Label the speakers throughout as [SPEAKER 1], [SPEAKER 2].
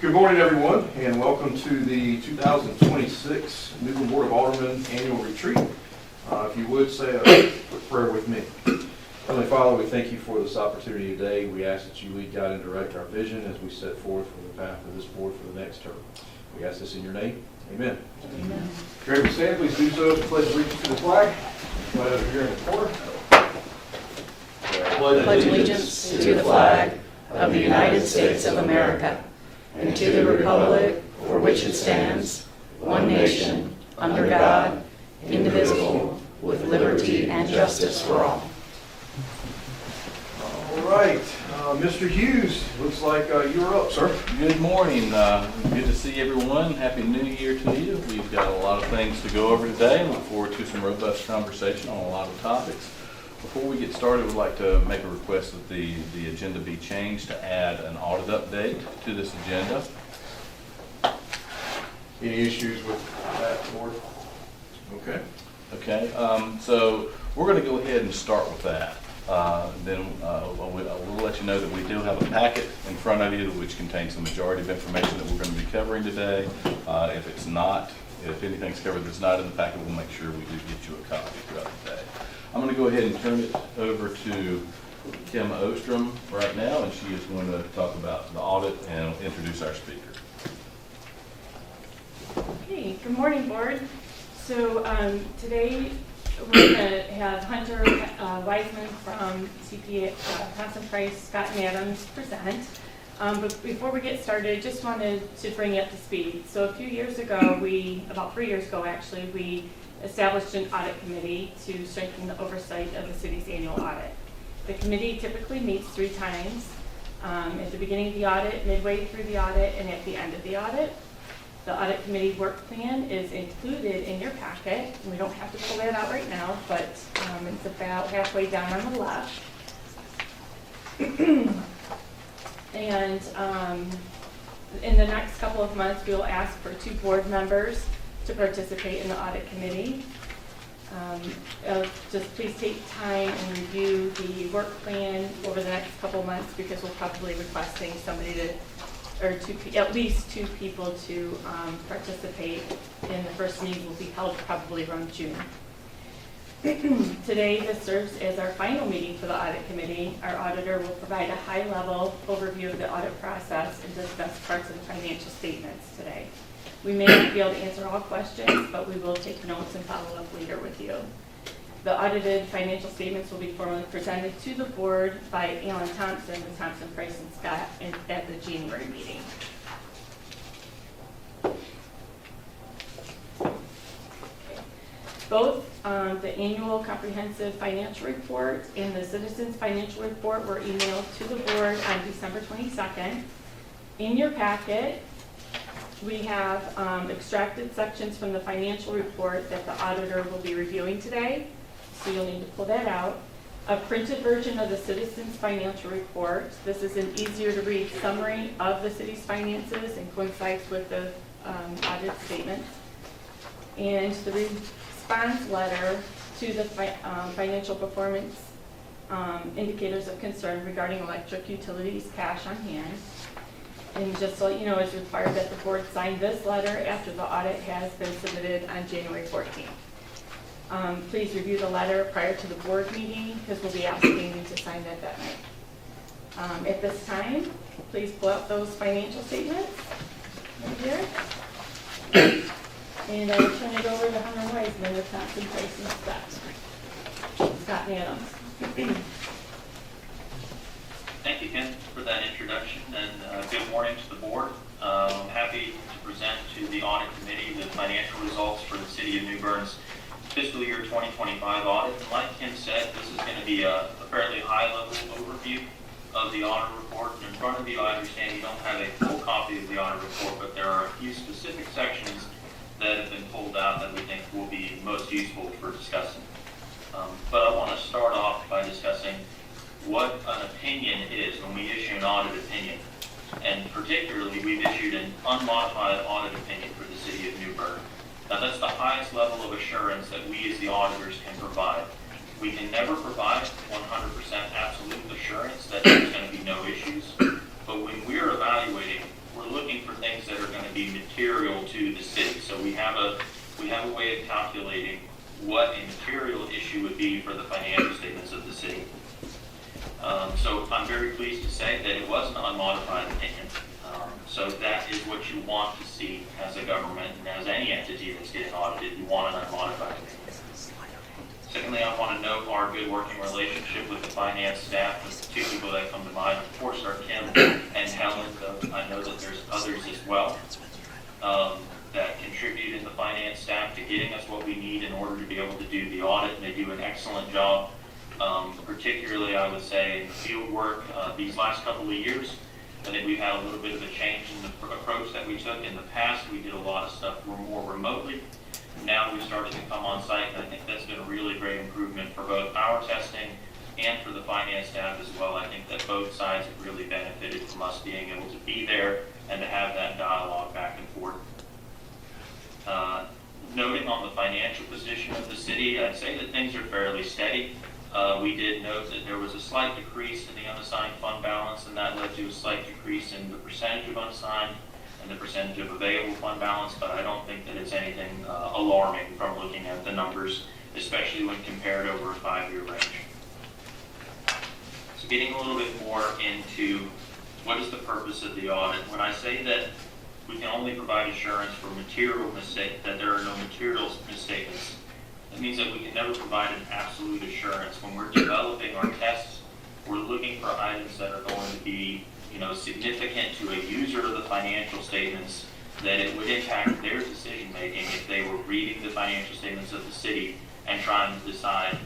[SPEAKER 1] Good morning, everyone, and welcome to the 2026 Newbern Board of Aldermen Annual Retreat. If you would, say a quick prayer with me. Heavenly Father, we thank you for this opportunity today. We ask that you lead, guide, and direct our vision as we set forth for the path of this board for the next term. We ask this in your name. Amen. Amen. If you're able to stand, please do so. Pledge allegiance to the flag. Right over here in the corner.
[SPEAKER 2] Pledge allegiance to the flag of the United States of America and to the republic for which it stands, one nation, under God, indivisible, with liberty and justice for all.
[SPEAKER 1] All right, Mr. Hughes, looks like you're up, sir.
[SPEAKER 3] Good morning. Good to see everyone. Happy New Year to you. We've got a lot of things to go over today. I look forward to some robust conversation on a lot of topics. Before we get started, we'd like to make a request that the agenda be changed to add an audit update to this agenda.
[SPEAKER 1] Any issues with that, board? Okay.
[SPEAKER 3] Okay, so we're going to go ahead and start with that. Then we'll let you know that we do have a packet in front of you which contains the majority of information that we're going to be covering today. If anything's covered that's not in the packet, we'll make sure we do get you a copy throughout the day. I'm going to go ahead and turn it over to Kim Ostrom right now, and she is going to talk about the audit and introduce our speaker.
[SPEAKER 4] Hey, good morning, board. So today we're going to have Hunter Wiseman from CPA Thompson Price, Scott and Adams present. But before we get started, just wanted to bring you up to speed. So a few years ago, about 3 years ago actually, we established an audit committee to strengthen the oversight of the city's annual audit. The committee typically meets 3 times, at the beginning of the audit, midway through the audit, and at the end of the audit. The audit committee work plan is included in your packet. We don't have to pull that out right now, but it's about halfway down on the left. And in the next couple of months, we will ask for 2 board members to participate in the audit committee. Just please take time and review the work plan over the next couple of months, because we're probably requesting at least 2 people to participate in the first meeting. Will be held probably around June. Today, this serves as our final meeting for the audit committee. Our auditor will provide a high-level overview of the audit process and discuss parts of the financial statements today. We may not be able to answer all questions, but we will take notes and follow up later with you. The audited financial statements will be formally presented to the board by Alan Thompson with Thompson, Price, and Scott at the January meeting. Both the annual comprehensive financial report and the citizens financial report were emailed to the board on December 22nd. In your packet, we have extracted sections from the financial report that the auditor will be reviewing today, so you'll need to pull that out. A printed version of the citizens financial report. This is an easier to read summary of the city's finances and coincides with the audit statements. And the response letter to the financial performance indicators of concern regarding electric utilities cash on hand. And just so you know, it's required that the board sign this letter after the audit has been submitted on January 14th. Please review the letter prior to the board meeting, because we'll be asking you to sign that night. At this time, please pull out those financial statements right here. And I will turn it over to Hunter Wiseman with Thompson, Price, and Scott and Adams.
[SPEAKER 5] Thank you, Ken, for that introduction, and good morning to the board. I'm happy to present to the audit committee the financial results for the city of New Bern's fiscal year 2025 audit. And like Ken said, this is going to be a fairly high-level overview of the audit report. And in front of you, I understand you don't have a full copy of the audit report, but there are a few specific sections that have been pulled out that we think will be most useful for discussing. But I want to start off by discussing what an opinion is when we issue an audit opinion. And particularly, we've issued an unmodified audit opinion for the city of New Bern. Now, that's the highest level of assurance that we as the auditors can provide. We can never provide 100% absolute assurance that there's going to be no issues, but when we're evaluating, we're looking for material issue would be for the financial statements of the city. So I'm very pleased to say that it was an unmodified opinion. So that is what you want to see as a government and as any entity that's getting audited. You want an unmodified opinion. Secondly, I want to note our good working relationship with the finance staff. The two people that come to mind, of course, are Kim and Helen, though I know that there's others as well that contribute in the finance staff to getting us what we need in order to be able to do the audit, and they do an excellent job. Particularly, I would say, in the field work these last couple of years. I think we've had a little bit of a change in the approach that we took. In the past, we did a lot of stuff more remotely. Now we've started to come on site, and I think that's been a really great improvement for both our testing and for the finance staff as well. I think that both sides have really benefited from us being able to be there and to have that dialogue back and forth. Noting on the financial position of the city, I'd say that things are fairly steady. We did note that there was a slight decrease in the unassigned fund balance, and that led to a slight decrease in the percentage of unassigned and the percentage of available fund balance, but I don't think that it's anything alarming from looking at the numbers, especially when compared over a 5-year range. So getting a little bit more into what is the purpose of the audit. When I say that we can only provide assurance for material mistake, that there are no material misstatements, that means that we can never provide an absolute assurance. When we're developing our tests, we're looking for items that are going to be, significant to a user of the financial statements, that it would impact their decision making if they were reading the financial statements of the city and trying to decide,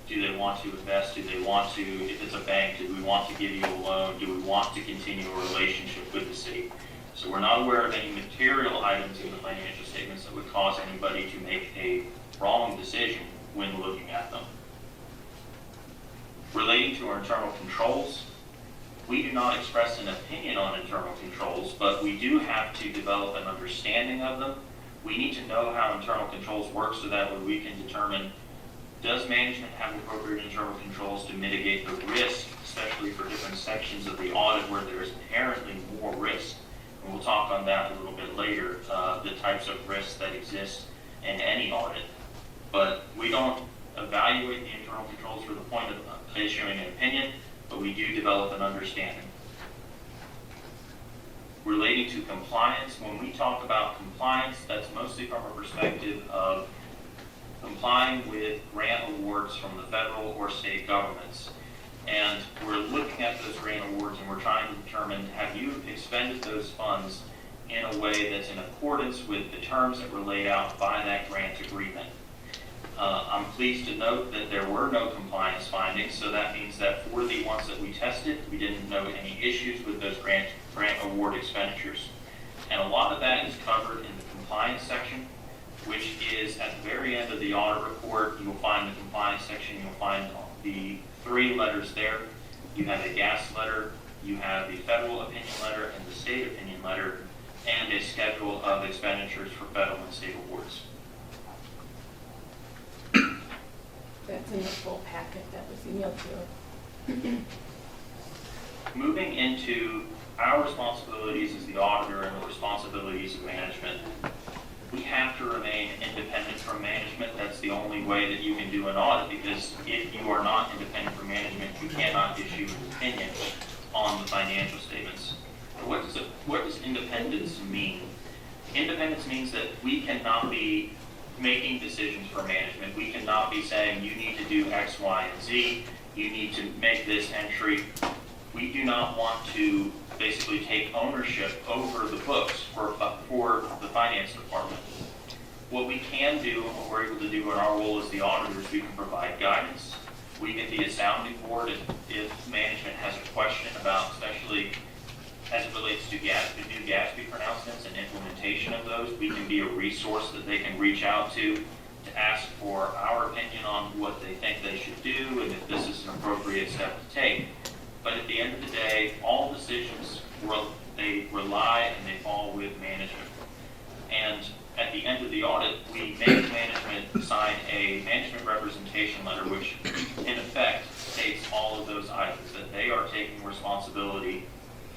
[SPEAKER 5] do they want to invest? Do they want to, if it's a bank, do we want to give you a loan? Do we want to continue a relationship with the city? So we're not aware of any material items in the financial statements that would cause anybody to make a wrong decision when looking at them. Relating to our internal controls, we do not express an opinion on internal controls, but we do have to develop an understanding of them. We need to know how internal controls work so that way we can determine, does management have appropriate internal controls to mitigate the risk, especially for different sections of the audit where there's inherently more risk. And we'll talk on that a little bit later, the types of risks that exist in any audit. But we don't evaluate the internal controls for the point of issuing an opinion, but we do develop an understanding. Relating to compliance, when we talk about compliance, that's mostly from a perspective of complying with grant awards from the federal or state governments. And we're looking at those grant awards and we're trying to determine, have you expended those funds in a way that's in accordance with the terms that were laid out by that grant agreement? I'm pleased to note that there were no compliance findings, so that means that for the ones that we tested, we didn't note any issues with those grant award expenditures. And a lot of that is covered in the compliance section, which is at the very end of the audit report. You'll find the compliance section, you'll find the 3 letters there. You have a gas letter, you have the federal opinion letter and the state opinion letter, and a schedule of expenditures for federal and state awards.
[SPEAKER 4] That's in the full packet that was emailed to.
[SPEAKER 5] Moving into our responsibilities as the auditor and the responsibilities of management, we have to remain independent from management. That's the only way that you can do an audit, because if you are not independent from management, you cannot issue an opinion on the financial statements. What does independence mean? Independence means that we cannot be making decisions for management. We cannot be saying, you need to do X, Y, and Z. You need to make this entry. We do not want to basically take ownership over the books for the finance department. What we can do and what we're able to do in our role as the auditors, we can provide guidance. We can be a sounding board if management has a question about, especially as it relates to new GASB pronouncements and implementation of those. We can be a resource that they can reach out to ask for our opinion on what they think they should do and if this is an appropriate step to take. But at the end of the day, all decisions, they rely and they fall with management. And at the end of the audit, we make management sign a management representation letter, which in effect states all of those items, that they are taking responsibility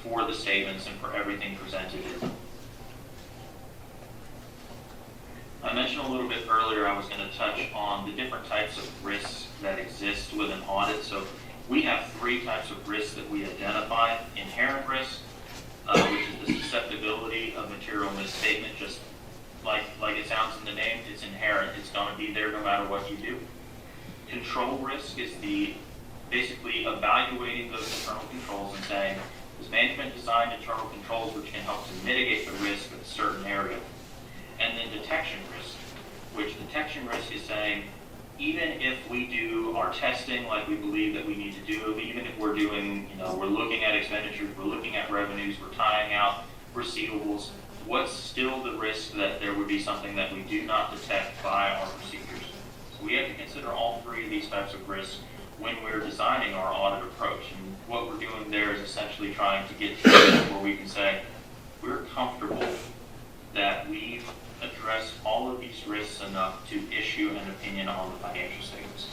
[SPEAKER 5] for the statements and for everything presented in them. I mentioned a little bit earlier, I was going to touch on the different types of risks that exist with an audit. So we have 3 types of risks that we identify. Inherent risk, which is the susceptibility of material misstatement, just like it sounds in the name, it's inherent. It's going to be there no matter what you do. Control risk is basically evaluating those internal controls and saying, is management designed internal controls which can help to mitigate the risk of a certain area? And then detection risk, which detection risk is saying, even if we do our testing like we believe that we need to do, even if we're doing, we're looking at expenditures, we're looking at revenues, we're tying out receivables, what's still the risk that there would be something that we do not detect by our procedures? So we have to consider all 3 of these types of risks when we're designing our audit approach. And what we're doing there is essentially trying to get to a point where we can say, we're comfortable that we've addressed all of these risks enough to issue an opinion on the financial statements.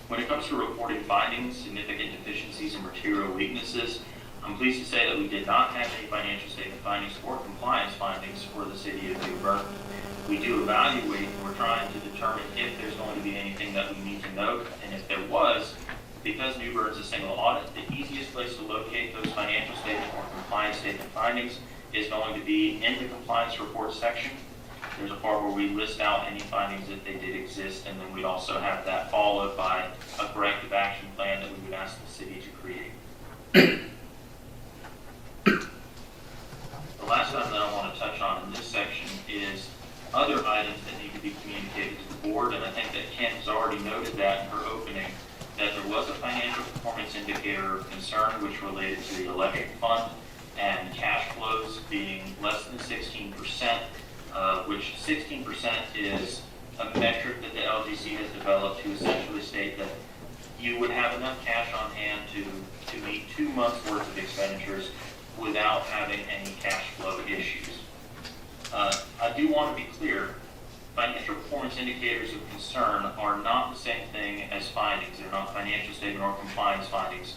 [SPEAKER 5] When it comes to reporting findings, significant deficiencies, and material weaknesses, I'm pleased to say that we did not have any financial statement findings or compliance findings for the city of New Bern. We do evaluate, and we're trying to determine if there's going to be anything that we need to note, and if there was, because New Bern's a single audit, the easiest place to locate those financial statement or compliance statement findings is going to be in the compliance report section. There's a part where we list out any findings that they did exist, and then we also have that followed by a corrective action plan that we would ask the city to create. The last item that I want to touch on in this section is other items that need to be communicated to the board, and I think that Ken has already noted that in her opening, that there was a financial performance indicator of concern which related to the electric fund and cash flows being less than 16%, which 16% is a metric that the LGC has developed to essentially state that you would have enough cash on hand to meet 2 months worth of expenditures without having any cash flow issues. I do want to be clear, financial performance indicators of concern are not the same thing as findings. They're not financial statement or compliance findings.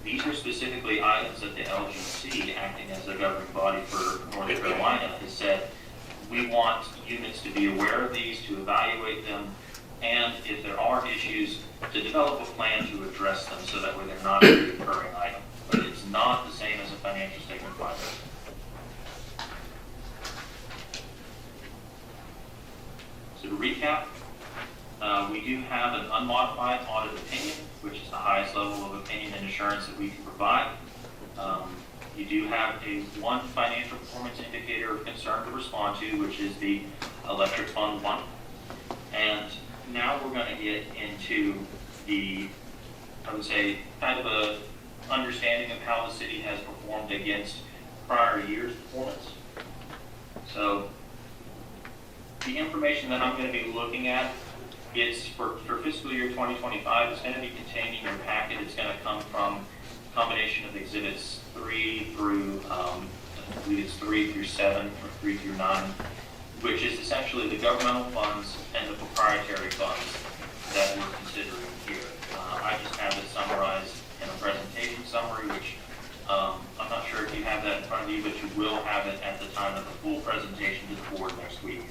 [SPEAKER 5] These are specifically items that the LGC, acting as a governing body for North Carolina, has said, we want units to be aware of these, to evaluate them, and if there are issues, to develop a plan to address them so that way they're not a recurring item. But it's not the same as a financial statement finder. So to recap, we do have an unmodified audit opinion, which is the highest level of opinion and assurance that we can provide. You do have one financial performance indicator of concern to respond to, which is the electric fund one. And now we're going to get into I would say, kind of a understanding of how the city has performed against prior year's performance. So the information that I'm going to be looking at is for fiscal year 2025. It's going to be contained in your packet. It's going to come from a combination of exhibits 3 through, I believe it's 3 through 7 or 3 through 9, which is essentially the governmental funds and the proprietary funds that we're considering here. I just have it summarized in a presentation summary, which I'm not sure if you have that in front of you, but you will have it at the time of the full presentation to the board next week.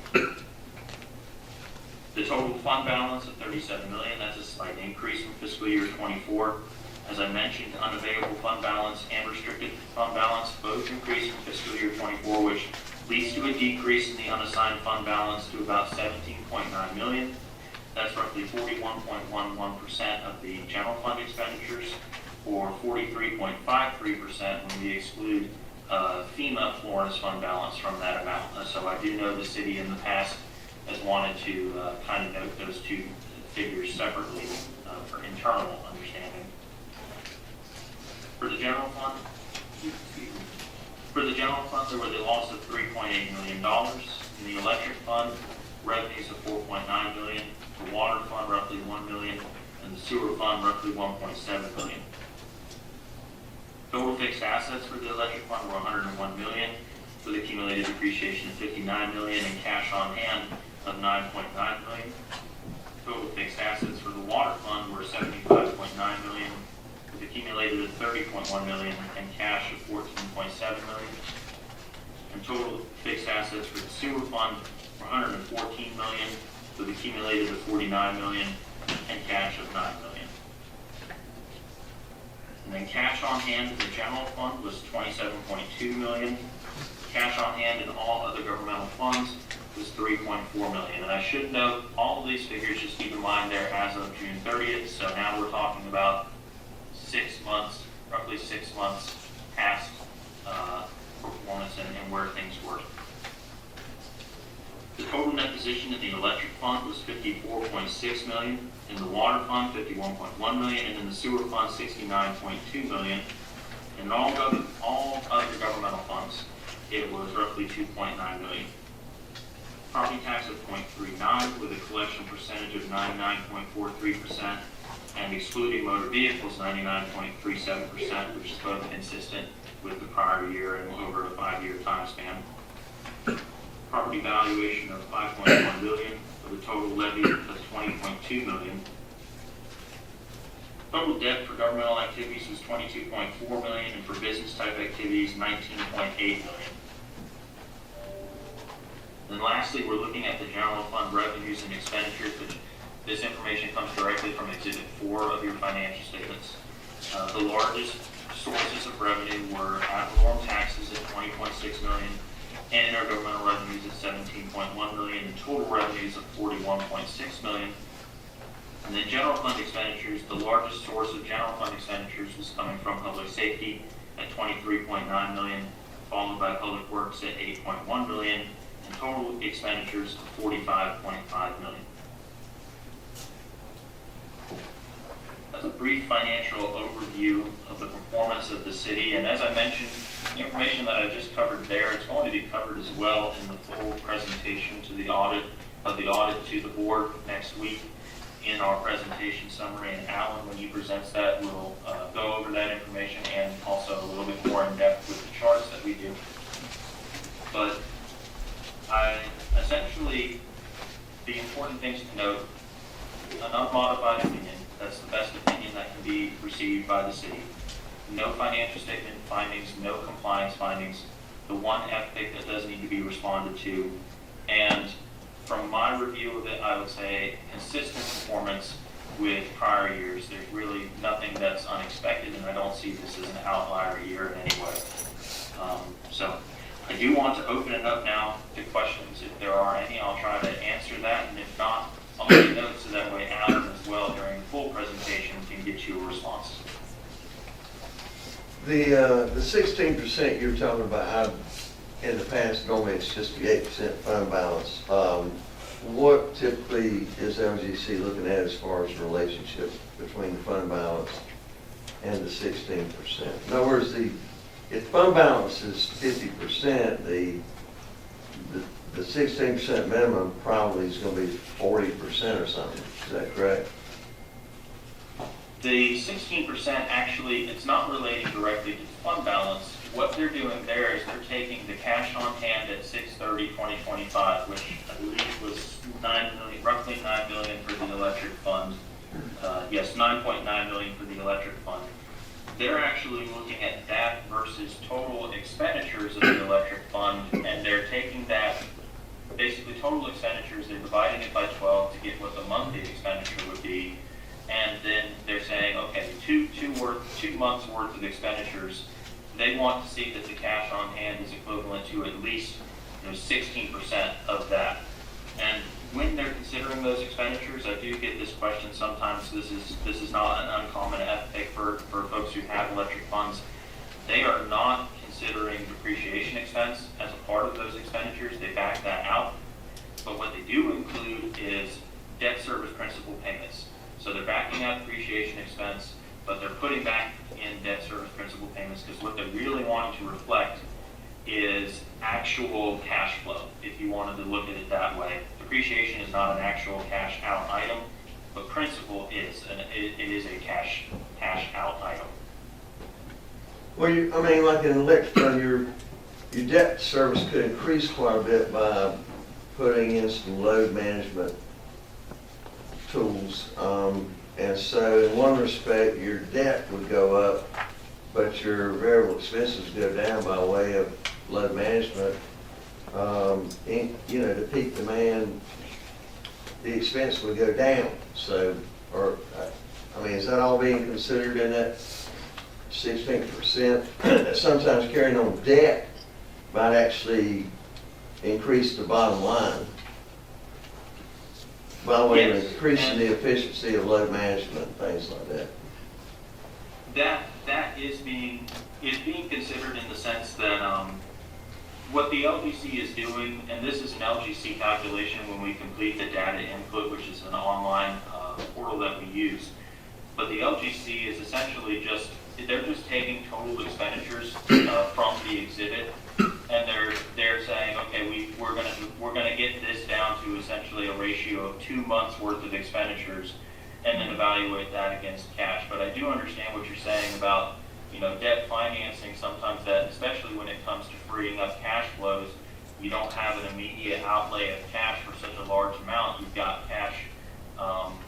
[SPEAKER 5] The total fund balance of $37 million, that's a slight increase from fiscal year 24. As I mentioned, unavailable fund balance and restricted fund balance both increased from fiscal year 24, which leads to a decrease in the unassigned fund balance to about $17.9 million. That's roughly 41.11% of the general fund expenditures, or 43.53% when we exclude FEMA Florida's fund balance from that amount. So I do know the city in the past has wanted to kind of note those two figures separately for internal understanding. For the general fund, there was a loss of $3.8 million. In the electric fund, revenues of $4.9 million. The water fund, roughly $1 million. And the sewer fund, roughly $1.7 million. Total fixed assets for the electric fund were $101 million, with accumulated depreciation of $59 million and cash on hand of $9.9 million. Total fixed assets for the water fund were $75.9 million, with accumulated of $30.1 million and cash of $14.7 million. And total fixed assets for the sewer fund were $114 million, with accumulated of $49 million, and cash of $9 million. And then cash on hand in the general fund was $27.2 million. Cash on hand in all other governmental funds was $3.4 million. And I should note, all of these figures, just keep in mind, they're as of June 30th, so now we're talking about 6 months, roughly 6 months past performance and where things were. The total net position in the electric fund was $54.6 million, in the water fund $51.1 million, and in the sewer fund $69.2 million. In all other governmental funds, it was roughly $2.9 million. Property tax of 0.39 with a collection percentage of 99.43%, and excluding motor vehicles 99.37%, which is both consistent with the prior year and over a 5-year time span. Property valuation of $5.1 billion with a total levy of $20.2 million. Total debt for governmental activities was $22.4 million, and for business type activities $19.8 million. And lastly, we're looking at the general fund revenues and expenditures, which this information comes directly from Exhibit 4 of your financial statements. The largest sources of revenue were ad valorem taxes at $20.6 million, and intergovernmental revenues at $17.1 million, and total revenues of $41.6 million. And then general fund expenditures, the largest source of general fund expenditures was coming from public safety at $23.9 million, followed by public works at $8.1 million, and total expenditures of $45.5 million. As a brief financial overview of the performance of the city, and as I mentioned, the information that I just covered there, it's going to be covered as well in the full presentation to the audit to the board next week in our presentation summary. And Alan, when he presents that, will go over that information and also a little bit more in depth with the charts that we do. But essentially, the important things to note: an unmodified opinion. That's the best opinion that can be received by the city. No financial statement findings, no compliance findings. The one FPIC that does need to be responded to. And from my review of it, I would say consistent performance with prior years. There's really nothing that's unexpected, and I don't see this as an outlier year in any way. So I do want to open it up now to questions. If there are any, I'll try to answer that, and if not, I'll make notes so that way Alan as well during the full presentation can get you a response.
[SPEAKER 6] The 16% you're talking about, in the past, normally it's just the 8% fund balance. What typically is LGC looking at as far as the relationship between the fund balance and the 16%? In other words, if fund balance is 50%, the 16% minimum probably is going to be 40% or something. Is that correct?
[SPEAKER 5] The 16% actually, it's not relating directly to the fund balance. What they're doing there is they're taking the cash on hand at 6/30/2025, which I believe was roughly $9 million for the electric fund. Yes, $9.9 million for the electric fund. They're actually looking at that versus total expenditures of the electric fund, and they're taking that, basically total expenditures, they're dividing it by 12 to get what the monthly expenditure would be, and then they're saying, okay, two months worth of expenditures, they want to see that the cash on hand is equivalent to at least 16% of that. And when they're considering those expenditures, I do get this question sometimes. This is not an uncommon FPIC for folks who have electric funds. They are not considering depreciation expense as a part of those expenditures. They back that out. But what they do include is debt service principal payments. So they're backing out depreciation expense, but they're putting back in debt service principal payments, because what they're really wanting to reflect is actual cash flow, if you wanted to look at it that way. Depreciation is not an actual cash out item, but principal is, and it is a cash out item.
[SPEAKER 6] Well, like in electric fund, your debt service could increase quite a bit by putting in some load management tools. And so in one respect, your debt would go up, but your variable expenses go down by way of load management, to peak demand, the expense would go down. So, is that all being considered in that 16%? Sometimes carrying on debt might actually increase the bottom line by way of
[SPEAKER 5] Yes,
[SPEAKER 6] increasing
[SPEAKER 5] and-
[SPEAKER 6] the efficiency of load management, things like that.
[SPEAKER 5] That is being considered in the sense that what the LGC is doing, and this is an LGC calculation when we complete the data input, which is an online portal that we use. But the LGC is essentially they're just taking total expenditures from the exhibit, and they're saying, okay, we're gonna get this down to essentially a ratio of 2 months worth of expenditures, and then evaluate that against cash. But I do understand what you're saying about, debt financing. Sometimes that, especially when it comes to freeing up cash flows, you don't have an immediate outlay of cash for such a large amount. You've got cash,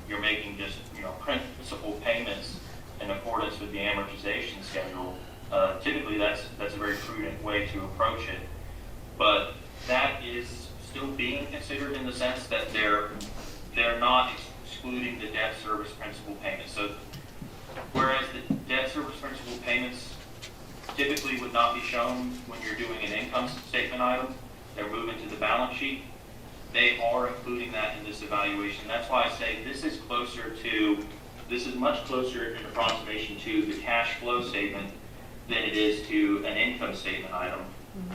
[SPEAKER 5] you're making just, principal payments in accordance with the amortization schedule. Typically, that's a very prudent way to approach it. But that is still being considered in the sense that they're not excluding the debt service principal payments. So whereas the debt service principal payments typically would not be shown when you're doing an income statement item, they're moving to the balance sheet, they are including that in this evaluation. That's why I say this is much closer in approximation to the cash flow statement than it is to an income statement item.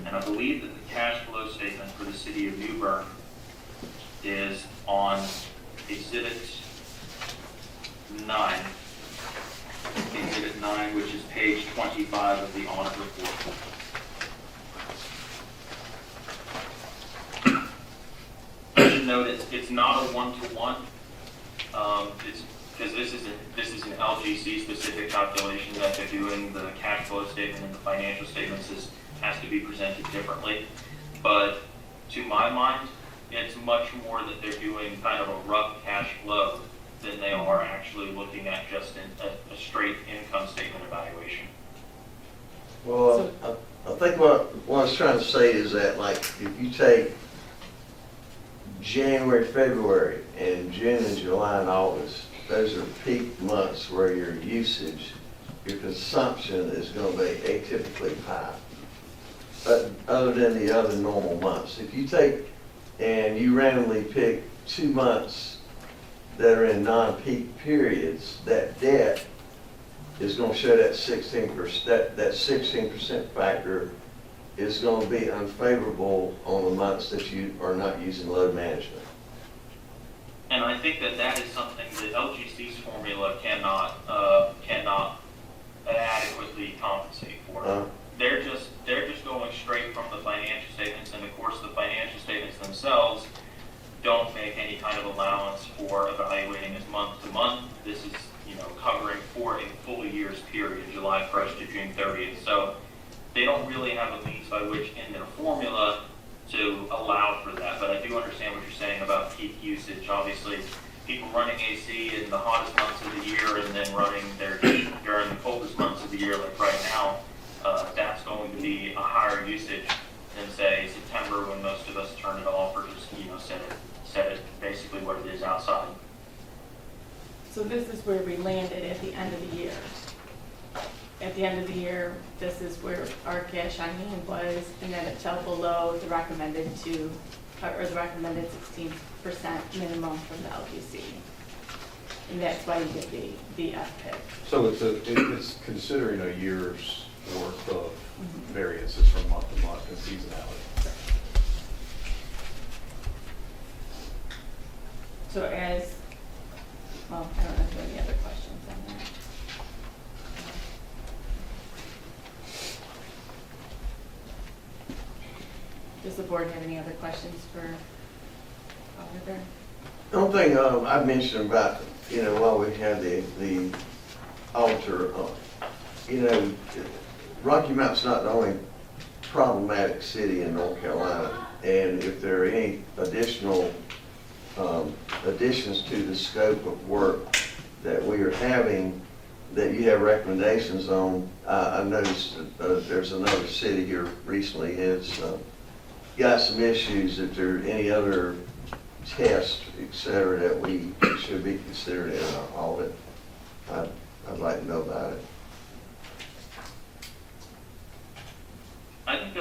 [SPEAKER 5] And I believe that the cash flow statement for the city of New Bern is on Exhibit 9. Exhibit 9, which is page 25 of the audit report. I should note it's not a one-to-one. It's because this is an LGC specific calculation that they're doing. The cash flow statement and the financial statements has to be presented differently. But to my mind, it's much more that they're doing kind of a rough cash flow than they are actually looking at just a straight income statement evaluation.
[SPEAKER 6] Well, I think what I was trying to say is that, like, if you take January, February, and June and July and August, those are peak months where your usage, your consumption is going to be atypically high, other than the other normal months. If you take and you randomly pick 2 months that are in non-peak periods, that debt is going to show that 16%, that 16% factor is going to be unfavorable on the months that you are not using load management.
[SPEAKER 5] And I think that is something that LGC's formula cannot adequately compensate for. They're just going straight from the financial statements, and of course the financial statements themselves don't make any kind of allowance for evaluating as month to month. This is covering for a full year's period, July 1st to June 30th. So they don't really have a means by which in their formula to allow for that. But I do understand what you're saying about peak usage. Obviously, people running AC in the hottest months of the year and then running their heat during the coldest months of the year, like right now, that's going to be a higher usage than, say, September, when most of us turn it off or just set it basically what it is outside.
[SPEAKER 4] So this is where we landed at the end of the year. At the end of the year, this is where our cash on hand was, and then it fell below the recommended 16% minimum from the LGC. And that's why you get the FPIC.
[SPEAKER 1] So it's considering a year's worth of variances from month to month and seasonality.
[SPEAKER 4] So I don't know if there are any other questions on that. Does the board have any other questions for Auditor?
[SPEAKER 6] The only thing I mentioned about, while we have the auditor, Rocky Mount's not the only problematic city in North Carolina, and if there are any additions to the scope of work that we are having, that you have recommendations on. I noticed there's another city here recently has got some issues. If there are any other tests, et cetera, that we should be considered in our audit, I'd like to know about it.
[SPEAKER 5] I think,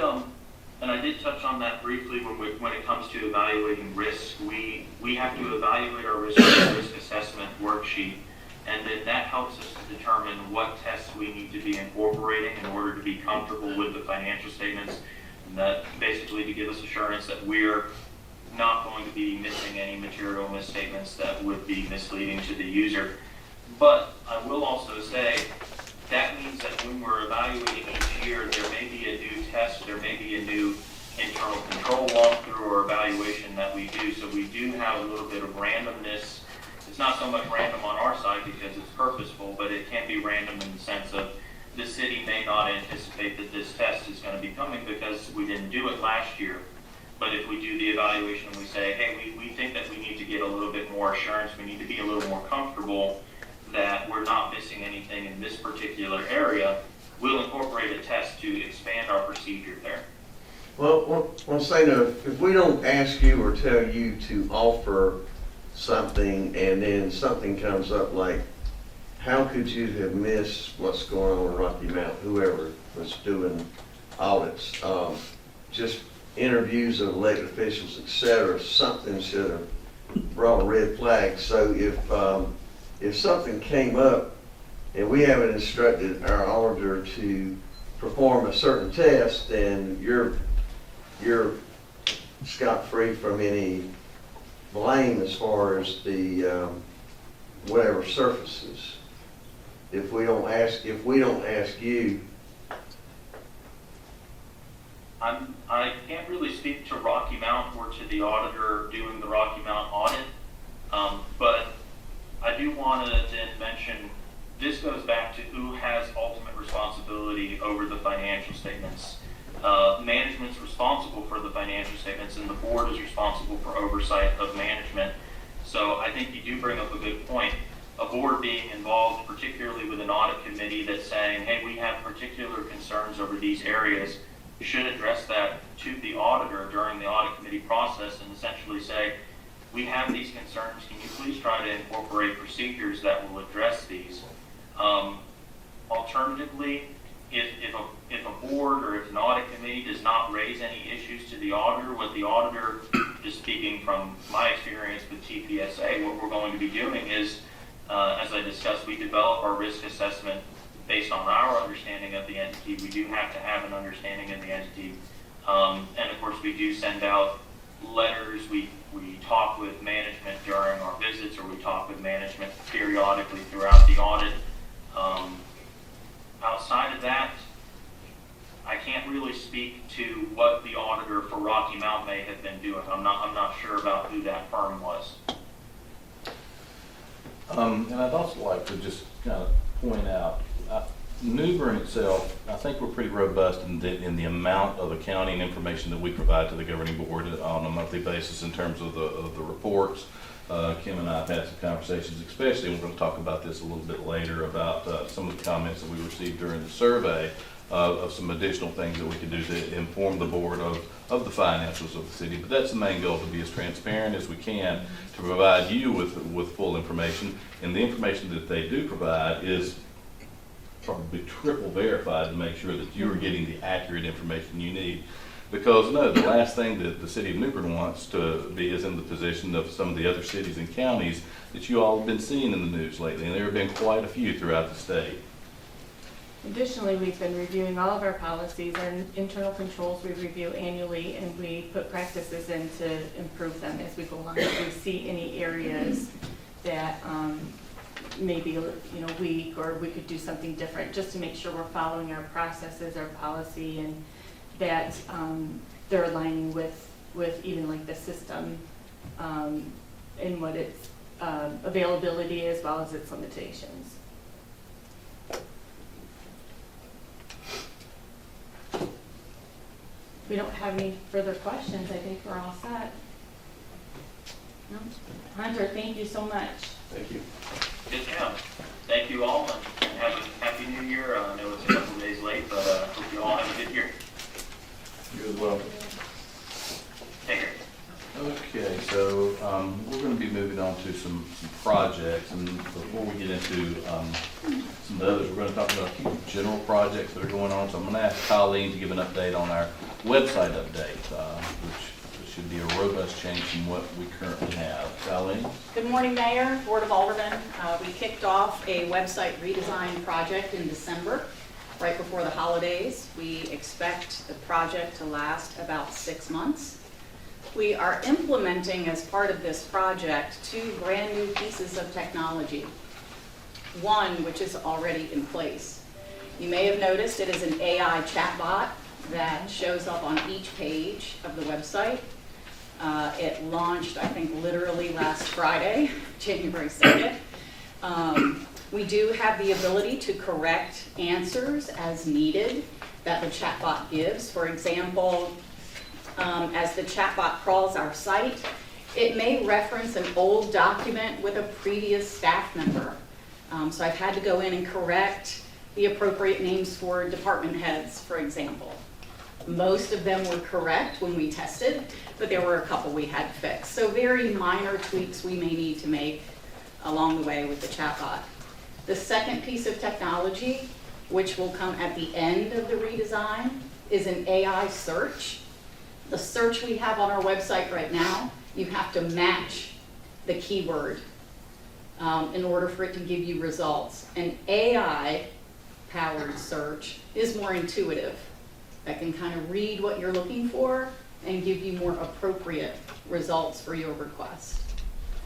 [SPEAKER 5] and I did touch on that briefly when it comes to evaluating risk. We have to evaluate our risk assessment worksheet, and then that helps us to determine what tests we need to be incorporating in order to be comfortable with the financial statements, and that basically to give us assurance that we're not going to be missing any material misstatements that would be misleading to the user. But I will also say that means that when we're evaluating each year, there may be a new test, there may be a new internal control walkthrough or evaluation that we do. So we do have a little bit of randomness. It's not so much random on our side because it's purposeful, but it can be random in the sense of the city may not anticipate that this test is going to be coming because we didn't do it last year. But if we do the evaluation and we say, hey, we think that we need to get a little bit more assurance, we need to be a little more comfortable that we're not missing anything in this particular area, we'll incorporate a test to expand our procedure there.
[SPEAKER 6] Well, one thing, if we don't ask you or tell you to offer something and then something comes up like, how could you have missed what's going on in Rocky Mount, whoever was doing audits, just interviews of elected officials, et cetera, something should have brought a red flag. So if something came up and we haven't instructed our auditor to perform a certain test, then you're scot-free from any blame as far as the whatever surfaces. If we don't ask you.
[SPEAKER 5] I can't really speak to Rocky Mount or to the auditor doing the Rocky Mount audit, but I do want to then mention this goes back to who has ultimate responsibility over the financial statements. Management's responsible for the financial statements, and the board is responsible for oversight of management. So I think you do bring up a good point. A board being involved, particularly with an audit committee that's saying, hey, we have particular concerns over these areas, should address that to the auditor during the audit committee process and essentially say, we have these concerns, can you please try to incorporate procedures that will address these? Alternatively, if a board or if an audit committee does not raise any issues to the auditor, what the auditor, just speaking from my experience with TPSA, what we're going to be doing is, as I discussed, we develop our risk assessment based on our understanding of the entity. We do have to have an understanding of the entity. And of course, we do send out letters. We talk with management during our visits, or we talk with management periodically throughout the audit. Outside of that, I can't really speak to what the auditor for Rocky Mount may have been doing. I'm not sure about who that firm was.
[SPEAKER 3] And I'd also like to just kind of point out, New Bern itself, I think we're pretty robust in the amount of accounting information that we provide to the governing board on a monthly basis in terms of the reports. Kim and I have had some conversations, especially, and we're going to talk about this a little bit later, about some of the comments that we received during the survey of some additional things that we can do to inform the board of the financials of the city. But that's the main goal, to be as transparent as we can, to provide you with full information. And the information that they do provide is probably triple verified to make sure that you're getting the accurate information you need. Because no, the last thing that the city of New Bern wants to be is in the position of some of the other cities and counties that you all have been seeing in the news lately, and there have been quite a few throughout the state.
[SPEAKER 4] Additionally, we've been reviewing all of our policies. Our internal controls we review annually, and we put practices in to improve them as we go along. If we see any areas that maybe weak, or we could do something different, just to make sure we're following our processes, our policy, and that they're aligning with even like the system and what its availability as well as its limitations. If we don't have any further questions, I think we're all set. No? Hunter, thank you so much.
[SPEAKER 6] Thank you.
[SPEAKER 5] Good job. Thank you all, and have
[SPEAKER 3] projects, and before we get into some of the others, we're going to talk about a few general projects that are going on. So I'm going to ask Colleen to give an update on our website update, which should be a robust change from what we currently have. Colleen?
[SPEAKER 2] Good morning, Mayor, Board of Aldermen. We kicked off a website redesign project in December, right before the holidays. We expect the project to last about 6 months. We are implementing, as part of this project, 2 brand new pieces of technology. One, which is already in place. You may have noticed it is an AI chatbot that shows up on each page of the website. It launched, I think, literally last Friday, January 2nd. We do have the ability to correct answers as needed that the chatbot gives. For example, as the chatbot crawls our site, it may reference an old document with a previous staff member. So I've had to go in and correct the appropriate names for department heads, for example. Most of them were correct when we tested, but there were a couple we had to fix. So very minor tweaks we may need to make along the way with the chatbot. The second piece of technology, which will come at the end of the redesign, is an AI search. The search we have on our website right now, you have to match the keyword in order for it to give you results. An AI-powered search is more intuitive. That can kind of read what you're looking for and give you more appropriate results for your request.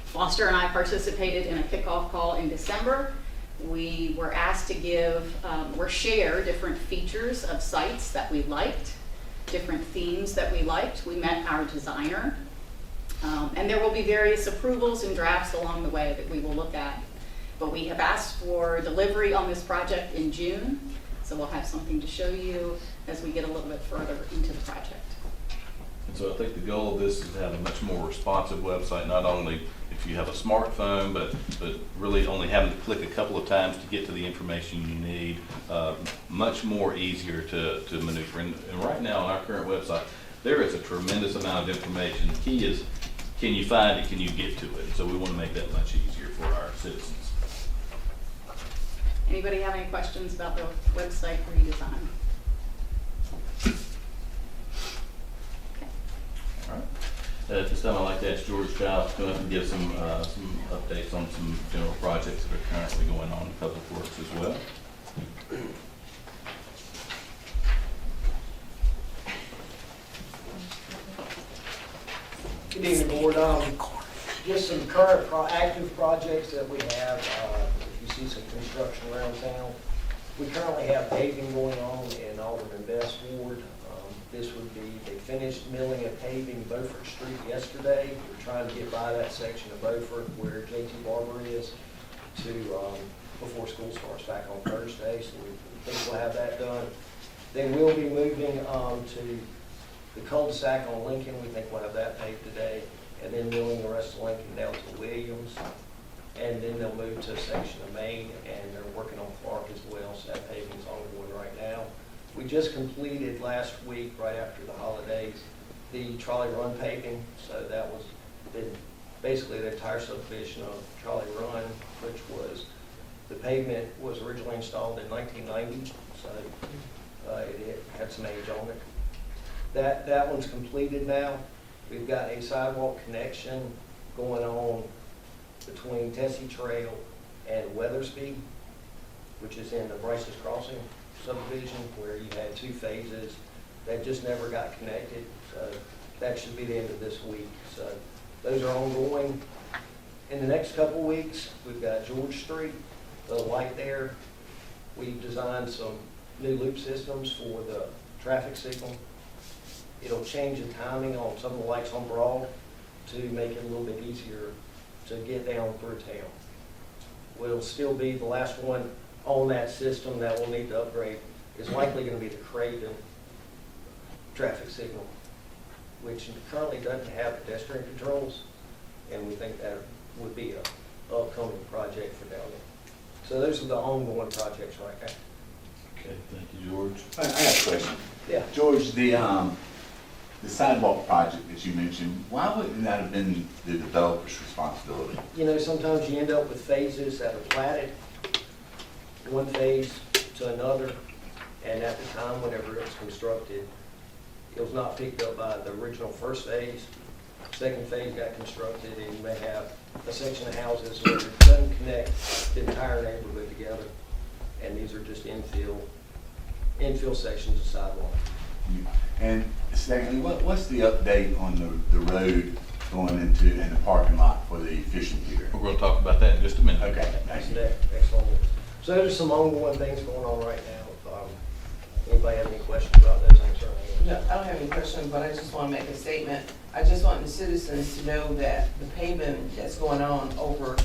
[SPEAKER 2] Foster and I participated in a kickoff call in December. We were asked to give or share different features of sites that we liked, different themes that we liked. We met our designer, and there will be various approvals and drafts along the way that we will look at. But we have asked for delivery on this project in June, so we'll have something to show you as we get a little bit further into the project.
[SPEAKER 3] And so I think the goal of this is to have a much more responsive website, not only if you have a smartphone, but really only having to click a couple of times to get to the information you need, much more easier to maneuver. And right now on our current website, there is a tremendous amount of information. The key is, can you find it, can you get to it? So we want to make that much easier for our citizens.
[SPEAKER 2] Anybody have any questions about the website redesign?
[SPEAKER 3] All right. At this time, I'd like to ask George Child to come up and give some updates on some general projects that are currently going on in Public Works as well.
[SPEAKER 7] Good evening, Board. Just some current active projects that we have. If you see some construction around town, we currently have paving going on in Aldermen Best Ward. This would be, they finished milling and paving Beaufort Street yesterday. We're trying to get by that section of Beaufort where JT Barber is to before school starts back on Thursday. So we think we'll have that done. Then we'll be moving to the cul-de-sac on Lincoln. We think we'll have that paved today. And then milling the rest of Lincoln down to Williams. And then they'll move to a section of Main, and they're working on Clark as well. So that paving's ongoing right now. We just completed last week, right after the holidays, the trolley run paving. So that was basically the entire subdivision of trolley run, which was, the pavement was originally installed in 1990. So it had some age on it. That one's completed now. We've got a sidewalk connection going on between Tessie Trail and Weathersby, which is in the Bryce's Crossing subdivision, where you had 2 phases that just never got connected. So that should be the end of this week. So those are ongoing. In the next couple weeks, we've got George Street, the light there. We've designed some new loop systems for the traffic signal. It'll change the timing on some of the lights on Broad to make it a little bit easier to get down through town. Will still be the last one on that system that will need to upgrade is likely going to be the Craven traffic signal, which currently doesn't have pedestrian controls, and we think that would be an upcoming project for down there. So those are the ongoing projects right now.
[SPEAKER 3] Okay, thank you, George.
[SPEAKER 8] I have a question.
[SPEAKER 7] Yeah.
[SPEAKER 8] George, the sidewalk project that you mentioned, why wouldn't that have been the developer's responsibility?
[SPEAKER 7] You know, sometimes you end up with phases that are platted, one phase to another, and at the time, whenever it was constructed, it was not picked up by the original first phase. Second phase got constructed, and you may have a section of houses where it doesn't connect the entire neighborhood together, and these are just infill sections of sidewalk.
[SPEAKER 8] And secondly, what's the update on the road going into, and the parking lot for the fishing pier?
[SPEAKER 3] We're going to talk about that in just a minute.
[SPEAKER 8] Okay, thank you.
[SPEAKER 7] Excellent. So there's some ongoing things going on right now. Anybody have any questions about those things?
[SPEAKER 9] No, I don't have any questions, but I just want to make a statement. I just want the citizens to know that the paving that's going on over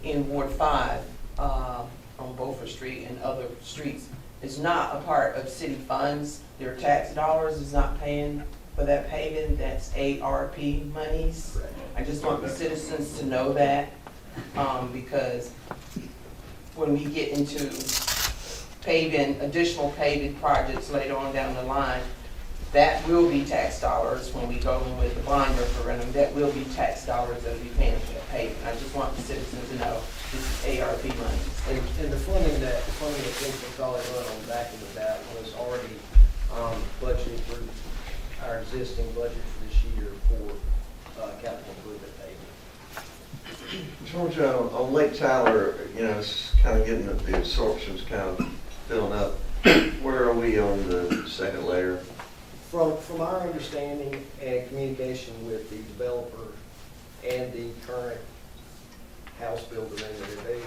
[SPEAKER 9] in Ward 5, on Beaufort Street and other streets, is not a part of city funds. Their tax dollars is not paying for that paving. That's ARP monies. I just want the citizens to know that, because when we get into paving, additional paving projects later on down the line, that will be tax dollars when we go in with the bond referendum. That will be tax dollars that will be paying for that paving. I just want the citizens to know this is ARP money.
[SPEAKER 7] And the funding that Municipal probably run on the back of that was already budgeted through our existing budget for this year for capital improvement paving.
[SPEAKER 6] George, on Lake Tyler, you know, it's kind of getting, the absorption's kind of filling up. Where are we on the second layer?
[SPEAKER 7] From our understanding and communication with the developer and the current house builder,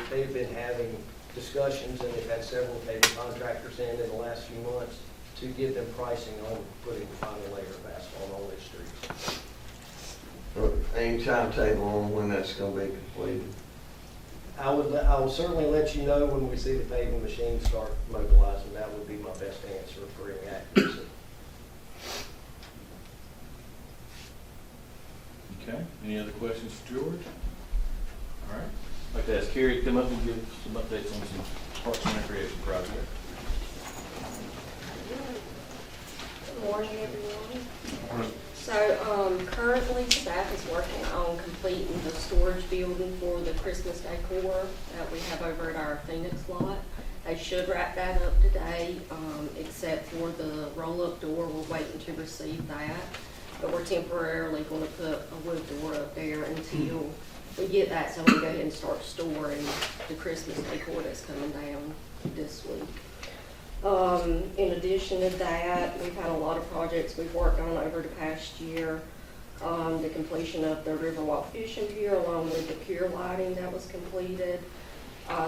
[SPEAKER 7] they've been having discussions, and they've had several paving contractors in the last few months to give them pricing on putting the final layer of asphalt on these streets.
[SPEAKER 6] Any timetable on when that's going to be completed?
[SPEAKER 7] I will certainly let you know when we see the paving machines start mobilizing. That would be my best answer for any accuracy.
[SPEAKER 3] Okay, any other questions for George? All right, I'd like to ask Carrie to come up and give some updates on some parks and recreation projects.
[SPEAKER 2] Good morning, everyone. So currently staff is working on completing the storage building for the Christmas decor that we have over at our Phoenix lot. They should wrap that up today, except for the roll-up door. We're waiting to receive that. But we're temporarily going to put a wood door up there until we get that, so we can go ahead and start storing the Christmas decor that's coming down this week. In addition to that, we've had a lot of projects we've worked on over the past year. The completion of the Riverwalk Fishing Pier, along with the pier lighting that was completed.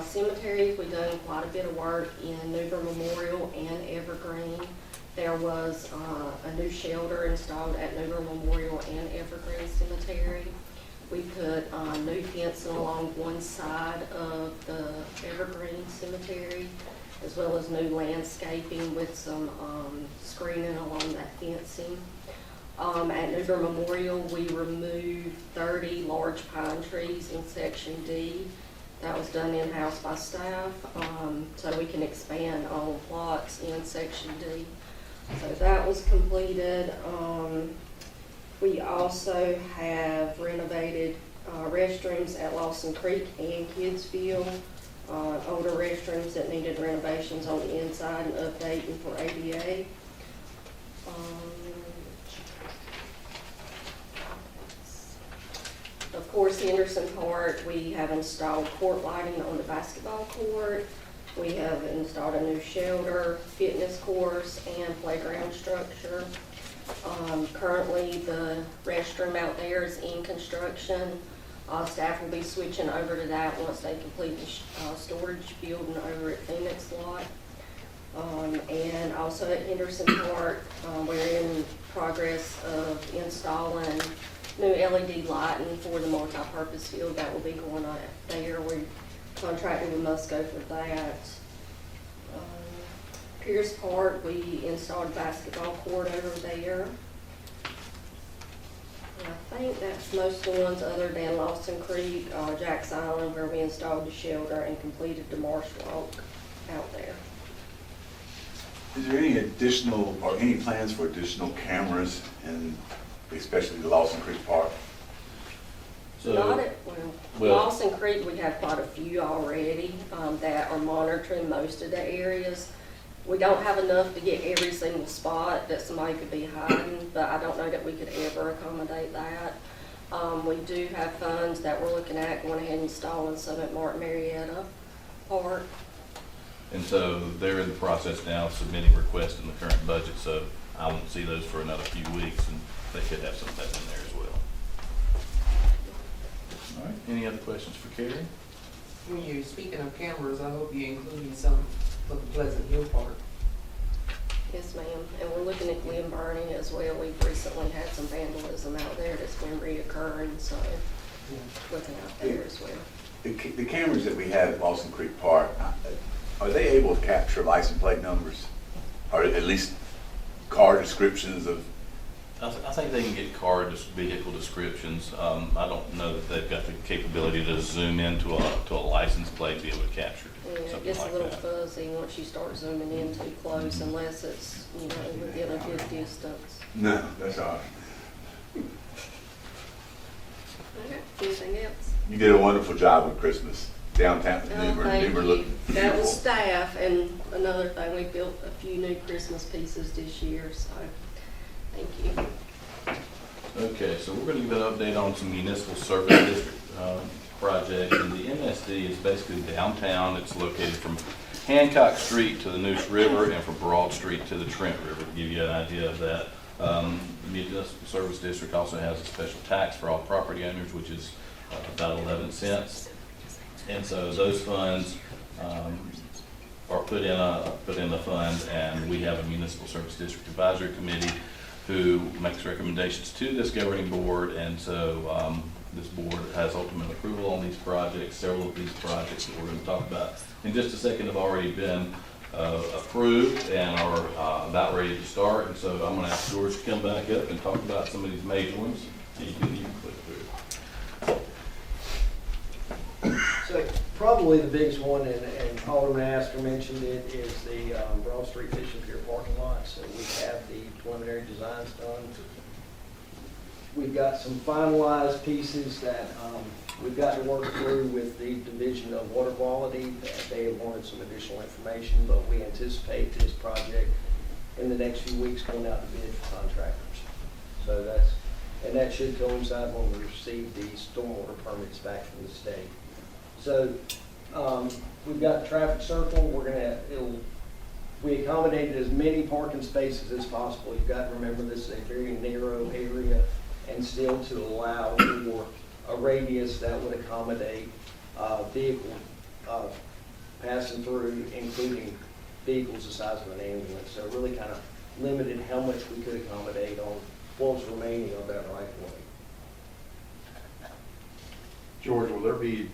[SPEAKER 2] Cemeteries, we've done quite a bit of work in Newbern Memorial and Evergreen. There was a new shelter installed at Newbern Memorial and Evergreen Cemetery. We put new fencing along one side of the Evergreen Cemetery, as well as new landscaping with some screening along that fencing. At Newbern Memorial, we removed 30 large pine trees in Section D. That was done in-house by staff, so we can expand on plots in Section D. So that was completed. We also have renovated restrooms at Lawson Creek and Kidsville. Older restrooms that needed renovations on the inside and updating for ADA. Of course, Henderson Park, we have installed court lighting on the basketball court. We have installed a new shelter, fitness course, and playground structure. Currently, the restroom out there is in construction. Staff will be switching over to that once they complete the storage building over at Phoenix lot. And also at Henderson Park, we're in progress of installing new LED lighting for the multi-purpose field that will be going on there. We contracted with Musco for that. Pierce Park, we installed a basketball court over there. I think that's most of the ones other than Lawson Creek, Jack's Island, where we installed the shelter and completed the marsh walk out there.
[SPEAKER 8] Is there any additional, or any plans for additional cameras in, especially the Lawson Creek Park?
[SPEAKER 2] Not
[SPEAKER 3] So,
[SPEAKER 2] at,
[SPEAKER 3] well-
[SPEAKER 2] Lawson Creek, we have quite a few already, that are monitoring most of the areas. We don't have enough to get every single spot that somebody could be hiding, but I don't know that we could ever accommodate that. We do have funds that we're looking at going ahead and installing some at Martin Marietta Park.
[SPEAKER 3] and so they're in the process now of submitting requests in the current budget, so I won't see those for another few weeks, and they could have some of that in there as well. All right, any other questions for Carrie?
[SPEAKER 9] When you're speaking of cameras, I hope you're including some for the Pleasant Hill Park.
[SPEAKER 2] Yes, ma'am. And we're looking at Glen Burning as well. We've recently had some vandalism out there that's been reoccurring, so looking out there as well.
[SPEAKER 8] The cameras that we have at Lawson Creek Park, are they able to capture license plate numbers? Or at least car descriptions of?
[SPEAKER 3] I think they can get vehicle descriptions. I don't know that they've got the capability to zoom into a license plate to be able to capture
[SPEAKER 2] Yeah, it
[SPEAKER 3] something
[SPEAKER 2] gets a
[SPEAKER 3] like
[SPEAKER 2] little
[SPEAKER 3] that.
[SPEAKER 2] fuzzy once you start zooming in too close, unless it's, within a good distance.
[SPEAKER 8] No, that's all right.
[SPEAKER 2] Okay, anything else?
[SPEAKER 8] You did a wonderful job with Christmas downtown.
[SPEAKER 2] Oh, thank you.
[SPEAKER 8] looked
[SPEAKER 2] That was
[SPEAKER 8] beautiful.
[SPEAKER 2] staff, and another thing, we built a few new Christmas pieces this year, so thank you.
[SPEAKER 3] Okay, so we're going to give an update on some municipal service district projects. And the MSD is basically downtown. It's located from Hancock Street to the Neuse River and from Broad Street to the Trent River, to give you an idea of that. The municipal service district also has a special tax for all property owners, which is about 11 cents. And so those funds are put in the fund, and we have a municipal service district advisory committee who makes recommendations to this governing board, and so this board has ultimate approval on these projects. Several of these projects that we're going to talk about in just a second have already been approved and are about ready to start, and so I'm going to ask George to come back up and talk about some of these major ones. You can click through.
[SPEAKER 7] So probably the biggest one, and Alderman Asker mentioned it, is the Broad Street Fishing Pier parking lot. So we have the preliminary designs done. We've got some finalized pieces that we've got to work through with the Division of Water Quality. They have wanted some additional information, but we anticipate this project in the next few weeks going out to bid for contractors. So that should coincide when we receive the stormwater permits back from the state. So we've got the traffic circle. We accommodated as many parking spaces as possible. You've got to remember this is a very narrow area, and still to allow for a radius that would accommodate vehicles passing through, including vehicles the size of an ambulance. So it really kind of limited how much we could accommodate on what was remaining of that right of way.
[SPEAKER 1] George, will there be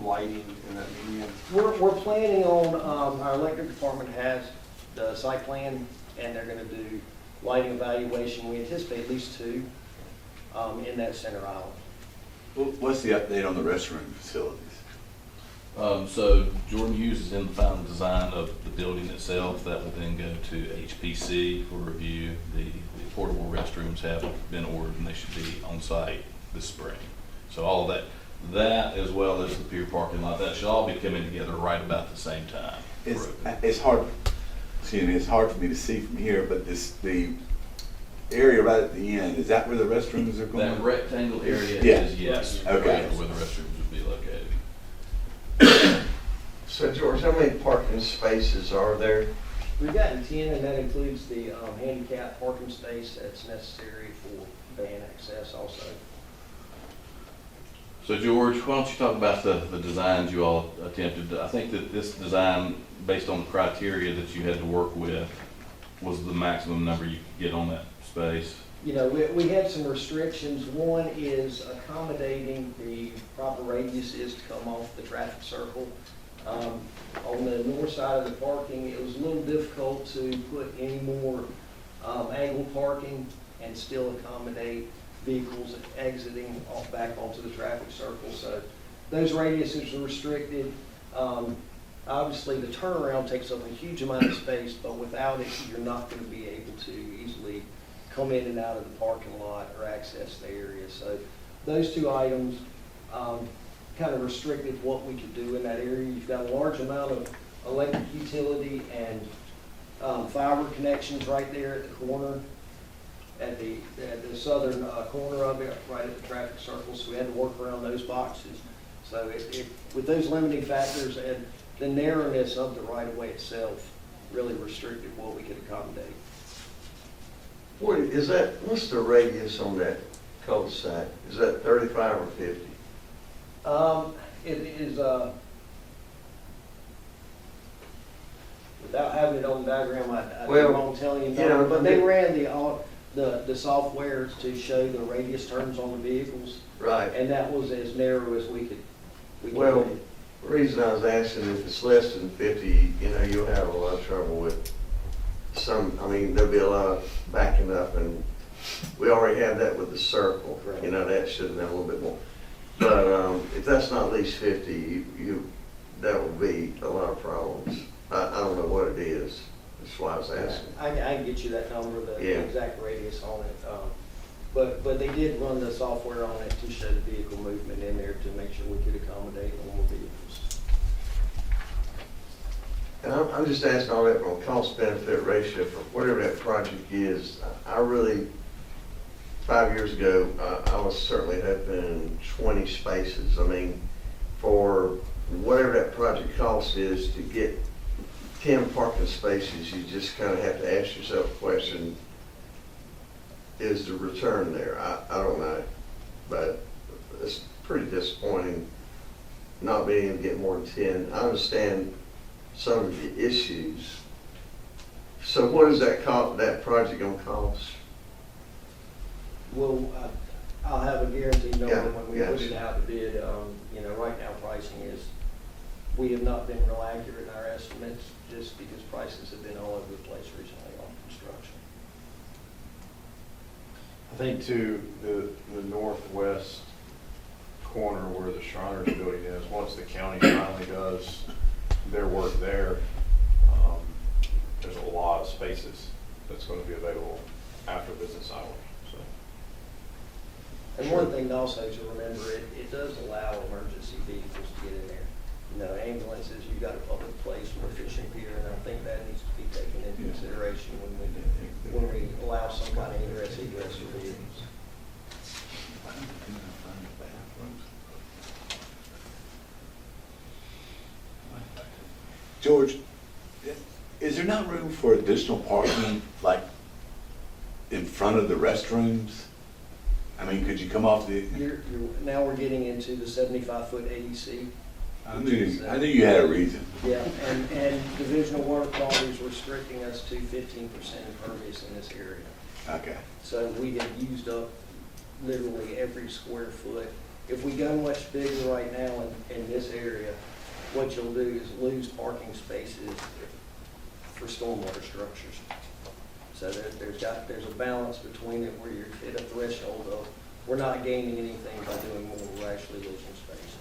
[SPEAKER 1] lighting in that median?
[SPEAKER 7] We're planning on, our electric department has the site plan, and they're gonna do lighting evaluation. We anticipate at least 2 in that center aisle.
[SPEAKER 8] What's the update on the restroom facilities?
[SPEAKER 3] So Jordan Hughes is in the final design of the building itself. That will then go to HPC for review. The portable restrooms have been ordered, and they should be on site this spring. So all of that as well as the pier parking lot, that should all be coming together right about the same time.
[SPEAKER 8] It's hard for me to see from here, but the area right at the end, is that where the restrooms are going?
[SPEAKER 3] That rectangle area
[SPEAKER 8] Yeah.
[SPEAKER 3] is, yes,
[SPEAKER 8] Okay.
[SPEAKER 3] right where the restrooms would be located.
[SPEAKER 6] So George, how many parking spaces are there?
[SPEAKER 7] We've gotten 10, and that includes the handicap parking space that's necessary for van access also.
[SPEAKER 3] So George, why don't you talk about the designs you all attempted? I think that this design, based on the criteria that you had to work with, was the maximum number you could get on that space.
[SPEAKER 7] You know, we had some restrictions. One is accommodating the proper radiuses to come off the traffic circle. On the north side of the parking, it was a little difficult to put any more angled parking and still accommodate vehicles exiting back onto the traffic circle. So those radiuses are restricted. Obviously, the turnaround takes up a huge amount of space, but without it, you're not going to be able to easily come in and out of the parking lot or access the area. So those two items kind of restricted what we could do in that area. You've got a large amount of electric utility and fiber connections right there at the corner, at the southern corner of it, right at the traffic circle. So we had to work around those boxes. So with those limiting factors and the narrowness of the right-of-way itself really restricted what we could accommodate.
[SPEAKER 6] What is that, what's the radius on that cul-de-sac? Is that 35 or 50?
[SPEAKER 7] It is, without having it on the diagram, I
[SPEAKER 6] Well,
[SPEAKER 7] won't tell you,
[SPEAKER 6] you know,
[SPEAKER 7] but they ran the software to show the radius turns on the vehicles,
[SPEAKER 6] Right.
[SPEAKER 7] and that was as narrow as we could.
[SPEAKER 6] Well,
[SPEAKER 7] make it.
[SPEAKER 6] the reason I was asking, if it's less than 50, you know, you'll have a lot of trouble with some, I mean, there'll be a lot of backing up, and we already have that with the circle.
[SPEAKER 7] Correct.
[SPEAKER 6] You know, that should have been a little bit more. But if that's not at least 50, that will be a lot of problems. I don't know what it is. That's why I was asking.
[SPEAKER 7] I can get you that number, the
[SPEAKER 6] Yeah.
[SPEAKER 7] exact radius on it. But they did run the software on it to show the vehicle movement in there to make sure we could accommodate more vehicles.
[SPEAKER 6] And I'm just asking all that from a cost-benefit ratio for whatever that project is. I really, 5 years ago, I was certainly hoping 20 spaces. I mean, for whatever that project cost is to get 10 parking spaces, you just kind of have to ask yourself a question, is the return there? I don't know, but it's pretty disappointing not being able to get more than 10. I understand some of the issues. So what is that project gonna cost?
[SPEAKER 7] Well, I'll have a guaranteed number
[SPEAKER 6] Yeah,
[SPEAKER 7] when we put
[SPEAKER 6] yes.
[SPEAKER 7] it out to bid. You know, right now pricing is, we have not been real accurate in our estimates just because prices have been all over the place recently on construction.
[SPEAKER 1] I think to the northwest corner where the Shriners building is, once the county finally does their work there, there's a lot of spaces that's going to be available after business hours, so.
[SPEAKER 7] And one thing also to remember, it does allow emergency vehicles to get in there. You know, ambulances, you've got a public place for a fishing pier, and I think that needs to be taken into consideration when we allow some kind of egress for vehicles.
[SPEAKER 8] George, is there not room for additional parking, like in front of the restrooms? I mean, could you come off the,
[SPEAKER 7] Now we're getting into the 75-foot AEC.
[SPEAKER 8] I knew you had a reason.
[SPEAKER 7] Yeah, and divisional water quality is restricting us to 15% impervious in this area.
[SPEAKER 8] Okay.
[SPEAKER 7] So we have used up literally every square foot. If we go much bigger right now in this area, what you'll do is lose parking spaces for stormwater structures. So there's a balance between it where you're at a threshold of, we're not gaining anything by doing more, we're actually losing space.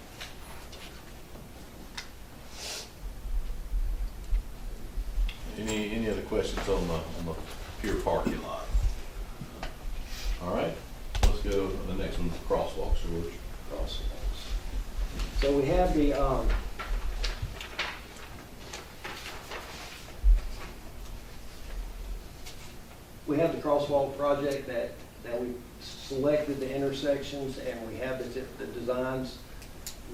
[SPEAKER 3] Any other questions on the pure parking lot? All right, let's go to the next one, crosswalks, George.
[SPEAKER 7] So we have the, crosswalk project that we selected the intersections, and we have the designs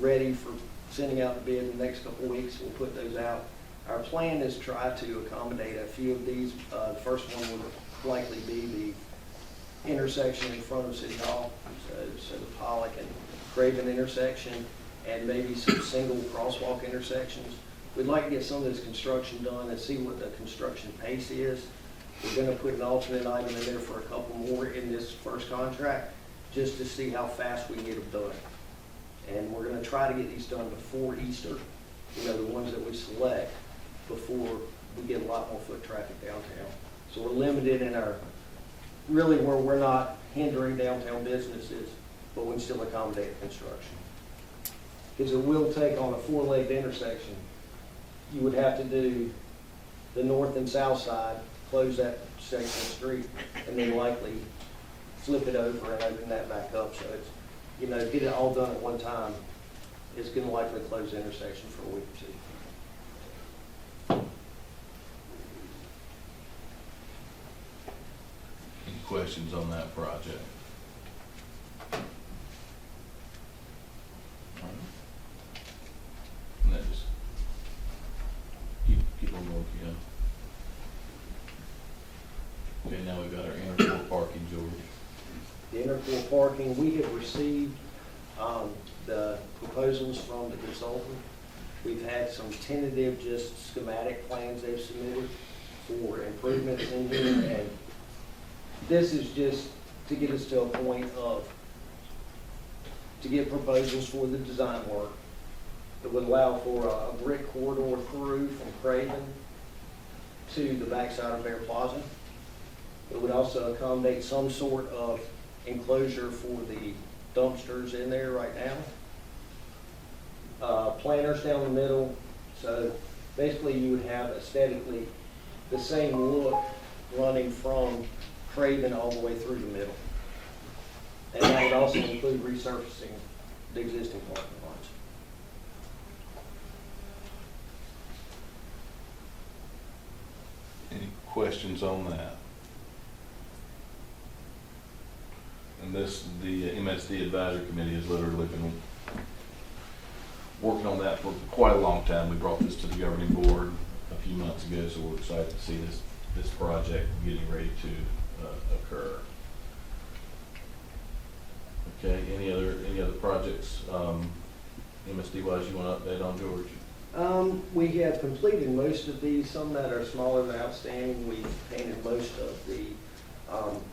[SPEAKER 7] ready for sending out the bid in the next couple of weeks. We'll put those out. Our plan is try to accommodate a few of these. The first one would likely be the intersection in front of City Hall, so the Pollock and Craven intersection, and maybe some single crosswalk intersections. We'd like to get some of this construction done and see what the construction pace is. We're going to put an alternate item in there for a couple more in this first contract, just to see how fast we can get them done. And we're going to try to get these done before Easter, you know, the ones that we select, before we get a lot more foot traffic downtown. So we're limited in our, really where we're not hindering downtown businesses, but we can still accommodate construction. Because it will take on a four-legged intersection, you would have to do the north and south side, close that section of street, and then likely flip it over and open that back up. So it's, you know, get it all done at one time, it's gonna likely close the intersection for a week or two.
[SPEAKER 3] Any questions on that project? And that just, keep on going, you know. Okay, now we've got our interpol parking, George.
[SPEAKER 7] The interpol parking, we have received the proposals from the consultant. We've had some tentative, just schematic plans they've submitted for improvements in here, and this is just to get us to a point of, to get proposals for the design work that would allow for a brick corridor through from Craven to the backside of Bear Plaza. It would also accommodate some sort of enclosure for the dumpsters in there right now. Planters down the middle, so basically you would have aesthetically the same look running from Craven all the way through the middle. And that would also include resurfacing the existing parking lots.
[SPEAKER 3] Any questions on that? And this, the MSD Advisory Committee has literally been working on that for quite a long time. We brought this to the governing board a few months ago, so we're excited to see this project getting ready to occur. Okay, any other projects, MSD wise you want to update on, George?
[SPEAKER 7] We have completed most of these, some that are smaller than outstanding. We've painted most of the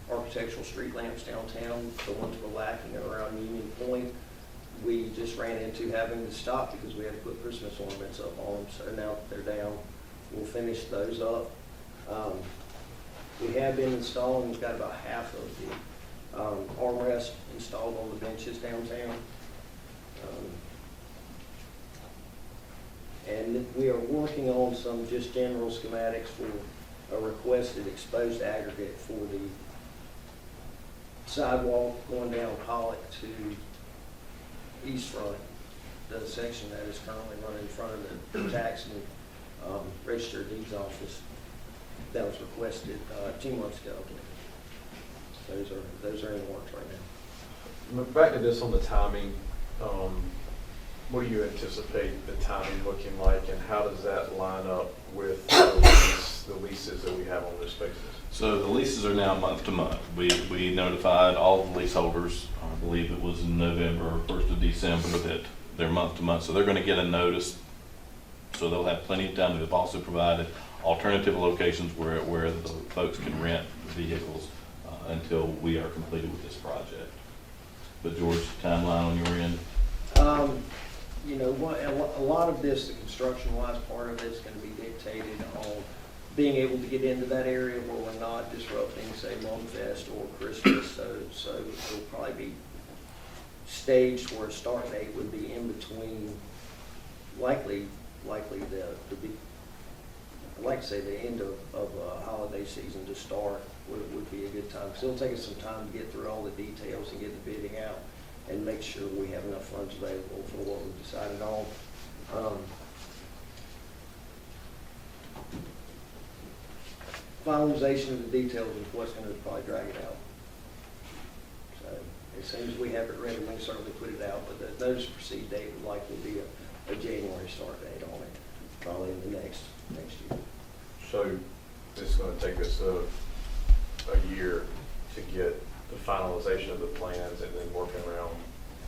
[SPEAKER 7] architectural street lamps downtown. The ones we're lacking are around Union Point. We just ran into having to stop because we had to put Christmas ornaments up on them. So now that they're down, we'll finish those up. We have been installing, we've got about half of the armrest installed on the benches downtown. And we are working on some just general schematics for a requested exposed aggregate for the sidewalk going down Pollock to East Front, the section that is currently running in front of the tax and registered deeds office. That was requested 2 months ago. Those are in the works right now.
[SPEAKER 10] Back to this on the timing, what do you anticipate the timing looking like, and how does that line up with the leases that we have on those spaces?
[SPEAKER 3] So the leases are now month to month. We notified all the leaseholders, I believe it was in November or 1st of December, that they're month to month. So they're going to get a notice, so they'll have plenty of time. We've also provided alternative locations where the folks can rent vehicles until we are completed with this project. But George, timeline on your end?
[SPEAKER 7] You know, a lot of this, the construction-wise part of it is going to be dictated on being able to get into that area where we're not disrupting, say, Longfest or Christmas. So it'll probably be staged where a start date would be in between, likely the big, I'd like to say the end of holiday season to start would be a good time. So it'll take us some time to get through all the details and get the bidding out and make sure we have enough funds available for what we've decided on. Finalization of the details is what's going to probably drag it out. So as soon as we have it ready, we can certainly put it out, but the notice to proceed date would likely be a January start date on it, probably in the next year.
[SPEAKER 10] So it's going to take us a year to get the finalization of the plans and then working around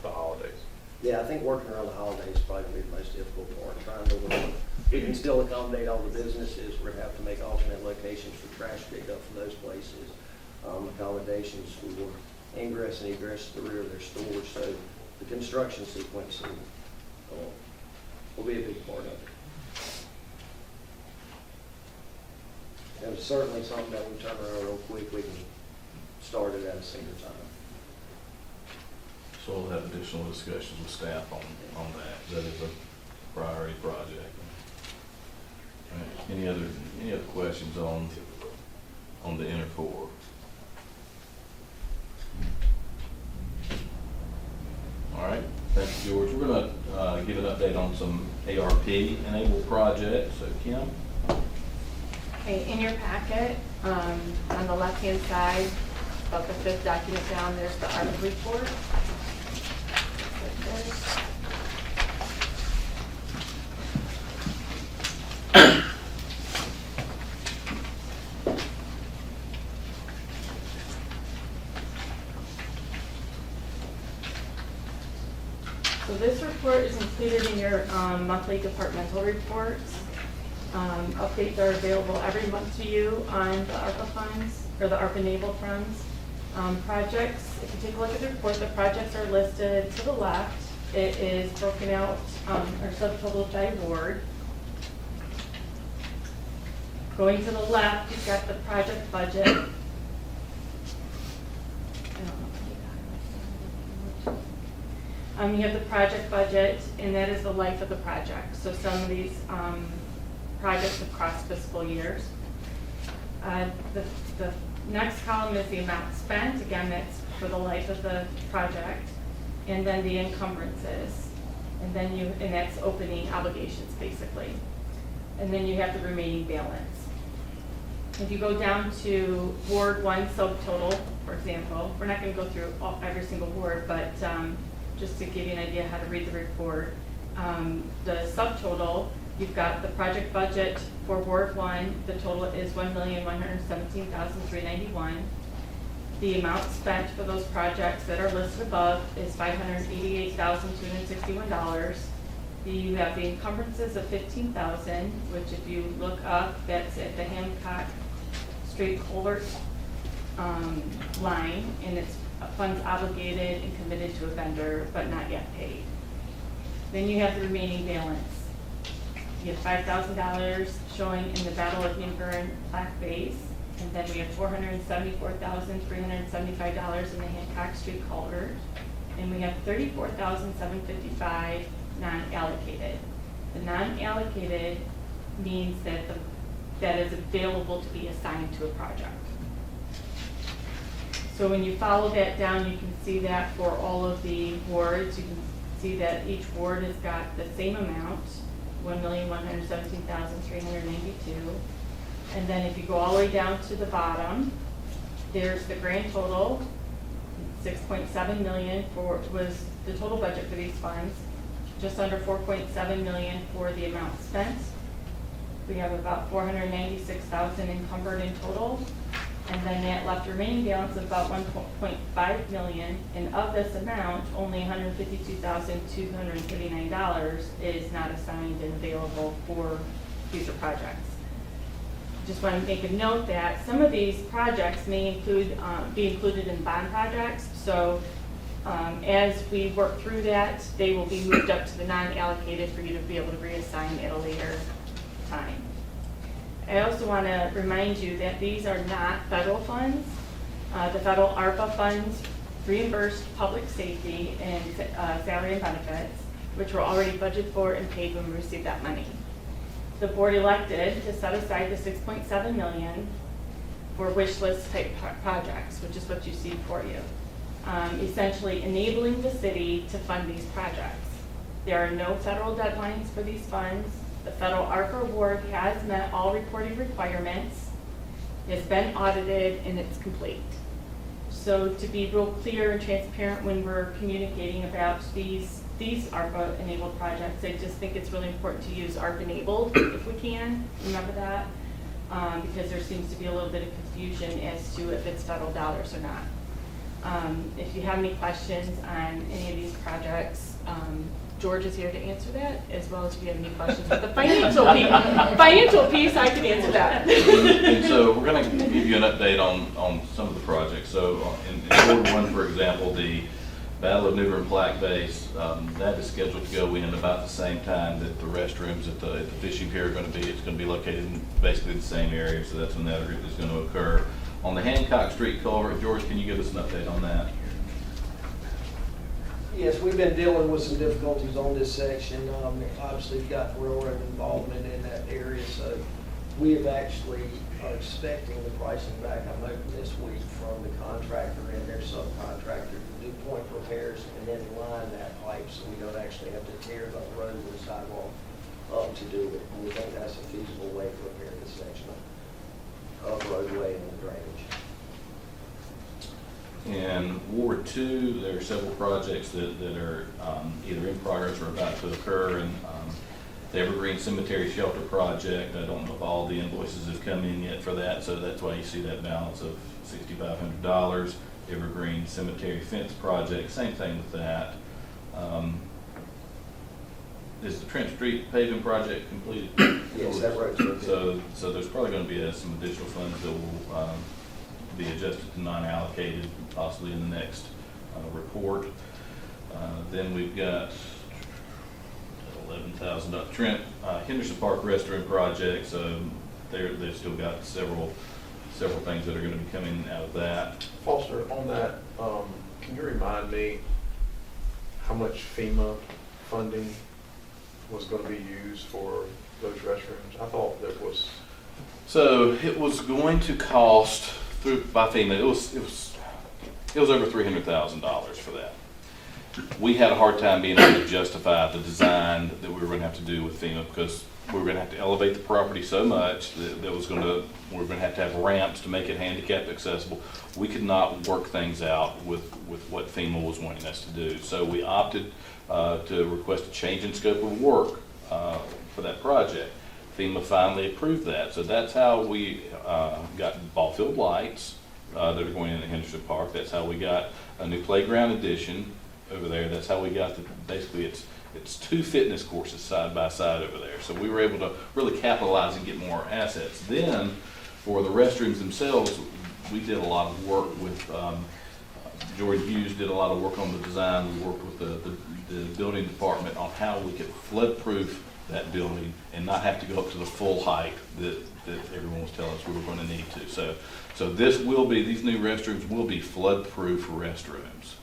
[SPEAKER 10] the holidays.
[SPEAKER 7] Yeah, I think working around the holidays is probably going to be the most difficult part, trying to, we can still accommodate all the businesses. We're going to have to make alternate locations for trash pickup for those places, accommodations for ingress and egress to the rear of their stores. So the construction sequence will be a big part of it. And it's certainly something that we turn around real quick. We can start it at a single time.
[SPEAKER 3] So we'll have additional discussions with staff on that. That is a priority project. Any other questions on the inner core? All right, thank you, George. We're gonna give an update on some ARP enabled projects. So Kim?
[SPEAKER 4] Okay, in your packet, on the left-hand side, about the fifth document down, there's the ARPA report. So this report is included in your monthly departmental reports. Updates are available every month to you on the ARPA funds, or the ARPA enabled funds. Projects, if you take a look at the report, the projects are listed to the left. It is broken out, or subtotal by ward. Going to the left, you've got the project budget. You have the project budget, and that is the life of the project. So some of these projects have crossed fiscal years. The next column is the amount spent. Again, that's for the life of the project. And then the encumbrances. And that's opening obligations, basically. And then you have the remaining balance. If you go down to Ward 1 subtotal, for example, we're not going to go through every single ward, but just to give you an idea how to read the report, the subtotal, you've got the project budget for Ward 1, the total is $1,117,391. The amount spent for those projects that are listed above is $588,261. You have the encumbrances of $15,000, which if you look up, that's at the Hancock Street culvert line, and it's funds obligated and committed to a vendor, but not yet paid. Then you have the remaining balance. You have $5,000 showing in the Battle of Bern plaque base, and then we have $474,375 in the Hancock Street culvert, and we have $34,755 non-allocated. The non-allocated means that that is available to be assigned to a project. So when you follow that down, you can see that for all of the wards, you can see that each ward has got the same amount, $1,117,392. And then if you go all the way down to the bottom, there's the grand total, $6.7 million was the total budget for these funds, just under $4.7 million for the amount spent. We have about $496,000 encumbered in total. And then that left remaining balance of about $1.5 million, and of this amount, only $152,239 is not assigned and available for future projects. Just want to make a note that some of these projects may be included in bond projects. So as we work through that, they will be moved up to the non-allocated for you to be able to reassign at a later time. I also want to remind you that these are not federal funds. The federal ARPA funds reimbursed public safety and salary and benefits, which were already budgeted for and paid when we received that money. The board elected to set aside the $6.7 million for wish list type projects, which is what you see before you. Essentially enabling the city to fund these projects. There are no federal deadlines for these funds. The federal ARPA award has met all reporting requirements. It's been audited and it's complete. So to be real clear and transparent when we're communicating about these ARPA enabled projects, I just think it's really important to use ARPA enabled if we can, remember that, because there seems to be a little bit of confusion as to if it's federal dollars or not. If you have any questions on any of these projects, George is here to answer that, as well as if you have any questions with the financial piece, I can answer that.
[SPEAKER 3] And so we're going to give you an update on some of the projects. So in Ward 1, for example, the Battle of New Bern plaque base, that is scheduled to go in about the same time that the restrooms at the fishing pier are going to be. It's going to be located in basically the same area, so that's when that is going to occur. On the Hancock Street culvert, George, can you give us an update on that?
[SPEAKER 7] Yes, we've been dealing with some difficulties on this section. Obviously, we've got railroad involvement in that area, so We have actually are expecting the pricing back, I'm hoping this week, from the contractor and their subcontractor to do point repairs and then line that pipe so we don't actually have to tear the road and sidewalk up to do it. And we think that's a feasible way to repair this section of roadway and the drainage.
[SPEAKER 3] In Ward 2, there are several projects that are either in progress or about to occur. And the Evergreen Cemetery Shelter Project, I don't know if all the invoices have come in yet for that, so that's why you see that balance of $6,500. Evergreen Cemetery Fence Project, same thing with that. Is the Trent Street paving project completed?
[SPEAKER 7] Yes, that road's been
[SPEAKER 3] So there's probably going to be some additional funds that will be adjusted to non-allocated, possibly in the next report. Then we've got $11,000 Trent Henderson Park restroom project. So they've still got several things that are going to be coming out of that.
[SPEAKER 10] Foster, on that, can you remind me how much FEMA funding was going to be used for those restrooms? I thought that was.
[SPEAKER 3] So it was going to cost by FEMA. It was over $300,000 for that. We had a hard time being able to justify the design that we were going to have to do with FEMA because we were going to have to elevate the property so much that we were going to have ramps to make it handicap accessible. We could not work things out with what FEMA was wanting us to do. So we opted to request a change in scope of work for that project. FEMA finally approved that. So that's how we got ball field lights that are going in at Henderson Park. That's how we got a new playground addition over there. That's how we got basically it's two fitness courses side by side over there. So we were able to really capitalize and get more assets. Then for the restrooms themselves, we did a lot of work with Jordan Hughes did a lot of work on the design. We worked with the building department on how we could flood proof that building and not have to go up to the full height that everyone was telling us we were going to need to. So these new restrooms will be flood proof restrooms.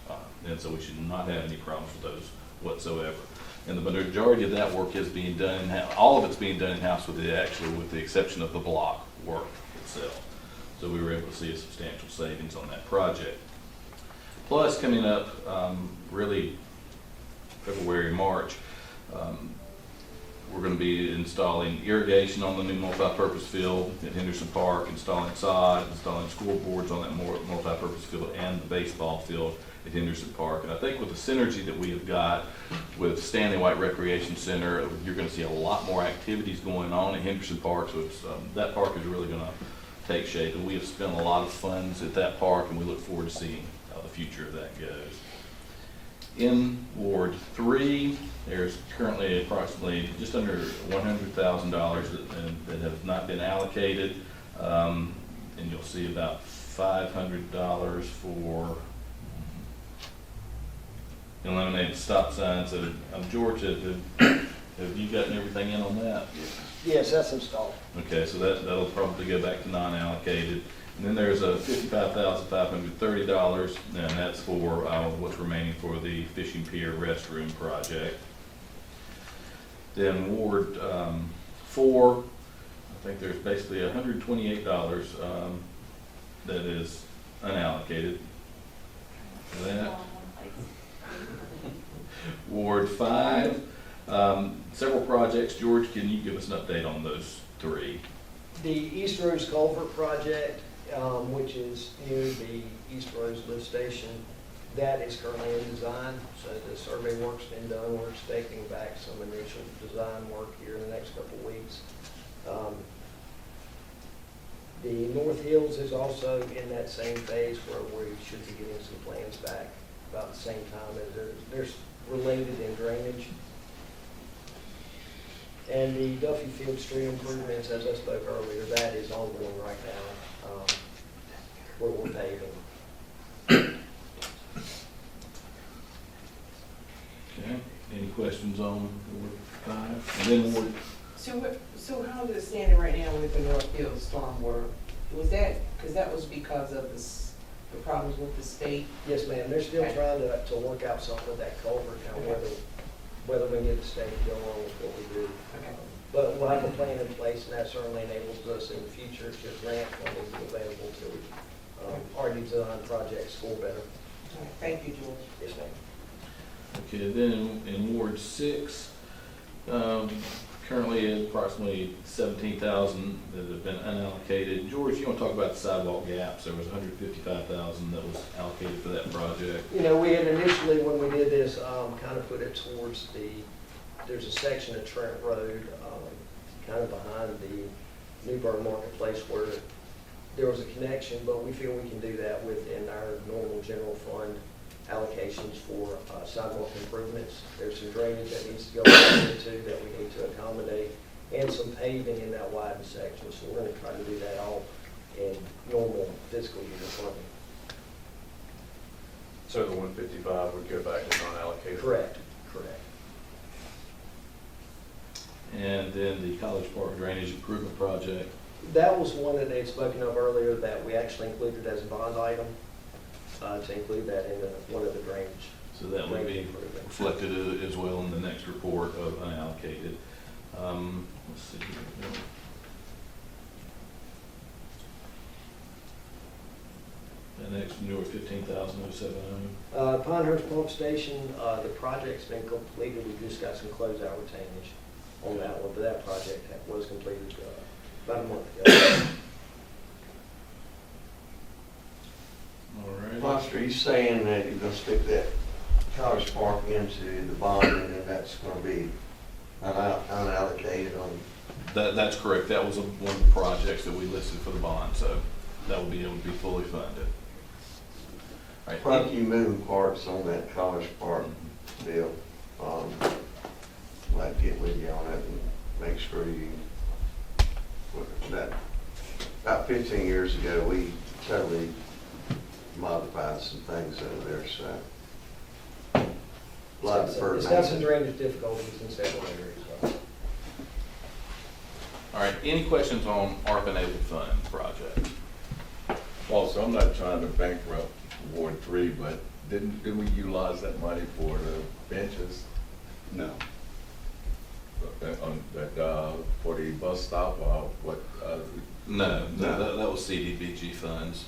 [SPEAKER 3] And so we should not have any problems with those whatsoever. And the majority of that work is being done in-house. All of it's being done in-house with the exception of the block work itself. So we were able to see a substantial savings on that project. Plus, coming up really February, March, we're going to be installing irrigation on the new multi-purpose field at Henderson Park, installing sod, installing scoreboards on that multi-purpose field, and the baseball field at Henderson Park. And I think with the synergy that we have got with Stanley White Recreation Center, you're going to see a lot more activities going on at Henderson Park. So that park is really going to take shape. And we have spent a lot of funds at that park, and we look forward to seeing how the future of that goes. In Ward 3, there's currently approximately just under $100,000 that have not been allocated. And you'll see about $500 for eliminated stop signs. George, have you gotten everything in on that?
[SPEAKER 7] Yes, that's installed.
[SPEAKER 3] Okay, so that'll probably go back to non-allocated. And then there's a $55,530, and that's for what's remaining for the fishing pier restroom project. Then Ward 4, I think there's basically $128 that is unallocated for that. Ward 5, several projects. George, can you give us an update on those three?
[SPEAKER 7] The East Rose Culvert Project, which is near the East Rose lift station, that is currently in design. So the survey work's been done. We're expecting back some initial design work here in the next couple of weeks. The North Hills is also in that same phase where we should be getting some plans back about the same time as there's related in drainage. And the Duffy Field Street improvements, as I spoke earlier, that is ongoing right now, where we're paving.
[SPEAKER 3] Okay, any questions on Ward 5? And then Ward,
[SPEAKER 9] So how is it standing right now with the Northfield stormwater? Was that, because that was because of the problems with the state?
[SPEAKER 7] Yes, ma'am, they're still trying to work out something with that culvert, kind of whether we can get the state to go on with what we do.
[SPEAKER 9] Okay.
[SPEAKER 7] But we'll have a plan in place, and that certainly enables us in the future to grant funding be available to already designed projects score better.
[SPEAKER 9] All right, thank you, George.
[SPEAKER 7] Yes, ma'am.
[SPEAKER 3] Okay, then in Ward 6, currently approximately 17,000 that have been unallocated. George, you want to talk about the sidewalk gaps? There was 155,000 that was allocated for that project.
[SPEAKER 7] You know, we had initially, when we did this, kind of put it towards there's a section of Trent Road, kind of behind the New Bern Marketplace where there was a connection, but we feel we can do that within our normal general fund allocations for sidewalk improvements. There's some drainage that needs to go into that we need to accommodate, and some paving in that widened section. So we're going to try to do that all in normal fiscal year funding.
[SPEAKER 10] So the 155 would go back to non-allocated?
[SPEAKER 7] Correct, correct.
[SPEAKER 3] And then the College Park Drainage Improvement Project.
[SPEAKER 7] That was one that they had spoken of earlier that we actually included as a bond item, to include that in one of the drainage.
[SPEAKER 3] So that would be
[SPEAKER 7] drainage improvements.
[SPEAKER 3] reflected as well in the next report of unallocated. Let's see here. The next newer 15,070.
[SPEAKER 7] Pinehurst Pump Station, the project's been completed. We just got some closeout retainage on that one, but that project was completed about a month ago.
[SPEAKER 3] All right.
[SPEAKER 6] Foster, are you saying that you're gonna stick that College Park into the bond and then that's gonna be unallocated on?
[SPEAKER 3] That's correct. That was one of the projects that we listed for the bond, so that will be able to be fully funded. All right.
[SPEAKER 6] Quite a few moving parts on that College Park deal. I'd like to get with you on it and make sure that, about 15 years ago, we totally modified some things over there, so. A lot of deferred
[SPEAKER 7] It's got some
[SPEAKER 6] maintenance.
[SPEAKER 7] drainage difficulties in several areas. So.
[SPEAKER 3] All right. Any questions on ARPA-enabled funds project?
[SPEAKER 11] Also, I'm not trying to bankrupt Ward 3, but didn't we utilize that money for the benches?
[SPEAKER 8] No.
[SPEAKER 11] For the bus stop or what?
[SPEAKER 3] No,
[SPEAKER 8] No.
[SPEAKER 3] that was CDBG funds.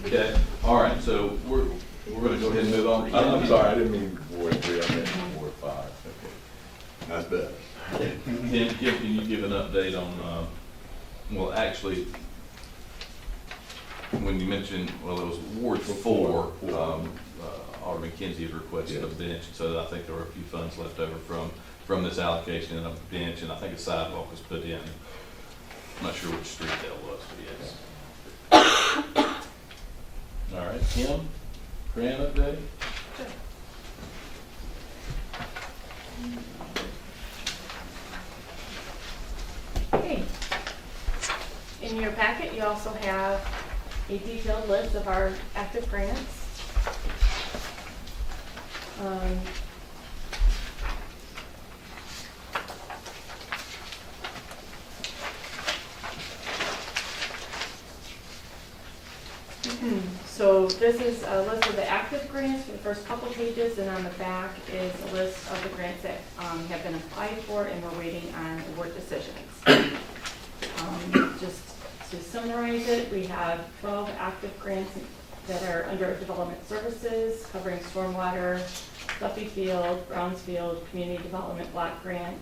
[SPEAKER 3] Okay. All right. So we're going to go ahead and move on.
[SPEAKER 11] I'm sorry, I didn't mean Ward 3, I meant Ward 5.
[SPEAKER 3] Okay.
[SPEAKER 8] That's better.
[SPEAKER 3] Can you give an update on, well, actually, when you mentioned, well, it was Ward 4, Alderman Kinsey had requested a bench, so I think there were a few funds left over from this allocation and a bench, and I think a sidewalk was put in. I'm not sure which street that was, but yes. All right, Kim, grant update?
[SPEAKER 4] Okay. In your packet, you also have a detailed list of our active grants. So this is a list of the active grants for the first couple pages, and on the back is a list of the grants that have been applied for and we're waiting on award decisions. Just to summarize it, we have 12 active grants that are under development services covering stormwater, Duffy Field, Brownsfield, Community Development Block Grant,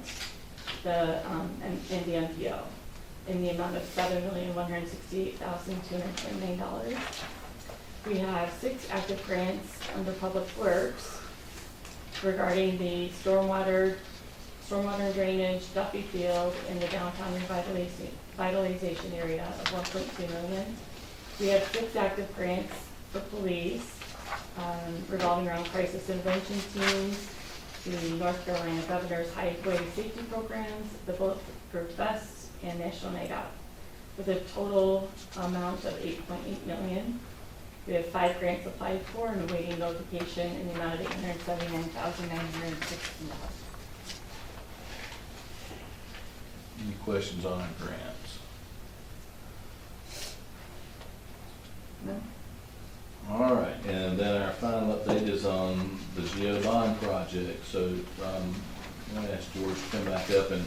[SPEAKER 4] and the MPO in the amount of $7,168,229. We have 6 active grants under Public Works regarding the stormwater and drainage, Duffy Field, and the downtown revitalization area of $1.2 million. We have 6 active grants for police revolving around crisis intervention teams, the North Carolina Governor's Highway Safety Programs, the Bulletproof Vests, and National Night Out, with a total amount of $8.8 million. We have 5 grants applied for and awaiting notification in the amount of $879,960.
[SPEAKER 3] Any questions on our grants?
[SPEAKER 4] No?
[SPEAKER 3] All right, and then our final update is on the Geo Bond project. So I'm gonna ask George to come back up and,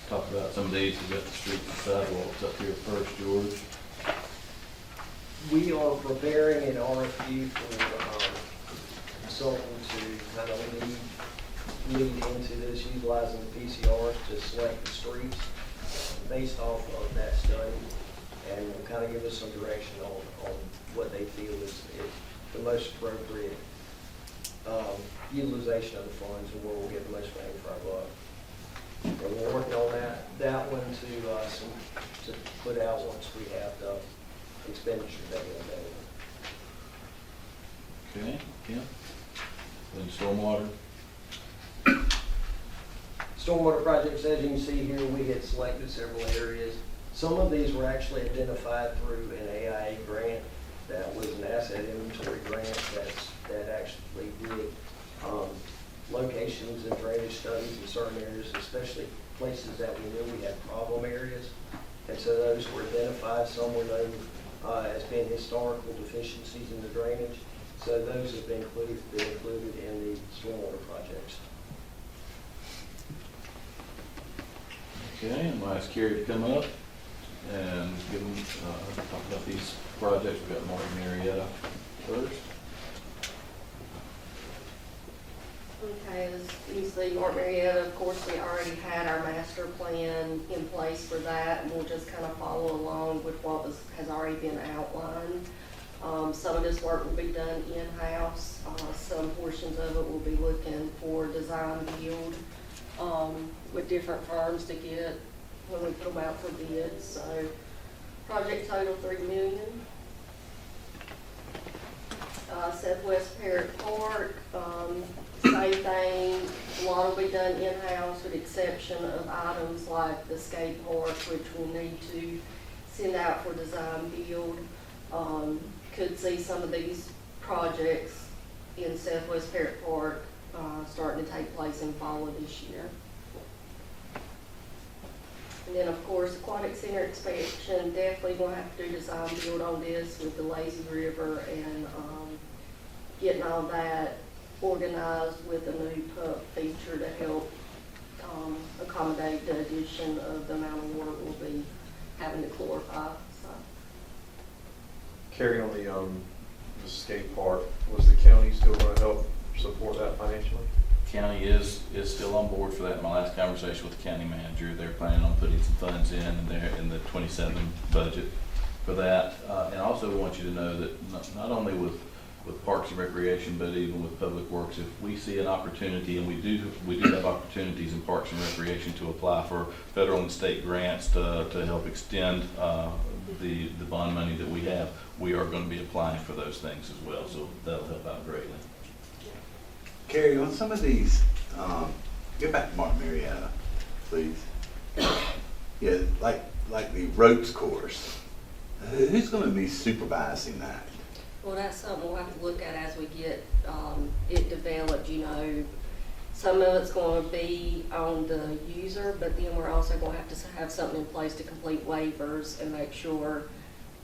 [SPEAKER 3] talk about some of these. We've got the streets and sidewalks up here first, George.
[SPEAKER 7] We are preparing an RFP for consultant to kind of lead into this, utilizing the PCRs to select the streets based off of that study, and will kind of give us some direction on what they feel is the most appropriate utilization of the funds and where we'll get the most bang for our buck. And we're working on that one to put out once we have the expenditure data available.
[SPEAKER 3] Okay, Kim? Then stormwater.
[SPEAKER 7] Stormwater projects, as you can see here, we had selected several areas. Some of these were actually identified through an AIA grant that was an asset inventory grant that actually did locations and drainage studies in certain areas, especially places that we knew we had problem areas. And so those were identified. Some were known as being historical deficiencies in the drainage. So those have been included in the stormwater projects.
[SPEAKER 3] Okay, I'm gonna ask Carrie to come up and give them, talk about these projects. We've got Martin Marietta first.
[SPEAKER 2] Okay, as you see, Martin Marietta, of course, we already had our master plan in place for that, and we'll just kind of follow along with what has already been outlined. Some of this work will be done in-house. Some portions of it will be looking for design build with different firms to get when we put them out for bids. So project total $3 million. Southwest Parrot Park, same thing. A lot will be done in-house with the exception of items like the skate park, which we'll need to send out for design build. Could see some of these projects in Southwest Parrot Park starting to take place in fall of this year. And then, of course, Aquatic Center expansion, definitely going to have to do design build on this with the lazy river and getting all that organized with a new pump feature to help accommodate the addition of the amount of water we'll be having to chlorophy. So.
[SPEAKER 10] Carrie, on the skate park, was the county still going to help support that financially?
[SPEAKER 3] County is still on board for that. In my last conversation with the county manager, they're planning on putting some funds in the 27 budget for that. And also want you to know that not only with Parks and Recreation, but even with Public Works, if we see an opportunity, and we do have opportunities in Parks and Recreation to apply for federal and state grants to help extend the bond money that we have, we are going to be applying for those things as well. So that'll help out greatly.
[SPEAKER 8] Carrie, on some of these, get back to Martin Marietta, please. Yeah, like the ropes course, who's going to be supervising that?
[SPEAKER 2] Well, that's something we'll have to look at as we get it developed. You know, some of it's going to be on the user, but then we're also going to have something in place to complete waivers and make sure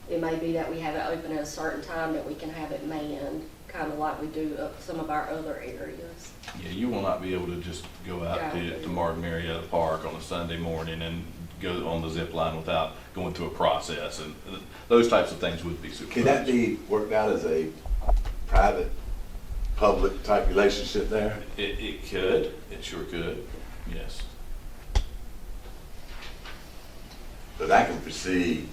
[SPEAKER 2] it may be that we have it open at a certain time that we can have it manned, kind of like we do some of our other areas.
[SPEAKER 3] Yeah, you will not be able to just go out to Martin Marietta Park on a Sunday morning and go on the zip line without going through a process, and those types of things would be super.
[SPEAKER 8] Can that be worked out as a private, public type relationship there?
[SPEAKER 3] It could. It sure could. Yes.
[SPEAKER 8] But I can foresee,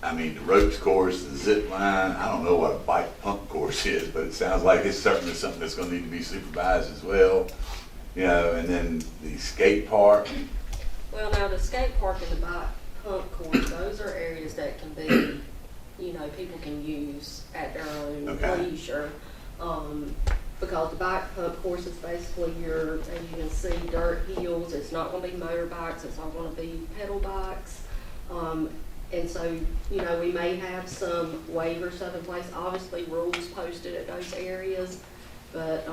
[SPEAKER 8] I mean, the ropes course, the zip line, I don't know what a bike pump course is, but it sounds like it's certainly something that's going to need to be supervised as well. You know, and then the skate park.
[SPEAKER 2] Well, now the skate park and the bike pump course, those are areas that can be, you know, people can use at their own leisure. Because the bike pump course is basically as you can see, dirt hills. It's not going to be motorbikes. It's all going to be pedal bikes. And so, you know, we may have some waivers stuff in place. Obviously, rules posted at those areas. But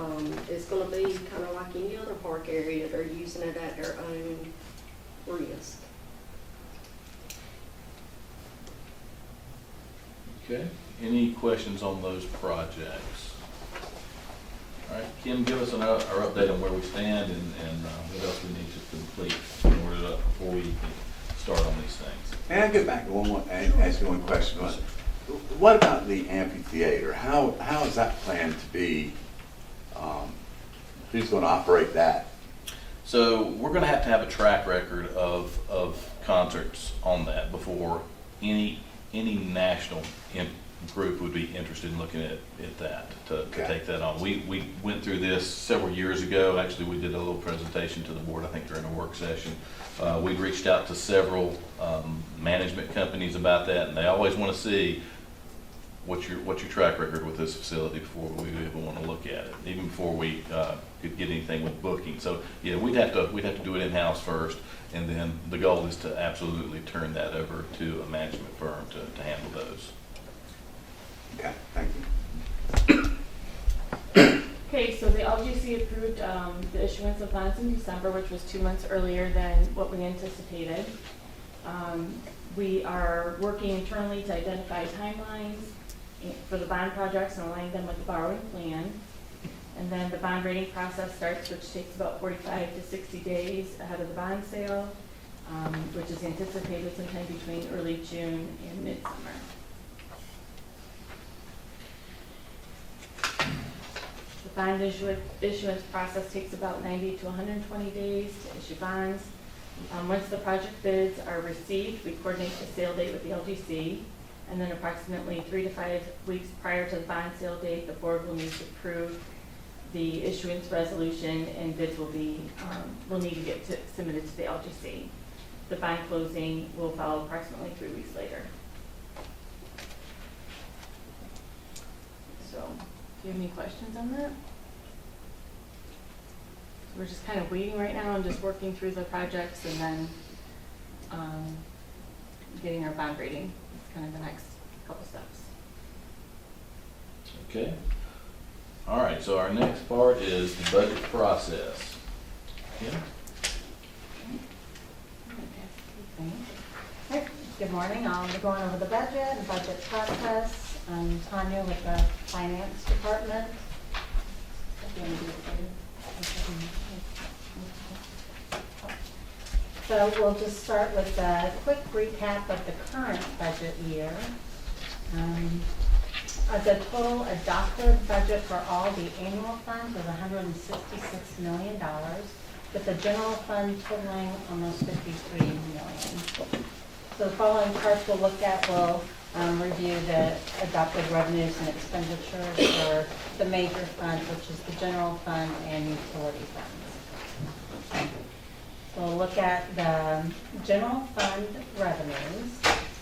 [SPEAKER 2] it's going to be kind of like any other park area. They're using it at their own risk.
[SPEAKER 3] Okay. Any questions on those projects? All right, Kim, give us our update on where we stand and what else we need to complete in order to, before we can start on these things.
[SPEAKER 8] May I get back to one more, and ask you one question? What about the amphitheater? How is that planned to be, who's gonna operate that?
[SPEAKER 3] So we're gonna have to have a track record of concerts on that before any national group would be interested in looking at that, to
[SPEAKER 8] Okay.
[SPEAKER 3] take that on. We went through this several years ago. Actually, we did a little presentation to the board, I think during a work session. We'd reached out to several management companies about that, and they always want to see what's your track record with this facility before we even want to look at it, even before we could get anything with booking. So yeah, we'd have to do it in-house first, and then the goal is to absolutely turn that over to a management firm to handle those.
[SPEAKER 8] Okay, thank you.
[SPEAKER 4] Okay, so the LGC approved the issuance of bonds in December, which was 2 months earlier than what we anticipated. We are working internally to identify timelines for the bond projects and align them with the borrowing plan. And then the bond rating process starts, which takes about 45 to 60 days ahead of the bond sale, which is anticipated sometime between early June and midsummer. The bond issuance process takes about 90 to 120 days to issue bonds. Once the project bids are received, we coordinate the sale date with the LGC, and then approximately 3 to 5 weeks prior to the bond sale date, the board will need to approve the issuance resolution, and bids will need to get submitted to the LGC. The bond closing will follow approximately 3 weeks later. So, do you have any questions on that? So we're just kind of waiting right now and just working through the projects and then getting our bond rating. It's kind of the next couple steps.
[SPEAKER 3] Okay. All right, so our next part is the budget process. Kim?
[SPEAKER 2] Hi, good morning. I'll be going over the budget and budget process. I'm Tanya with the Finance Department. So we'll just start with a quick recap of the current budget year. The total adopted budget for all the annual funds was $166 million, with the general fund totaling almost $53 million. So the following charts we'll look at will review the adopted revenues and expenditures for the major funds, which is the general fund and utility funds. So we'll look at the general fund revenues.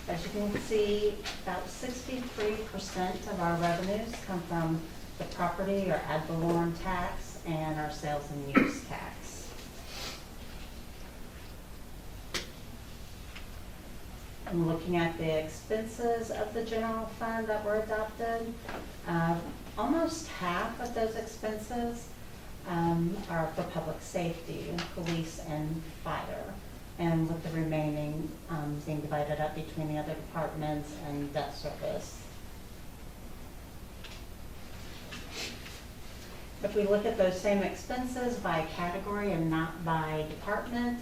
[SPEAKER 2] As you can see, about 63% of our revenues come from the property or ad valorem tax and our sales and use tax. I'm looking at the expenses of the general fund that were adopted. Almost half of those expenses are for public safety, police and fire, and with the remaining being divided up between the other departments and debt service. If we look at those same expenses by category and not by department,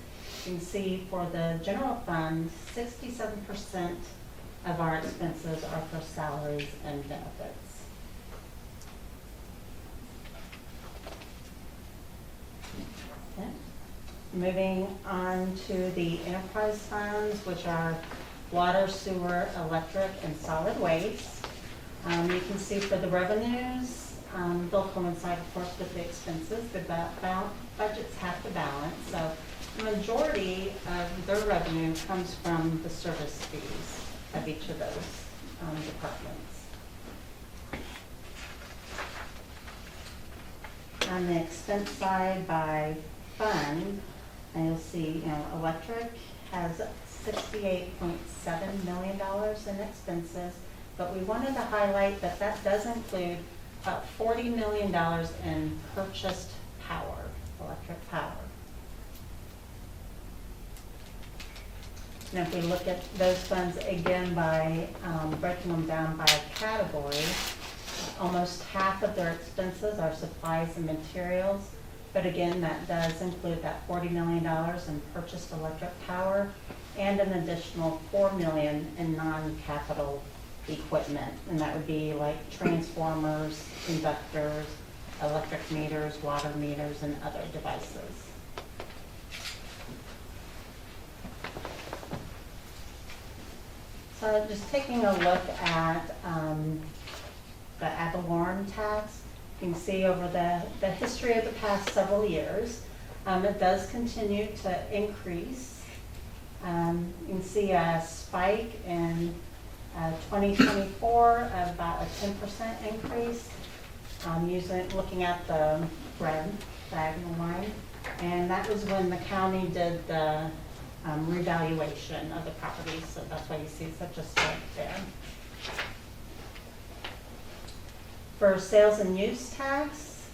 [SPEAKER 2] you can see for the general fund, 67% of our expenses are for salaries and benefits. Okay. Moving on to the enterprise funds, which are water, sewer, electric, and solid waste. You can see for the revenues, they'll coincide, of course, with the expenses. The budgets have to balance. So the majority of their revenue comes from the service fees of each of those departments. On the expense side by fund, and you'll see, electric has $68.7 million in expenses, but we wanted to highlight that that does include about $40 million in purchased power, electric power. And if we look at those funds again by breaking them down by category, almost half of their expenses are supplies and materials. But again, that does include that $40 million in purchased electric power and an additional $4 million in non-capital equipment. And that would be like transformers, conductors, electric meters, water meters, and other devices. So just taking a look at the ad valorem tax, you can see over the history of the past several years, it does continue to increase. You can see a spike in 2024 of about a 10% increase, looking at the red diagonal line. And that was when the county did the revaluation of the property, so that's why you see such a spike there. For sales and use tax,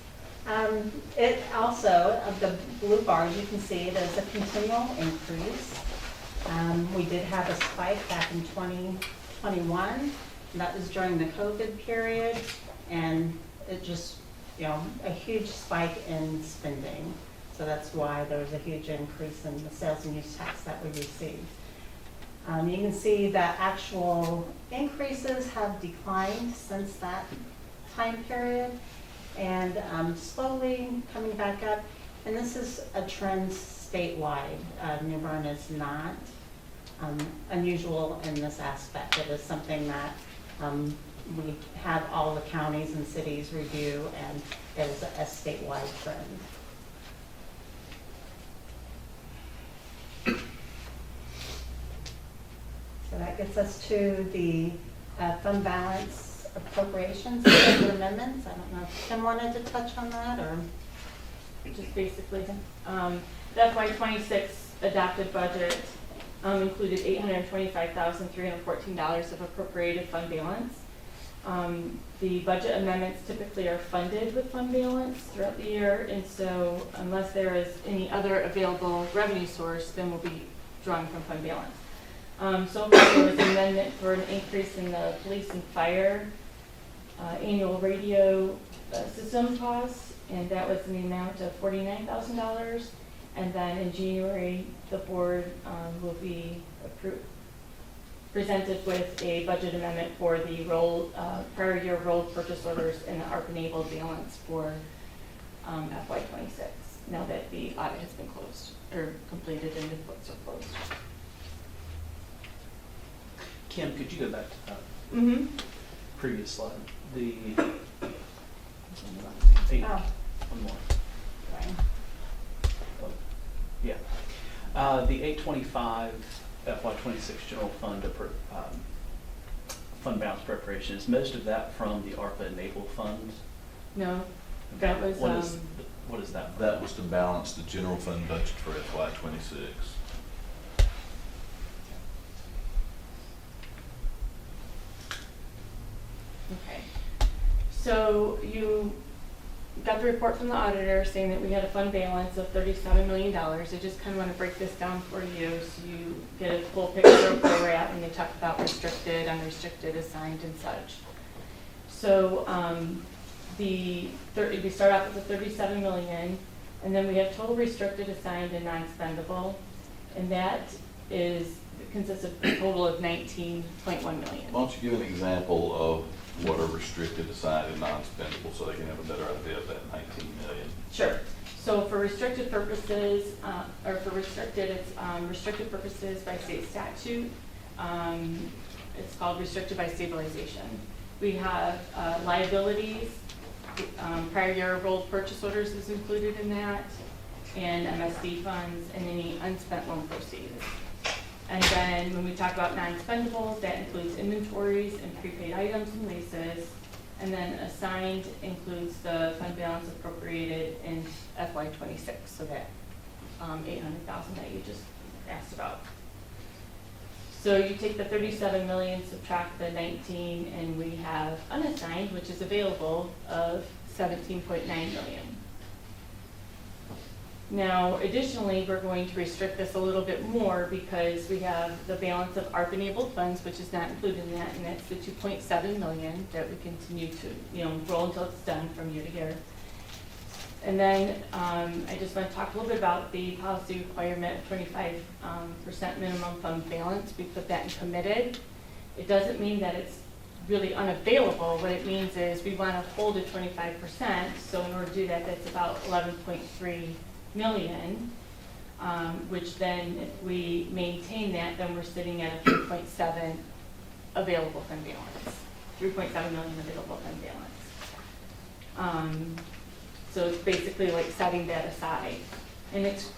[SPEAKER 2] it also, of the blue bars, you can see there's a continual increase. We did have a spike back in 2021, and that was during the COVID period, and it just, a huge spike in spending. So that's why there was a huge increase in the sales and use tax that we received. You can see that actual increases have declined since that time period, and slowly coming back up. And this is a trend statewide. New Bern is not unusual in this aspect. It is something that we have all the counties and cities review, and it is a statewide trend. So that gets us to the fund balance appropriations and other amendments. I don't know if Tim wanted to touch on that, or?
[SPEAKER 4] Just basically, the FY26 adopted budget included $825,314 of appropriated fund balance. The budget amendments typically are funded with fund balance throughout the year, and so unless there is any other available revenue source, then we'll be drawing from fund balance. So far, there was an amendment for an increase in the police and fire annual radio system costs, and that was in the amount of $49,000. And then in January, the board will be presented with a budget amendment for the prior year rolled purchase orders and the ARPA-enabled balance for FY26, now that the audit has been closed, or completed and the books are closed.
[SPEAKER 12] Kim, could you go back to that previous slide? The eight,
[SPEAKER 2] Oh.
[SPEAKER 12] one more.
[SPEAKER 2] Sorry.
[SPEAKER 12] Yeah. The 825 FY26 general fund fund balance appropriation, is most of that from the ARPA enabled funds?
[SPEAKER 4] No, that was,
[SPEAKER 12] what is that?
[SPEAKER 3] That was to balance the general fund budget for FY26.
[SPEAKER 4] okay. So you got the report from the auditor saying that we had a fund balance of $37 million. I just kind of want to break this down for you so you get a full picture of where we're at when you talk about restricted, unrestricted, assigned, and such. So we start off with the $37 million, and then we have total restricted, assigned, and non-spendable, and that consists of a total of $19.1 million.
[SPEAKER 3] Why don't you give an example of what are restricted, assigned, and non-spendable, so they can have a better idea of that 19 million?
[SPEAKER 4] Sure. So for restricted purposes, it's restricted purposes by state statute. It's called restricted by stabilization. We have liabilities, prior year rolled purchase orders is included in that, and MSD funds, and any unspent loan proceeds. And then when we talk about non-spendables, that includes inventories and prepaid items and leases. And then assigned includes the fund balance appropriated in FY26, so that $800,000 that you just asked about. So you take the $37 million, subtract the 19, and we have unassigned, which is available, of $17.9 million. Now, additionally, we're going to restrict this a little bit more because we have the balance of ARPA-enabled funds, which is not included in that, and that's the 2.7 million that we continue to, roll until it's done from year to year. And then I just want to talk a little bit about the policy requirement of 25% minimum fund balance. We put that in committed. It doesn't mean that it's really unavailable. What it means is we want to hold at 25%. So in order to do that, that's about 11.3 million, which then if we maintain that, then we're sitting at a 3.7 available fund balance, 3.7 million available fund balance. So it's basically like setting that aside. And it's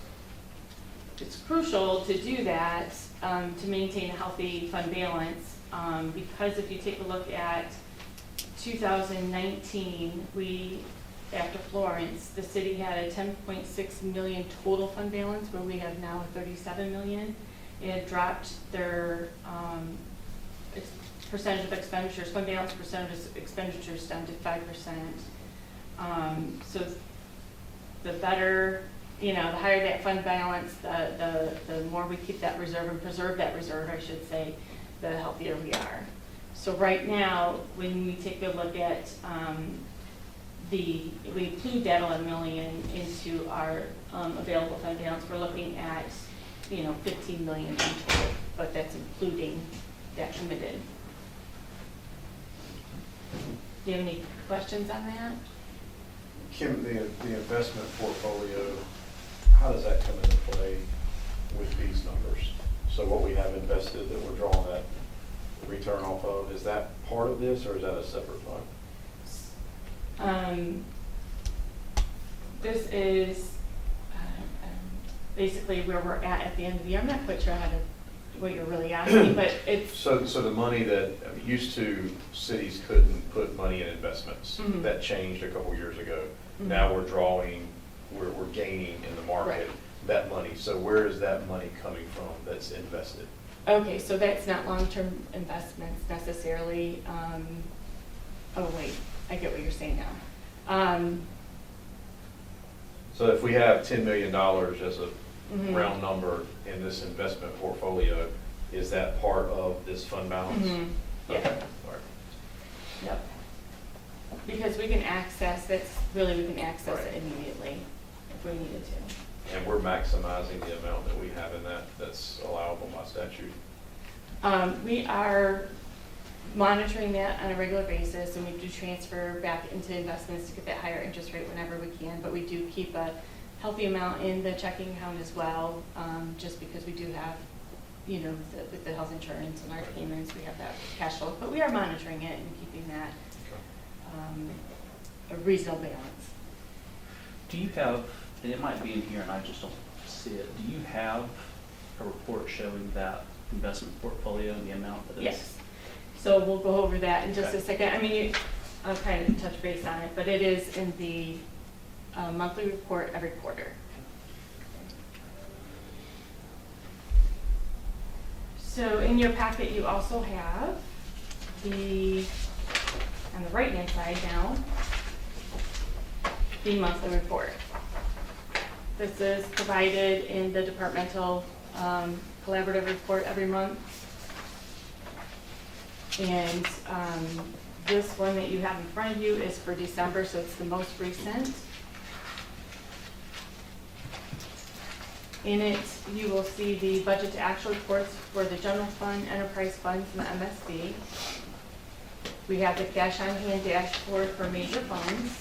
[SPEAKER 4] crucial to do that to maintain a healthy fund balance because if you take a look at 2019, after Florence, the city had a 10.6 million total fund balance where we have now 37 million. It had dropped their percentage of expenditures, fund balance percentage of expenditures down to 5%. So the better, the higher that fund balance, the more we keep that reserve and preserve that reserve, I should say, the healthier we are. So right now, when we take a look at we include that 11 million into our available fund balance, we're looking at 15 million in total, but that's including that committed. Do you have any questions on that?
[SPEAKER 10] Kim, the investment portfolio, how does that come into play with these numbers? So what we have invested that we're drawing that return off of, is that part of this or is that a separate fund?
[SPEAKER 4] This is basically where we're at the end of the year. I'm not quite sure what you're really asking, but it's...
[SPEAKER 10] So the money that used to, cities couldn't put money in investments.
[SPEAKER 4] Mhm.
[SPEAKER 10] That changed a couple years ago.
[SPEAKER 4] Mhm.
[SPEAKER 10] Now we're gaining in the market
[SPEAKER 4] Right.
[SPEAKER 10] that money. So where is that money coming from that's invested?
[SPEAKER 4] Okay, so that's not long-term investments necessarily. Oh, wait, I get what you're saying now.
[SPEAKER 10] So if we have $10 million as a
[SPEAKER 4] Mhm.
[SPEAKER 10] round number in this investment portfolio, is that part of this fund balance?
[SPEAKER 4] Mhm. Yeah.
[SPEAKER 10] Okay, all right.
[SPEAKER 4] Yep. Because we can access it
[SPEAKER 10] Right.
[SPEAKER 4] immediately if we needed to.
[SPEAKER 10] And we're maximizing the amount that we have in that's allowable by statute.
[SPEAKER 4] We are monitoring that on a regular basis, and we do transfer back into investments to get that higher interest rate whenever we can, but we do keep a healthy amount in the checking account as well, just because we do have, with the health insurance and our payments, we have that cash flow, but we are monitoring it and keeping that a reasonable balance.
[SPEAKER 12] Do you have, and it might be in here and I just don't see it, do you have a report showing that investment portfolio and the amount that is?
[SPEAKER 4] Yes. So we'll go over that in just a
[SPEAKER 12] Okay.
[SPEAKER 4] second. I mean, I'll kind of touch base on it, but it is in the monthly report every quarter. So in your packet, you also have on the right-hand side now, the monthly report. This is provided in the departmental collaborative report every month. And this one that you have in front of you is for December, so it's the most recent. In it, you will see the budget to actual reports for the general fund, enterprise funds, and the MSD. We have the cash on hand dashboard for major funds.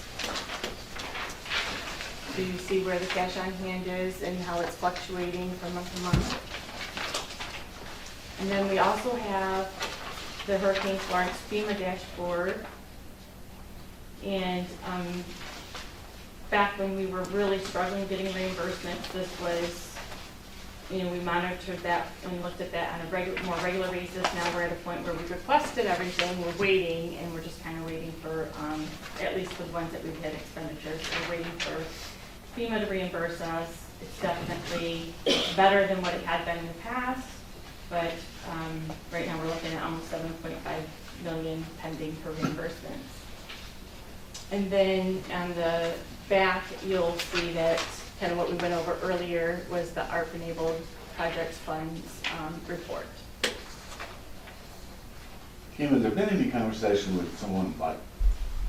[SPEAKER 4] So you see where the cash on hand is and how it's fluctuating from month to month. And then we also have the Hurricane Florence FEMA dashboard. And back when we were really struggling getting reimbursements, this was, we monitored that and looked at that on a more regular basis. Now we're at a point where we've requested everything, we're waiting, and we're just kind of waiting for, at least for the ones that we've had expenditures, we're waiting for FEMA to reimburse us. It's definitely better than what it had been in the past, but right now we're looking at almost 7.5 million pending for reimbursements. And then on the back, you'll see that kind of what we went over earlier was the ARP-enabled projects funds report.
[SPEAKER 8] Kim, has there been any conversation with someone like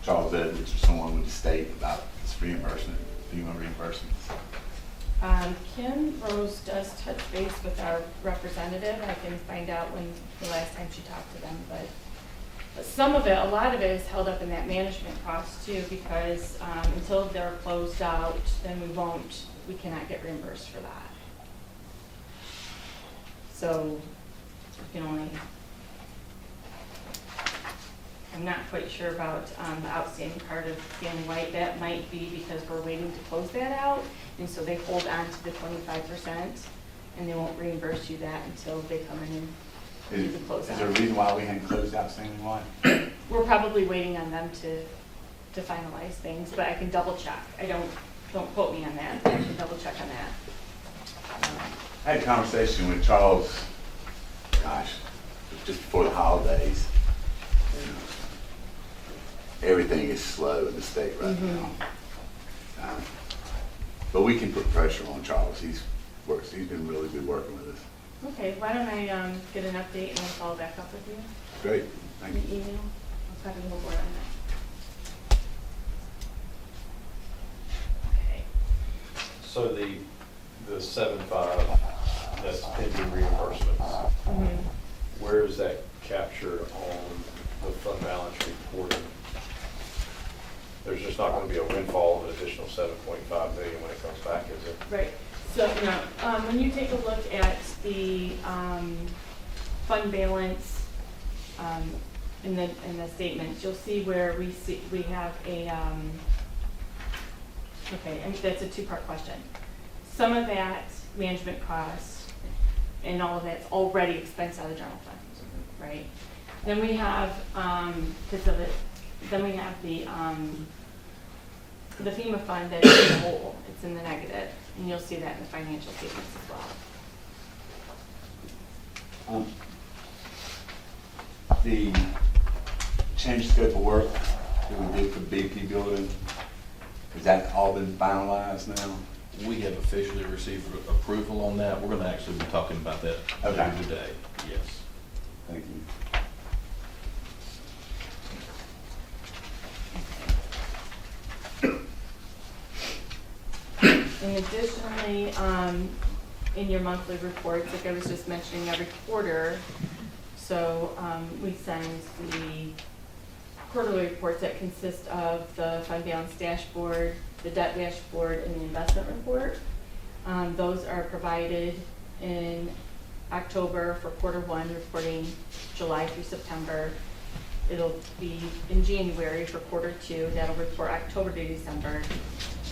[SPEAKER 8] Charles Edwards or someone with the state about this reimbursement, FEMA reimbursements?
[SPEAKER 4] Kim Rose does touch base with our representative. I can find out when the last time she talked to them, but some of it, a lot of it is held up in that management cost too, because until they're closed out, then we cannot get reimbursed for that. So we can only, I'm not quite sure about the outstanding part of Fannie White. That might be because we're waiting to close that out, and so they hold on to the 25%, and they won't reimburse you that until they come in and do the closeout.
[SPEAKER 8] Is there a reason why we hadn't closed out Fannie White?
[SPEAKER 4] We're probably waiting on them to finalize things, but I can double check. Don't quote me on that, but I can double check on that.
[SPEAKER 8] I had a conversation with Charles, gosh, just before the holidays. Everything is slow in the state right now. But we can put pressure on Charles. He's been really good working with us.
[SPEAKER 4] Okay, why don't I get an update and I'll follow back up with you?
[SPEAKER 8] Great, thank you.
[SPEAKER 4] An email? I'll copy the whole board on that. Okay.
[SPEAKER 10] So the 7.5, that's pending reimbursements. Where is that captured on the fund balance reporting? There's just not going to be a windfall of an additional 7.5 million when it comes back, is it?
[SPEAKER 4] Right, so, when you take a look at the fund balance in the statements, you'll see where we have a, okay, and that's a two-part question. Some of that management costs and all of that's already expensed out of the general fund, right? Then we have, then we have the FEMA fund that is in the hole, it's in the negative, and you'll see that in the financial statements as well.
[SPEAKER 8] The change scope of work that we did for the BP building, has that all been finalized now?
[SPEAKER 3] We have officially received approval on that. We're going to actually be talking about that later today. Yes.
[SPEAKER 8] Thank you.
[SPEAKER 4] And additionally, in your monthly reports, like I was just mentioning, every quarter, so we send the quarterly reports that consist of the fund balance dashboard, the debt dashboard, and the investment report. Those are provided in October for quarter one, reporting July through September. It'll be in January for quarter two, that'll report October to December.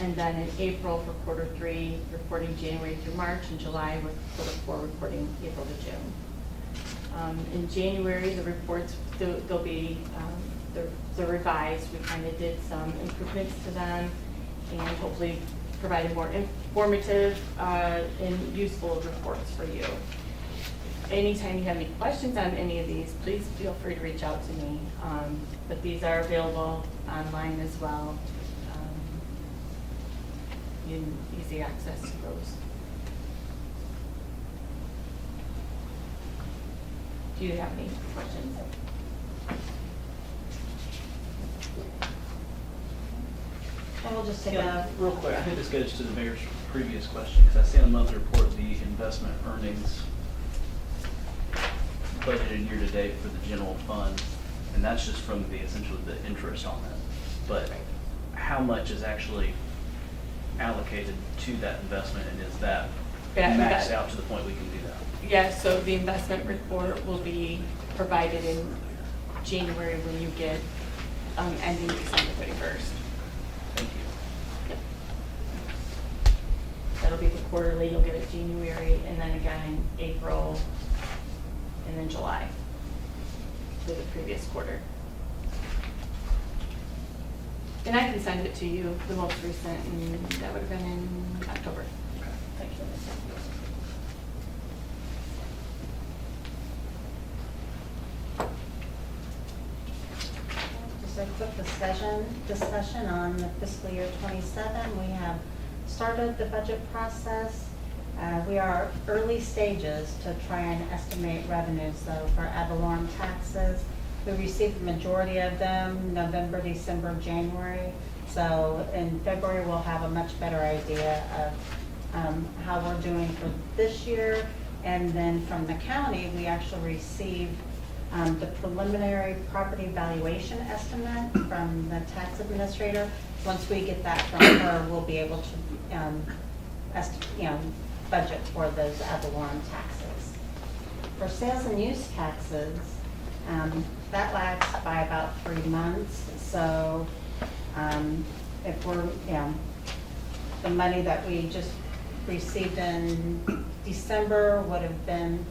[SPEAKER 4] And then in April for quarter three, reporting January through March, and July with quarter four reporting April to June. In January, the reports, they'll be they're revised. We kind of did some improvements to them and hopefully provided more informative and useful reports for you. Anytime you have any questions on any of these, please feel free to reach out to me. But these are available online as well. Easy access to those. Do you have any questions?
[SPEAKER 2] I will just take
[SPEAKER 12] Yeah,
[SPEAKER 2] a.
[SPEAKER 12] real quick, I think this goes to the mayor's previous question, because I see on the monthly report the investment earnings budgeted year to date for the general fund, and that's just from essentially the interest on it. But how much is actually allocated to that investment, and is that maxed out to the point we can do that?
[SPEAKER 4] Yeah, so the investment report will be provided in January when you get ending December 31st.
[SPEAKER 12] Thank you.
[SPEAKER 4] Yep. That'll be the quarterly, you'll get it January, and then again in April, and then July for the previous quarter. And I can send it to you, the most recent, and that would have been in October. Thank you.
[SPEAKER 2] Just a quick discussion on the fiscal year 27. We have
[SPEAKER 13] started the budget process. We are early stages to try and estimate revenues, though, for ad valorem taxes. We received the majority of them November, December, January. So in February, we'll have a much better idea of how we're doing for this year. And then from the county, we actually received the preliminary property valuation estimate from the tax administrator. Once we get that from her, we'll be able to budget for those ad valorem taxes. For sales and use taxes, that lags by about 3 months. So if we're, the money that we just received in December would have been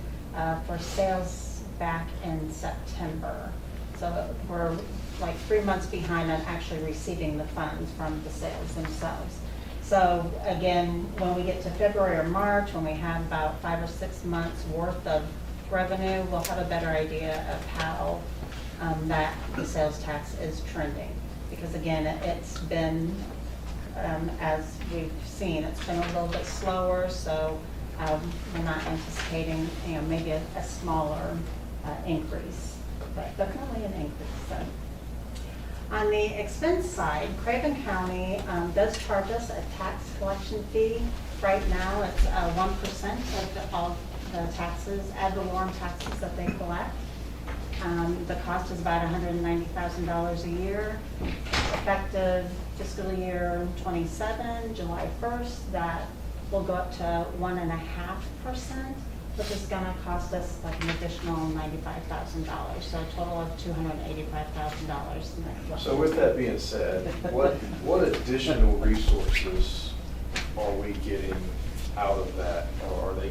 [SPEAKER 13] for sales back in September. So we're like 3 months behind on actually receiving the funds from the sales themselves. So again, when we get to February or March, when we have about 5 or 6 months worth of revenue, we'll have a better idea of how the sales tax is trending. Because again, it's been, as we've seen, it's been a little bit slower, so we're not anticipating, maybe a smaller increase, but definitely an increase. So. On the expense side, Craven County does charge us a tax collection fee. Right now, it's 1% of all the taxes, ad valorem taxes that they collect. The cost is about $190,000 a year. Effective fiscal year 27, July 1st, that will go up to 1.5%, which is going to cost us like an additional $95,000, so a total of $285,000.
[SPEAKER 10] So with that being said, what additional resources are we getting out of that? Or are they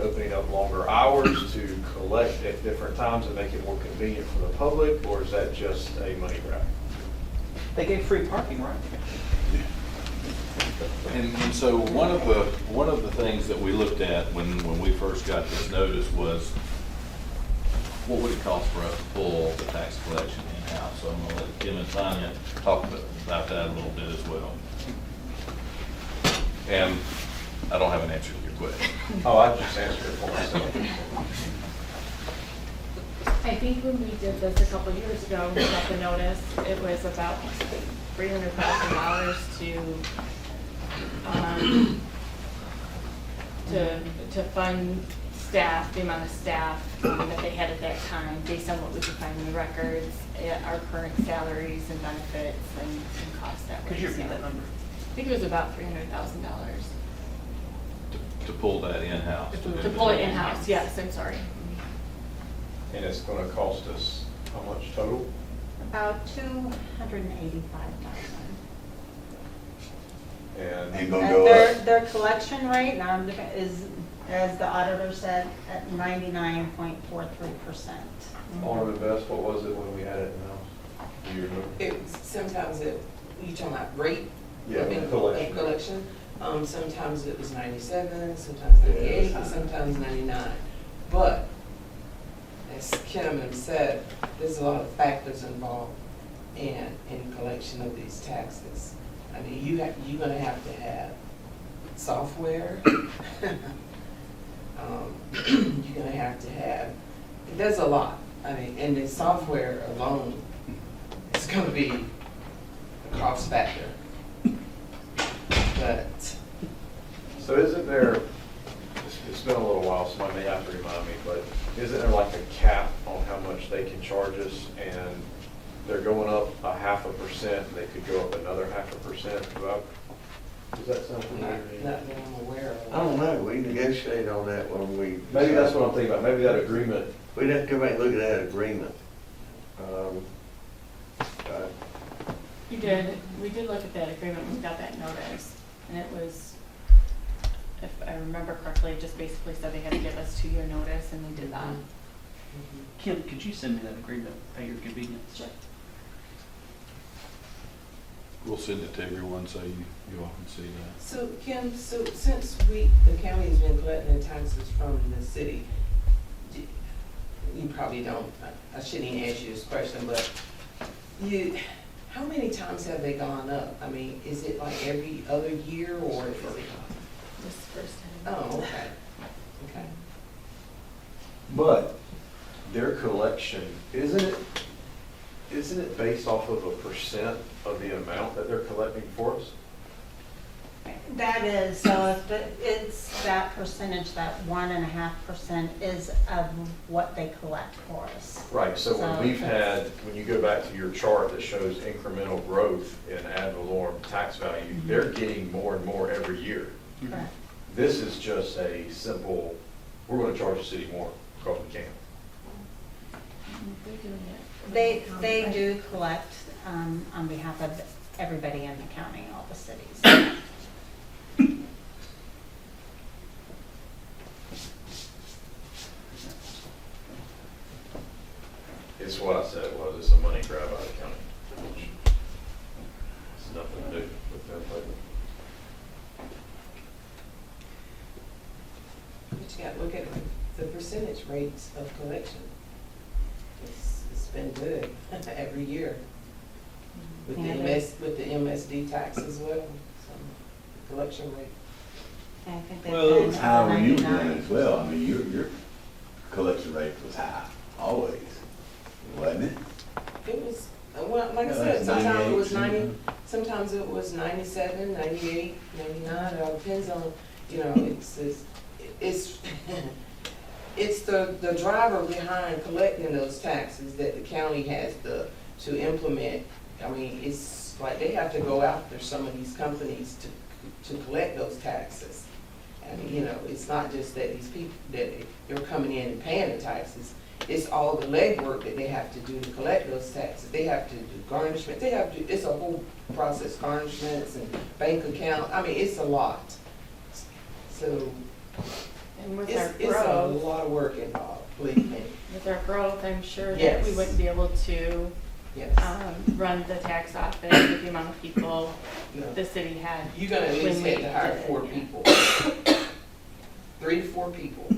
[SPEAKER 10] opening up longer hours to collect at different times and make it more convenient for the public, or is that just a money grab?
[SPEAKER 12] They gave free parking, right?
[SPEAKER 3] And so one of the things that we looked at when we first got this notice was, what would it cost for us to pull the tax collection in-house? So I'm gonna let Kim and Tanya talk about that a little bit as well. And I don't have an answer to your question.
[SPEAKER 10] Oh, I just answered it for myself.
[SPEAKER 4] I think when we did this a couple of years ago, we got the notice, it was about $300,000 to fund staff, the amount of staff that they had at that time, based on what we could find in the records, our current salaries and benefits and costs that were.
[SPEAKER 12] Could you repeat that number?
[SPEAKER 4] I think it was about $300,000.
[SPEAKER 3] To pull that in-house.
[SPEAKER 4] To pull it in-house, yes, I'm sorry.
[SPEAKER 10] And it's gonna cost us how much total?
[SPEAKER 13] About $285,000.
[SPEAKER 8] Ain't gonna go up.
[SPEAKER 13] Their collection rate now is, as the auditor said, at 99.43%.
[SPEAKER 10] Alderman Best, what was it when we had it in-house? Do you remember?
[SPEAKER 9] Sometimes you talking about rate?
[SPEAKER 10] Yeah,
[SPEAKER 9] of
[SPEAKER 10] collection.
[SPEAKER 9] collection. Sometimes it was 97, sometimes 98, and sometimes 99. But, as Kim said, there's a lot of factors involved in collection of these taxes. I mean, you're gonna have to have software. You're gonna have to have, there's a lot. I mean, and the software alone is gonna be a cost factor. But.
[SPEAKER 10] So isn't there, it's been a little while, somebody may have to remind me, but isn't there like a cap on how much they can charge us? And they're going up 0.5%, they could go up another 0.5%. Is that something?
[SPEAKER 9] Not that I'm aware of.
[SPEAKER 6] I don't know, we negotiate on that when we.
[SPEAKER 10] Maybe that's what I'm thinking about, maybe that agreement.
[SPEAKER 6] We'd have to go back and look at that agreement.
[SPEAKER 4] We did look at that agreement, we got that notice, and it was, if I remember correctly, it just basically said they had to give us 2-year notice, and we did that.
[SPEAKER 12] Kim, could you send me that agreement at your convenience?
[SPEAKER 4] Sure.
[SPEAKER 3] We'll send it to everyone so you all can see that.
[SPEAKER 9] So Kim, since the county's been collecting the taxes from the city, you probably don't, I shouldn't even ask you this question, but How many times have they gone up? I mean, is it like every other year or?
[SPEAKER 4] This first time.
[SPEAKER 9] Oh, okay, okay.
[SPEAKER 10] But their collection, isn't it based off of a percent of the amount that they're collecting for us?
[SPEAKER 13] That is, so if it's that percentage, that 1.5% is of what they collect for us.
[SPEAKER 10] Right, so when
[SPEAKER 13] So
[SPEAKER 10] we've
[SPEAKER 13] that's-
[SPEAKER 10] had, when you go back to your chart that shows incremental growth in ad valorem tax value, they're getting more and more every year.
[SPEAKER 13] Correct.
[SPEAKER 10] This is just a simple, we're gonna charge the city more because we can.
[SPEAKER 4] They're doing it.
[SPEAKER 13] They do collect on behalf of everybody in the county, all the cities.
[SPEAKER 10] It's what I said it was, it's a money grab out of the county. It's nothing to do with their budget.
[SPEAKER 9] But you gotta look at the percentage rates of collection. It's been good every year. With the
[SPEAKER 13] Yeah,
[SPEAKER 9] with the MSD tax as well, so collection rate.
[SPEAKER 13] I think they've
[SPEAKER 8] Well, it
[SPEAKER 13] been
[SPEAKER 8] was high
[SPEAKER 13] over
[SPEAKER 8] when you were
[SPEAKER 13] 99.
[SPEAKER 8] doing it as well. I mean, your collection rate was high, always, wasn't it?
[SPEAKER 9] It was, well, like I
[SPEAKER 8] Yeah,
[SPEAKER 9] said,
[SPEAKER 8] it's
[SPEAKER 9] sometimes it was
[SPEAKER 8] 98,
[SPEAKER 9] 90, sometimes it was 97, 98, 99, it all depends on, you know, it's the driver behind collecting those taxes that the county has to implement. I mean, it's like they have to go after some of these companies to collect those taxes. I mean, you know, it's not just that these people, that they're coming in and paying the taxes. It's all the legwork that they have to do to collect those taxes. They have to do garnishment, it's a whole process, garnishments and bank account. I mean, it's a lot. So
[SPEAKER 4] And with our
[SPEAKER 9] it's a
[SPEAKER 4] growth,
[SPEAKER 9] lot of work involved, believe me.
[SPEAKER 4] with our growth, I'm sure that
[SPEAKER 9] Yes.
[SPEAKER 4] we wouldn't be able to
[SPEAKER 9] Yes.
[SPEAKER 4] run the tax office with the amount of people
[SPEAKER 9] No.
[SPEAKER 4] the city had.
[SPEAKER 9] You're gonna at least
[SPEAKER 4] when we
[SPEAKER 9] have to hire
[SPEAKER 4] did it,
[SPEAKER 9] 4
[SPEAKER 4] yeah.
[SPEAKER 9] people. 3 to 4 people.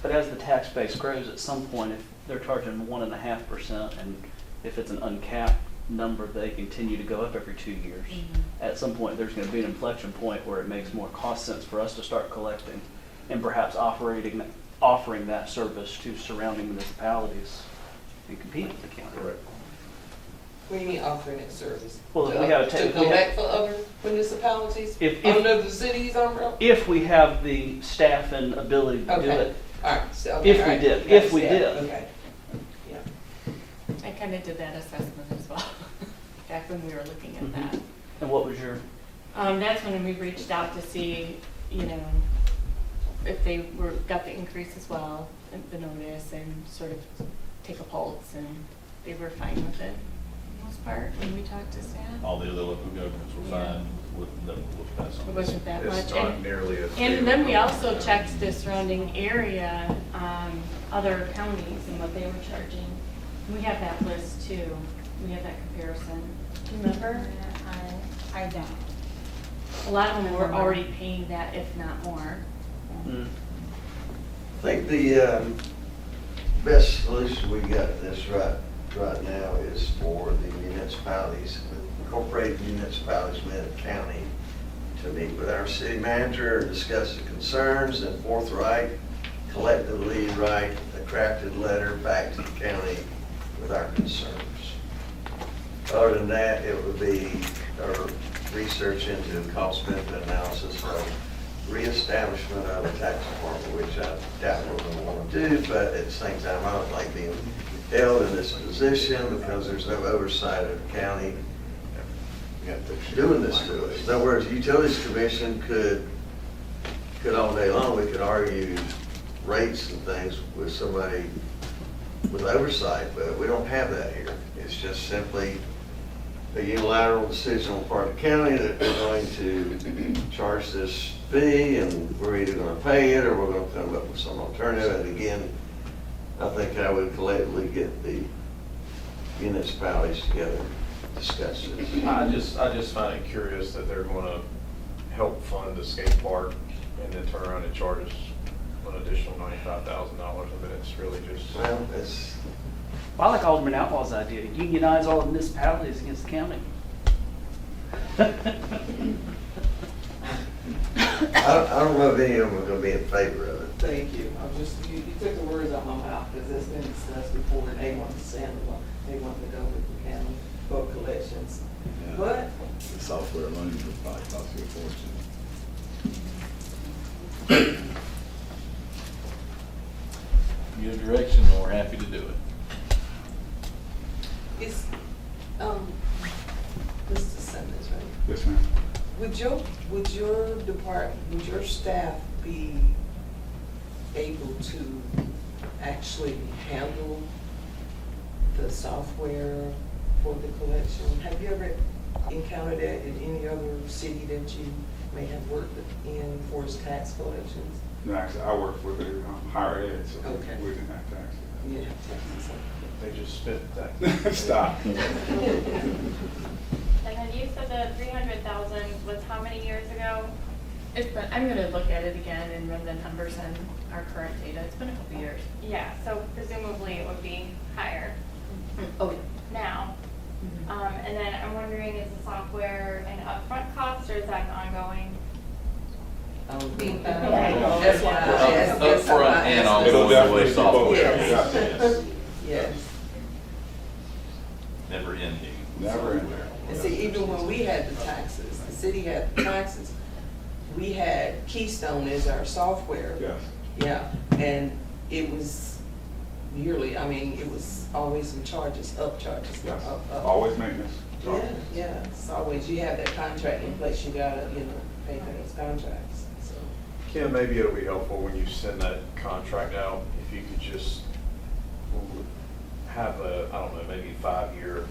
[SPEAKER 12] But as the tax base grows, at some point, if they're charging 1.5%, and if it's an uncapped number, they continue to go up every 2 years. At some point, there's gonna be an inflection point where it makes more cost sense for us to start collecting and perhaps offering that service to surrounding municipalities and compete with the county.
[SPEAKER 10] Correct.
[SPEAKER 9] What do you mean offering that service?
[SPEAKER 12] Well, we have
[SPEAKER 9] To collect for other municipalities?
[SPEAKER 12] If-
[SPEAKER 9] Under the city's umbrella?
[SPEAKER 12] If we have the staff and ability to do
[SPEAKER 9] Okay.
[SPEAKER 12] it.
[SPEAKER 9] All right. So, okay,
[SPEAKER 12] If we
[SPEAKER 9] all right.
[SPEAKER 12] did,
[SPEAKER 9] You
[SPEAKER 12] if we
[SPEAKER 9] understand.
[SPEAKER 12] did.
[SPEAKER 9] Okay. Yeah.
[SPEAKER 4] I kind of did that assessment as well, back when we were looking at that.
[SPEAKER 12] And what was your,
[SPEAKER 4] That's when we reached out to see, you know, if they got the increase as well, the notice, and sort of take a pulse, and they were fine with it, for the most part, when we talked to staff.
[SPEAKER 3] All the other local governments were fine with that, with that.
[SPEAKER 4] It wasn't that much.
[SPEAKER 10] It's not nearly as.
[SPEAKER 4] And then we also checked the surrounding area, other counties and what they were charging. We have that list too. We have that comparison. Do you remember?
[SPEAKER 13] I don't.
[SPEAKER 4] A lot of them were already paying that, if not more.
[SPEAKER 6] I think the best solution we got in this right now is for the municipalities, incorporated municipalities within the county, to meet with our city manager, discuss the concerns, and forthright, collectively write a crafted letter back to the county with our concerns. Other than that, it would be our research into cost benefit analysis of reestablishment of the tax department, which I doubt we're going to want to do, but at the same time, I don't like being held in this position because there's no oversight of the county doing this to us. In other words, the Utilities Commission could all day long, we could argue rates and things with somebody with oversight, but we don't have that here. It's just simply a unilateral decision on the part of the county that we're going to charge this fee, and we're either going to pay it or we're going to come up with some alternative. And again, I think I would collectively get the municipalities together, discuss this.
[SPEAKER 10] I just find it curious that they're going to help fund the skate park and then turn around and charge us an additional $95,000. I mean, it's really just.
[SPEAKER 6] Well,
[SPEAKER 12] Well, I like Alderman Outlaw's idea, to unionize all the municipalities against the county.
[SPEAKER 6] I don't know if any of them are gonna be in favor of it.
[SPEAKER 9] Thank you. You took the words out of my mouth, because it's been discussed before, and they want to send, they want to go with the county boat collections.
[SPEAKER 8] Yeah.
[SPEAKER 9] But,
[SPEAKER 8] The software alone would probably cost you a fortune.
[SPEAKER 3] Give direction, and we're happy to do it.
[SPEAKER 9] it's, Mr. Simmons, right?
[SPEAKER 11] Yes, ma'am.
[SPEAKER 9] Would your department, would your staff be able to actually handle the software for the collection? Have you ever encountered that in any other city that you may have worked in for its tax collections?
[SPEAKER 11] No, actually, I work for the higher ed, so
[SPEAKER 9] Okay.
[SPEAKER 11] we didn't have taxes.
[SPEAKER 9] Yeah, taxes.
[SPEAKER 10] They just spent that. Stop.
[SPEAKER 4] And then you said the 300,000 was how many years ago?
[SPEAKER 2] It's been, I'm gonna look at it again and run the numbers and our current data. It's been a couple years.
[SPEAKER 4] Yeah, so presumably it would be higher
[SPEAKER 2] Oh, yeah.
[SPEAKER 4] now. And then I'm wondering, is the software an upfront cost or is that an ongoing?
[SPEAKER 9] That's why I asked.
[SPEAKER 3] Upfront and
[SPEAKER 11] It'll
[SPEAKER 3] ongoing
[SPEAKER 11] definitely
[SPEAKER 3] way
[SPEAKER 11] be
[SPEAKER 3] software.
[SPEAKER 11] both.
[SPEAKER 9] Yes. Yes.
[SPEAKER 3] Never ending.
[SPEAKER 11] Never ending.
[SPEAKER 9] And see, even when we had the taxes, the city had the taxes, we had Keystone as our software.
[SPEAKER 11] Yes.
[SPEAKER 9] Yeah, and it was yearly, I mean, it was always some charges, upcharges.
[SPEAKER 11] Yes.
[SPEAKER 9] Up.
[SPEAKER 11] Always maintenance.
[SPEAKER 9] Yeah, yeah, it's always, you have that contract in place, you gotta, pay for those contracts, so.
[SPEAKER 10] Kim, maybe it'll be helpful when you send that contract out, if you could just have a, I don't know, maybe 5-year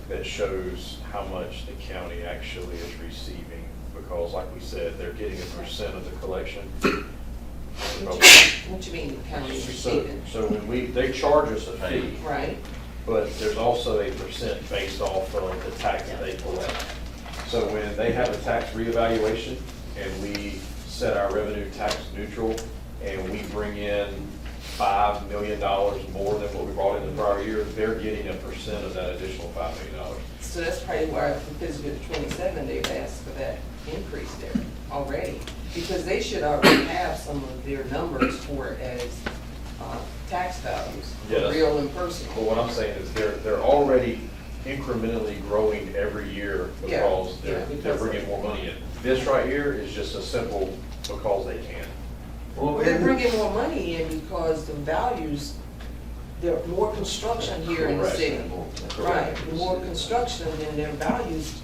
[SPEAKER 10] that shows how much the county actually is receiving, because like we said, they're getting 1% of the collection.
[SPEAKER 9] What you mean, the county is receiving?
[SPEAKER 10] So when they charge us a fee,
[SPEAKER 9] Right,
[SPEAKER 10] but there's also a percent based off of the tax that they collect. So when they have a tax reevaluation and we set our revenue tax neutral and we bring in $5 million more than what we brought in the prior year, they're getting 1% of that additional $5 million.
[SPEAKER 9] so that's probably why for fiscal year 27, they've asked for that increase there already, because they should already have some of their numbers for it as tax values,
[SPEAKER 10] Yes.
[SPEAKER 9] real and personal.
[SPEAKER 10] But what I'm saying is they're already incrementally growing every year because
[SPEAKER 9] Yeah,
[SPEAKER 10] they're bringing more money in. This right here is just a simple because they can.
[SPEAKER 9] Well, they're bringing more money in because the values, there are more construction here in the
[SPEAKER 10] Correct.
[SPEAKER 9] city. Right, the more construction, then their values,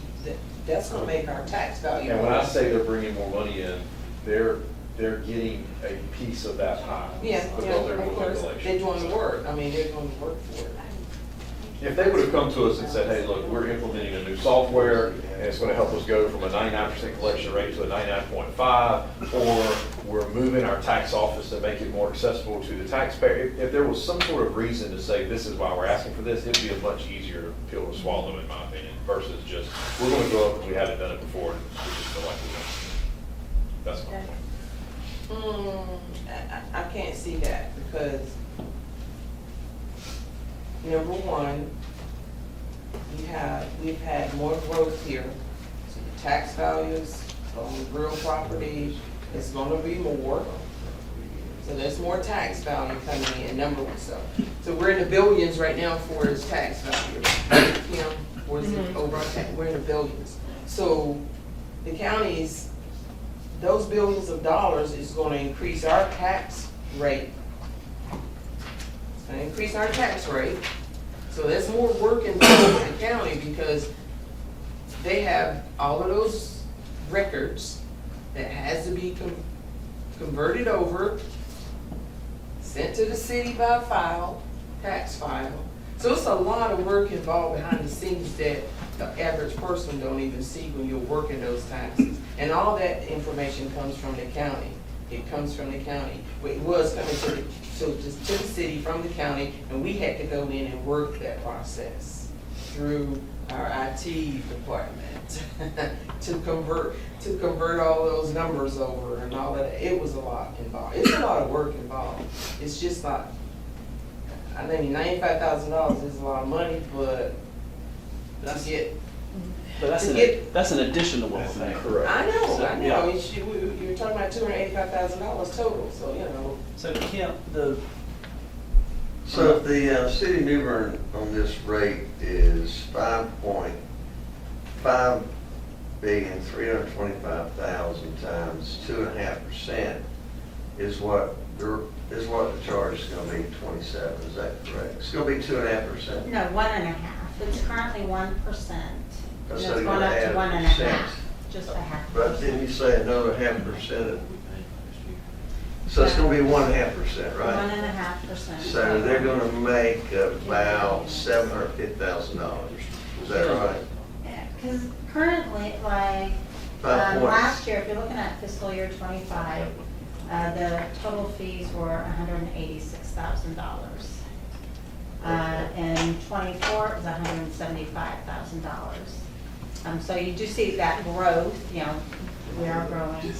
[SPEAKER 9] that's gonna make our tax value.
[SPEAKER 10] And when I say they're bringing more money in, they're getting a piece of that pie.
[SPEAKER 9] Yeah,
[SPEAKER 10] Because
[SPEAKER 9] yeah,
[SPEAKER 10] they're
[SPEAKER 9] of
[SPEAKER 10] doing
[SPEAKER 9] course,
[SPEAKER 10] collection.
[SPEAKER 9] they're doing the work, I mean, they're doing the work for it.
[SPEAKER 10] If they would have come to us and said, hey, look, we're implementing a new software, and it's gonna help us go from a 99% collection rate to a 99.5, or we're moving our tax office to make it more accessible to the taxpayer, if there was some sort of reason to say, this is why we're asking for this, it'd be a much easier pill to swallow, in my opinion, versus just, we're gonna go up and we haven't done it before, and we just feel like we don't. That's my point.
[SPEAKER 9] I can't see that, because number one, we've had more growth here. So the tax values on the real property is gonna be more. So there's more tax value coming in, number one, so we're in the billions right now for its tax value. Kim, what is it, overall tax, we're in the billions. So the counties, those billions of dollars is gonna increase our tax rate. It's gonna increase our tax rate. So there's more work involved with the county because they have all of those records that has to be converted over, sent to the city by file, tax file. So it's a lot of work involved behind the scenes that the average person don't even see when you're working those taxes. And all that information comes from the county. It comes from the county. It was coming to the city from the county, and we had to go in and work that process through our IT department to convert all those numbers over and all that. It was a lot involved. It's a lot of work involved. It's just not, I mean, $95,000 is a lot of money, but
[SPEAKER 12] That's-
[SPEAKER 9] to get,
[SPEAKER 12] But that's an addition to what we're paying.
[SPEAKER 10] Correct.
[SPEAKER 9] I know,
[SPEAKER 12] Yeah.
[SPEAKER 9] I mean, you're talking about $285,000 total, so, you know.
[SPEAKER 12] So Kim,
[SPEAKER 6] So if the city of New Bern on this rate is 5,325,000 times 2.5% is what the charge is gonna be, 27, is that correct? It's gonna be 2.5%?
[SPEAKER 13] No, 1.5. It's currently 1%. And it's
[SPEAKER 6] So you're
[SPEAKER 13] going
[SPEAKER 6] gonna
[SPEAKER 13] up to
[SPEAKER 6] add
[SPEAKER 13] 1.5, just a half.
[SPEAKER 6] But didn't you say another 0.5%? So it's gonna be 1.5%, right?
[SPEAKER 13] 1.5%.
[SPEAKER 6] So they're gonna make about $750,000, is that right?
[SPEAKER 13] Yeah, because currently, like,
[SPEAKER 6] 5 points.
[SPEAKER 13] last year, if you're looking at fiscal year '25, the total fees were $186,000. In '24, it was $175,000. So you do see that growth, you know, we are growing.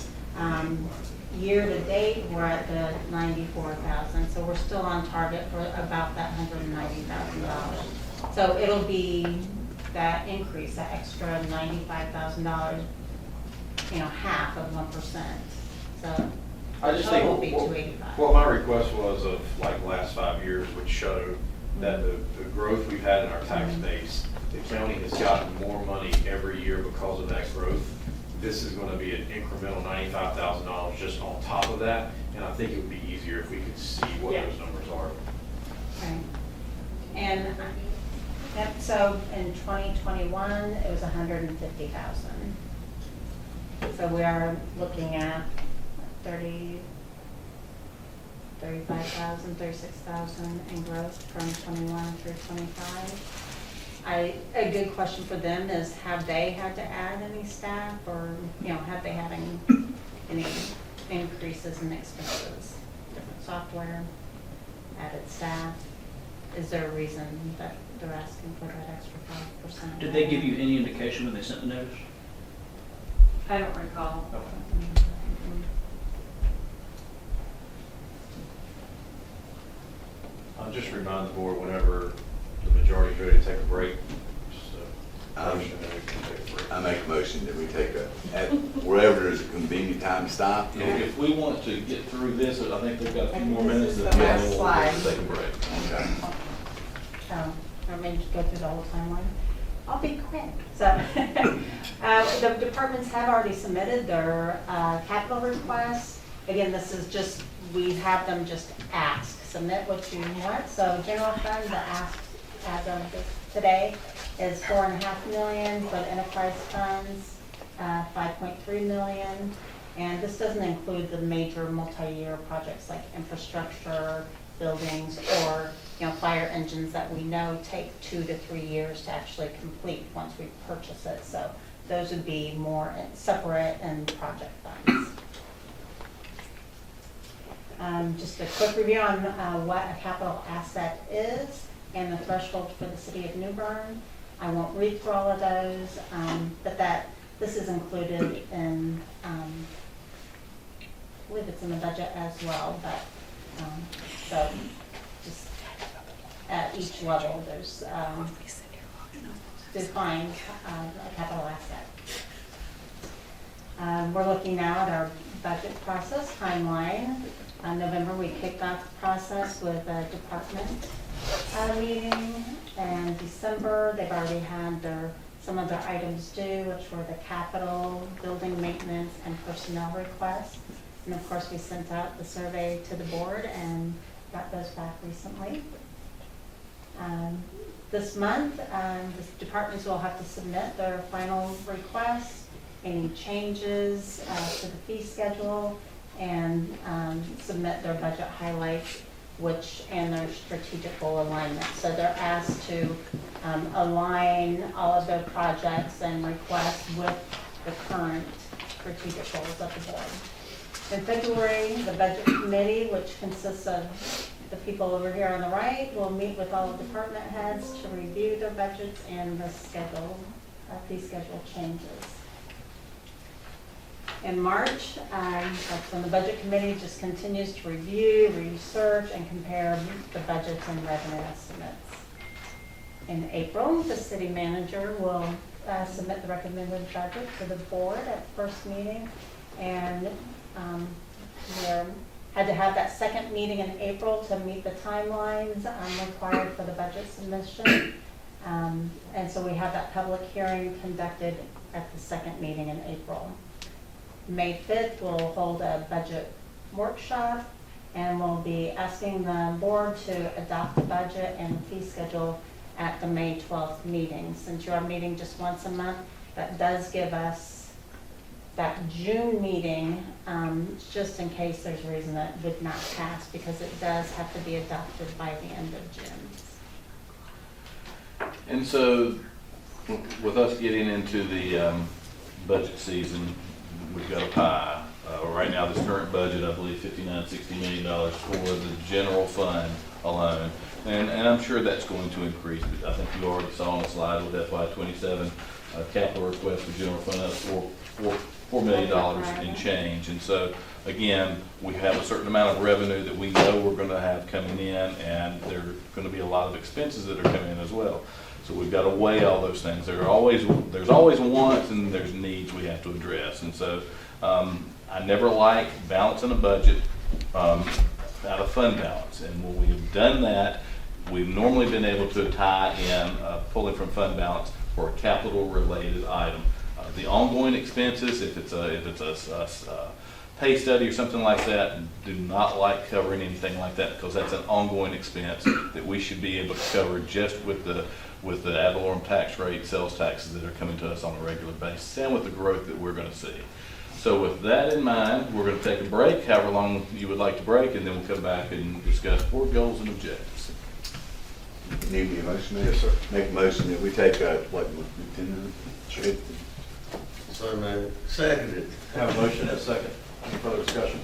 [SPEAKER 13] Year to date, we're at the 94,000, so we're still on target for about that $190,000. So it'll be that increase, that extra $95,000, you know, half of 1%. So
[SPEAKER 1] I just think
[SPEAKER 13] total will be 285.
[SPEAKER 1] what my request was of like last 5 years would show that the growth we've had in our tax base, the county has gotten more money every year because of that growth. This is gonna be an incremental $95,000 just on top of that, and I think it would be easier if we could see what
[SPEAKER 4] Yeah.
[SPEAKER 1] those numbers are.
[SPEAKER 13] Right. And, yep, so in 2021, it was 150,000. So we are looking at 35,000, 36,000 in growth from 21 through 25. A good question for them is, have they had to add any staff, or, you know, have they had any increases in expenses? Different software, added staff? Is there a reason that they're asking for that extra 5%?
[SPEAKER 12] did they give you any indication when they sent the notice?
[SPEAKER 13] I don't recall.
[SPEAKER 1] I'll just remind the board whenever the majority is ready to take a break, just a motion that we can take a break.
[SPEAKER 8] I make a motion that we take at wherever there's a convenient time to stop.
[SPEAKER 3] If we want to get through this, I think they've got a few
[SPEAKER 13] And
[SPEAKER 3] more
[SPEAKER 13] this
[SPEAKER 3] minutes.
[SPEAKER 13] is
[SPEAKER 3] and
[SPEAKER 13] the
[SPEAKER 3] then
[SPEAKER 13] last
[SPEAKER 3] we'll
[SPEAKER 13] slide.
[SPEAKER 3] take a break.
[SPEAKER 8] Okay.
[SPEAKER 13] I mean, just go through the whole timeline. I'll be quick. So, the departments have already submitted their capital requests. Again, this is just, we have them just ask, submit what you want. So general fund, the ask as of today is $4.5 million, but enterprise funds, 5.3 million. And this doesn't include the major multi-year projects like infrastructure, buildings, or, you know, fire engines that we know take 2 to 3 years to actually complete once we purchase it. So those would be more separate and project funds. Just a quick review on what a capital asset is and the threshold for the city of New Bern. I won't read through all of those, but this is included in, I believe it's in the budget as well, but, so just at each level, there's defined a capital asset. We're looking now at our budget process timeline. In November, we kicked off the process with a department meeting. And December, they've already had some of their items due, which were the capital, building maintenance, and personnel requests. And of course, we sent out the survey to the board and got those back recently. This month, the departments will have to submit their final requests, any changes to the fee schedule, and submit their budget highlights, and their strategic goal alignment. So they're asked to align all of their projects and requests with the current strategic goals of the board. In February, the budget committee, which consists of the people over here on the right, will meet with all the department heads to review their budgets and the fee schedule changes. in March. That's when the budget committee just continues to review, research, and compare the budgets and revenue estimates. In April, the city manager will submit the recommended budget to the board at first meeting. And we had to have that second meeting in April to meet the timelines required for the budget submission. And so we have that public hearing conducted at the second meeting in April. May 5th, we'll hold a budget workshop, and we'll be asking the board to adopt the budget and fee schedule at the May 12th meeting. Since you are meeting just once a month, that does give us that June meeting, just in case there's a reason that would not pass, because it does have to be adopted by the end of June.
[SPEAKER 3] And so, with us getting into the budget season, we've got a pie. Right now, this current budget, I believe, $59-60 million for the general fund alone. And I'm sure that's going to increase. I think you already saw on the slide with FY27 capital request for general fund up $4 million in change. And so, again, we have a certain amount of revenue that we know we're going to have coming in, and there are going to be a lot of expenses that are coming in as well. So we've got to weigh all those things. There's always wants and there's needs we have to address. And so I never like balancing a budget out of fund balance. And when we have done that, we've normally been able to tie in pulling from fund balance for a capital related item. The ongoing expenses, if it's a pay study or something like that, do not like covering anything like that, because that's an ongoing expense that we should be able to cover just with the ad valorem tax rate, sales taxes that are coming to us on a regular basis, and with the growth that we're going to see. So with that in mind, we're going to take a break, however long you would like to break, and then we'll come back and discuss board goals and objectives.
[SPEAKER 8] Need me a motion?
[SPEAKER 10] Yes, sir.
[SPEAKER 8] Make a motion that we take a, 10 minutes? Sure.
[SPEAKER 6] So moved. Seconded.
[SPEAKER 1] Have a motion and a second. Any further discussion?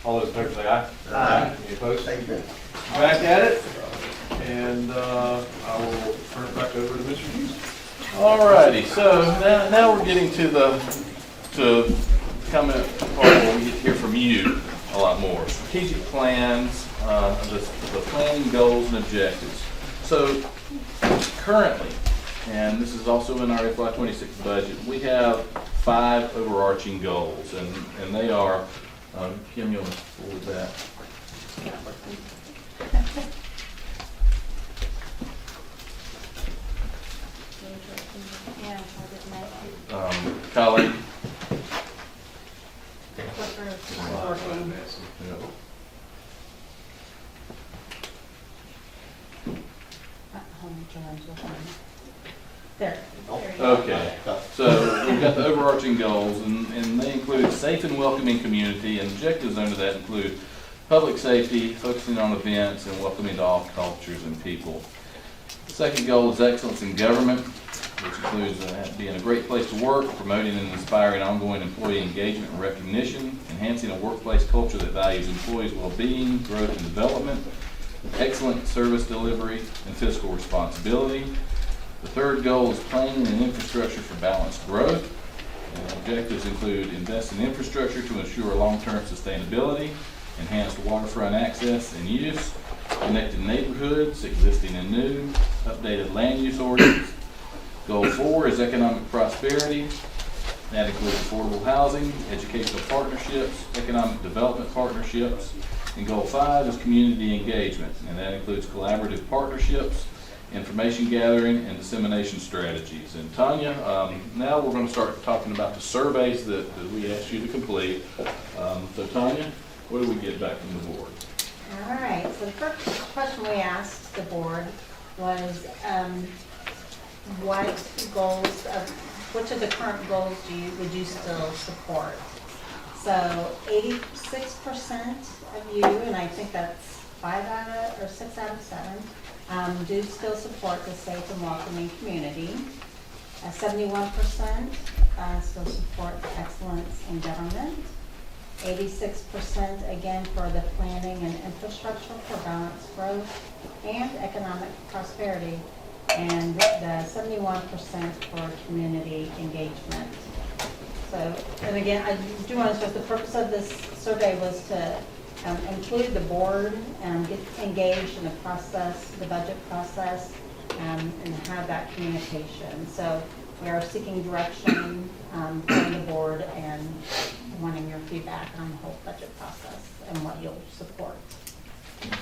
[SPEAKER 1] All those in favor say aye.
[SPEAKER 6] Aye.
[SPEAKER 1] Any opposed?
[SPEAKER 6] Thank you.
[SPEAKER 1] Back at it, and I will turn it back over to Mr. Hughes.
[SPEAKER 3] All righty, so now we're getting to comment part where we get to hear from you a lot more. Strategic plans, the planning goals and objectives. So currently, and this is also in our FY26 budget, we have 5 overarching goals, and they are, Kim, you'll forward that.
[SPEAKER 13] Yeah, I didn't make
[SPEAKER 3] Colleen?
[SPEAKER 13] working. There.
[SPEAKER 3] Okay, so we've got the overarching goals, and they include safe and welcoming community, and objectives under that include public safety, focusing on events, and welcoming to all cultures and people. The second goal is excellence in government, which includes being a great place to work, promoting and inspiring ongoing employee engagement and recognition, enhancing a workplace culture that values employees' well-being, growth and development, excellent service delivery, and fiscal responsibility. The third goal is planning and infrastructure for balanced growth. And objectives include invest in infrastructure to ensure long-term sustainability, enhanced waterfront access and use, connected neighborhoods, existing and new, updated land use ordinance. Goal 4 is economic prosperity. That includes affordable housing, educational partnerships, economic development partnerships. And Goal 5 is community engagement, and that includes collaborative partnerships, information gathering, and dissemination strategies. And Tanya, now we're going to start talking about the surveys that we asked you to complete. So Tanya, what do we get back from the board?
[SPEAKER 13] All right, so the first question we asked the board was which of the current goals would you still support? So 86% of you, and I think that's 6 out of 7, do still support the safe and welcoming community. 71% still support excellence in government. 86% again for the planning and infrastructure for balanced growth and economic prosperity, and the 71% for community engagement. So, and again, I do want to stress, the purpose of this survey was to include the board and get engaged in the process, the budget process, and have that communication. So we are seeking direction from the board and wanting your feedback on the whole budget process and what you'll support.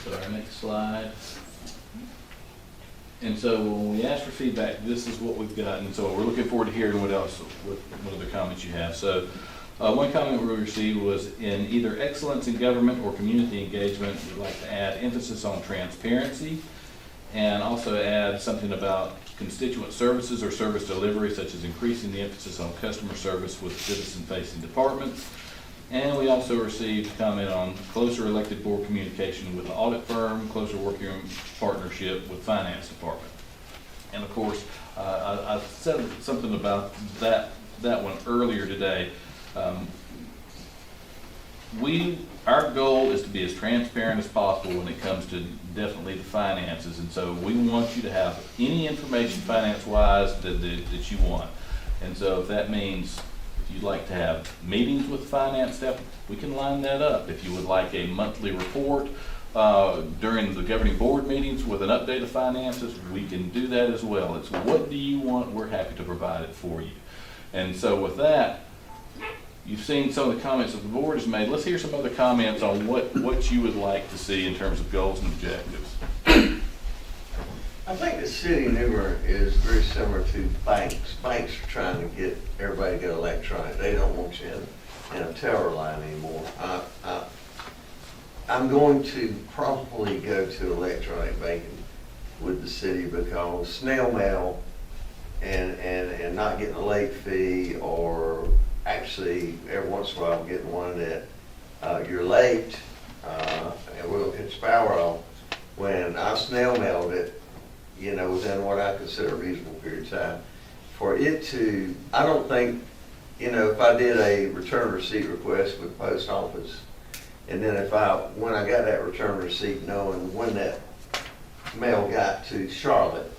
[SPEAKER 3] So our next slide. And so when we ask for feedback, this is what we've got, and so we're looking forward to hearing what else, what other comments you have. So one comment we received was, in either excellence in government or community engagement, we'd like to add emphasis on transparency, and also add something about constituent services or service delivery, such as increasing the emphasis on customer service with citizen-facing departments. And we also received comment on closer elected board communication with the audit firm, closer working partnership with finance department. And of course, I said something about that one earlier today. Our goal is to be as transparent as possible when it comes to definitely the finances, and so we want you to have any information finance-wise that you want. And so if that means, if you'd like to have meetings with finance staff, we can line that up. If you would like a monthly report during the governing board meetings with an update of finances, we can do that as well. It's what do you want? We're happy to provide it for you. And so with that, you've seen some of the comments that the board has made. Let's hear some other comments on what you would like to see in terms of goals and objectives.
[SPEAKER 6] I think the city of New Bern is very similar to banks. Banks are trying to get everybody to go electronic. They don't want you in a tower line anymore. I'm going to probably go to electronic banking with the city, because snail mail and not getting a late fee, or actually every once in a while getting one that you're late and we'll hit your power off. When I snail mailed it, within what I consider a reasonable period of time, for it to, I don't think, if I did a return receipt request with the post office, and then when I got that return receipt, knowing when that mail got to Charlotte,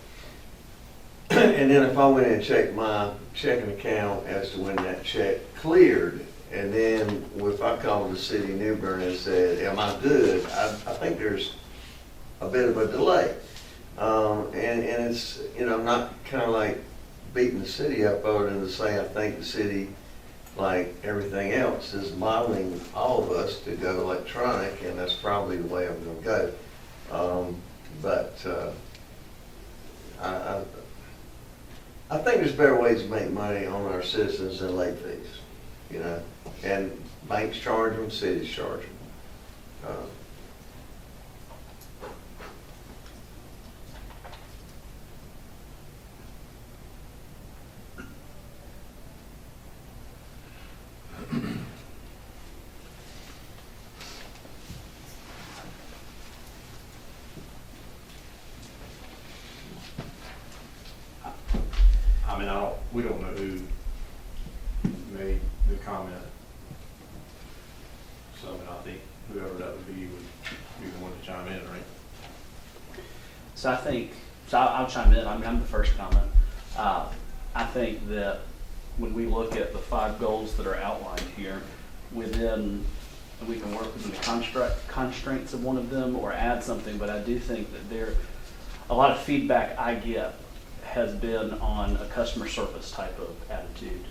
[SPEAKER 6] and then if I went in and checked my checking account as to when that check cleared, and then if I called the city of New Bern and said, am I good, I think there's a bit of a delay. And it's, I'm not kind of like beating the city up other than to say I think the city, like everything else, is modeling all of us to go electronic, and that's probably the way I'm going to go. I think there's better ways to make money on our citizens than late fees, and banks charge them, cities charge them.
[SPEAKER 10] We don't know who made the comment. So I think whoever that would be the one to chime in, right?
[SPEAKER 12] So I'll chime in. I'm the first comment. I think that when we look at the 5 goals that are outlined here, we can work within the constraints of one of them or add something, but I do think that a lot of feedback I get has been on a customer service type of attitude.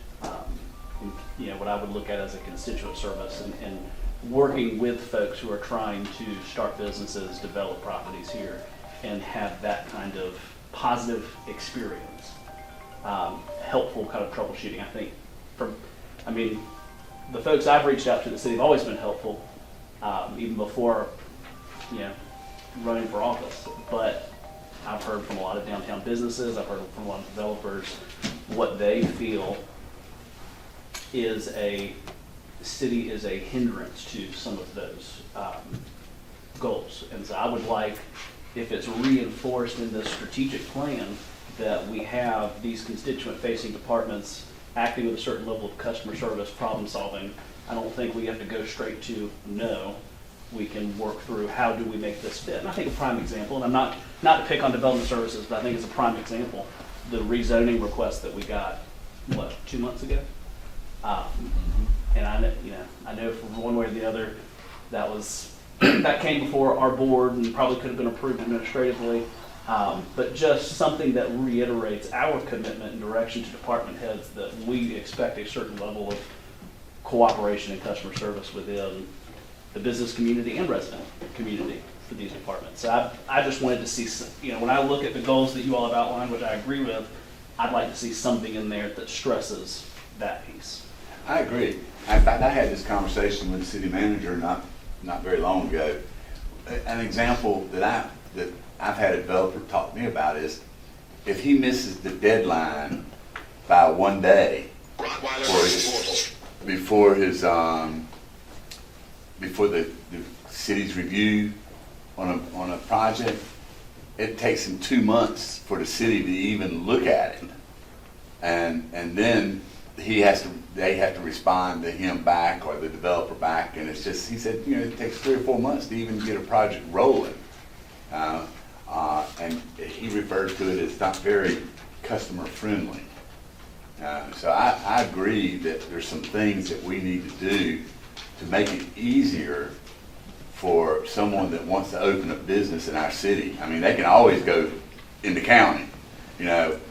[SPEAKER 12] What I would look at as a constituent service and working with folks who are trying to start businesses, develop properties here, and have that kind of positive experience. Helpful kind of troubleshooting. I think the folks I've reached out to in the city have always been helpful, even before, running for office. But I've heard from a lot of downtown businesses, I've heard from a lot of developers, what they feel is city is a hindrance to some of those goals. And so I would like, if it's reinforced in the strategic plan, that we have these constituent-facing departments acting with a certain level of customer service, problem solving. I don't think we have to go straight to no. We can work through how do we make this fit. And I think a prime example, and I'm not to pick on development services, but I think it's a prime example, the rezoning request that we got, 2 months ago? And I know, I know from one way or the other, that was, that came before our board and probably could have been approved administratively. But just something that reiterates our commitment and direction to department heads that we expect a certain level of cooperation and customer service within the business community and resident community for these departments. So I just wanted to see, when I look at the goals that you all have outlined, which I agree with, I'd like to see something in there that stresses that piece.
[SPEAKER 8] I agree. In fact, I had this conversation with the city manager not very long ago. An example that I've had a developer talk to me about is if he misses the deadline by 1 day before the city's review on a project, it takes him 2 months for the city to even look at it. And then they have to respond to him back or the developer back, and it's just, he said, it takes 3 or 4 months to even get a project rolling. And he referred to it as not very customer friendly. So I agree that there's some things that we need to do to make it easier for someone that wants to open a business in our city. I mean, they can always go in the county.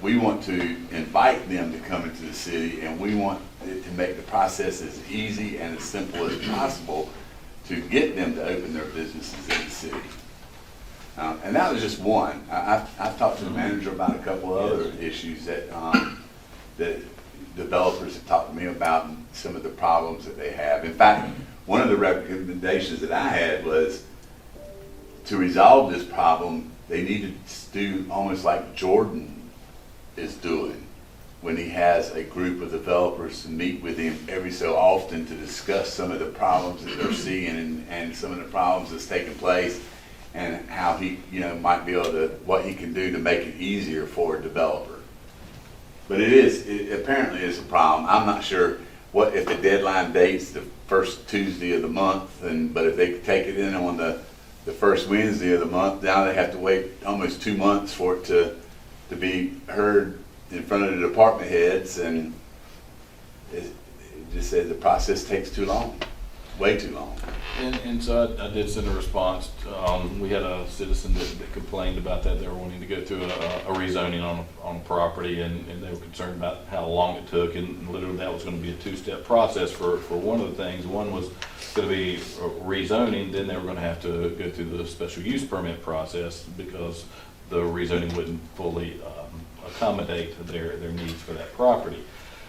[SPEAKER 8] We want to invite them to come into the city, and we want to make the process as easy and as simple as possible to get them to open their businesses in the city. And that was just one. I've talked to the manager about a couple of other issues that developers have talked to me about and some of the problems that they have. In fact, one of the recommendations that I had was to resolve this problem, they needed to do almost like Jordan is doing when he has a group of developers to meet with him every so often to discuss some of the problems that they're seeing and some of the problems that's taking place and how he, might be able to, what he can do to make it easier for a developer. But it apparently is a problem. I'm not sure what if the deadline date's the first Tuesday of the month, but if they take it in on the first Wednesday of the month, now they have to wait almost 2 months for it to be heard in front of the department heads, and it just says the process takes too long, way too long.
[SPEAKER 3] And so I did send a response. We had a citizen that complained about that. They were wanting to go through a rezoning on a property, and they were concerned about how long it took. And literally that was going to be a two-step process for one of the things. One was going to be rezoning, then they were going to have to go through the special use permit process because the rezoning wouldn't fully accommodate their needs for that property.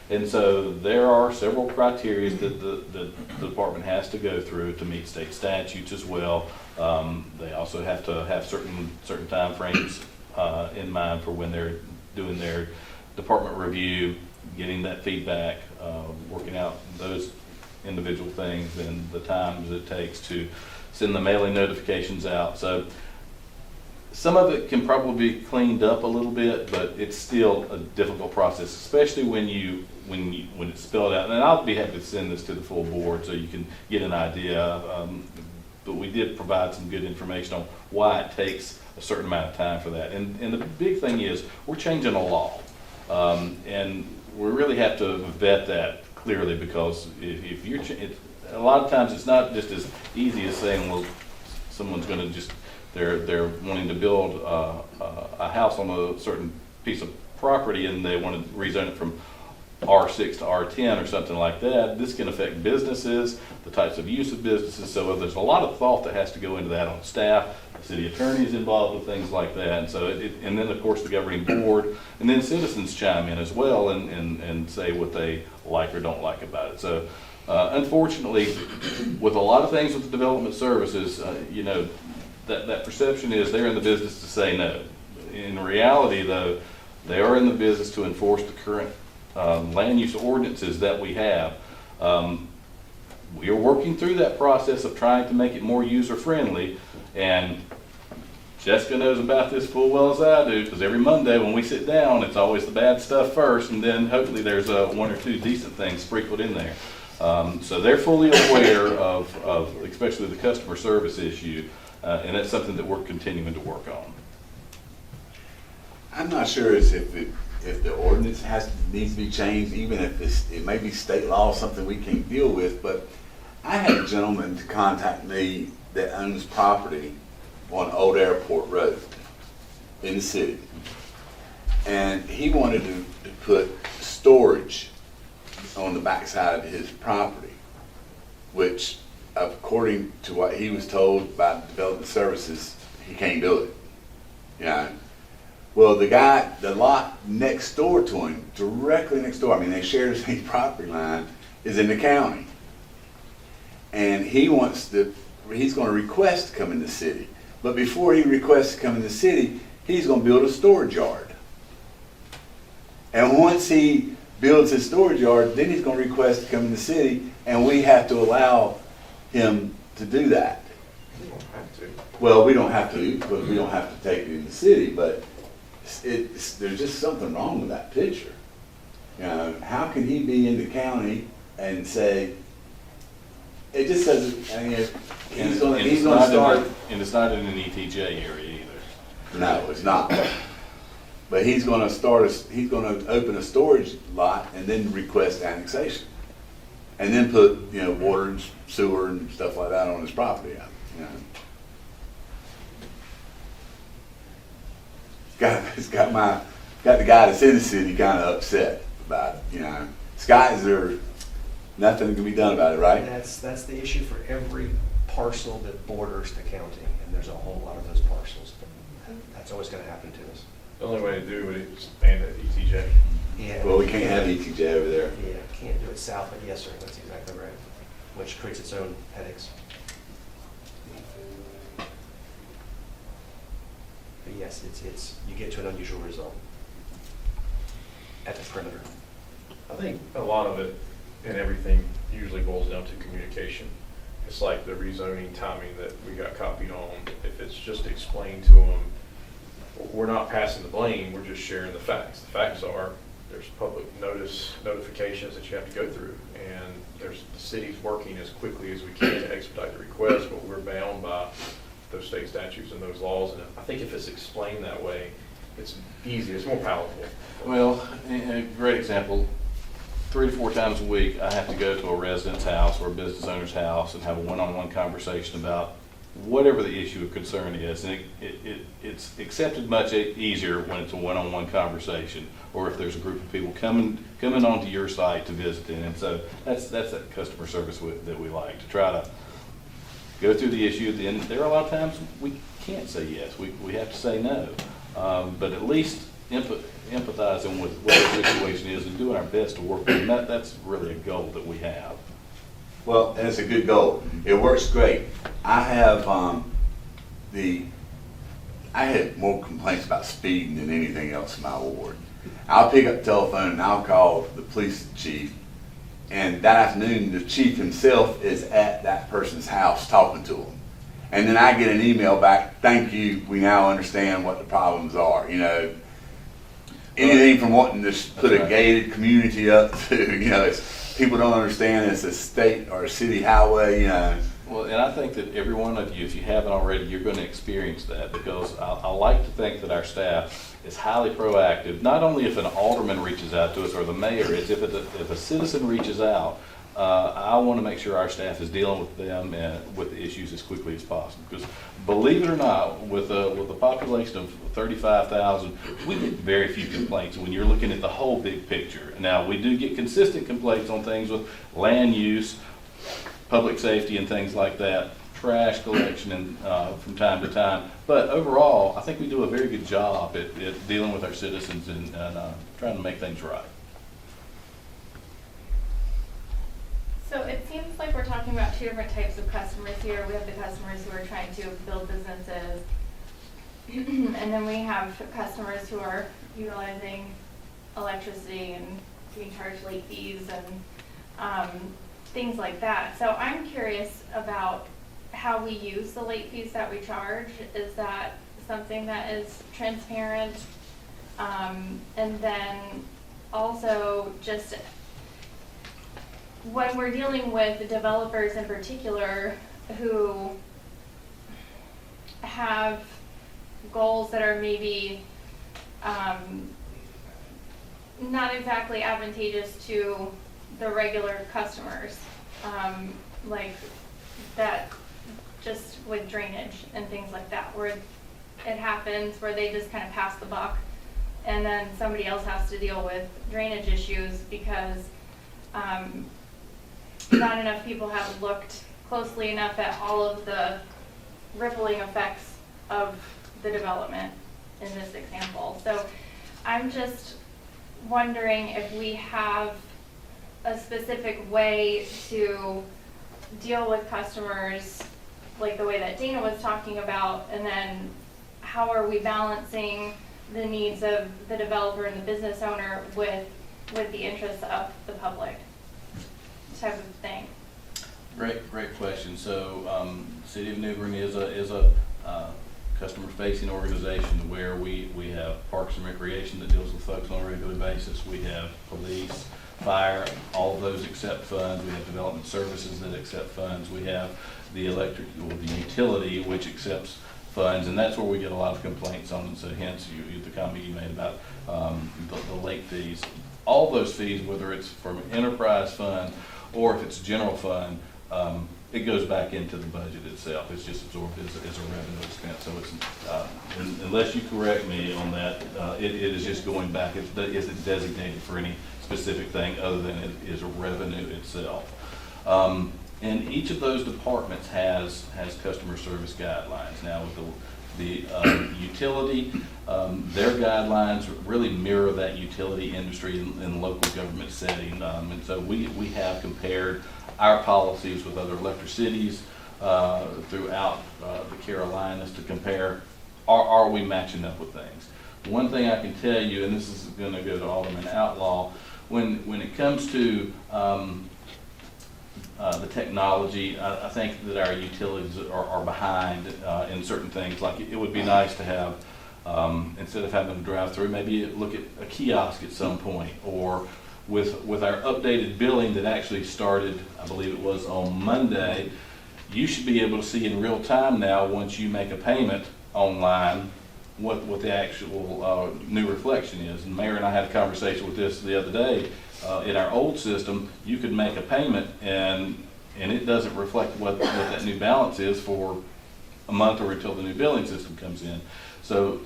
[SPEAKER 3] And so there are several criteria that the department has to go through to meet state statutes as well. They also have to have certain timeframes in mind for when they're doing their department review, getting that feedback, working out those individual things and the times it takes to send the mailing notifications out. So some of it can probably be cleaned up a little bit, but it's still a difficult process, especially when it's spelled out. And I'll be happy to send this to the full board so you can get an idea. But we did provide some good information on why it takes a certain amount of time for that. And the big thing is we're changing a law, and we really have to vet that clearly, because if you're a lot of times it's not just as easy as saying, well, someone's going to just they're wanting to build a house on a certain piece of property and they want to rezone it from R6 to R10 or something like that. This can affect businesses, the types of use of businesses. So there's a lot of thought that has to go into that on staff. The city attorney is involved with things like that. And so and then of course the governing board, and then citizens chime in as well and say what they like or don't like about it. So unfortunately, with a lot of things with the development services, that perception is they're in the business to say no. In reality, though, they are in the business to enforce the current land use ordinances that we have. We are working through that process of trying to make it more user-friendly, and Jessica knows about this full well as I do, because every Monday when we sit down, it's always the bad stuff first, and then hopefully there's one or two decent things sprinkled in there. So they're fully aware of especially the customer service issue. And that's something that we're continuing to work on.
[SPEAKER 8] I'm not sure as if if the ordinance needs to be changed, even if it may be state law, something we can't deal with, but I had a gentleman to contact me that owns property on Old Airport Road in the city. And he wanted to put storage on the backside of his property, which according to what he was told by Development Services, he can't do it. You know? Well, the lot next door to him, directly next door, I mean, they share the same property line, is in the county. And he's gonna request to come in the city. But before he requests to come in the city, he's gonna build a storage yard. And once he builds his storage yard, then he's gonna request to come in the city, and we have to allow him to do that.
[SPEAKER 10] We don't have to.
[SPEAKER 8] Well, we don't have to, because we don't have to take it in the city, but there's just something wrong with that picture. You know, how can he be in the county and say, it just doesn't, I mean, he's gonna start.
[SPEAKER 3] And it's not in an ETJ area either.
[SPEAKER 8] No, it's not. But he's gonna open a storage lot and then request annexation. And then put, you know, water and sewer and stuff like that on his property, you know. It's got the guy that's in the city kind of upset about it, you know. Skies are, nothing can be done about it, right?
[SPEAKER 14] That's the issue for every parcel that borders the county, and there's a whole lot of those parcels. That's always gonna happen to us.
[SPEAKER 10] The only way to do it is ban the ETJ.
[SPEAKER 14] Yeah.
[SPEAKER 8] Well, we can't have ETJ over there.
[SPEAKER 14] Yeah, can't do it south, but yes, sir, that's exactly right, which creates its own headaches. But yes, you get to an unusual result at the perimeter.
[SPEAKER 10] I think a lot of it and everything usually boils down to communication. It's like the rezoning timing that we got copied on. If it's just explained to them, we're not passing the blame, we're just sharing the facts. The facts are, there's public notifications that you have to go through, and the city's working as quickly as we can to expedite the request, but we're bound by those state statutes and those laws. And I think if it's explained that way, it's easier, it's more palatable.
[SPEAKER 3] Well, a great example, 3 to 4 times a week, I have to go to a resident's house or a business owner's house and have a one-on-one conversation about whatever the issue of concern is. And it's accepted much easier when it's a one-on-one conversation, or if there's a group of people coming onto your site to visit it. And so that's that customer service that we like, to try to go through the issue. Then there are a lot of times we can't say yes, we have to say no. But at least empathizing with what the situation is and doing our best to work with them. That's really a goal that we have.
[SPEAKER 8] Well, and it's a good goal. It works great. I have I had more complaints about speeding than anything else in my ward. I'll pick up the telephone and I'll call the police chief, and that afternoon the chief himself is at that person's house talking to them. And then I get an email back, thank you, we now understand what the problems are, you know. Anything from wanting to put a gated community up to, you know, people don't understand it's a state or a city highway, you know.
[SPEAKER 3] Well, and I think that every one of you, if you haven't already, you're going to experience that, because I like to think that our staff is highly proactive. Not only if an alderman reaches out to us or the mayor, it's if a citizen reaches out, I want to make sure our staff is dealing with them and with the issues as quickly as possible. Because believe it or not, with a population of 35,000, we get very few complaints when you're looking at the whole big picture. Now, we do get consistent complaints on things with land use, public safety and things like that, trash collection and from time to time. But overall, I think we do a very good job at dealing with our citizens and trying to make things right.
[SPEAKER 4] So it seems like we're talking about 2 different types of customers here. We have the customers who are trying to build businesses, and then we have customers who are utilizing electricity and being charged late fees and things like that. So I'm curious about how we use the late fees that we charge. Is that something that is transparent? And then also just when we're dealing with developers in particular who have goals that are maybe not exactly advantageous to the regular customers. Like that, just with drainage and things like that, where it happens where they just kind of pass the buck and then somebody else has to deal with drainage issues because not enough people have looked closely enough at all of the rippling effects of the development in this example. So I'm just wondering if we have a specific way to deal with customers like the way that Dana was talking about, and then how are we balancing the needs of the developer and the business owner with the interests of the public type of thing.
[SPEAKER 3] Great question. So, City of New Bern is a customer-facing organization where we have Parks and Recreation that deals with folks on a regular basis. We have police, fire, all of those accept funds. We have development services that accept funds. We have the electric, or the utility, which accepts funds, and that's where we get a lot of complaints on. And so hence the comment you made about the late fees. All those fees, whether it's from an enterprise fund or if it's general fund, it goes back into the budget itself. It's just absorbed as a revenue expense. So it's, unless you correct me on that, it is just going back. It isn't designated for any specific thing other than it is a revenue itself. And each of those departments has customer service guidelines. Now with the utility, their guidelines really mirror that utility industry in local government setting. And so we have compared our policies with other electricities throughout the Carolinas to compare, are we matching up with things? One thing I can tell you, and this is going to go to Alderman Outlaw, when it comes to the technology, I think that our utilities are behind in certain things. Like it would be nice to have, instead of having to drive through, maybe look at a kiosk at some point, or with our updated billing that actually started, I believe it was on Monday, you should be able to see in real time now, once you make a payment online, what the actual new reflection is. And Mayor and I had a conversation with this the other day. In our old system, you could make a payment and it doesn't reflect what that new balance is for a month or until the new billing system comes in. So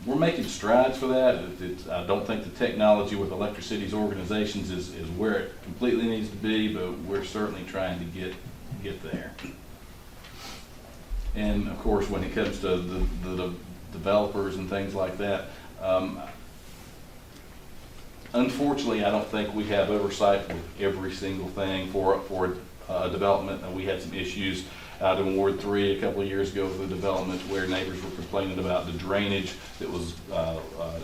[SPEAKER 3] we're making strides for that. I don't think the technology with Electricity's organizations is where it completely needs to be, but we're certainly trying to get there. And of course, when it comes to the developers and things like that, unfortunately, I don't think we have oversight with every single thing for development. We had some issues out in Ward 3 a couple of years ago with the development where neighbors were complaining about the drainage that was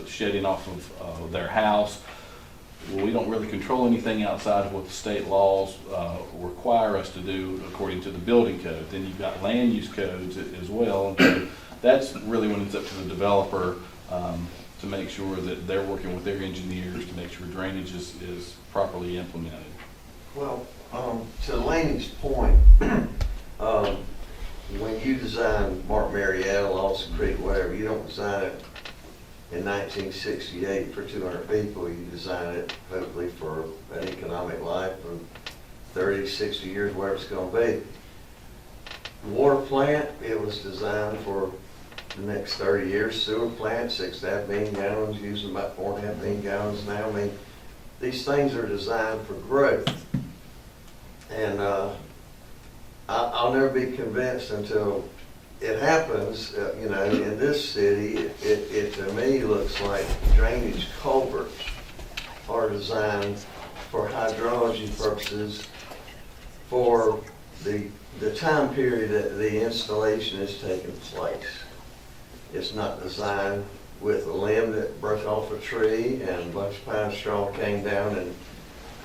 [SPEAKER 3] shedding off of their house. Well, we don't really control anything outside of what the state laws require us to do according to the building code. Then you've got land use codes as well. And so that's really when it's up to the developer to make sure that they're working with their engineers to make sure drainage is properly implemented.
[SPEAKER 6] Well, to Laney's point, when you design Mark Marietta, Lawson Creek, whatever, you don't design it in 1968 for 200 people. You design it hopefully for an economic life of 30, 60 years, whatever it's going to be. The water plant, it was designed for the next 30 years. Sewer plant, 6.5 million gallons, using about 4.5 million gallons now. I mean, these things are designed for growth. And I'll never be convinced until it happens. You know, in this city, it to me looks like drainage culverts are designed for hydrology purposes for the time period that the installation is taking place. It's not designed with a limb that broke off a tree and a bunch of pine straw came down and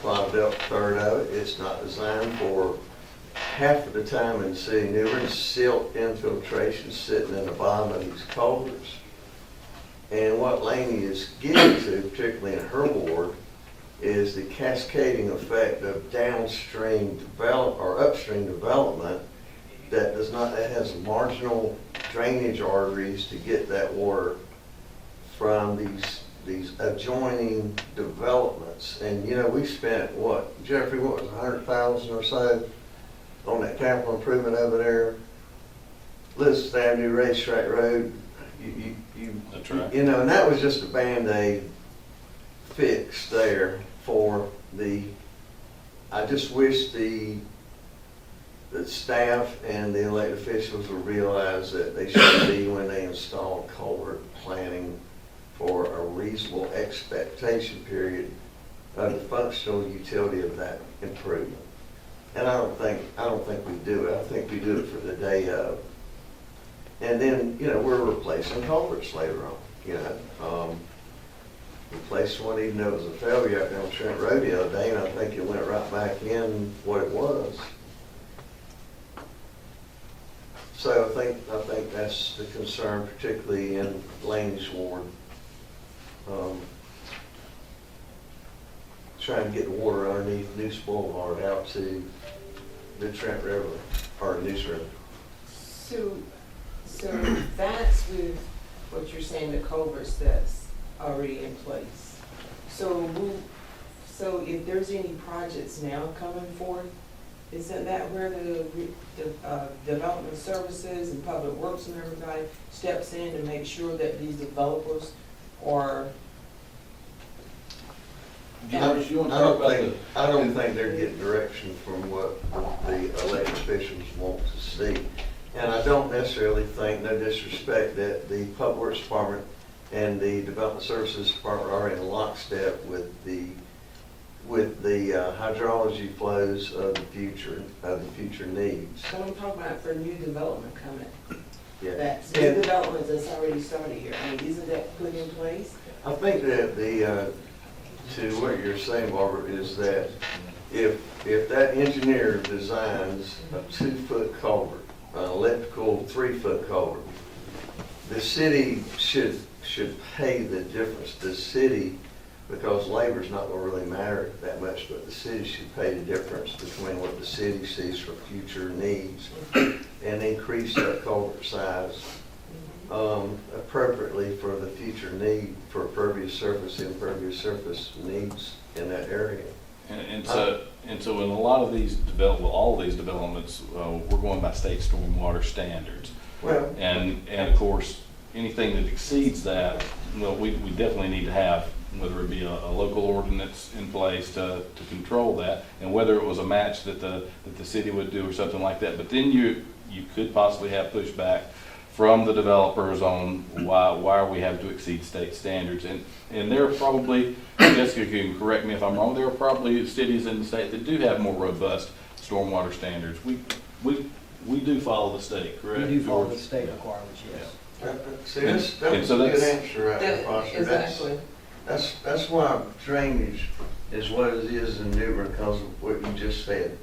[SPEAKER 6] clogged up a third of it. It's not designed for half of the time in the city of New Bern, silt infiltration sitting in the bottom of these culverts. And what Laney is getting to, particularly in her ward, is the cascading effect of downstream upstream development that has marginal drainage arteries to get that water from these these adjoining developments. And, you know, we spent, what, Jeffrey, what was it, 100,000 or so on that capital improvement over there? Elizabeth Avenue, Racetrack Road,
[SPEAKER 3] That's right.
[SPEAKER 6] you know, and that was just a Band-Aid fix there for the, I just wish the staff and the elected officials will realize that they should be, when they install culvert, planning for a reasonable expectation period of the functional utility of that improvement. And I don't think we do it. I think we do it for the day of. And then, you know, we're replacing culverts later on, you know. Replaced one even though it was a failure out there on Trent Road the other day, and I think it went right back in what it was. So I think that's the concern, particularly in Laney's ward. Trying to get the water underneath Neuse Boulevard out to the Trent River, or Neuse River.
[SPEAKER 9] So that's with what you're saying, the culverts that's already in place. So if there's any projects now coming forth, isn't that where the development services and public works and everybody steps in to make sure that these developers are?
[SPEAKER 8] You want to talk about the?
[SPEAKER 6] I don't think they're getting direction from what the elected officials want to see. And I don't necessarily think, no disrespect, that the Public Works Department and the Development Services Department are in lockstep with the hydrology flows of the future needs.
[SPEAKER 9] So I'm talking about for new development coming.
[SPEAKER 6] Yeah.
[SPEAKER 9] That's new development that's already started here. I mean, isn't that put in place?
[SPEAKER 6] I think that to what you're saying, Barbara, is that if that engineer designs a 2-foot culvert, an elliptical 3-foot culvert, the city should pay the difference. The city, because labor's not going to really matter that much, but the city should pay the difference between what the city sees for future needs and increase that culvert size appropriately for the future need for pervious surface, impervious surface needs in that area.
[SPEAKER 3] And so in a lot of these all of these developments, we're going by state stormwater standards.
[SPEAKER 6] Well,
[SPEAKER 3] And of course, anything that exceeds that, well, we definitely need to have, whether it be a local ordinance in place to control that, and whether it was a match that the city would do or something like that. But then you could possibly have pushback from the developers on why we have to exceed state standards. And there are probably, Jessica can correct me if I'm wrong, there are probably cities in the state that do have more robust stormwater standards. We do follow the state, correct?
[SPEAKER 7] We do follow the
[SPEAKER 3] George?
[SPEAKER 7] state
[SPEAKER 3] Yeah.
[SPEAKER 7] requirements, yes.
[SPEAKER 6] see, that was
[SPEAKER 3] and so
[SPEAKER 6] a good
[SPEAKER 3] that's-
[SPEAKER 6] answer right there, Foster.
[SPEAKER 9] Exactly.
[SPEAKER 6] That's why drainage is what it is in New Bern, because of what you just said.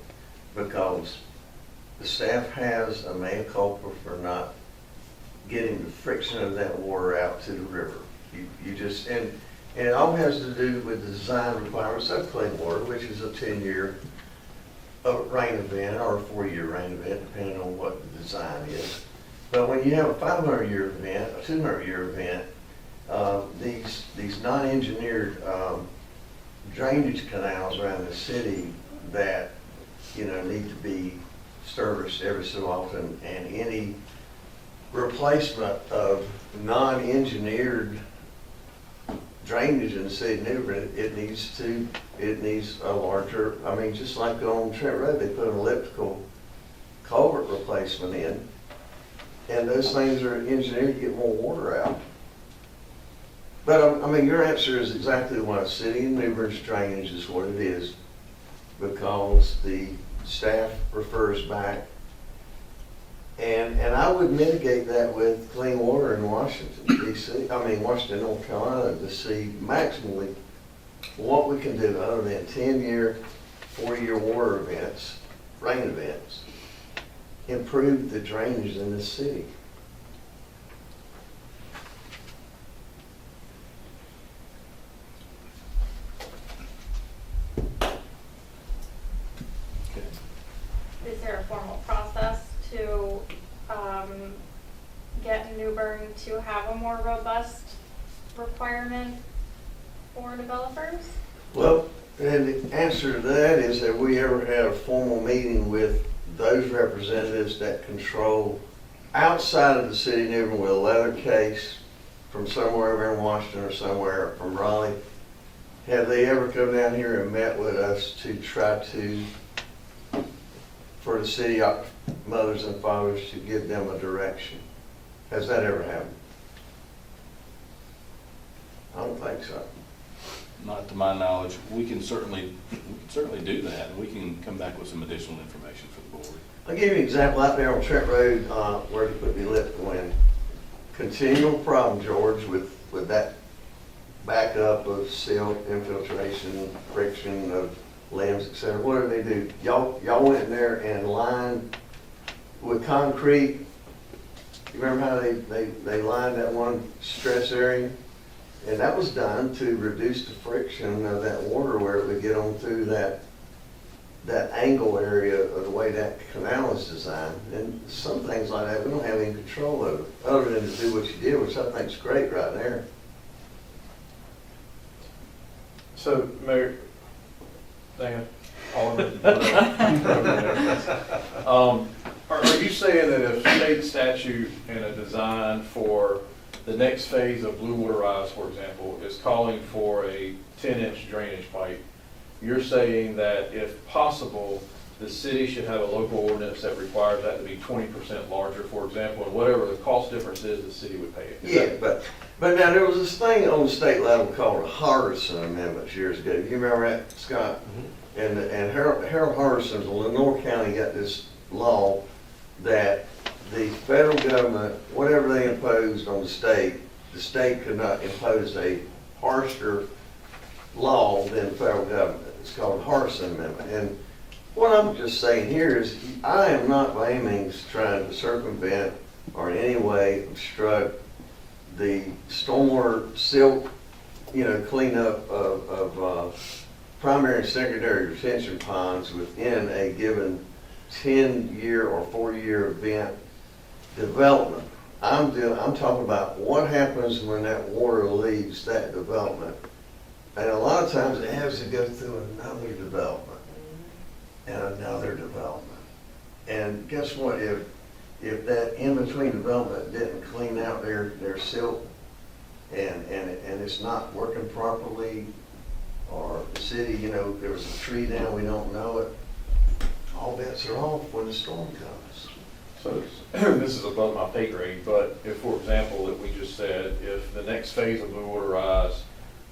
[SPEAKER 6] Because the staff has a mea culpa for not getting the friction of that water out to the river. You just, and it all has to do with the design requirements of clean water, which is a 10-year rain event or a 4-year rain event, depending on what the design is. But when you have a 500-year event, a 200-year event, these non-engineered drainage canals around the city that, you know, need to be serviced every so often, and any replacement of non-engineered drainage in the city of New Bern, it needs a larger, I mean, just like on Trent Road, they put an elliptical culvert replacement in, and those things are engineered to get more water out. But, I mean, your answer is exactly what a city of New Bern's drainage is what it is, because the staff refers back. And I would mitigate that with clean water in Washington, Washington, North Carolina, to see maximally what we can do other than 10-year, 4-year water events, rain events, improve the drainage in this city.
[SPEAKER 4] Is there a formal process to get New Bern to have a more robust requirement for developers?
[SPEAKER 6] Well, and the answer to that is that we ever had a formal meeting with those representatives that control outside of the city of New Bern with a leather case from somewhere over in Washington or somewhere from Raleigh. Have they ever come down here and met with us to try to, for the city mothers and fathers, to give them a direction? Has that ever happened? I don't think so.
[SPEAKER 3] Not to my knowledge. We can certainly do that. We can come back with some additional information for the board.
[SPEAKER 6] I'll give you an example out there on Trent Road, where they put the lip going. Continual problem, George, with that backup of silt, infiltration, friction of limbs, et cetera. What did they do? Y'all went in there and lined with concrete. You remember how they lined that one stress area? And that was done to reduce the friction of that water where it would get on through that angle area of the way that canal is designed. And some things like that, we don't have any control over, other than to do what you did, which I think is great right there.
[SPEAKER 10] So, Mayor, Dan, Alderman, are you saying that if state statute and a design for the next phase of Blue Water Rise, for example, is calling for a 10-inch drainage pipe, you're saying that if possible, the city should have a local ordinance that requires that to be 20% larger, for example, and whatever the cost difference is, the city would pay it?
[SPEAKER 6] Yeah, but now there was this thing on the state level called a Hardison Amendment years ago. You remember that, Scott? Mm-hmm. And Harold Hardison of Lenore County got this law that the federal government, whatever they imposed on the state could not impose a harsher law than the federal government. It's called the Hardison Amendment. And what I'm just saying here is I am not by any means trying to circumvent or in any way obstruct the stormwater silt, cleanup of primary and secondary retention ponds within a given 10-year or 4-year event development. I'm talking about what happens when that water leaves that development. And a lot of times it has to go through another development and another development. And guess what? If that in-between development didn't clean out their silt and it's not working properly, or the city, there was a tree down, we don't know it, all bets are off when the storm comes.
[SPEAKER 10] So this is above my pay grade, but if, for example, that we just said, if the next phase of Blue Water Rise,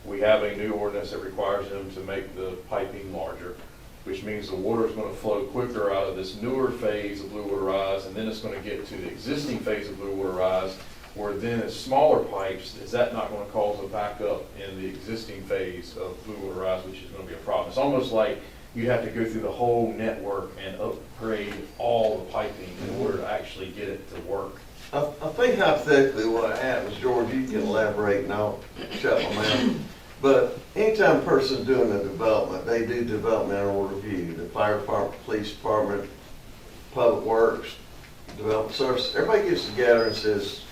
[SPEAKER 10] we have a new ordinance that requires them to make the piping larger, which means the water is going to flow quicker out of this newer phase of Blue Water Rise, and then it's going to get to the existing phase of Blue Water Rise, where then it's smaller pipes. Is that not going to cause a backup in the existing phase of Blue Water Rise, which is going to be a problem? It's almost like you have to go through the whole network and upgrade all the piping in order to actually get it to work.
[SPEAKER 6] I think hypothetically what happens, George, you can elaborate and I'll shut my mouth. But anytime a person's doing a development, they do developmental review. The fire department, police department, public works, development service, everybody gets together and says,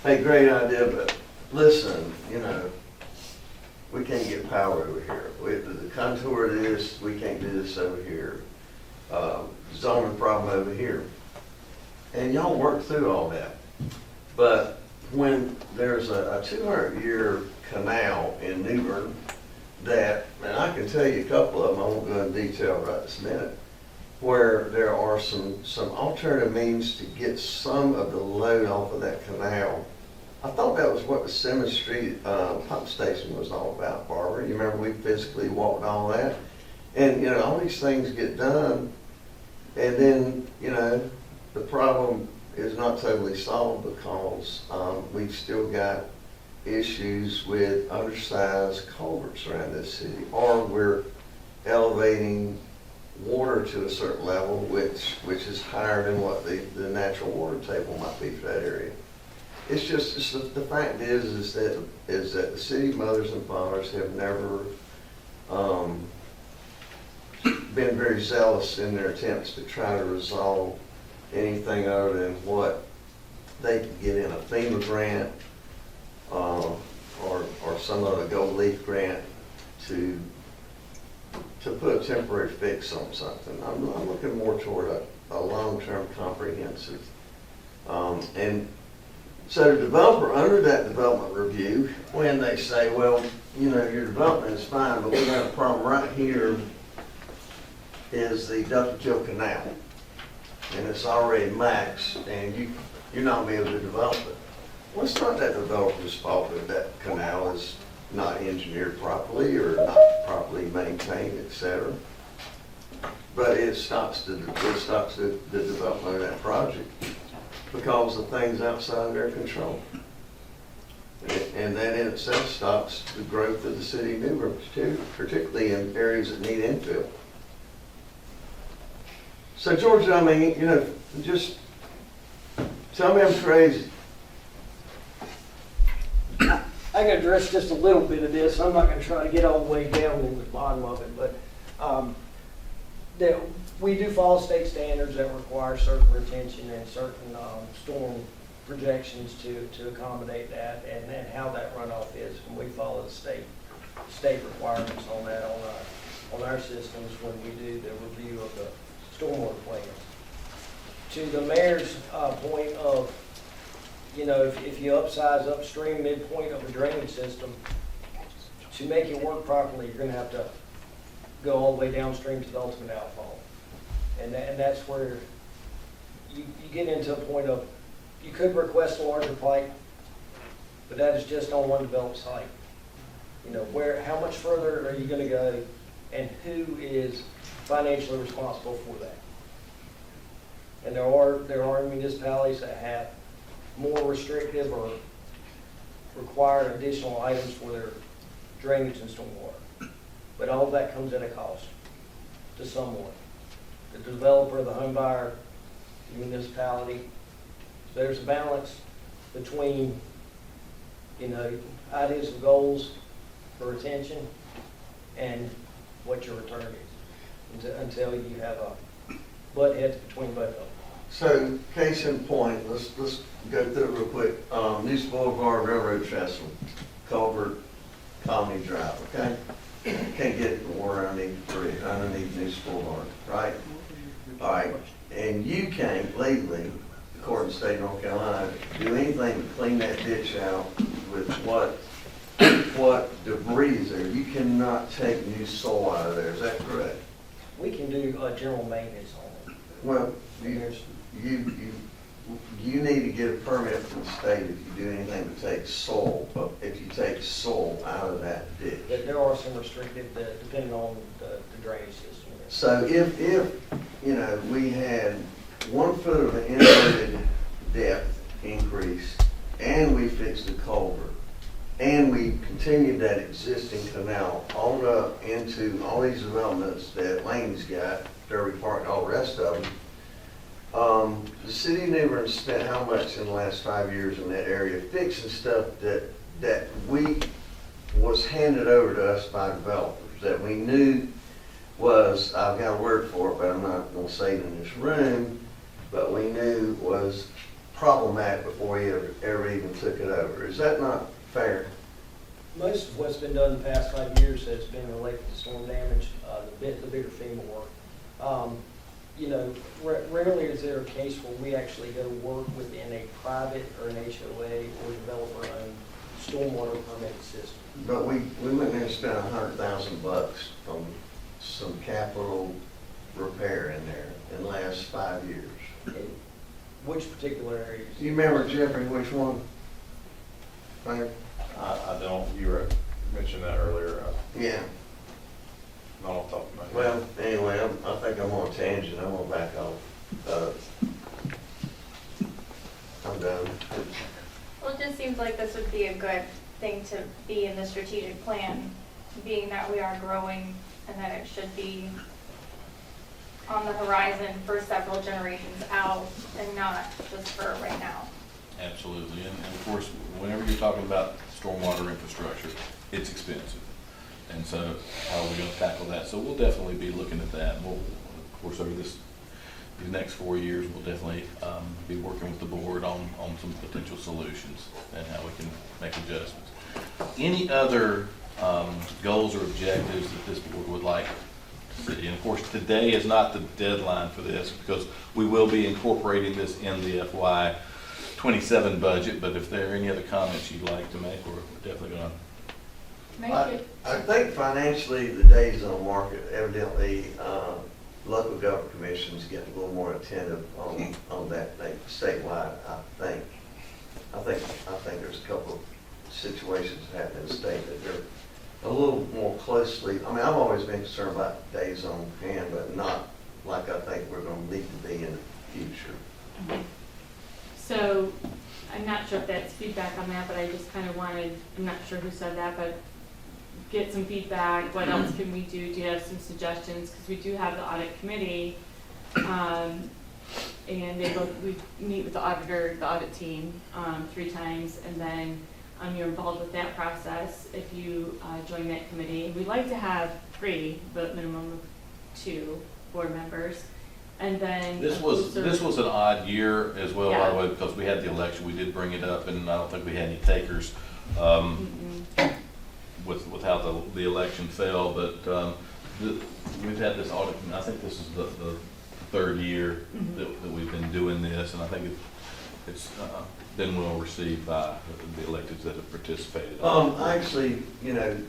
[SPEAKER 6] hey, great idea, but listen, we can't get power over here. The contour of this, we can't do this over here. Zoning problem over here. And y'all work through all that. But when there's a 200-year canal in New Bern that, and I can tell you a couple of them, I won't go into detail right this minute, where there are some alternative means to get some of the load off of that canal. I thought that was what the Simmons Street pump station was all about, Barbara. You remember we physically walked all that? And, all these things get done, and then, the problem is not totally solved because we've still got issues with undersized culverts around this city, or we're elevating water to a certain level, which is higher than what the natural water table might be for that area. It's just the fact is that the city mothers and fathers have never been very zealous in their attempts to try to resolve anything other than what they could get in a FEMA grant, or some other gold leaf grant to put a temporary fix on something. I'm looking more toward a long-term comprehensive. And so the developer, under that development review, when they say, well, you know, your development is fine, but we got a problem right here, is the Duck Canal. And it's already maxed, and you're not gonna be able to develop it. Well, it's not that developer's fault that that canal is not engineered properly or not properly maintained, et cetera. But it stops the development of that project because of things outside their control. And that in itself stops the growth of the city of New Bern, too, particularly in areas that need infill. So George, I mean, you know, just tell me I'm crazy.
[SPEAKER 7] I can address just a little bit of this. I'm not going to try to get all the way down in the bottom of it, but that we do follow state standards that require certain retention and certain storm projections to accommodate that, and how that runoff is. And we follow the state requirements on that on our systems when we do the review of the stormwater plans. To the mayor's point of, you know, if you upsize upstream midpoint of a drainage system, to make it work properly, you're going to have to go all the way downstream to the ultimate outfall. And that's where you get into a point of, you could request a larger pipe, but that is just on one developed site. You know, how much further are you going to go, and who is financially responsible for that? And there are municipalities that have more restrictive or require additional items for their drainage and stormwater. But all of that comes at a cost to someone. The developer, the home buyer, the municipality. So there's a balance between, you know, ideas and goals for retention and what your return is until you have a butt heads between both of them.
[SPEAKER 6] So, case in point, let's go through it real quick. Municipal Boulevard Railroad Trestle, culvert, Colony Drive, okay? Can't get the water underneath Municipal Boulevard, right? All right, and you can't legally, according to state of North Carolina, do anything to clean that ditch out with what debris is there. You cannot take new soil out of there, is that correct?
[SPEAKER 7] We can do general maintenance on it.
[SPEAKER 6] Well, you need to get a permit from the state if you do anything to take soil, but if you take soil out of that ditch.
[SPEAKER 7] But there are some restrictive, depending on the drainage system.
[SPEAKER 6] So if, you know, we had 1 foot of an inverted depth increase, and we fixed the culvert, and we continued that existing canal on up into all these developments that Lane's got, Derby Park, and all the rest of them, the city of New Bern spent how much in the last 5 years in that area fixing stuff that was handed over to us by developers, that we knew was, I've got a word for it, but I'm not going to say it in this room, but we knew was problematic before we ever even took it over. Is that not fair?
[SPEAKER 7] Most of what's been done in the past 5 years has been related to storm damage, the bigger FEMA work. You know, rarely is there a case where we actually go work within a private or an HOA or developer-owned stormwater permitted system.
[SPEAKER 6] But we went there and spent $100,000 on some capital repair in there in the last 5 years.
[SPEAKER 7] In which particular areas?
[SPEAKER 6] You remember, Jeffrey, which one? Mayor?
[SPEAKER 10] I don't, you mentioned that earlier.
[SPEAKER 6] Yeah.
[SPEAKER 10] Not off the top of my head.
[SPEAKER 6] Well, anyway, I think I'm on a tangent. I'm gonna back off. I'm done.
[SPEAKER 15] Well, it just seems like this would be a good thing to be in the strategic plan, being that we are growing and that it should be on the horizon for several generations out and not just for right now.
[SPEAKER 3] Absolutely, and of course, whenever you're talking about stormwater infrastructure, it's expensive. And so how are we going to tackle that? So we'll definitely be looking at that. We'll, of course, over these next 4 years, we'll definitely be working with the board on some potential solutions and how we can make adjustments. Any other goals or objectives that this board would like to see? And of course, today is not the deadline for this, because we will be incorporating this in the FY '27 budget, but if there are any other comments you'd like to make, we're definitely going to.
[SPEAKER 6] I think financially, the days on market, evidently, local government commissions get a little more attentive on that thing statewide, I think there's a couple of situations that happen in the state that they're a little more closely, I mean, I've always been concerned about days on hand, but not like I think we're gonna need to be in the future.
[SPEAKER 4] So, I'm not sure if that's feedback on that, but I just kind of wanted, I'm not sure who said that, but get some feedback, what else can we do, do you have some suggestions? Because we do have the audit committee, and we meet with the auditor, the audit team, 3 times, and then you're involved with that process if you join that committee. We'd like to have 3, but minimum of 2 board members. And then
[SPEAKER 3] This was an odd year as well, by the
[SPEAKER 4] Yeah.
[SPEAKER 3] way, because we had the election. We did bring it up, and I don't think we had any takers with how the election fell. But we've had this audit. I think this is the 3rd year that we've been doing this, and I think it's been well received by the electeds that have participated.
[SPEAKER 6] I actually,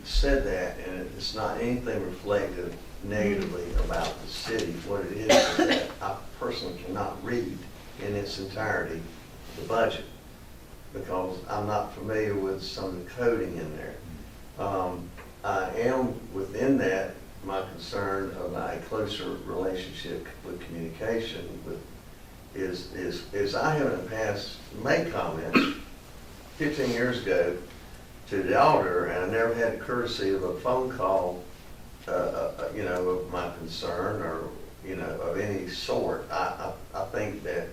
[SPEAKER 6] said that, and it's not anything reflective negatively about the city. What it is that I personally cannot read in its entirety the budget, because I'm not familiar with some of the coding in there. I am within that, my concern about a closer relationship with communication with, is I have in the past made comments 15 years ago to the auditor, and I never had the courtesy of a phone call, of my concern or, of any sort. I think that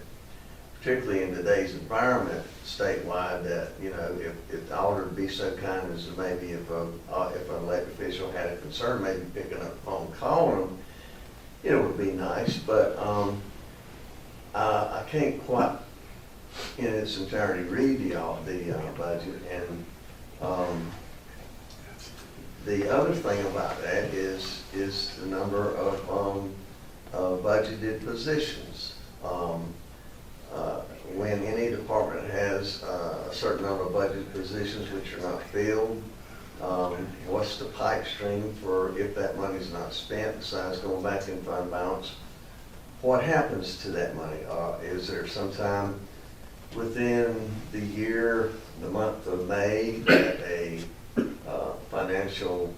[SPEAKER 6] particularly in today's environment statewide, that, if the auditor would be so kind as to maybe if an elected official had a concern, maybe picking up the phone, calling them, it would be nice. But I can't quite in its entirety read the budget. And the other thing about that is the number of budgeted positions. When any department has a certain number of budgeted positions which are not filled, what's the pipe stream for if that money's not spent, besides going back in fund balance? What happens to that money? Is there some time within the year, the month of May, that a financial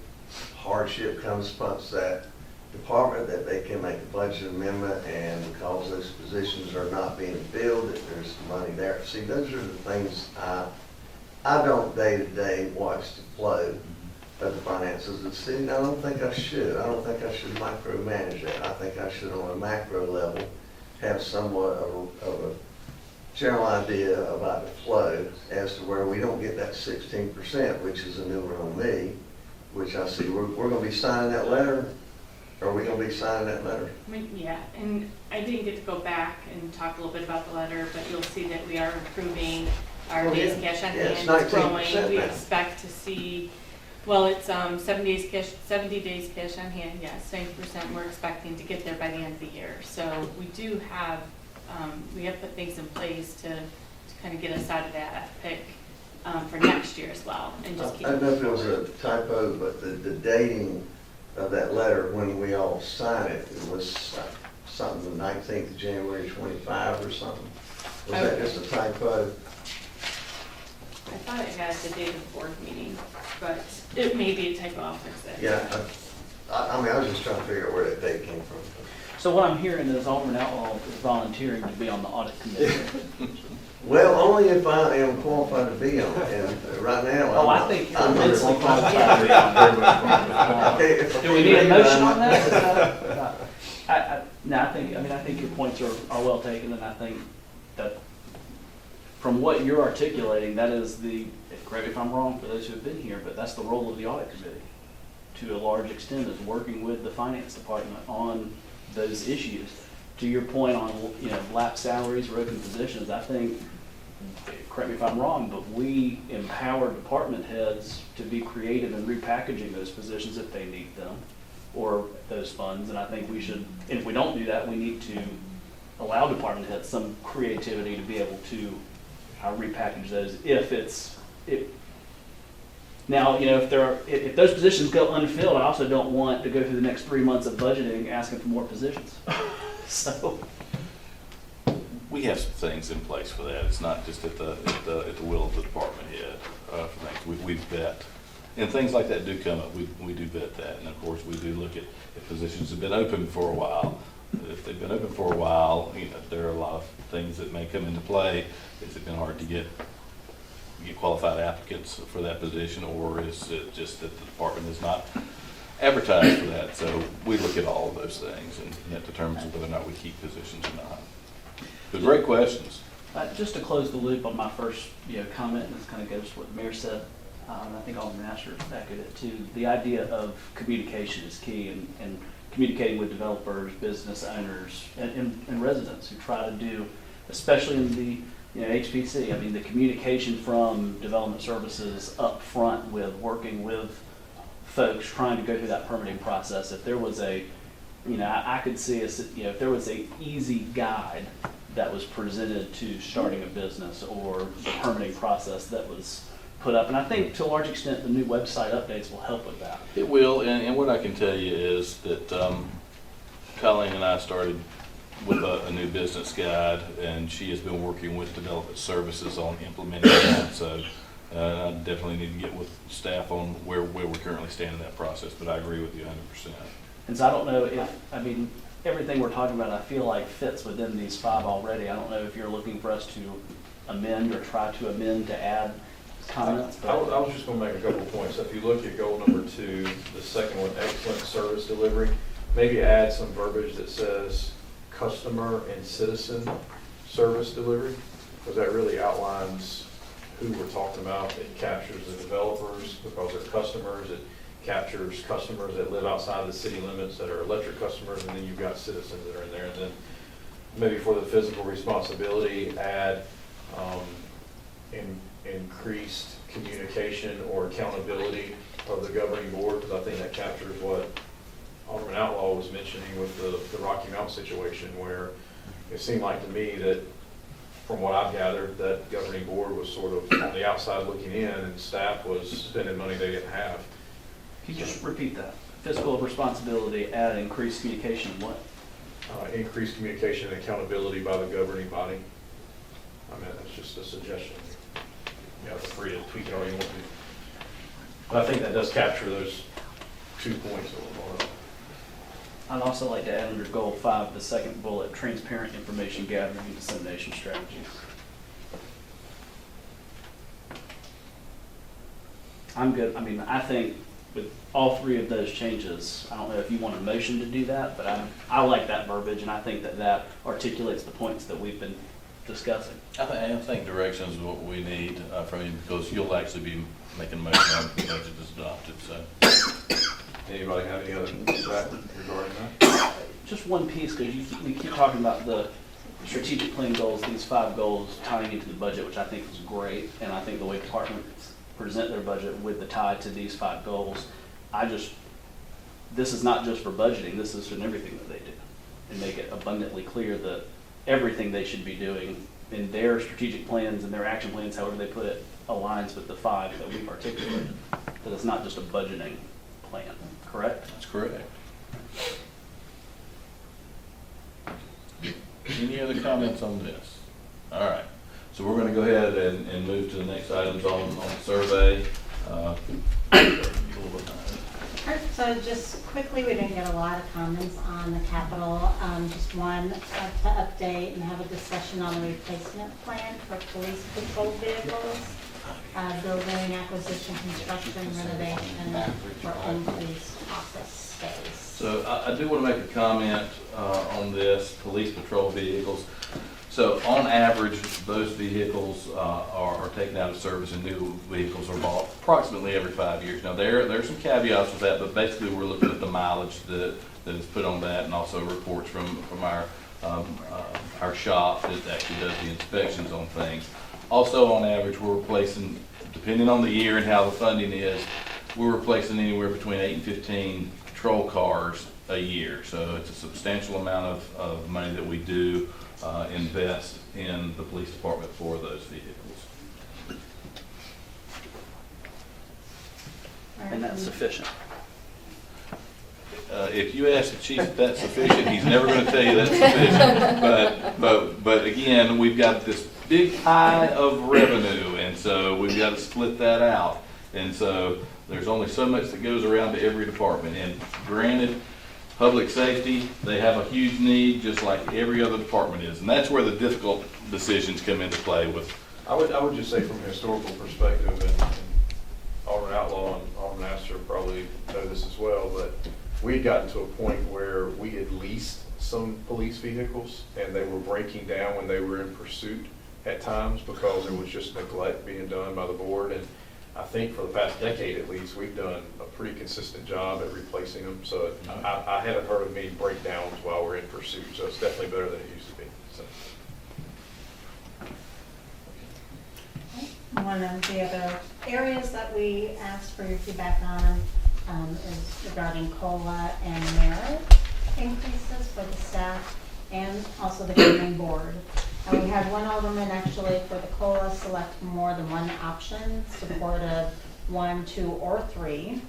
[SPEAKER 6] hardship comes upon that department, that they can make a budget amendment, and because those positions are not being filled, that there's money there? See, those are the things I don't day-to-day watch the flow of the finances of the city, and I don't think I should. I don't think I should micromanage that. I think I should, on a macro level, have somewhat of a general idea about the flow as to where we don't get that 16%, which is a new one on me, which I see. We're going to be signing that letter. Are we going to be signing that letter?
[SPEAKER 4] Yeah, and I didn't get to go back and talk a little bit about the letter, but you'll see that we are improving our days cash on hand. It's growing. We expect to see, well, it's 70 days cash on hand, yes, 90%. We're expecting to get there by the end of the year. So we do have, we have put things in place to kind of get us out of that pick for next year as well. And just keep.
[SPEAKER 6] I don't know if it was a typo, but the dating of that letter when we all signed it, it was something the 19th of January 25 or something. Was that just a typo?
[SPEAKER 4] I thought it had the date of the board meeting, but it may be a typo. I'll fix it.
[SPEAKER 6] Yeah, I mean, I was just trying to figure out where that date came from.
[SPEAKER 12] So what I'm hearing is Alderman Outlaw is volunteering to be on the audit committee.
[SPEAKER 6] Well, only if I am qualified to be on it, and right now.
[SPEAKER 12] Oh, I think you're immensely qualified to be on it. Do we need a motion on that? I think your points are well taken, and I think that from what you're articulating, that is correct me if I'm wrong for those who have been here, but that's the role of the audit committee to a large extent, is working with the finance department on those issues. To your point on, lap salaries or open positions, I think correct me if I'm wrong, but we empower department heads to be creative in repackaging those positions if they need them, or those funds, and I think we should, and if we don't do that, we need to allow department heads some creativity to be able to repackage those now, if those positions go unfilled, I also don't want to go through the next 3 months of budgeting asking for more positions. So.
[SPEAKER 3] We have some things in place for that. It's not just at the will of the department head for things. We vet, and things like that do come up. We do vet that, and of course we do look at if positions have been open for a while. If they've been open for a while, there are a lot of things that may come into play. Has it been hard to get qualified applicants for that position, or is it just that the department is not advertised for that? So we look at all of those things, and that determines whether or not we keep positions or not. But great questions.
[SPEAKER 12] Just to close the loop on my first comment, and this kind of goes to what the mayor said, and I think Alderman Asher echoed it too. The idea of communication is key, and communicating with developers, business owners, and residents who try to do, especially in the HPC. I mean, the communication from development services up front with working with folks trying to go through that permitting process. If there was I could see if there was a easy guide that was presented to starting a business or the permitting process that was put up. And I think to a large extent the new website updates will help with that.
[SPEAKER 3] It will, and what I can tell you is that Colleen and I started with a new business guide, and she has been working with development services on implementing that. So I definitely need to get with staff on where we currently stand in that process, but I agree with you 100%.
[SPEAKER 12] And so I don't know if, everything we're talking about, I feel like fits within these 5 already. I don't know if you're looking for us to amend or try to amend to add comments.
[SPEAKER 10] I was just going to make a couple of points. If you look at goal number 2, the second one, excellent service delivery, maybe add some verbiage that says customer and citizen service delivery, because that really outlines who we're talking about. It captures the developers because they're customers. It captures customers that live outside the city limits that are electric customers, and then you've got citizens that are in there. And then maybe for the physical responsibility, add increased communication or accountability of the governing board, because I think that captures what Alderman Outlaw was mentioning with the Rocky Mountain situation, where it seemed like to me that, from what I've gathered, that governing board was sort of on the outside looking in, and staff was spending money they didn't have.
[SPEAKER 12] Can you just repeat that? Fiscal responsibility, add increased communication, what?
[SPEAKER 10] Increased communication and accountability by the governing body. I mean, that's just a suggestion. You know, free to tweak it all you want to. But I think that does capture those 2 points a little more.
[SPEAKER 12] I'd also like to add under goal 5, the second bullet, transparent information gathering and dissemination strategies. I'm good. I mean, I think with all 3 of those changes, I don't know if you want a motion to do that, but I like that verbiage, and I think that articulates the points that we've been discussing.
[SPEAKER 3] I think direction is what we need from you, because you'll actually be making a motion on the budget that's adopted. So,
[SPEAKER 10] anybody have any other feedback regarding that?
[SPEAKER 12] Just one piece, because we keep talking about the strategic plan goals, these 5 goals tying into the budget, which I think is great, and I think the way departments present their budget with the tie to these 5 goals, this is not just for budgeting, this is in everything that they do, and make it abundantly clear that everything they should be doing in their strategic plans and their action plans, however they put it, aligns with the 5 that we've articulated. That it's not just a budgeting plan, correct?
[SPEAKER 3] that's correct. Any other comments on this? All right. So we're going to go ahead and move to the next items on the survey.
[SPEAKER 13] So just quickly, we didn't get a lot of comments on the capital. Just one to update and have a discussion on the replacement plan for police patrol vehicles, building acquisition, construction, renovation, for increased office space.
[SPEAKER 3] So I do want to make a comment on this, police patrol vehicles. So on average, those vehicles are taken out of service, and new vehicles are bought approximately every 5 years. Now there's some caveats with that, but basically we're looking at the mileage that is put on that, and also reports from our shop that actually does the inspections on things. Also, on average, we're replacing, depending on the year and how the funding is, we're replacing anywhere between 8 and 15 patrol cars a year. So it's a substantial amount of money that we do invest in the police department for those vehicles.
[SPEAKER 12] And that's sufficient.
[SPEAKER 3] If you ask the chief if that's sufficient, he's never going to tell you that's sufficient. But again, we've got this big pie of revenue, and so we've got to split that out. And so there's only so much that goes around to every department. And granted, public safety, they have a huge need, just like every other department is. And that's where the difficult decisions come into play with.
[SPEAKER 10] I would just say from a historical perspective, and Alderman Outlaw and Alderman Astor probably know this as well, but we had gotten to a point where we had leased some police vehicles and they were breaking down when they were in pursuit at times because there was just neglect being done by the board. And I think for the past decade at least, we've done a pretty consistent job at replacing them. So I haven't heard of any breakdowns while we're in pursuit, so it's definitely better than it used to be. So.
[SPEAKER 13] One of the other areas that we asked for your feedback on is regarding COLA and merit increases for the staff and also the governing board. And we had one alderman actually for the COLA select more than one option, supportive 1, 2, or 3.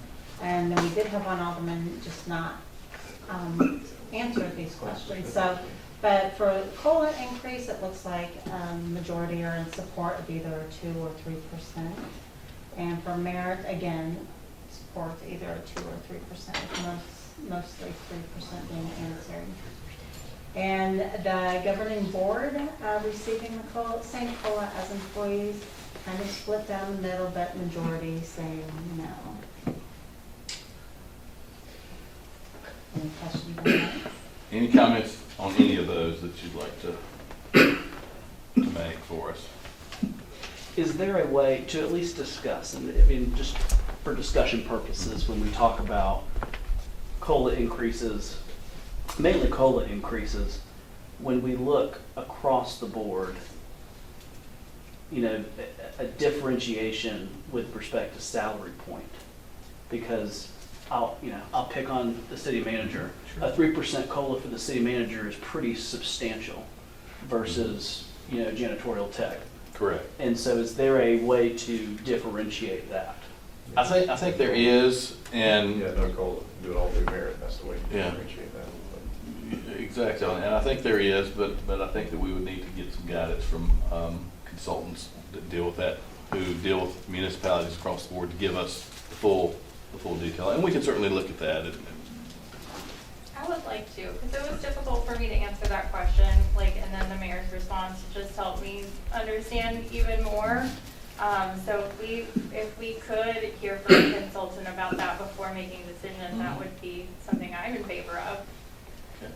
[SPEAKER 13] And then we did have one alderman just not answer these questions. So, but for COLA increase, it looks like majority are in support of either 2 or 3%. And for merit, again, support either 2 or 3%, mostly 3% being answered. And the governing board receiving the COLA, same COLA as employees, kind of split down the middle, but majority saying no. Any questions on that?
[SPEAKER 3] Any comments on any of those that you'd like to make for us?
[SPEAKER 12] Is there a way to at least discuss, and I mean, just for discussion purposes, when we talk about COLA increases, mainly COLA increases, when we look across the board, you know, a differentiation with respect to salary point? Because I'll pick on the city manager. Sure. A 3% COLA for the city manager is pretty substantial versus, janitorial tech.
[SPEAKER 3] Correct.
[SPEAKER 12] And so is there a way to differentiate that?
[SPEAKER 3] I think there is, and
[SPEAKER 10] Yeah, no COLA, do it all through merit, that's the way to
[SPEAKER 3] Yeah.
[SPEAKER 10] differentiate that.
[SPEAKER 3] exactly, and I think there is, but I think that we would need to get some guidance from consultants that deal with that, who deal with municipalities across the board to give us the full detail, and we can certainly look at that.
[SPEAKER 15] I would like to, because it was difficult for me to answer that question, and then the mayor's response just helped me understand even more. So if we could hear from a consultant about that before making decisions, that would be something I'm in favor of.
[SPEAKER 3] Okay.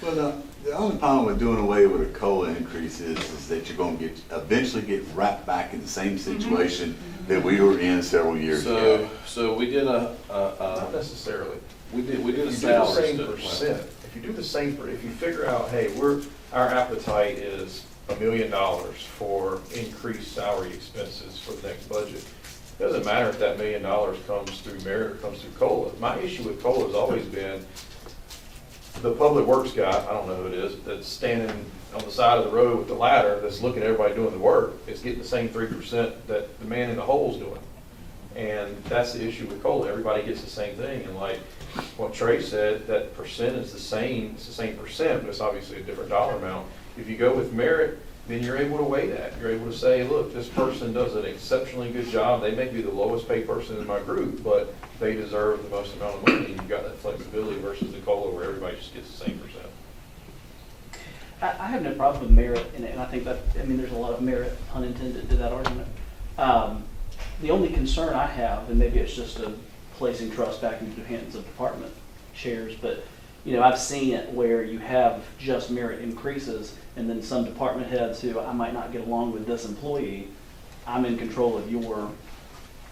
[SPEAKER 8] Well, the only problem with doing away with a COLA increase is that you're going to eventually get right back in the same situation that we were in several years ago.
[SPEAKER 3] So we did
[SPEAKER 10] Not necessarily.
[SPEAKER 3] we did a
[SPEAKER 10] If you do the
[SPEAKER 3] salary
[SPEAKER 10] same
[SPEAKER 3] study.
[SPEAKER 10] percent, if you do the same, if you figure out, hey, our appetite is $1 million for increased salary expenses for the next budget. It doesn't matter if that $1 million comes through merit or comes through COLA. My issue with COLA has always been the public works guy, I don't know who it is, that's standing on the side of the road with the ladder, that's looking at everybody doing the work, is getting the same 3% that the man in the hole's doing. And that's the issue with COLA. Everybody gets the same thing. And like what Trey said, that percent is the same. It's the same percent, but it's obviously a different dollar amount. If you go with merit, then you're able to weigh that. You're able to say, look, this person does an exceptionally good job. They may be the lowest paid person in my group, but they deserve the most amount of money. You've got that flexibility versus the COLA where everybody just gets the same percent.
[SPEAKER 12] I have no problem with merit in it, and I think there's a lot of merit, unintended, to that argument. The only concern I have, and maybe it's just a placing trust back into the hands of department chairs, but I've seen it where you have just merit increases, and then some department heads who I might not get along with this employee, I'm in control of your,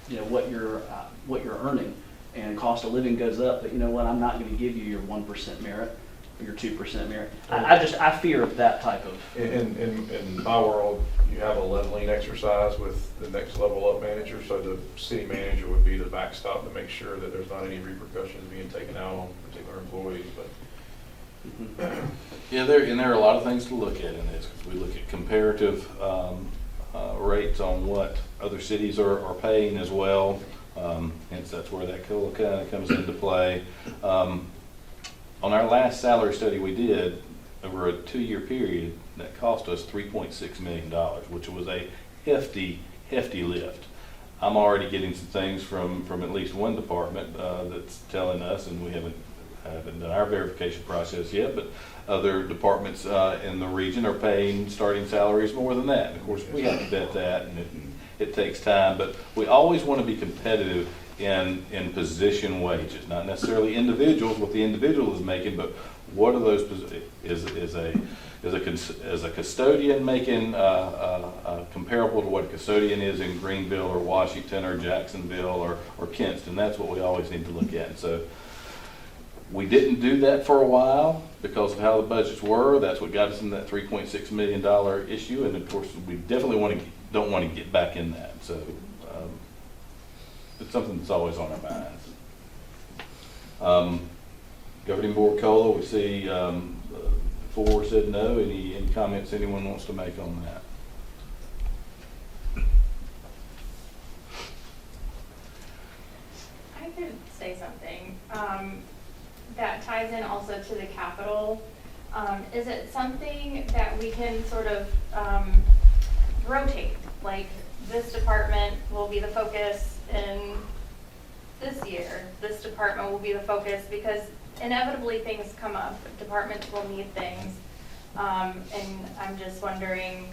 [SPEAKER 12] what you're earning, and cost of living goes up, but you know what, I'm not going to give you your 1% merit. your 2% merit. I fear that type of.
[SPEAKER 10] In my world, you have a leveling exercise with the next level up manager, so the city manager would be the backstop to make sure that there's not any repercussions being taken out on particular employees, but.
[SPEAKER 3] Yeah, there are a lot of things to look at in this, because we look at comparative rates on what other cities are paying as well. Hence, that's where that kind of comes into play. On our last salary study we did, over a 2-year period, that cost us $3.6 million, which was a hefty lift. I'm already getting some things from at least one department that's telling us, and we haven't done our verification process yet, but other departments in the region are paying starting salaries more than that. And of course, we have to vet that, and it takes time, but we always want to be competitive in position wages, not necessarily individuals, what the individual is making, but what are those, is a custodian making comparable to what a custodian is in Greenville or Washington or Jacksonville or Kinston? That's what we always need to look at. And so we didn't do that for a while because of how the budgets were. That's what got us in that $3.6 million issue, and of course, we definitely don't want to get back in that. So it's something that's always on our minds. Governing Board COLA, we see 4 said no. Any comments anyone wants to make on that?
[SPEAKER 15] I could say something that ties in also to the capital. Is it something that we can sort of rotate? Like, this department will be the focus in this year. This department will be the focus, because inevitably things come up. Departments will need things. And I'm just wondering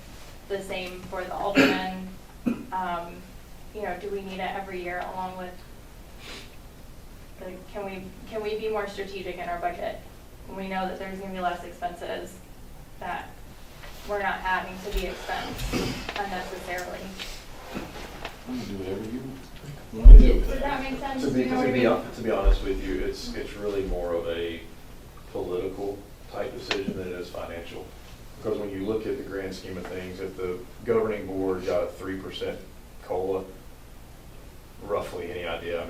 [SPEAKER 15] the same for the aldermen. Do we need it every year along with, can we be more strategic in our budget? When we know that there's gonna be less expenses, that we're not adding to the expense unnecessarily.
[SPEAKER 3] You can do whatever you want to do.
[SPEAKER 15] Does that make sense?
[SPEAKER 10] To
[SPEAKER 15] Do you know what I mean?
[SPEAKER 10] be honest with you, it's really more of a political type decision than it is financial. Because when you look at the grand scheme of things, if the governing board got a 3% COLA, roughly, any idea?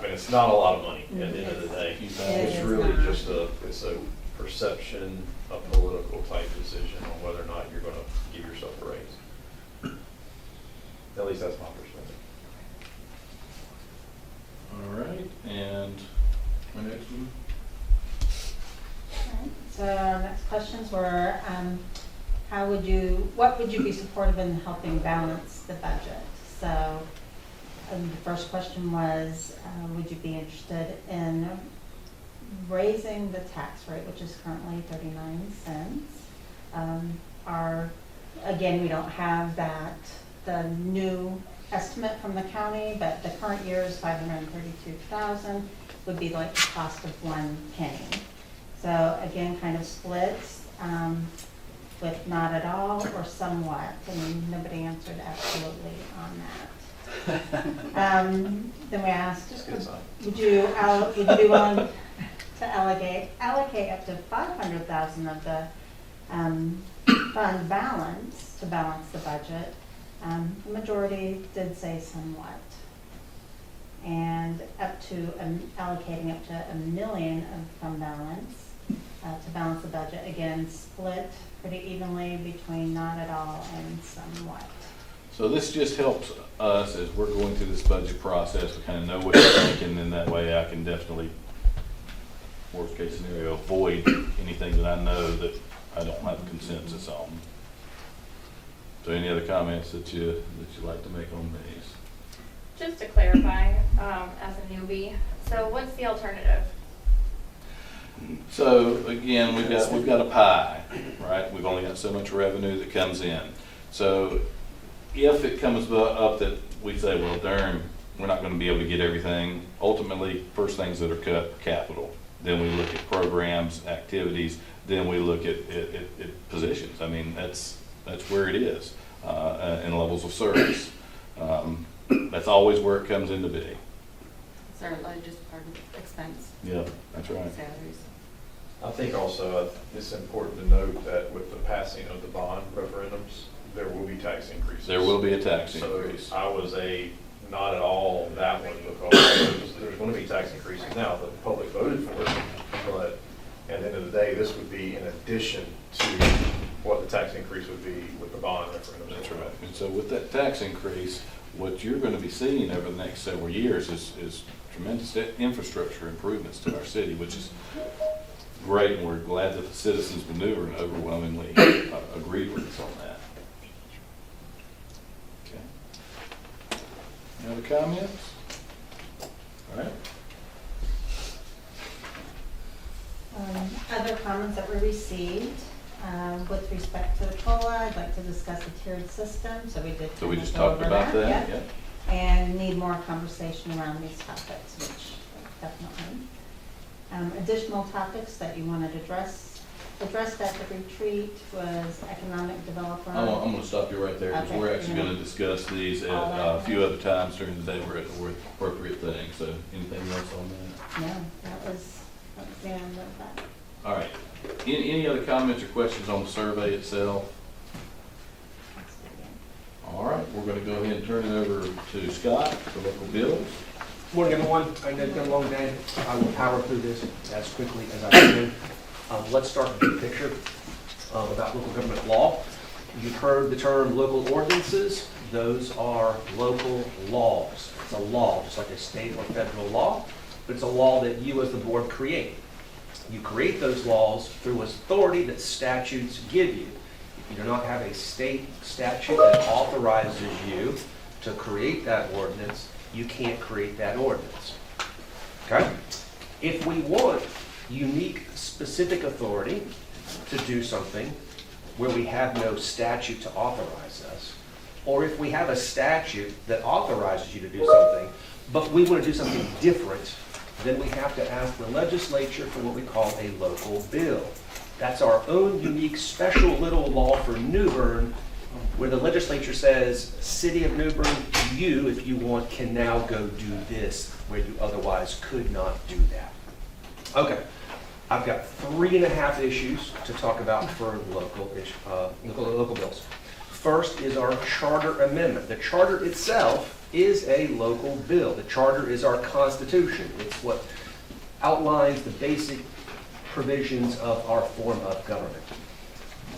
[SPEAKER 10] It's not a lot of money at the end of the day. It's really just it's a perception, a political type decision on whether or not you're going to give yourself a raise. At least that's my perspective.
[SPEAKER 3] All right, and my next one.
[SPEAKER 13] So our next questions were, what would you be supportive in helping balance the budget? So the first question was, would you be interested in raising the tax rate, which is currently 39 cents? Again, we don't have the new estimate from the county, but the current year is $532,000 would be like the cost of 1 penny. So again, kind of splits with not at all or somewhat. I mean, nobody answered absolutely on that. Then we asked, would you be willing to allocate up to $500,000 of the fund balance to balance the budget? The majority did say somewhat. And allocating up to $1 million of fund balance to balance the budget. Again, split pretty evenly between not at all and somewhat.
[SPEAKER 3] So this just helps us as we're going through this budget process. We kind of know what you're thinking, and that way I can definitely, worst case scenario, avoid anything that I know that I don't have consensus on. So any other comments that you'd like to make on these?
[SPEAKER 15] Just to clarify, as a newbie, so what's the alternative?
[SPEAKER 3] So again, we've got a pie, right? We've only got so much revenue that comes in. So if it comes up that we say, well, darn, we're not going to be able to get everything, ultimately, first things that are cut, capital. Then we look at programs, activities. Then we look at positions. I mean, that's where it is, and levels of service. That's always where it comes into be.
[SPEAKER 2] It's our largest part of expense,
[SPEAKER 3] Yeah, that's right.
[SPEAKER 2] salaries.
[SPEAKER 10] I think also it's important to note that with the passing of the bond referendums, there will be tax increases.
[SPEAKER 3] There will be a tax
[SPEAKER 10] So
[SPEAKER 3] increase.
[SPEAKER 10] I was not at all on that one because there's going to be tax increases now. The public voted for it, but at the end of the day, this would be in addition to what the tax increase would be with the bond referendum.
[SPEAKER 3] That's right. And so with that tax increase, what you're going to be seeing over the next several years is tremendous infrastructure improvements to our city, which is great, and we're glad that the citizens maneuver and overwhelmingly agreed with us on that. Okay. Any other comments? All right.
[SPEAKER 13] Other comments that were received, with respect to the COLA, I'd like to discuss the tiered system, so we did.
[SPEAKER 3] So we
[SPEAKER 13] kind of
[SPEAKER 3] just
[SPEAKER 13] go
[SPEAKER 3] talked
[SPEAKER 13] over
[SPEAKER 3] about that,
[SPEAKER 13] yeah.
[SPEAKER 3] yeah.
[SPEAKER 13] And need more conversation around these topics, which definitely. Additional topics that you wanted addressed at the retreat was economic development.
[SPEAKER 3] I'm going to stop you right there, because
[SPEAKER 13] Okay.
[SPEAKER 3] we're actually going to discuss these at a few other times during the day where it's a appropriate thing. So anything else on that?
[SPEAKER 13] No, that was the end of that.
[SPEAKER 3] All right. Any other comments or questions on the survey itself? All right, we're going to go ahead and turn it over to Scott for local bills.
[SPEAKER 14] Morning, everyone. I know it's been a long day. I will power through this as quickly as I can. Let's start with the big picture about local government law. You've heard the term local ordinances. Those are local laws. It's a law, just like a state or federal law, but it's a law that you as the board create. You create those laws through authority that statutes give you. If you do not have a state statute that authorizes you to create that ordinance, you can't create that ordinance. Okay? If we want unique, specific authority to do something where we have no statute to authorize us, or if we have a statute that authorizes you to do something, but we want to do something different, then we have to ask the legislature for what we call a local bill. That's our own unique, special little law for New Bern, where the legislature says, City of New Bern, you, if you want, can now go do this, where you otherwise could not do that. Okay, I've got 3.5 issues to talk about for local bills. First is our charter amendment. The charter itself is a local bill. The charter is our constitution. It's what outlines the basic provisions of our form of government.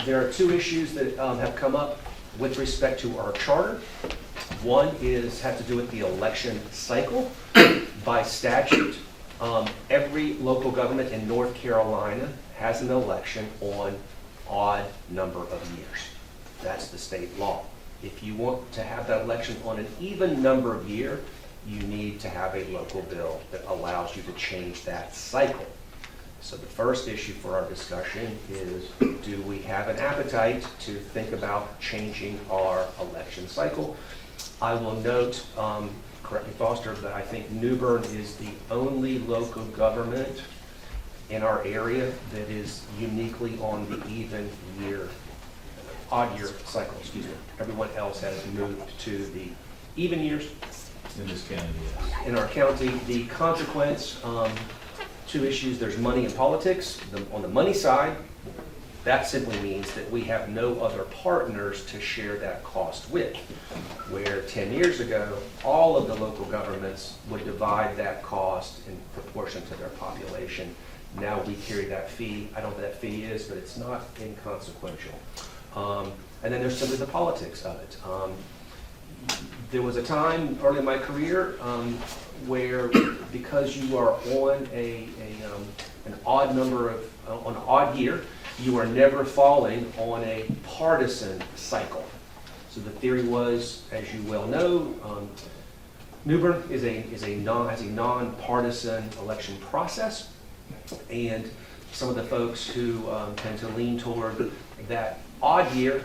[SPEAKER 14] There are 2 issues that have come up with respect to our charter. One has to do with the election cycle. By statute, every local government in North Carolina has an election on odd number of years. That's the state law. If you want to have that election on an even number of years, you need to have a local bill that allows you to change that cycle. So the first issue for our discussion is, do we have an appetite to think about changing our election cycle? I will note, correct me Foster, but I think New Bern is the only local government in our area that is uniquely on the odd year cycle, excuse me. Everyone else has moved to the even years.
[SPEAKER 3] In this county, yes.
[SPEAKER 14] In our county, the consequence, 2 issues, there's money and politics. On the money side, that simply means that we have no other partners to share that cost with. Where 10 years ago, all of the local governments would divide that cost in proportion to their population. Now we carry that fee. I don't know what that fee is, but it's not inconsequential. And then there's simply the politics of it. There was a time early in my career where, because you are on an odd on an odd year, you are never falling on a partisan cycle. So the theory was, as you well know, New Bern has a non-partisan election process, and some of the folks who tend to lean toward that odd year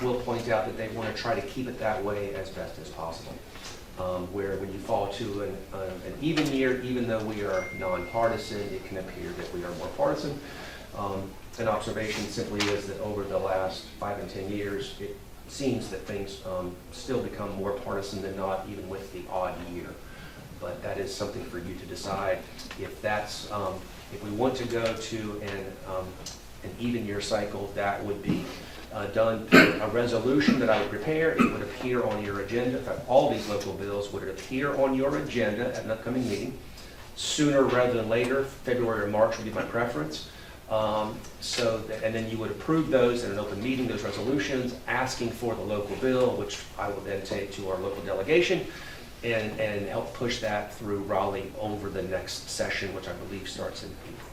[SPEAKER 14] will point out that they want to try to keep it that way as best as possible. Where when you fall to an even year, even though we are nonpartisan, it can appear that we are more partisan. An observation simply is that over the last 5 and 10 years, it seems that things still become more partisan than not, even with the odd year. but that is something for you to decide. If that's, if we want to go to an even year cycle, that would be done through a resolution that I would prepare. It would appear on your agenda. In fact, all these local bills would appear on your agenda at an upcoming meeting. Sooner rather than later, February or March would be my preference. And then you would approve those in an open meeting, those resolutions, asking for the local bill, which I will then take to our local delegation and help push that through Raleigh over the next session, which I believe starts in April.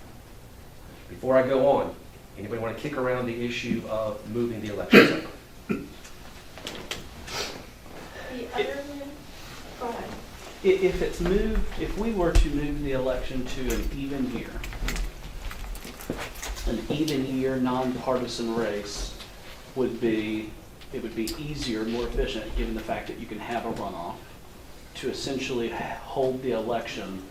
[SPEAKER 14] Before I go on, anybody want to kick around the issue of moving the election cycle?
[SPEAKER 4] The other one, go ahead.
[SPEAKER 12] If it's moved, if we were to move the election to an even year, nonpartisan race would be, it would be easier, more efficient, given the fact that you can have a runoff, to essentially hold the election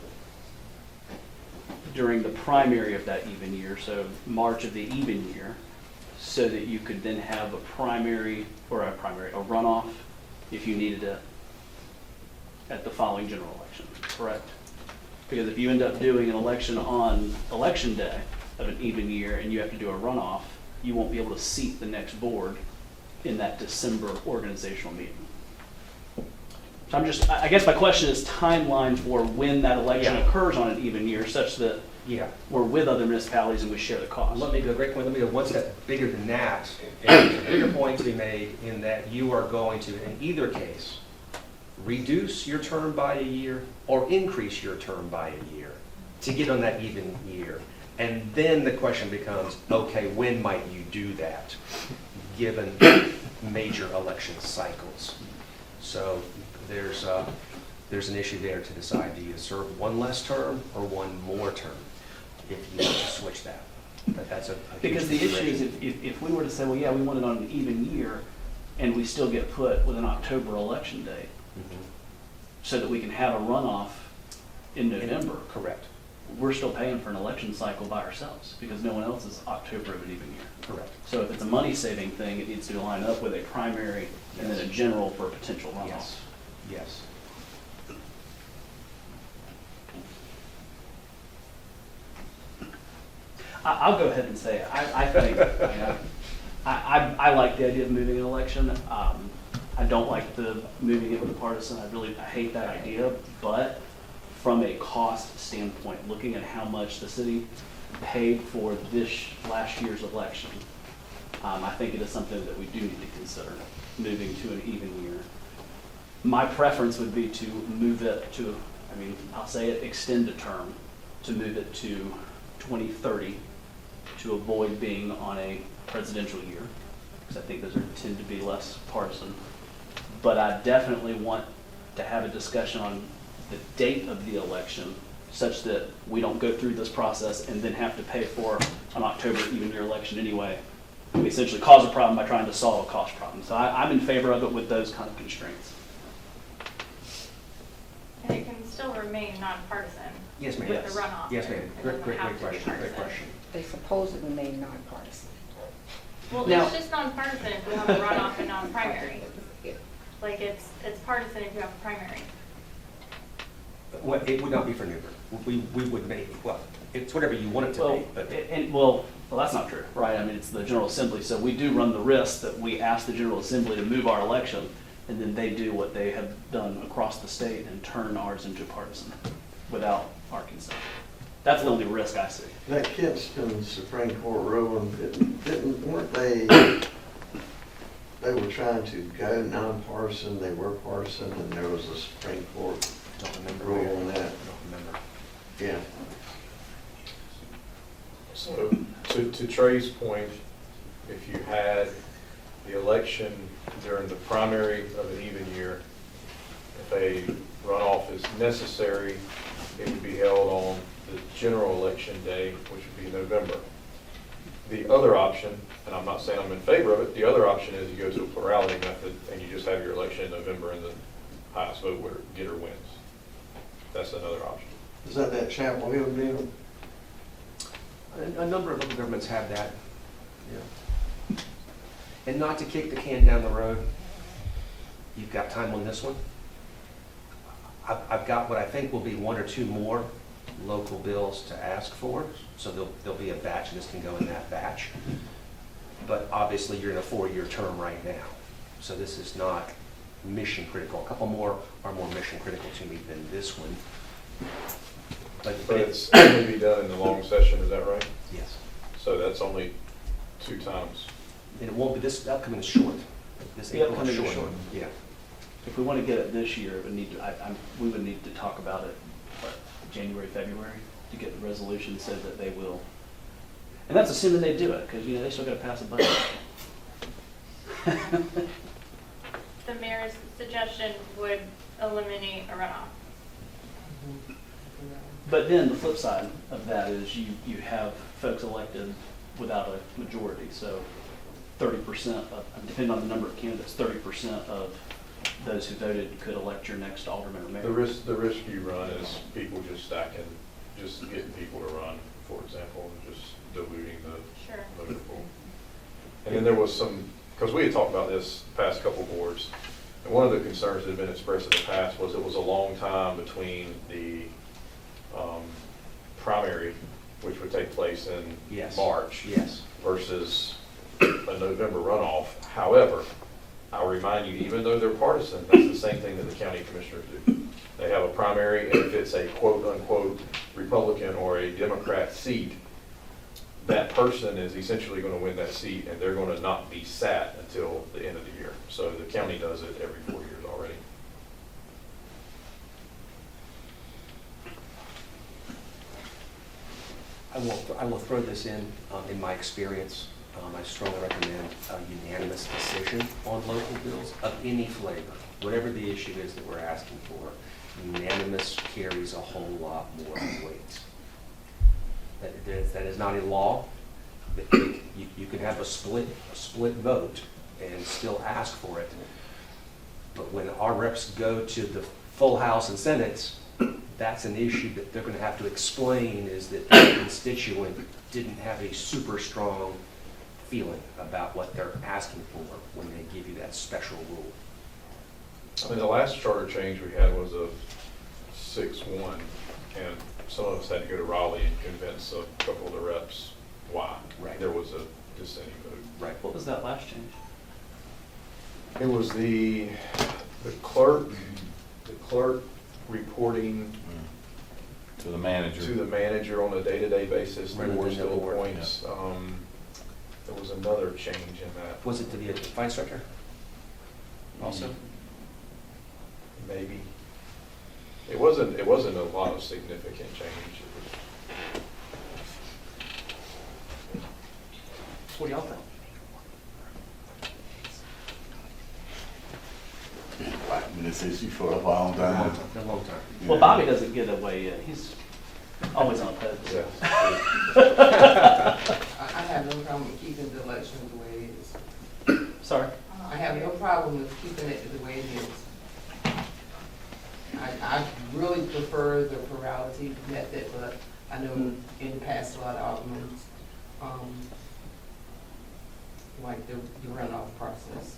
[SPEAKER 12] during the primary of that even year, so March of the even year, so that you could then have a primary, or a runoff, if you needed it, at the following general election, correct? Because if you end up doing an election on election day of an even year and you have to do a runoff, you won't be able to seat the next board in that December organizational meeting. So I guess my question is timeline for when that election occurs on an even year, such that we're with other municipalities and we share the cost.
[SPEAKER 14] Let me go, great point, let me go one step bigger than that. And there's a bigger point to be made in that you are going to, in either case, reduce your term by a year or increase your term by a year to get on that even year. And then the question becomes, okay, when might you do that, given major election cycles? So there's an issue there to decide, do you serve one less term or one more term if you want to switch that? But that's a
[SPEAKER 12] Because the issue is if we were to say, well, yeah, we want it on an even year, and we still get put with an October election date, so that we can have a runoff in November.
[SPEAKER 14] Correct.
[SPEAKER 12] We're still paying for an election cycle by ourselves because no one else is October of an even year.
[SPEAKER 14] Correct.
[SPEAKER 12] So if it's a money-saving thing, it needs to line up with a primary and then a general for a potential runoff.
[SPEAKER 14] Yes. Yes.
[SPEAKER 12] I'll go ahead and say, I think, I like the idea of moving an election. I don't like the moving it with a partisan. I hate that idea, but from a cost standpoint, looking at how much the city paid for this last year's election, I think it is something that we do need to consider, moving to an even year. My preference would be to move it to, I'll say it, extend a term, to move it to 2030 to avoid being on a presidential year, because I think those tend to be less partisan. But I definitely want to have a discussion on the date of the election such that we don't go through this process and then have to pay for an October even year election anyway. We essentially cause a problem by trying to solve a cost problem. So I'm in favor of it with those kind of constraints.
[SPEAKER 15] And it can still remain nonpartisan.
[SPEAKER 14] Yes, ma'am.
[SPEAKER 15] With the runoff.
[SPEAKER 14] Yes, ma'am.
[SPEAKER 15] It
[SPEAKER 14] Great
[SPEAKER 15] doesn't have to be
[SPEAKER 14] question. Great
[SPEAKER 15] partisan.
[SPEAKER 14] question.
[SPEAKER 2] They supposedly made nonpartisan.
[SPEAKER 15] Well,
[SPEAKER 12] Now-
[SPEAKER 15] it's just nonpartisan if you have a runoff and non-primary. Like, it's partisan if you have a primary.
[SPEAKER 14] Well, it would not be for Newburgh. We would make, well, it's whatever you want it to be, but.
[SPEAKER 12] Well, that's not true, right? It's the General Assembly, so we do run the risk that we ask the General Assembly to move our election, and then they do what they have done across the state and turn ours into partisan without our consent. That's the only risk I see.
[SPEAKER 6] That Kinston Supreme Court ruling, weren't they were trying to go nonpartisan, they were partisan, and there was a Supreme Court
[SPEAKER 14] Don't remember.
[SPEAKER 6] rule on that.
[SPEAKER 14] Don't remember.
[SPEAKER 6] Yeah.
[SPEAKER 10] So, to Trey's point, if you had the election during the primary of an even year, if a runoff is necessary, it would be held on the general election day, which would be November. The other option, and I'm not saying I'm in favor of it, the other option is you go to a plurality method and you just have your election in November and the highest vote getter wins. That's another option.
[SPEAKER 6] Is that Chapel Hill deal?
[SPEAKER 14] A number of local governments have that. Yeah. And not to kick the can down the road, you've got time on this one. I've got what I think will be one or two more local bills to ask for, so there'll be a batch, and this can go in that batch. But obviously, you're in a 4-year term right now, so this is not mission critical. A couple more are more mission critical to me than this one.
[SPEAKER 10] But it's going to be done in the long session, is that right?
[SPEAKER 14] Yes.
[SPEAKER 10] So that's only 2 times.
[SPEAKER 14] And it won't be, this upcoming is short. This
[SPEAKER 12] The
[SPEAKER 14] April is
[SPEAKER 12] upcoming is short.
[SPEAKER 14] Yeah.
[SPEAKER 12] If we want to get it this year, it would need to, we would need to talk about it, what, January, February, to get the resolution so that they will. And that's assuming they do it, because, you know, they still got to pass a budget.
[SPEAKER 15] The mayor's suggestion would eliminate a runoff.
[SPEAKER 12] But then the flip side of that is you have folks elected without a majority, so 30% of, depending on the number of candidates, 30% of those who voted could elect your next alderman or mayor.
[SPEAKER 10] The risk you run is people just stacking, just getting people to run, for example, and just diluting the
[SPEAKER 15] Sure.
[SPEAKER 10] voter pool. And then there was some, because we had talked about this past couple boards, and one of the concerns that had been expressed in the past was it was a long time between the primary, which would take place in
[SPEAKER 14] Yes.
[SPEAKER 10] March,
[SPEAKER 14] Yes.
[SPEAKER 10] versus a November runoff. However, I'll remind you, even though they're partisan, that's the same thing that the county commissioners do. They have a primary, and if it's a quote-unquote Republican or a Democrat seat, that person is essentially going to win that seat, and they're going to not be sat until the end of the year. So the county does it every 4 years already.
[SPEAKER 14] I will throw this in my experience. I strongly recommend a unanimous decision on local bills of any flavor, whatever the issue is that we're asking for. Unanimous carries a whole lot more weight. That is not a law. You can have a split vote and still ask for it. But when our reps go to the full House and Senate, that's an issue that they're going to have to explain, is that their constituent didn't have a super strong feeling about what they're asking for when they give you that special rule.
[SPEAKER 10] I mean, the last charter change we had was a 6-1, and some of us had to go to Raleigh and convince a couple of the reps why.
[SPEAKER 14] Right.
[SPEAKER 10] There was a dissenting vote.
[SPEAKER 14] Right.
[SPEAKER 12] What was that last change?
[SPEAKER 10] It was the clerk reporting
[SPEAKER 3] To the manager.
[SPEAKER 10] to the manager on a day-to-day basis. The
[SPEAKER 14] Rather
[SPEAKER 10] board
[SPEAKER 14] than the
[SPEAKER 10] still
[SPEAKER 14] board,
[SPEAKER 10] appoints. There was another change in that.
[SPEAKER 14] Was it to the finance director also?
[SPEAKER 10] Maybe. It wasn't a lot of significant change.
[SPEAKER 14] What do y'all think?
[SPEAKER 8] Fighting this issue for a long time.
[SPEAKER 14] A long time.
[SPEAKER 12] Well, Bobby doesn't get away yet. He's always on post.
[SPEAKER 10] Yeah.
[SPEAKER 9] I have no problem with keeping the election the way it is.
[SPEAKER 12] Sorry.
[SPEAKER 9] I have no problem with keeping it the way it is. I really prefer the plurality method, but I know in the past a lot of arguments, like the runoff process.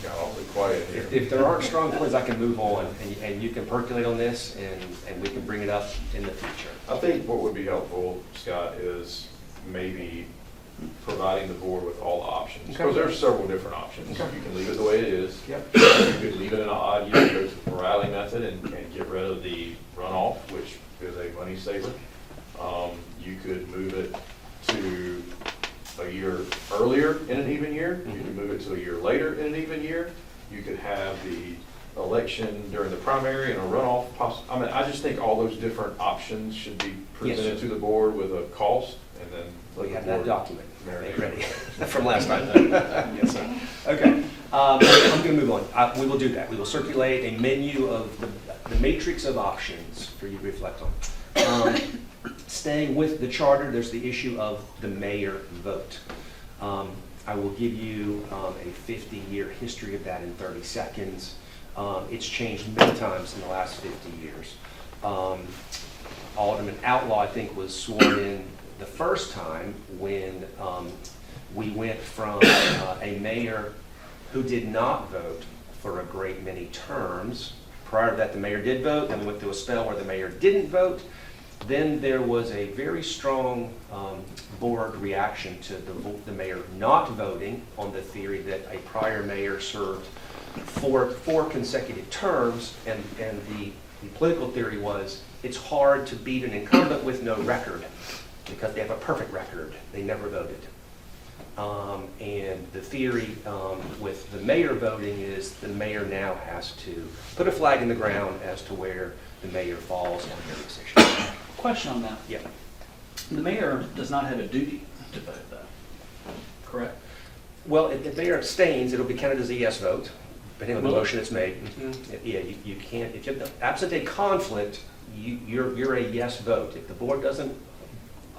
[SPEAKER 10] Got awfully quiet here.
[SPEAKER 14] If there aren't strong points, I can move on, and you can percolate on this, and we can bring it up in the future.
[SPEAKER 10] I think what would be helpful, Scott, is maybe providing the board with all the options.
[SPEAKER 14] Okay.
[SPEAKER 10] Because there's several different options.
[SPEAKER 14] Okay.
[SPEAKER 10] You can leave it the way it is.
[SPEAKER 14] Yep.
[SPEAKER 10] You could leave it in an odd year, go to the plurality method and get rid of the runoff, which is a money saver. You could move it to a year earlier in an even year. You could move it to a year later in an even year. You could have the election during the primary and a runoff. I mean, I just think all those different options should be presented
[SPEAKER 14] sir.
[SPEAKER 10] to the board with a cost, and then
[SPEAKER 14] We
[SPEAKER 10] let the
[SPEAKER 14] have that
[SPEAKER 10] board
[SPEAKER 14] document
[SPEAKER 10] marinate.
[SPEAKER 14] ready from last time. Yes, sir. Okay, I'm going to move on. We will do that. We will circulate a menu of the matrix of options for you to reflect on. Staying with the charter, there's the issue of the mayor vote. I will give you a 50-year history of that in 30 seconds. It's changed many times in the last 50 years. Alderman Outlaw, I think, was sworn in the first time when we went from a mayor who did not vote for a great many terms. Prior to that, the mayor did vote, then we went through a spell where the mayor didn't vote. Then there was a very strong board reaction to the mayor not voting on the theory that a prior mayor served four consecutive terms, and the political theory was it's hard to beat an incumbent with no record because they have a perfect record. They never voted. And the theory with the mayor voting is the mayor now has to put a flag in the ground as to where the mayor falls on various issues.
[SPEAKER 12] Question on that.
[SPEAKER 14] Yeah.
[SPEAKER 12] The mayor does not have a duty to vote, though, correct?
[SPEAKER 14] Well, if the mayor abstains, it'll be counted as a yes vote, depending on the motion that's made. Yeah, you can't, if you're absent a conflict, you're a yes vote. If the board doesn't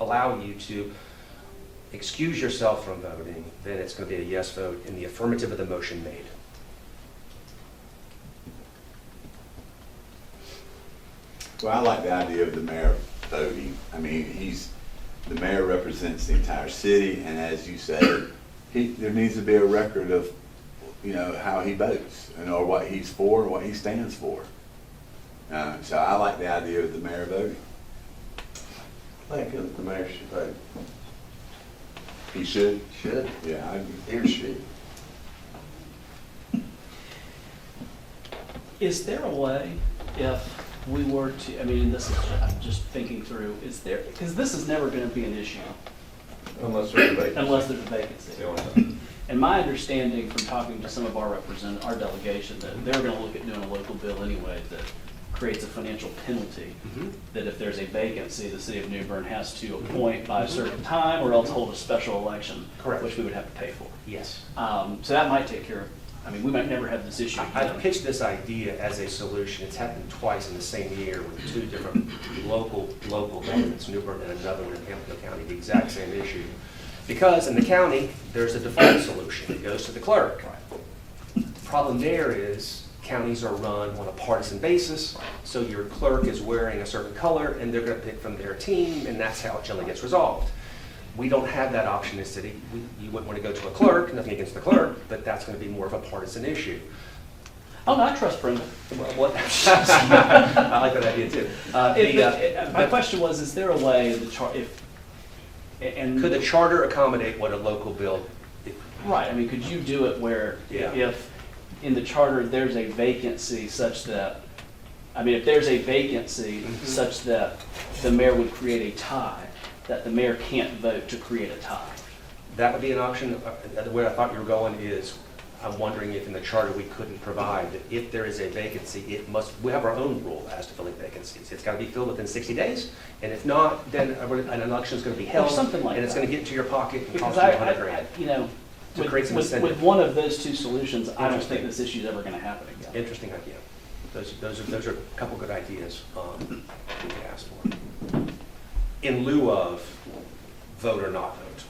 [SPEAKER 14] allow you to excuse yourself from voting, then it's going to be a yes vote in the affirmative of the motion made.
[SPEAKER 8] Well, I like the idea of the mayor voting. I mean, the mayor represents the entire city, and as you said, there needs to be a record of, how he votes, or what he's for, or what he stands for. So I like the idea of the mayor voting.
[SPEAKER 6] I think that the mayor should vote.
[SPEAKER 8] He should?
[SPEAKER 6] Should.
[SPEAKER 8] Yeah, I agree.
[SPEAKER 6] He or she.
[SPEAKER 12] Is there a way, if we were to, I'm just thinking through, because this is never going to be an issue
[SPEAKER 10] Unless there's a vacancy.
[SPEAKER 12] unless there's a vacancy.
[SPEAKER 10] It's the only thing.
[SPEAKER 12] And my understanding from talking to some of our our delegation, that they're going to look at doing a local bill anyway that creates a financial penalty, that if there's a vacancy, the city of New Bern has to appoint by a certain time or else hold a special election.
[SPEAKER 14] Correct.
[SPEAKER 12] Which we would have to pay for.
[SPEAKER 14] Yes.
[SPEAKER 12] So that might take care of, we might never have this issue
[SPEAKER 14] I've
[SPEAKER 12] again.
[SPEAKER 14] pitched this idea as a solution. It's happened twice in the same year with two different local governments, New Bern and another one in Hamilton County, the exact same issue. Because in the county, there's a default solution. It goes to the clerk. The problem there is counties are run on a partisan basis, so your clerk is wearing a certain color, and they're going to pick from their team, and that's how it generally gets resolved. We don't have that option in the city. You wouldn't want to go to a clerk, nothing against the clerk, but that's going to be more of a partisan issue.
[SPEAKER 12] Oh, no, I trust Brenda.
[SPEAKER 14] Well, I like that idea too.
[SPEAKER 12] My question was, is there a way,
[SPEAKER 14] Could the charter accommodate what a local bill?
[SPEAKER 12] Right, could you do it where if in the charter there's a vacancy such that, if there's a vacancy such that the mayor would create a tie, that the mayor can't vote to create a tie?
[SPEAKER 14] That would be an option. The way I thought you were going is, I'm wondering if in the charter we couldn't provide that if there is a vacancy, we have our own rule as to filling vacancies. It's got to be filled within 60 days, and if not, then an election is going to be held,
[SPEAKER 12] Or something like
[SPEAKER 14] and it's
[SPEAKER 12] that.
[SPEAKER 14] going to get into your pocket and
[SPEAKER 12] Because
[SPEAKER 14] cost you $100,000. To create some incentive.
[SPEAKER 12] with one of those two solutions, I don't
[SPEAKER 14] Interesting.
[SPEAKER 12] think this issue is ever going to happen again.
[SPEAKER 14] Interesting idea. Those are a couple good ideas we could ask for. In lieu of vote or not vote,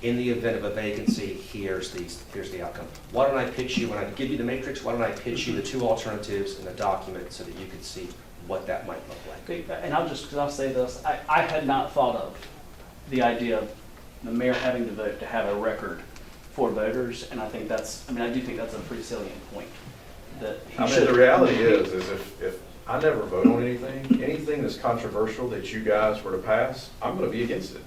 [SPEAKER 14] in the event of a vacancy, here's the outcome. Why don't I pitch you, when I give you the matrix, why don't I pitch you the two alternatives in the document so that you can see what that might look like?
[SPEAKER 12] Okay, and I'll say this, I had not thought of the idea of the mayor having to vote to have a record for voters, and I think I do think that's a pretty salient point. That he should.
[SPEAKER 10] The reality is if I never vote on anything that's controversial that you guys were to pass, I'm going to be against it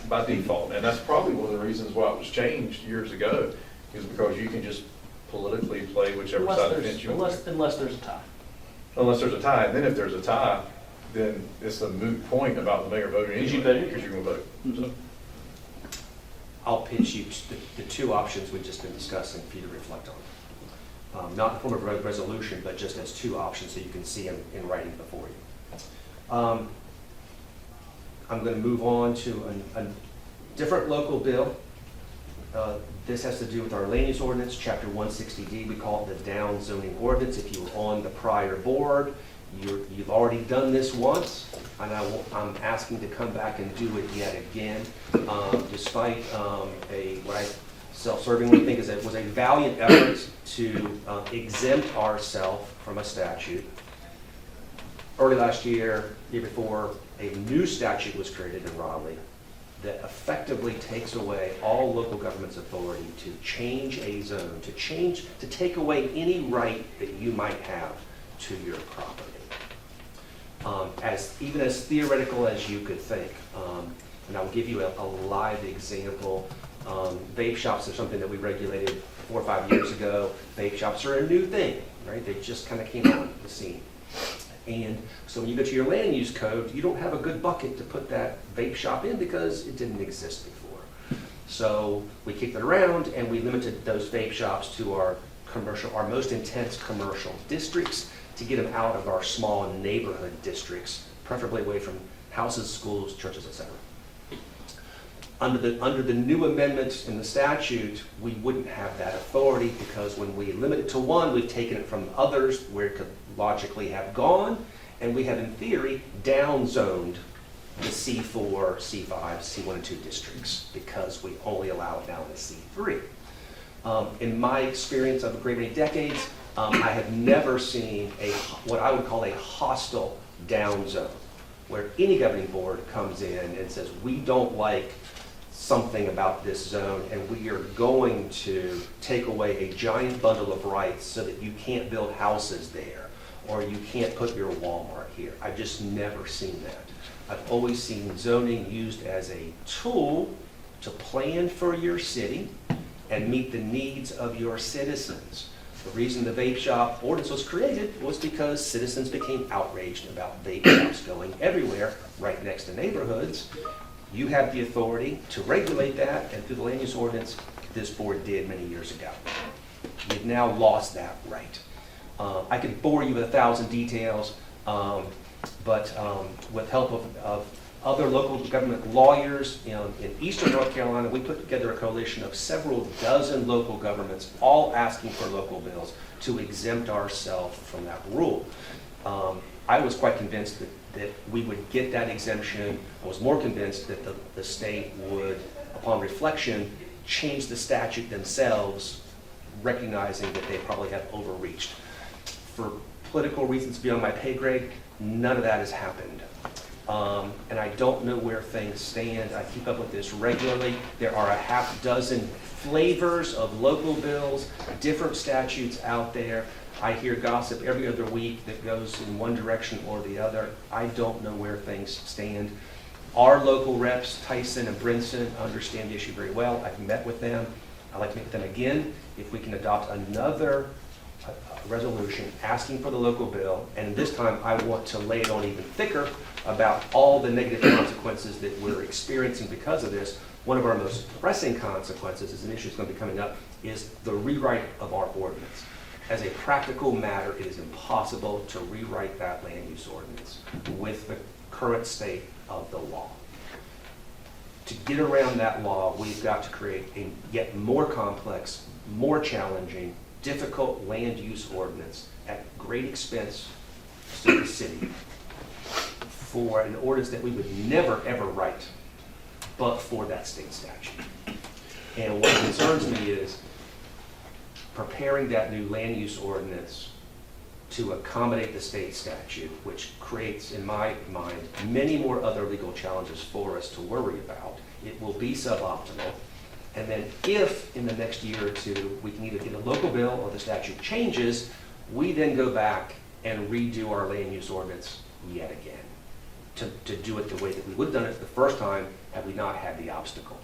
[SPEAKER 10] by default. And that's probably one of the reasons why it was changed years ago, is because you can just politically play whichever side of the fence you want.
[SPEAKER 12] Unless there's a tie.
[SPEAKER 10] Unless there's a tie. And then if there's a tie, then it's a moot point about the mayor voting anyway. Because you're going to vote. So.
[SPEAKER 14] I'll pitch you the two options we've just been discussing for you to reflect on. Not in the form of a resolution, but just as two options so you can see them in writing before you. I'm going to move on to a different local bill. This has to do with our land use ordinance, chapter 160D. We call it the down zoning ordinance. If you were on the prior board, you've already done this once, and I'm asking to come back and do it yet again, despite what I self-servingly think was a valiant effort to exempt ourselves from a statute. early last year, year before, a new statute was created in Raleigh that effectively takes away all local government's authority to change a zone, to take away any right that you might have to your property. Even as theoretical as you could think. And I'll give you a live example. Vape shops are something that we regulated 4 or 5 years ago. Vape shops are a new thing, right? They just kind of came on the scene. And so when you go to your land use code, you don't have a good bucket to put that vape shop in because it didn't exist before. So we kicked it around and we limited those vape shops to our most intense commercial districts to get them out of our small neighborhood districts, preferably away from houses, schools, churches, etc. Under the new amendments in the statute, we wouldn't have that authority because when we limit it to one, we've taken it from others where it could logically have gone, and we have, in theory, downzoned the C4, C5, C1 and 2 districts because we only allow it now in the C3. In my experience of a great many decades, I have never seen what I would call a hostile down zone, where any governing board comes in and says, we don't like something about this zone, and we are going to take away a giant bundle of rights so that you can't build houses there, or you can't put your Walmart here. I've just never seen that. I've always seen zoning used as a tool to plan for your city and meet the needs of your citizens. The reason the vape shop ordinance was created was because citizens became outraged about vape shops going everywhere right next to neighborhoods. You have the authority to regulate that, and through the land use ordinance, this board did many years ago. You've now lost that right. I could bore you with 1,000 details, but with help of other local government lawyers in eastern North Carolina, we put together a coalition of several dozen local governments, all asking for local bills to exempt ourselves from that rule. I was quite convinced that we would get that exemption. I was more convinced that the state would, upon reflection, change the statute themselves, recognizing that they probably have overreached. For political reasons beyond my pay grade, none of that has happened. And I don't know where things stand. I keep up with this regularly. There are a half dozen flavors of local bills, different statutes out there. I hear gossip every other week that goes in one direction or the other. I don't know where things stand. Our local reps, Tyson and Brinson, understand the issue very well. I've met with them. I'd like to meet with them again. If we can adopt another resolution asking for the local bill, and this time I want to lay it on even thicker about all the negative consequences that we're experiencing because of this. One of our most pressing consequences, is an issue that's going to be coming up, is the rewrite of our ordinance. As a practical matter, it is impossible to rewrite that land use ordinance with the current state of the law. To get around that law, we've got to create a yet more complex, more challenging, difficult land use ordinance at great expense to the city for an ordinance that we would never, ever write but for that state statute. And what concerns me is preparing that new land use ordinance to accommodate the state statute, which creates, in my mind, many more other legal challenges for us to worry about. It will be suboptimal. And then if in the next year or two we can either get a local bill or the statute changes, we then go back and redo our land use ordinance yet again to do it the way that we would have done it the first time had we not had the obstacle.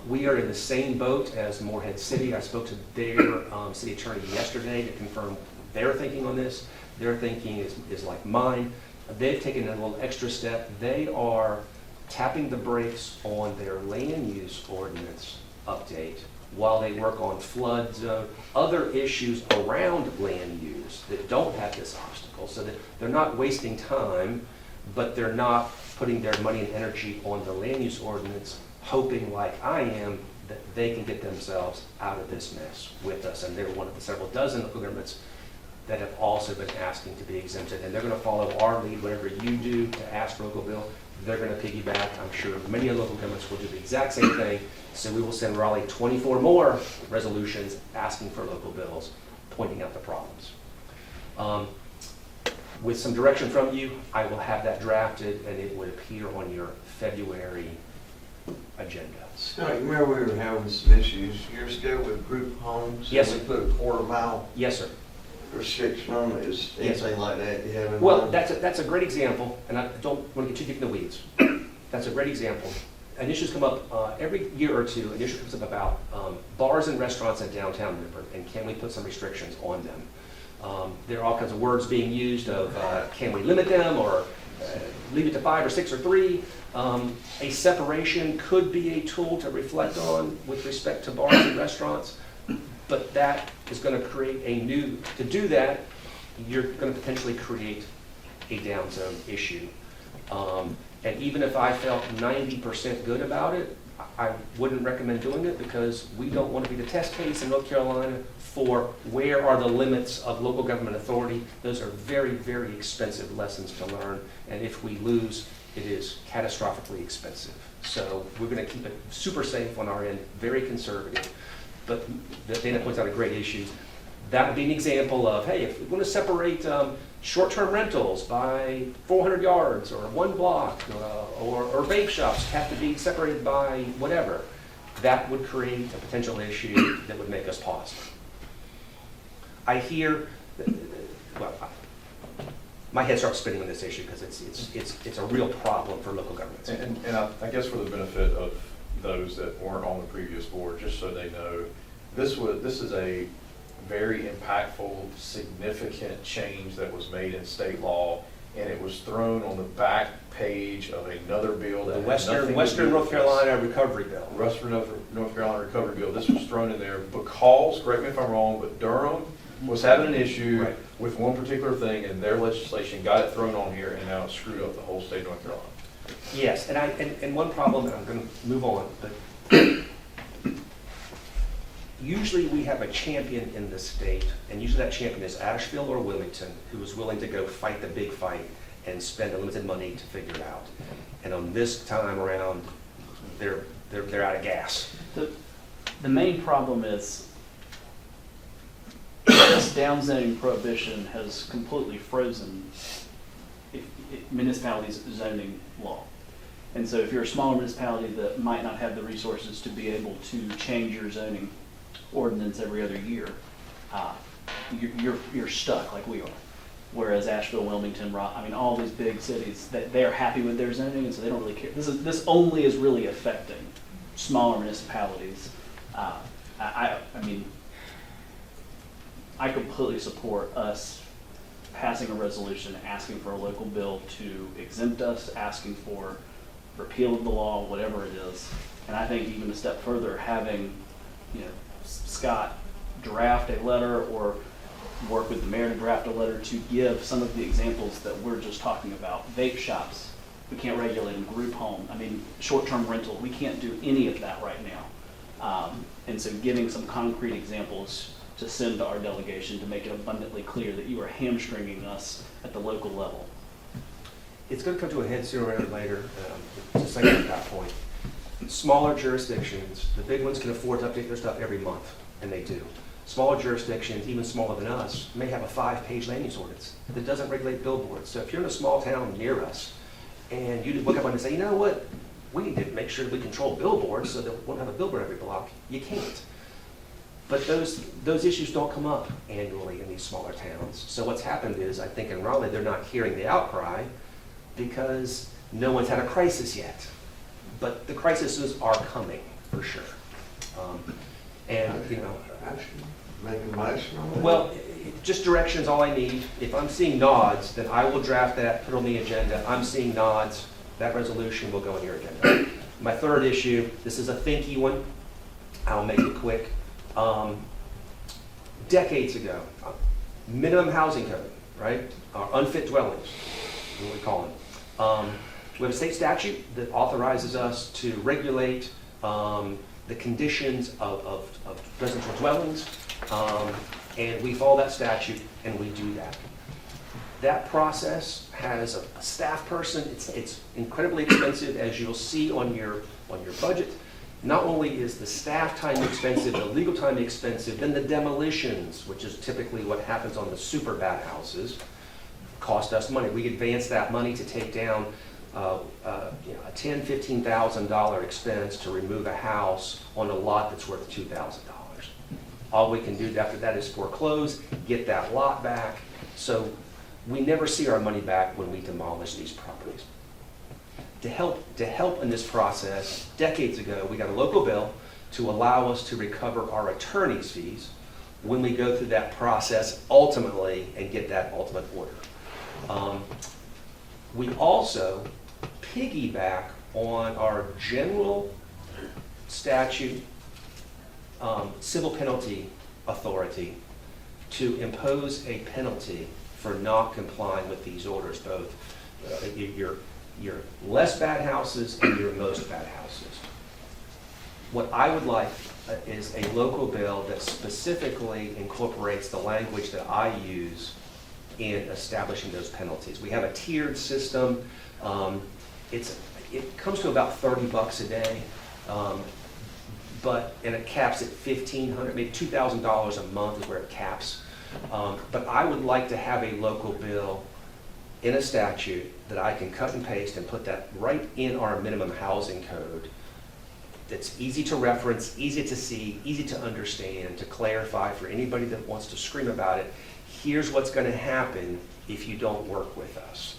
[SPEAKER 14] We are in the same boat as Morehead City. I spoke to their city attorney yesterday to confirm their thinking on this. Their thinking is like mine. They've taken a little extra step. They are tapping the brakes on their land use ordinance update while they work on flood zone, other issues around land use that don't have this obstacle, so that they're not wasting time, but they're not putting their money and energy on the land use ordinance, hoping like I am that they can get themselves out of this mess with us. And they're one of the several dozen local governments that have also been asking to be exempted. And they're going to follow our lead. Whatever you do to ask for a local bill, they're going to piggyback. I'm sure many of the local governments will do the exact same thing. So we will send Raleigh 24 more resolutions asking for local bills, pointing out the problems. With some direction from you, I will have that drafted and it would appear on your February agenda.
[SPEAKER 6] Scott, you remember we were having some issues years ago with group homes?
[SPEAKER 14] Yes,
[SPEAKER 6] And
[SPEAKER 14] sir.
[SPEAKER 6] we put a quarter-mile
[SPEAKER 14] Yes, sir.
[SPEAKER 6] restriction on it. Is
[SPEAKER 14] Yes.
[SPEAKER 6] anything like that you have in
[SPEAKER 14] Well,
[SPEAKER 6] mind?
[SPEAKER 14] that's a great example, and I don't want to get too deep in the weeds. That's a great example. An issue's come up every year or two, an issue comes up about bars and restaurants in downtown New Bern, and can we put some restrictions on them? There are all kinds of words being used of can we limit them, or leave it to 5 or 6 or 3. A separation could be a tool to reflect on with respect to bars and restaurants, but that is going to create a new, to do that, you're going to potentially create a down zone issue. And even if I felt 90% good about it, I wouldn't recommend doing it because we don't want to be the test case in North Carolina for where are the limits of local government authority. Those are very, very expensive lessons to learn, and if we lose, it is catastrophically expensive. So we're going to keep it super safe on our end, very conservative. But Dana points out a great issue. That would be an example of, hey, if we want to separate short-term rentals by 400 yards or 1 block, or vape shops have to be separated by whatever, that would create a potential issue that would make us pause. I hear, well, my head starts spinning on this issue because it's a real problem for local governments.
[SPEAKER 10] And I guess for the benefit of those that weren't on the previous board, just so they know, this is a very impactful, significant change that was made in state law, and it was thrown on the back page of another bill that
[SPEAKER 14] The
[SPEAKER 10] had nothing to do
[SPEAKER 14] Western North
[SPEAKER 10] with
[SPEAKER 14] Carolina Recovery Bill.
[SPEAKER 10] Western North Carolina Recovery Bill. This was thrown in there because, correct me if I'm wrong, but Durham was having an issue
[SPEAKER 14] Right.
[SPEAKER 10] with one particular thing, and their legislation got it thrown on here, and now it's screwed up the whole state of North Carolina.
[SPEAKER 14] Yes, and one problem, and I'm going to move on, but usually we have a champion in the state, and usually that champion is Asheville or Wilmington, who is willing to go fight the big fight and spend unlimited money to figure it out. And on this time around, they're out of gas.
[SPEAKER 12] The main problem is this downzoning prohibition has completely frozen municipalities' zoning law. And so if you're a smaller municipality that might not have the resources to be able to change your zoning ordinance every other year, you're stuck like we are. Whereas Asheville, Wilmington, all these big cities, they are happy with their zoning, and so they don't really care. This only is really affecting smaller municipalities. I completely support us passing a resolution asking for a local bill to exempt us, asking for repeal of the law, whatever it is. And I think even a step further, having Scott draft a letter or work with the mayor to draft a letter to give some of the examples that we're just talking about. Vape shops, we can't regulate them. Group home, short-term rental, we can't do any of that right now. And so giving some concrete examples to send to our delegation to make it abundantly clear that you are hamstringing us at the local level.
[SPEAKER 14] It's going to come to a head sooner or later, just like at that point. Smaller jurisdictions, the big ones can afford to update their stuff every month, and they do. Smaller jurisdictions, even smaller than us, may have a 5-page land use ordinance that doesn't regulate billboards. So if you're in a small town near us, and you look up and say, you know what, we need to make sure that we control billboards so that we won't have a billboard every block, you can't. But those issues don't come up annually in these smaller towns. So what's happened is, I think in Raleigh, they're not hearing the outcry because no one's had a crisis yet. But the crises are coming, for sure.
[SPEAKER 6] Make a motion on that?
[SPEAKER 14] Well, just direction's all I need. If I'm seeing nods, then I will draft that, put it on the agenda. I'm seeing nods, that resolution will go on your agenda. My third issue, this is a thinky one. I'll make it quick. Decades ago, minimum housing code, right? Or unfit dwellings, what we call them. We have a state statute that authorizes us to regulate the conditions of residential dwellings, and we follow that statute and we do that. That process has a staff person. It's incredibly expensive, as you'll see on your budget. Not only is the staff time expensive, the legal time expensive, then the demolitions, which is typically what happens on the super bad houses, cost us money. We advance that money to take down a $10,000, $15,000 expense to remove a house on a lot that's worth $2,000. All we can do after that is foreclose, get that lot back. So we never see our money back when we demolish these properties. To help in this process, decades ago, we got a local bill to allow us to recover our attorney's fees when we go through that process ultimately and get that ultimate order. We also piggyback on our general statute civil penalty authority to impose a penalty for not complying with these orders, both your less bad houses and your most bad houses. What I would like is a local bill that specifically incorporates the language that I use in establishing those penalties. We have a tiered system. It comes to about $30 a day, and it caps at $1,500, maybe $2,000 a month is where it caps. But I would like to have a local bill in a statute that I can cut and paste and put that right in our minimum housing code. That's easy to reference, easy to see, easy to understand, to clarify for anybody that wants to scream about it. Here's what's going to happen if you don't work with us.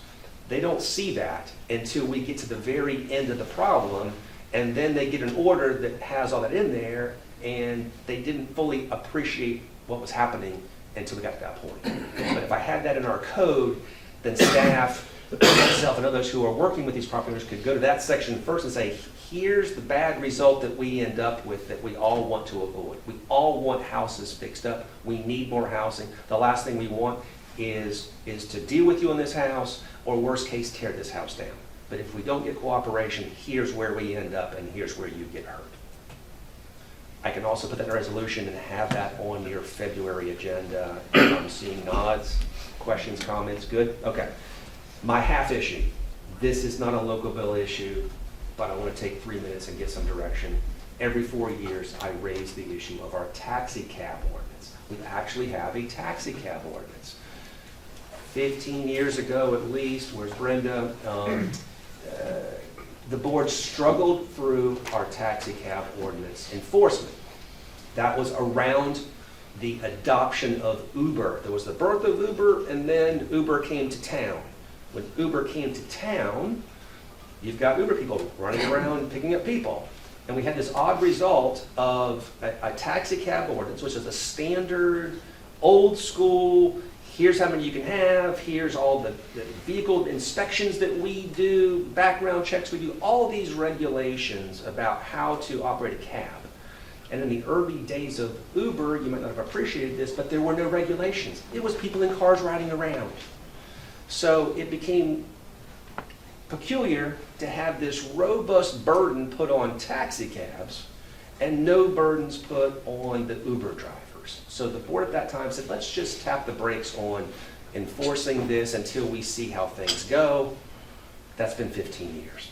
[SPEAKER 14] They don't see that until we get to the very end of the problem, and then they get an order that has all that in there, and they didn't fully appreciate what was happening until we got to that point. But if I had that in our code, then staff, myself, and others who are working with these property owners could go to that section first and say, here's the bad result that we end up with that we all want to avoid. We all want houses fixed up. We need more housing. The last thing we want is to deal with you in this house, or worst case, tear this house down. But if we don't get cooperation, here's where we end up, and here's where you get hurt. I can also put that in a resolution and have that on your February agenda. I'm seeing nods, questions, comments. Good? Okay. My half issue. This is not a local bill issue, but I want to take 3 minutes and get some direction. Every 4 years, I raise the issue of our taxi cab ordinance. We actually have a taxi cab ordinance. 15 years ago at least, where's Brenda? The board struggled through our taxi cab ordinance enforcement. That was around the adoption of Uber. There was the birth of Uber, and then Uber came to town. When Uber came to town, you've got Uber people running around picking up people. And we had this odd result of a taxi cab ordinance, which is a standard, old school, here's how many you can have, here's all the vehicle inspections that we do, background checks we do, all these regulations about how to operate a cab. And in the early days of Uber, you might not have appreciated this, but there were no regulations. It was people in cars riding around. So it became peculiar to have this robust burden put on taxi cabs and no burdens put on the Uber drivers. So the board at that time said, let's just tap the brakes on enforcing this until we see how things go. That's been 15 years.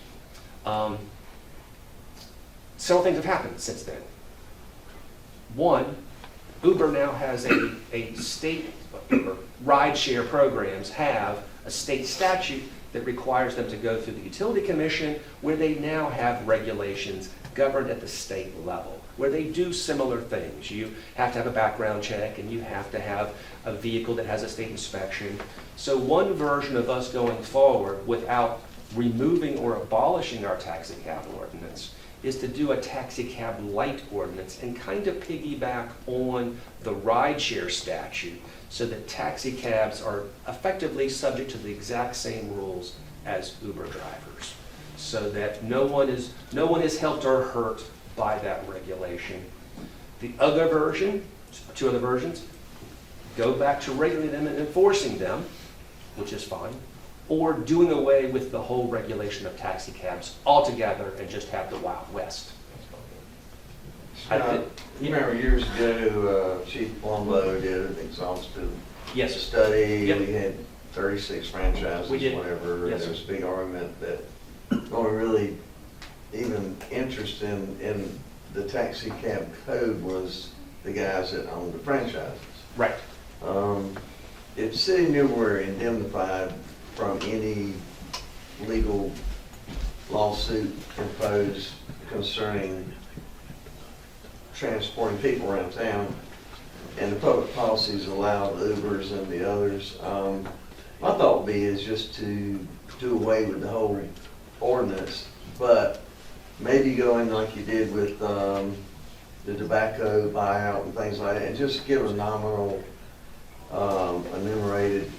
[SPEAKER 14] Several things have happened since then. One, Uber now has a state, rideshare programs have a state statute that requires them to go through the utility commission, where they now have regulations governed at the state level, where they do similar things. You have to have a background check, and you have to have a vehicle that has a state inspection. So one version of us going forward without removing or abolishing our taxi cab ordinance is to do a taxi cab light ordinance and kind of piggyback on the rideshare statute so that taxi cabs are effectively subject to the exact same rules as Uber drivers, so that no one is helped or hurt by that regulation. The other version, two other versions, go back to regulating them and enforcing them, which is fine, or doing away with the whole regulation of taxi cabs altogether and just have the Wild West.
[SPEAKER 6] You remember years ago, Chief Palumbo did an exhaustive study.
[SPEAKER 14] Yep.
[SPEAKER 6] We had 36 franchises,
[SPEAKER 14] We did.
[SPEAKER 6] whatever.
[SPEAKER 14] Yes,
[SPEAKER 6] There was a big argument that only really even interest in the taxi cab code was the guys that owned the franchises.
[SPEAKER 14] Right.
[SPEAKER 6] It the city knew we're indemnified from any legal lawsuit imposed concerning transporting people around town, and the public policies allow the Ubers and the others, my thought would be is just to do away with the whole ordinance, but maybe going like you did with the tobacco buyout and things like that, and just give a nominal enumerated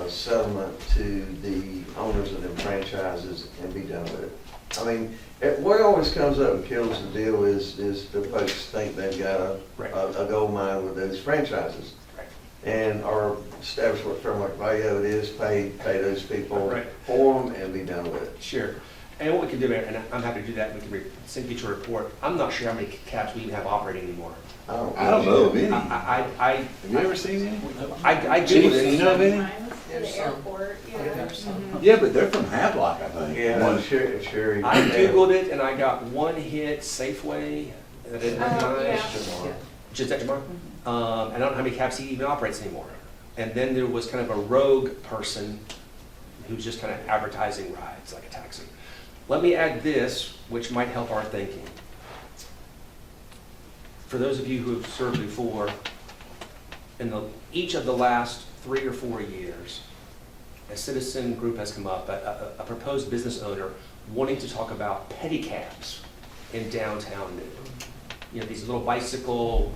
[SPEAKER 6] settlement to the owners of them franchises and be done with it. I mean, what always comes up and kills the deal is the folks think they've got a gold mine with those franchises. And our establishment firm like Valio it is, pay those people for them and be done with it.
[SPEAKER 14] Sure. And what we can do, and I'm happy to do that, we can send you a report. I'm not sure how many cabs we even have operating anymore.
[SPEAKER 8] I don't know of any.
[SPEAKER 14] Have
[SPEAKER 8] you ever seen any?
[SPEAKER 14] I Googled it.
[SPEAKER 8] You know of any?
[SPEAKER 9] There's some.
[SPEAKER 8] Yeah, but they're from Havelock, I think.
[SPEAKER 6] Yeah, sure.
[SPEAKER 14] I Googled it and I got one hit, Safeway, that I didn't recognize. Just that tomorrow? I don't know how many cabs he even operates anymore. And then there was kind of a rogue person who's just kind of advertising rides like a taxi. Let me add this, which might help our thinking. For those of you who have served before, in each of the last 3 or 4 years, a citizen group has come up, a proposed business owner wanting to talk about pedicabs in downtown Newton. You know, these little bicycle,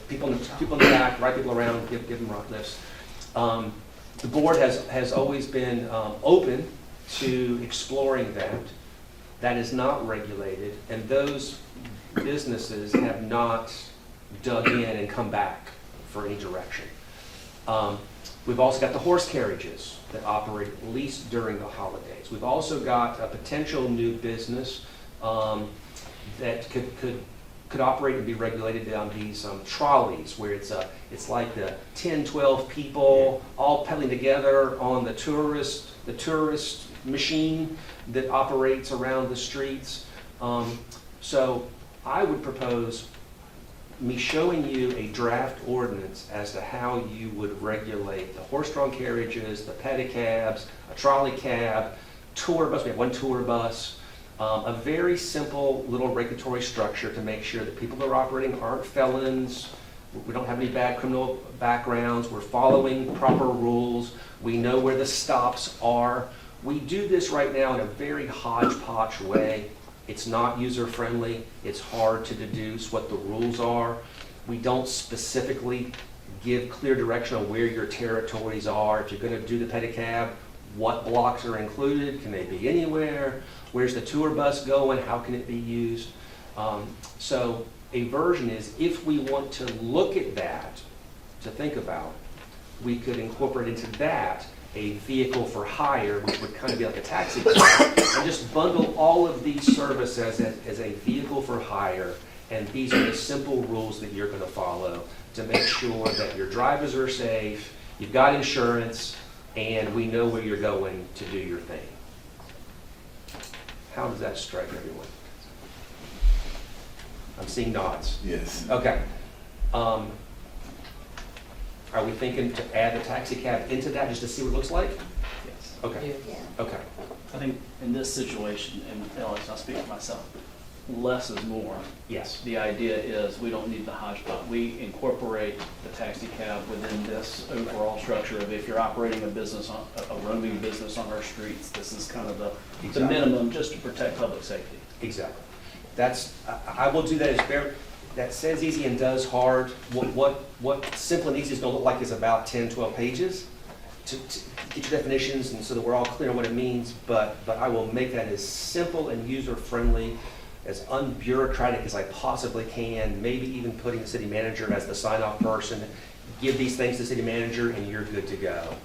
[SPEAKER 14] people in the back, ride people around, give them rock lifts. The board has always been open to exploring that. That is not regulated, and those businesses have not dug in and come back for any direction. We've also got the horse carriages that operate at least during the holidays. We've also got a potential new business that could operate and be regulated on these trolleys, where it's like the 10, 12 people all pedaling together on the tourist machine that operates around the streets. So I would propose me showing you a draft ordinance as to how you would regulate the horse-drawn carriages, the pedicabs, a trolley cab, tour bus. We have one tour bus. A very simple little regulatory structure to make sure that people that are operating aren't felons. We don't have any bad criminal backgrounds. We're following proper rules. We know where the stops are. We do this right now in a very hodgepodge way. It's not user-friendly. It's hard to deduce what the rules are. We don't specifically give clear direction on where your territories are. If you're going to do the pedicab, what blocks are included? Can they be anywhere? Where's the tour bus going? How can it be used? So a version is, if we want to look at that, to think about, we could incorporate into that a vehicle for hire, which would kind of be like a taxi cab, and just bundle all of these services as a vehicle for hire. And these are the simple rules that you're going to follow to make sure that your drivers are safe, you've got insurance, and we know where you're going to do your thing. How does that strike everyone? I'm seeing nods.
[SPEAKER 8] Yes.
[SPEAKER 14] Okay. Are we thinking to add the taxi cab into that just to see what it looks like?
[SPEAKER 12] Yes.
[SPEAKER 14] Okay. Okay.
[SPEAKER 12] I think in this situation, and Alex, I'll speak for myself, less is more.
[SPEAKER 14] Yes.
[SPEAKER 12] The idea is we don't need the hodgepodge. We incorporate the taxi cab within this overall structure of, if you're operating a business, a roaming business on our streets, this is kind of the minimum just to protect public safety.
[SPEAKER 14] Exactly. I will do that as fair. That says easy and does hard. What simple and easy is going to look like is about 10, 12 pages to get your definitions, and so that we're all clear on what it means. But I will make that as simple and user-friendly, as unbureaucratic as I possibly can, maybe even putting the city manager as the sign-off person. Give these things to the city manager and you're good to go.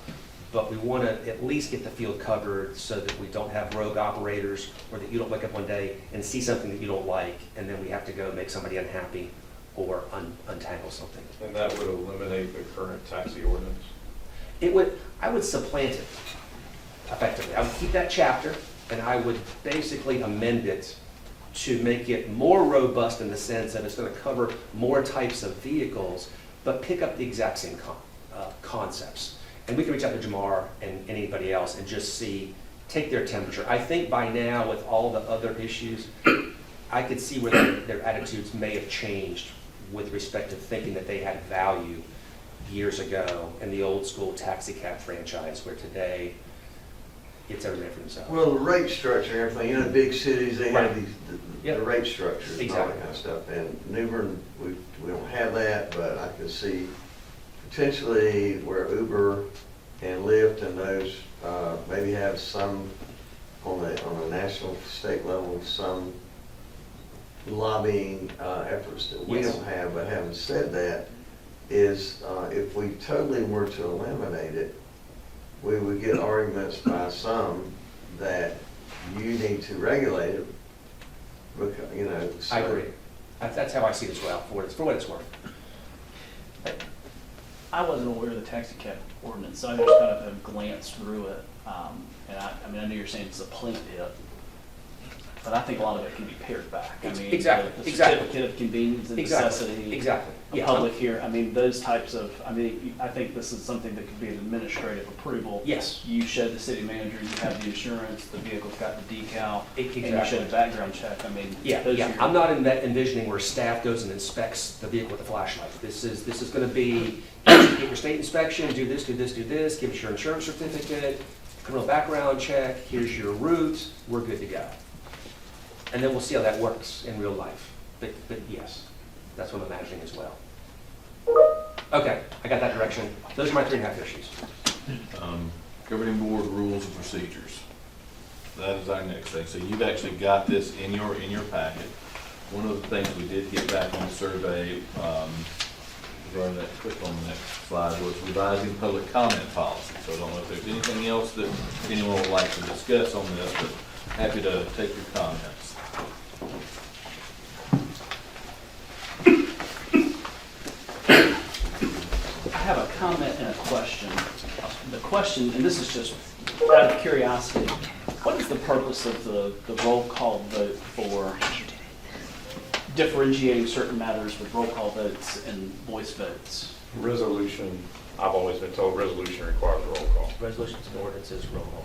[SPEAKER 14] But we want to at least get the field covered so that we don't have rogue operators, or that you don't wake up one day and see something that you don't like and then we have to go make somebody unhappy or untangle something.
[SPEAKER 10] And that would eliminate the current taxi ordinance?
[SPEAKER 14] I would supplant it effectively. I would keep that chapter and I would basically amend it to make it more robust in the sense that it's going to cover more types of vehicles, but pick up the exact same concepts. And we can reach out to Jamar and anybody else and just see, take their temperature. I think by now, with all the other issues, I could see where their attitudes may have changed with respect to thinking that they had value years ago in the old school taxi cab franchise, where today it's everything for themselves.
[SPEAKER 6] Well, the rate structure and everything, big cities, they have
[SPEAKER 14] Right.
[SPEAKER 6] these,
[SPEAKER 14] Yep.
[SPEAKER 6] the rate structure and all
[SPEAKER 14] Exactly.
[SPEAKER 6] that kind of stuff. And New Bern, we don't have that, but I can see potentially where Uber and Lyft and those, maybe have some on a national, state level, some lobbying, efforts that we
[SPEAKER 14] Yes.
[SPEAKER 6] don't have. But having said that, is, if we totally were to eliminate it, we would get arguments by some that you need to regulate it, because, you know.
[SPEAKER 14] I
[SPEAKER 6] so-
[SPEAKER 14] agree. That's how I see it as well, for what it's worth.
[SPEAKER 12] I wasn't aware of the taxi cab ordinance, so I just kind of have glanced through it. And I mean, I know you're saying it's a plaintiff, but I think a lot of it can be pared back. I mean,
[SPEAKER 14] Exactly,
[SPEAKER 12] the
[SPEAKER 14] exactly.
[SPEAKER 12] certificate of convenience and
[SPEAKER 14] Exactly,
[SPEAKER 12] necessity.
[SPEAKER 14] exactly.
[SPEAKER 12] A
[SPEAKER 14] Yeah.
[SPEAKER 12] public here, I mean, those types of, I mean, I think this is something that could be an administrative approval.
[SPEAKER 14] Yes.
[SPEAKER 12] You show the city manager, you have the insurance, the vehicle's got the decal, and you
[SPEAKER 14] Exactly.
[SPEAKER 12] show the background check. I mean,
[SPEAKER 14] Yeah,
[SPEAKER 12] those are
[SPEAKER 14] yeah.
[SPEAKER 12] your-
[SPEAKER 14] I'm not envisioning where staff goes and inspects the vehicle with a flashlight. This is going to be, get your state inspection, do this, do this, give us your insurance certificate, criminal background check, here's your route, we're good to go. And then we'll see how that works in real life. But yes, that's what I'm imagining as well. Okay, I got that direction. Those are my 3.5 issues.
[SPEAKER 3] Governing board rules and procedures. That is our next thing. So you've actually got this in your packet. One of the things we did get back on the survey, run that quick on the next slide, was revising public comment policy. So I don't know if there's anything else that anyone would like to discuss on this, but happy to take your comments.
[SPEAKER 12] I have a comment and a question. The question, and this is just out of curiosity, what is the purpose of the roll call vote for differentiating certain matters with roll call votes and voice votes?
[SPEAKER 10] Resolution, I've always been told resolution requires a roll call.
[SPEAKER 14] Resolutions and ordinances, roll call.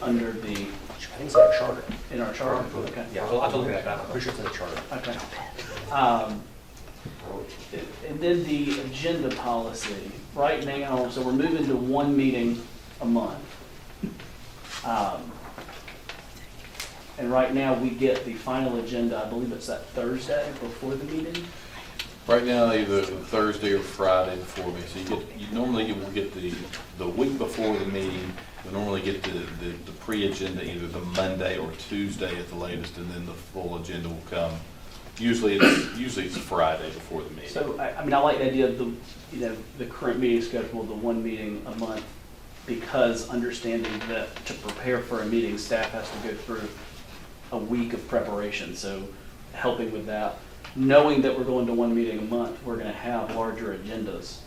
[SPEAKER 12] Under the,
[SPEAKER 14] I think it's in our charter.
[SPEAKER 12] in our charter? Okay.
[SPEAKER 14] Yeah, I'll have to look at that. I'm pretty sure it's in the charter.
[SPEAKER 12] Okay. And then the agenda policy, right now, so we're moving to one meeting a month. And right now, we get the final agenda, I believe it's that Thursday before the meeting?
[SPEAKER 3] Right now, either Thursday or Friday before me. So you will get the week before the meeting, you normally get the pre-agenda either the Monday or Tuesday at the latest, and then the full agenda will come. Usually it's Friday before the meeting.
[SPEAKER 12] So, I mean, I like the idea of the current meeting schedule, the one meeting a month, because understanding that to prepare for a meeting, staff has to go through a week of preparation, so helping with that. Knowing that we're going to one meeting a month, we're gonna have larger agendas.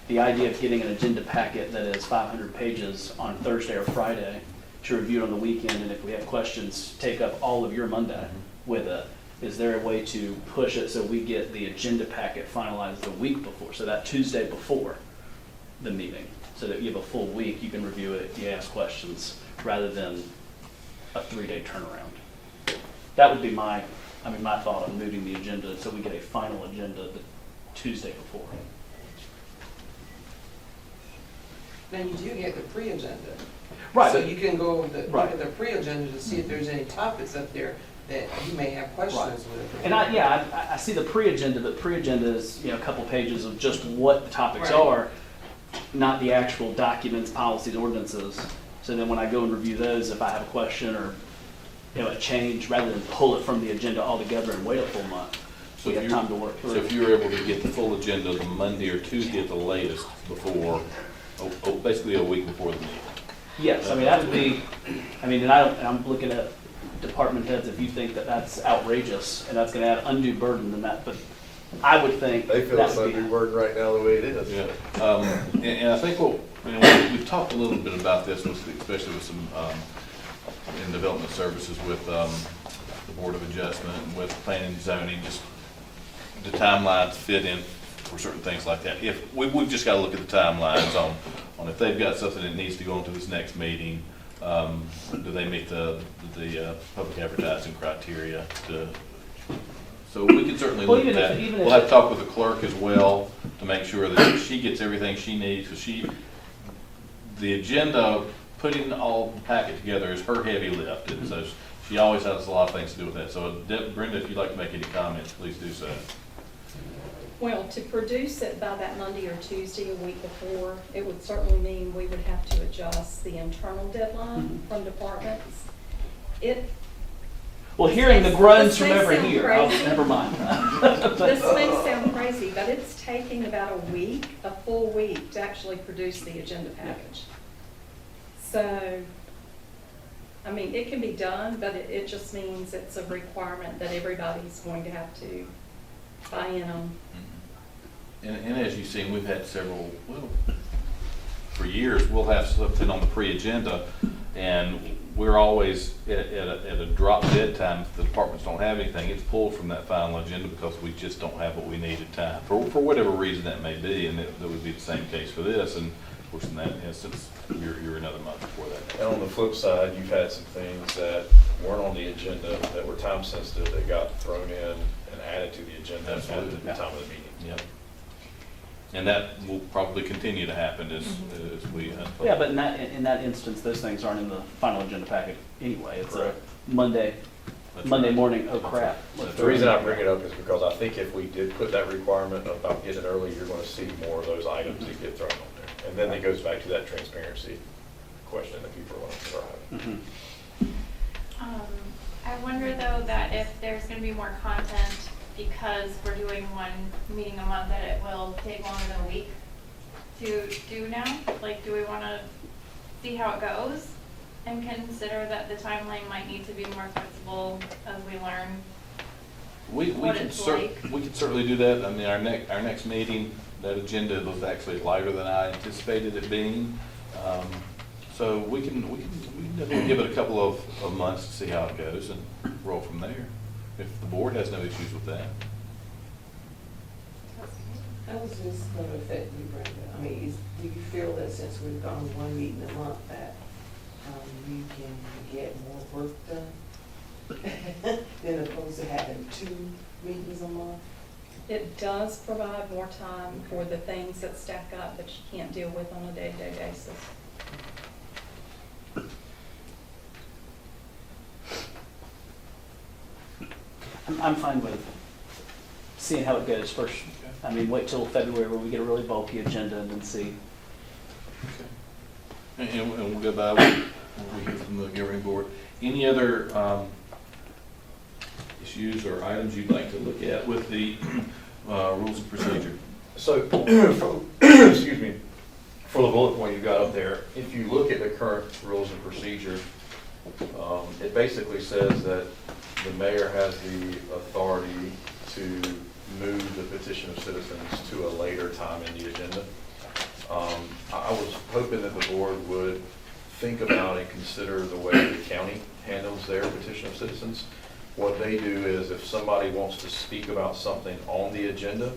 [SPEAKER 12] The idea of getting an agenda packet that is 500 pages on Thursday or Friday to review on the weekend, and if we have questions, take up all of your Monday with it. Is there a way to push it so we get the agenda packet finalized the week before, so that Tuesday before the meeting, so that you have a full week, you can review it, you ask questions, rather than a 3-day turnaround? That would be my thought on moving the agenda, so we get a final agenda the Tuesday before.
[SPEAKER 9] Then you do get the pre-agenda.
[SPEAKER 12] Right.
[SPEAKER 9] So you can go over look
[SPEAKER 12] Right.
[SPEAKER 9] at the pre-agenda to see if there's any topics up there that you may have questions with.
[SPEAKER 12] And I see the pre-agenda, but pre-agenda is, a couple pages of just what the topics
[SPEAKER 9] Right.
[SPEAKER 12] are, not the actual documents, policies, ordinances. So then when I go and review those, if I have a question or, a change, rather than pull it from the agenda altogether and wait a full month,
[SPEAKER 3] So
[SPEAKER 12] we
[SPEAKER 3] if
[SPEAKER 12] have
[SPEAKER 3] you-
[SPEAKER 12] time to work through.
[SPEAKER 3] So if you were able to get the full agenda the Monday or Tuesday at the latest before, basically a week before the meeting.
[SPEAKER 12] Yes, that would be, and I'm looking at department heads, if you think that that's outrageous and that's gonna add undue burden than that, but I would think
[SPEAKER 11] They feel
[SPEAKER 12] that
[SPEAKER 11] it's
[SPEAKER 12] would
[SPEAKER 11] undue
[SPEAKER 12] be.
[SPEAKER 11] burden right now the way it is.
[SPEAKER 3] Yeah. And I think we've talked a little bit about this, especially with some, in development services with the Board of Adjustment and with planning and zoning, just the timelines fit in for certain things like that. If, we've just got to look at the timelines on if they've got something that needs to go on to this next meeting, do they meet the public advertising criteria to, so we can certainly
[SPEAKER 12] Well,
[SPEAKER 3] look at
[SPEAKER 12] even if-
[SPEAKER 3] that.
[SPEAKER 12] even if
[SPEAKER 3] We'll have to
[SPEAKER 12] it-
[SPEAKER 3] talk with the clerk as well to make sure that she gets everything she needs, because the agenda, putting all the packet together is her heavy lift, and so she always has a lot of things to do with that. So Brenda, if you'd like to make any comments, please do so.
[SPEAKER 2] Well, to produce it by that Monday or Tuesday, a week before, it would certainly mean we would have to adjust the internal deadline from departments.
[SPEAKER 12] Well, hearing the groans
[SPEAKER 2] This
[SPEAKER 12] from
[SPEAKER 2] may
[SPEAKER 12] over
[SPEAKER 2] sound
[SPEAKER 12] here,
[SPEAKER 2] crazy.
[SPEAKER 12] never mind.
[SPEAKER 2] This may sound crazy, but it's taking about a full week to actually produce the agenda package. So, I mean, it can be done, but it just means it's a requirement that everybody's going to have to buy in on.
[SPEAKER 3] And as you've seen, we've had several, well, for years, we'll have something on the pre-agenda, and we're always at a drop dead time. If the departments don't have anything, it's pulled from that final agenda because we just don't have what we need in time, for whatever reason that may be, and that would be the same case for this, and of course, in that instance, you're another month before that.
[SPEAKER 10] And on the flip side, you've had some things that weren't on the agenda that were time sensitive that got thrown in and added to the agenda at the time of the meeting.
[SPEAKER 3] Yep. And that will probably continue to happen as we.
[SPEAKER 12] Yeah, but in that instance, those things aren't in the final agenda packet anyway. It's a
[SPEAKER 3] Correct.
[SPEAKER 12] Monday
[SPEAKER 3] That's
[SPEAKER 12] Monday
[SPEAKER 3] right.
[SPEAKER 12] morning, oh crap.
[SPEAKER 10] The reason I bring it up is because I think if we did put that requirement about getting it early, you're going to see more of those items that get thrown on there. And then it goes back to that transparency question that people are having.
[SPEAKER 15] I wonder though that if there's gonna be more content, because we're doing one meeting a month, that it will take longer than a week to do now? Like, do we wanna see how it goes and consider that the timeline might need to be more flexible as we learn
[SPEAKER 3] We
[SPEAKER 15] what
[SPEAKER 3] can
[SPEAKER 15] it's like?
[SPEAKER 3] we can certainly do that. I mean, our next meeting, that agenda was actually lighter than I anticipated it being. So we can definitely give it a couple of months to see how it goes and roll from there, if the board has no issues with that.
[SPEAKER 9] How is this going to affect you, Brenda? I mean, do you feel that since we've gone one meeting a month, that you can get more work done than opposed to having 2 meetings a month?
[SPEAKER 2] It does provide more time for the things that stack up that you can't deal with on a day-to-day basis.
[SPEAKER 12] I'm fine with seeing how it goes first. I mean, wait till February when we get a really bulky agenda and then see.
[SPEAKER 3] And we'll go by what we hear from the governing board. Any other issues or items you'd like to look at with the rules of procedure?
[SPEAKER 10] So, excuse me, for the bullet point you got up there, if you look at the current rules of procedure, it basically says that the mayor has the authority to move the petition of citizens to a later time in the agenda. I was hoping that the board would think about and consider the way the county handles their petition of citizens. What they do is if somebody wants to speak about something on the agenda,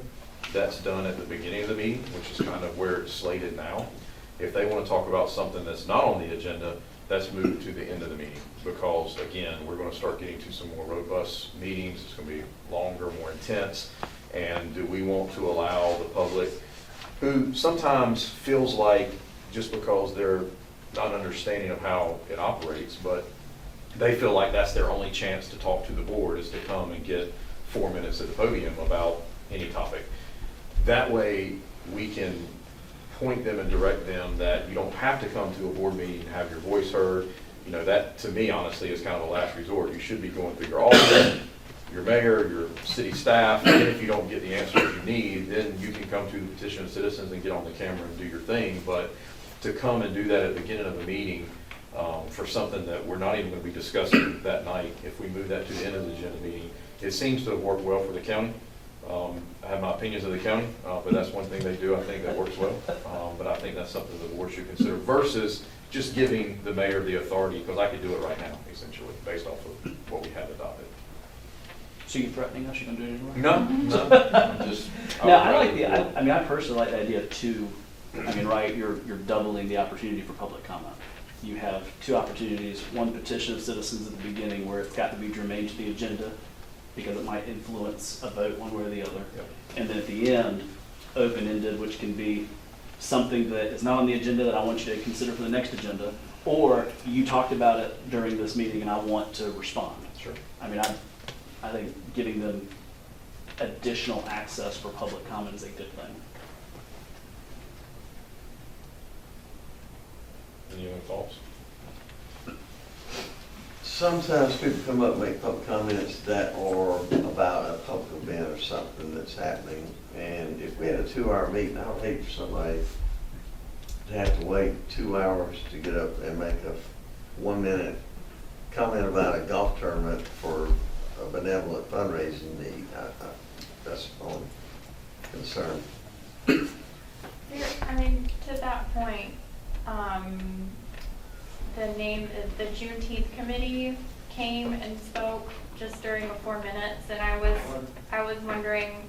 [SPEAKER 10] that's done at the beginning of the meeting, which is kind of where it's slated now. If they want to talk about something that's not on the agenda, that's moved to the end of the meeting. Because again, we're going to start getting to some more robust meetings. It's going to be longer, more intense. And do we want to allow the public, who sometimes feels like just because they're not understanding of how it operates, but they feel like that's their only chance to talk to the board is to come and get 4 minutes at the podium about any topic. That way we can point them and direct them that you don't have to come to a board meeting and have your voice heard. You know, that to me honestly is kind of a last resort. You should be going through your alderman, your mayor, your city staff, and if you don't get the answers you need, then you can come to the petition of citizens and get on the camera and do your thing. But to come and do that at the beginning of a meeting for something that we're not even going to be discussing that night, if we move that to the end of the agenda meeting, it seems to have worked well for the county. I have my opinions of the county, but that's one thing they do, I think, that works well. But I think that's something the board should consider versus just giving the mayor the authority, because I could do it right now, essentially, based off of what we have adopted.
[SPEAKER 12] So you're threatening us, you're gonna do it anyway?
[SPEAKER 11] No, no, just.
[SPEAKER 12] No, I like I mean, I personally like the idea of two, I mean, right, you're doubling the opportunity for public comment. You have two opportunities, one petition of citizens at the beginning where it's got to be germane to the agenda because it might influence a vote one way or the other.
[SPEAKER 10] Yep.
[SPEAKER 12] And then at the end, open-ended, which can be something that is not on the agenda that I want you to consider for the next agenda, or you talked about it during this meeting and I want to respond.
[SPEAKER 10] Sure.
[SPEAKER 12] I mean, I think giving them additional access for public comment is a good thing.
[SPEAKER 10] Any other thoughts?
[SPEAKER 6] Sometimes people come up and make public comments that are about a public event or something that's happening. And if we had a 2-hour meeting, I would hate for somebody to have to wait 2 hours to get up and make a 1-minute comment about a golf tournament for a benevolent fundraising need. That's my only concern.
[SPEAKER 15] I mean, to that point, the Juneteenth committee came and spoke just during the 4 minutes, and I was wondering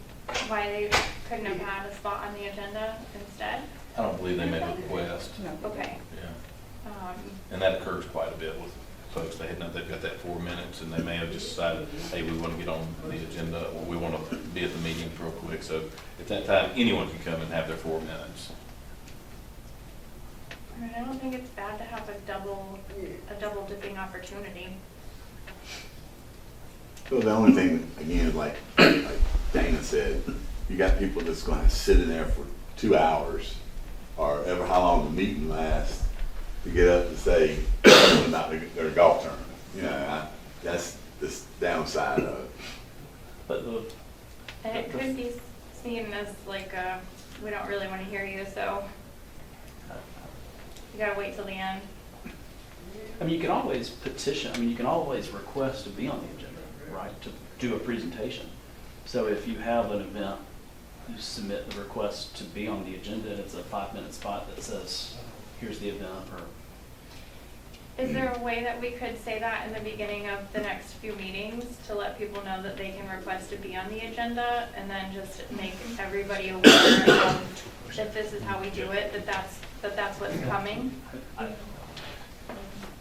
[SPEAKER 15] why they couldn't have had a spot on the agenda instead.
[SPEAKER 3] I don't believe they made a request.
[SPEAKER 15] Okay.
[SPEAKER 3] Yeah. And that occurs quite a bit with folks. They've got that 4 minutes and they may have just decided, hey, we want to get on the agenda or we want to be at the meeting real quick. So at that time, anyone can come and have their 4 minutes.
[SPEAKER 15] I mean, I don't think it's bad to have a double dipping opportunity.
[SPEAKER 8] So the only thing, again, like Dana said, you got people that's gonna sit in there for 2 hours or ever how long the meeting lasts to get up and say about their golf tournament. You know, that's the downside of it.
[SPEAKER 12] But
[SPEAKER 15] And it could be seen as like we don't really want to hear you, so you gotta wait till the end.
[SPEAKER 12] I mean, you can always petition, I mean, you can always request to be on the agenda, right, to do a presentation. So if you have an event, you submit the request to be on the agenda, and it's a 5-minute spot that says, here's the event, or.
[SPEAKER 15] Is there a way that we could say that in the beginning of the next few meetings to let people know that they can request to be on the agenda, and then just make everybody aware that this is how we do it, that that's what's coming?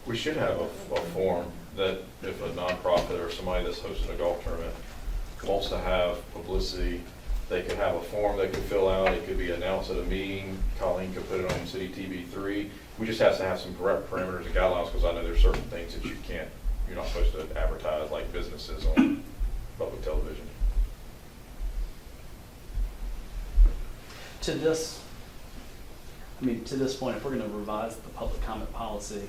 [SPEAKER 10] We should have a form that if a nonprofit or somebody that's hosting a golf tournament wants to have publicity, they could have a form they could fill out. It could be announced at a meeting. Colleen could put it on City TV3. We just have to have some parameters and guidelines because I know there's certain things that you're not supposed to advertise like businesses on public television.
[SPEAKER 12] To this point, if we're going to revise the public comment policy,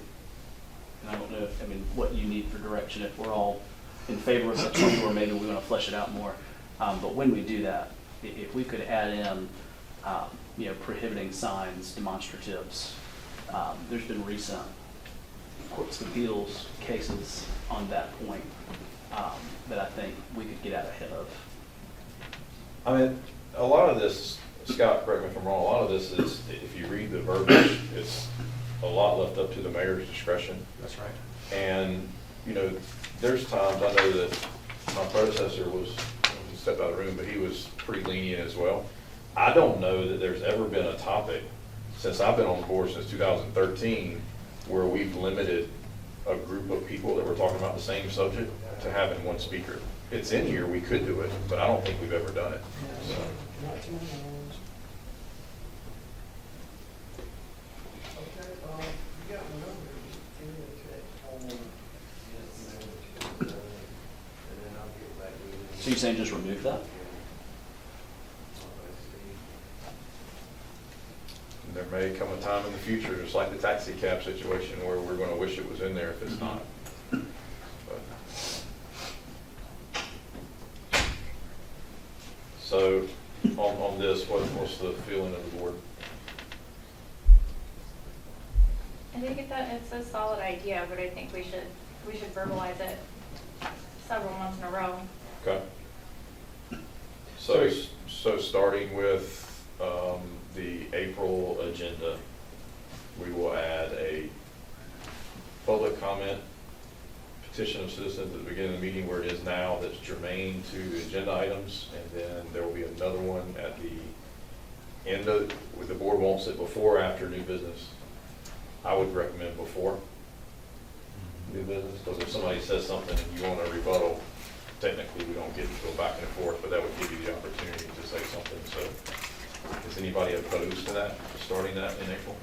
[SPEAKER 12] and I don't know what you need for direction, if we're all in favor of the 20, or maybe we want to flesh it out more. But when we do that, if we could add in, prohibiting signs, demonstratives, there's been recent courts of appeals cases on that point that I think we could get out ahead of.
[SPEAKER 10] I mean, a lot of this, Scott, correct me if I'm wrong, a lot of this is, if you read the verbiage, it's a lot left up to the mayor's discretion.
[SPEAKER 14] That's right.
[SPEAKER 10] And, there's times, I know that my predecessor he stepped out of the room, but he was pretty lenient as well. I don't know that there's ever been a topic, since I've been on board since 2013, where we've limited a group of people that were talking about the same subject to having one speaker. It's in here, we could do it, but I don't think we've ever done it. So.
[SPEAKER 12] So you're saying just remove that?
[SPEAKER 10] There may come a time in the future, just like the taxi cab situation, where we're going to wish it was in there if it's not. So on this, what's the feeling of the board?
[SPEAKER 15] I think it's a solid idea, but I think we should verbalize it several months in a row.
[SPEAKER 10] Okay. So starting with the April agenda, we will add a public comment petition of citizens at the beginning of the meeting where it is now that's germane to the agenda items, and then there will be another one at the end of, where the board wants it before or after new business. I would recommend before new business, because if somebody says something and you want a rebuttal, technically we don't get to go back and forth, but that would give you the opportunity to say something. So is anybody opposed to that, starting that in April?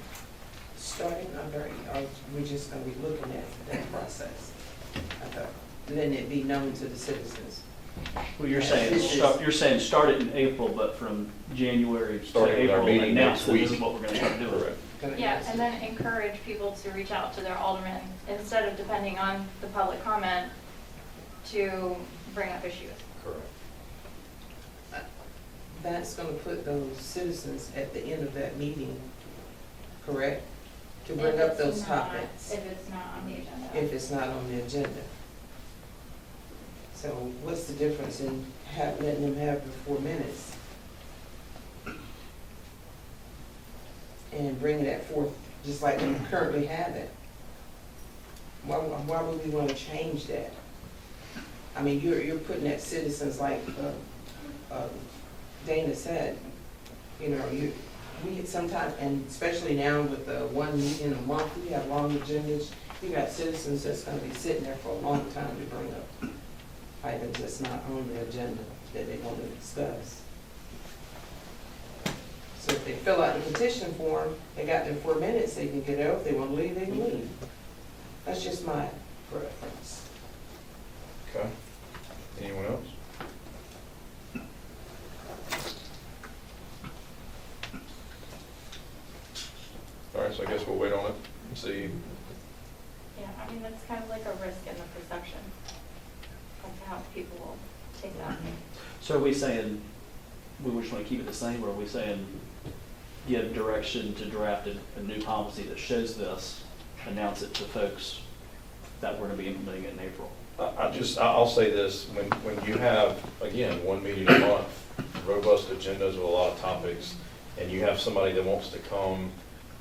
[SPEAKER 9] Starting under, or we're just gonna be looking at that process? I thought, letting it be known to the citizens.
[SPEAKER 12] Well, you're saying start it in April, but from January to
[SPEAKER 10] Starting with our
[SPEAKER 12] April,
[SPEAKER 10] meeting
[SPEAKER 12] announce
[SPEAKER 10] next
[SPEAKER 12] that this is
[SPEAKER 10] week.
[SPEAKER 12] what we're gonna start doing.
[SPEAKER 10] Correct.
[SPEAKER 15] Yeah, and then encourage people to reach out to their aldermen instead of depending on the public comment to bring up issues.
[SPEAKER 10] Correct.
[SPEAKER 9] That's gonna put those citizens at the end of that meeting, correct? To bring
[SPEAKER 15] If
[SPEAKER 9] up
[SPEAKER 15] it's
[SPEAKER 9] those
[SPEAKER 15] not-
[SPEAKER 9] topics,
[SPEAKER 15] If it's not on the agenda.
[SPEAKER 9] if it's not on the agenda. So what's the difference in letting them have the 4 minutes? And bringing that forth, just like we currently have it? Why would we want to change that? I mean, you're putting that citizens, like Dana said, you know, we sometimes, and especially now with the one meeting a month, we have long agendas. You got citizens that's gonna be sitting there for a long time to bring up items that's not on the agenda that they want to discuss. So if they fill out the petition form, they got their 4 minutes, they can get out. If they want to leave, they can leave. That's just my preference.
[SPEAKER 10] Okay. Anyone else? All right, so I guess we'll wait on it and see.
[SPEAKER 15] Yeah, I mean, that's kind of like a risk in the perception of how people will take that.
[SPEAKER 12] So are we saying, we just want to keep it the same, or are we saying give direction to draft a new policy that shows this, announce it to folks that we're going to be implementing it in April?
[SPEAKER 10] I'll say this, when you have, again, one meeting a month, robust agendas with a lot of topics, and you have somebody that wants to come,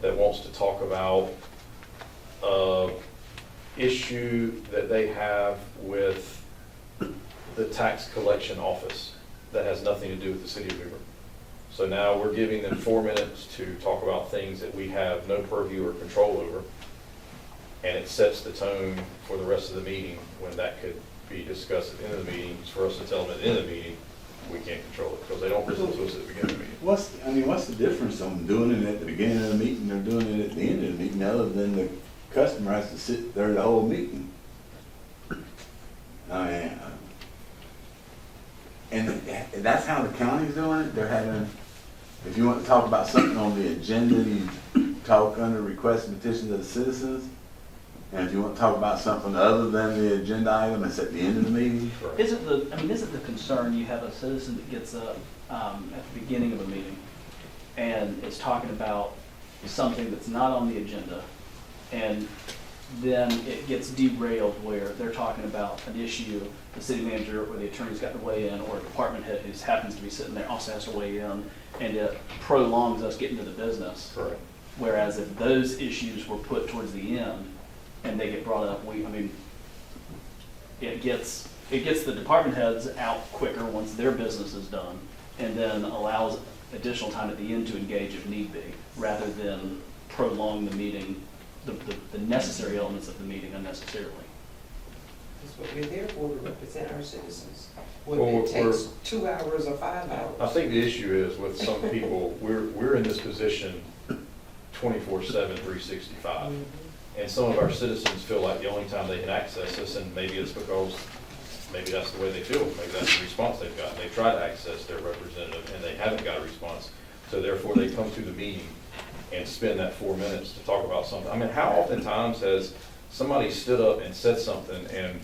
[SPEAKER 10] that wants to talk about issue that they have with the tax collection office that has nothing to do with the city of New Bern. So now we're giving them 4 minutes to talk about things that we have no purview or control over. And it sets the tone for the rest of the meeting when that could be discussed at the end of the meeting. It's for us to tell them at the end of the meeting, we can't control it because they don't listen to us at the beginning of the meeting.
[SPEAKER 8] What's the difference on doing it at the beginning of the meeting or doing it at the end of the meeting, other than the customer has to sit there the whole meeting? I mean, and that's how the county's doing it. They're having, if you want to talk about something on the agenda, you talk under requests and petitions of the citizens. And if you want to talk about something other than the agenda item, it's at the end of the meeting.
[SPEAKER 12] Isn't the concern you have a citizen that gets up at the beginning of a meeting and is talking about something that's not on the agenda, and then it gets derailed where they're talking about an issue, the city manager or the attorney's got to weigh in, or a department head who happens to be sitting there also has to weigh in, and it prolongs us getting to the business.
[SPEAKER 10] Correct.
[SPEAKER 12] Whereas if those issues were put towards the end and they get brought up, it gets the department heads out quicker once their business is done, and then allows additional time at the end to engage if need be, rather than prolong the meeting, the necessary elements of the meeting unnecessarily.
[SPEAKER 9] That's what we're there for, to represent our citizens.
[SPEAKER 10] Well,
[SPEAKER 9] Whether it takes 2 hours or 5 hours.
[SPEAKER 10] I think the issue is with some people, we're in this position 24/7, 365. And some of our citizens feel like the only time they can access this, and maybe it's because, maybe that's the way they feel, maybe that's the response they've got. They try to access their representative and they haven't got a response. So therefore they come to the meeting and spend that 4 minutes to talk about something. I mean, how oftentimes has somebody stood up and said something and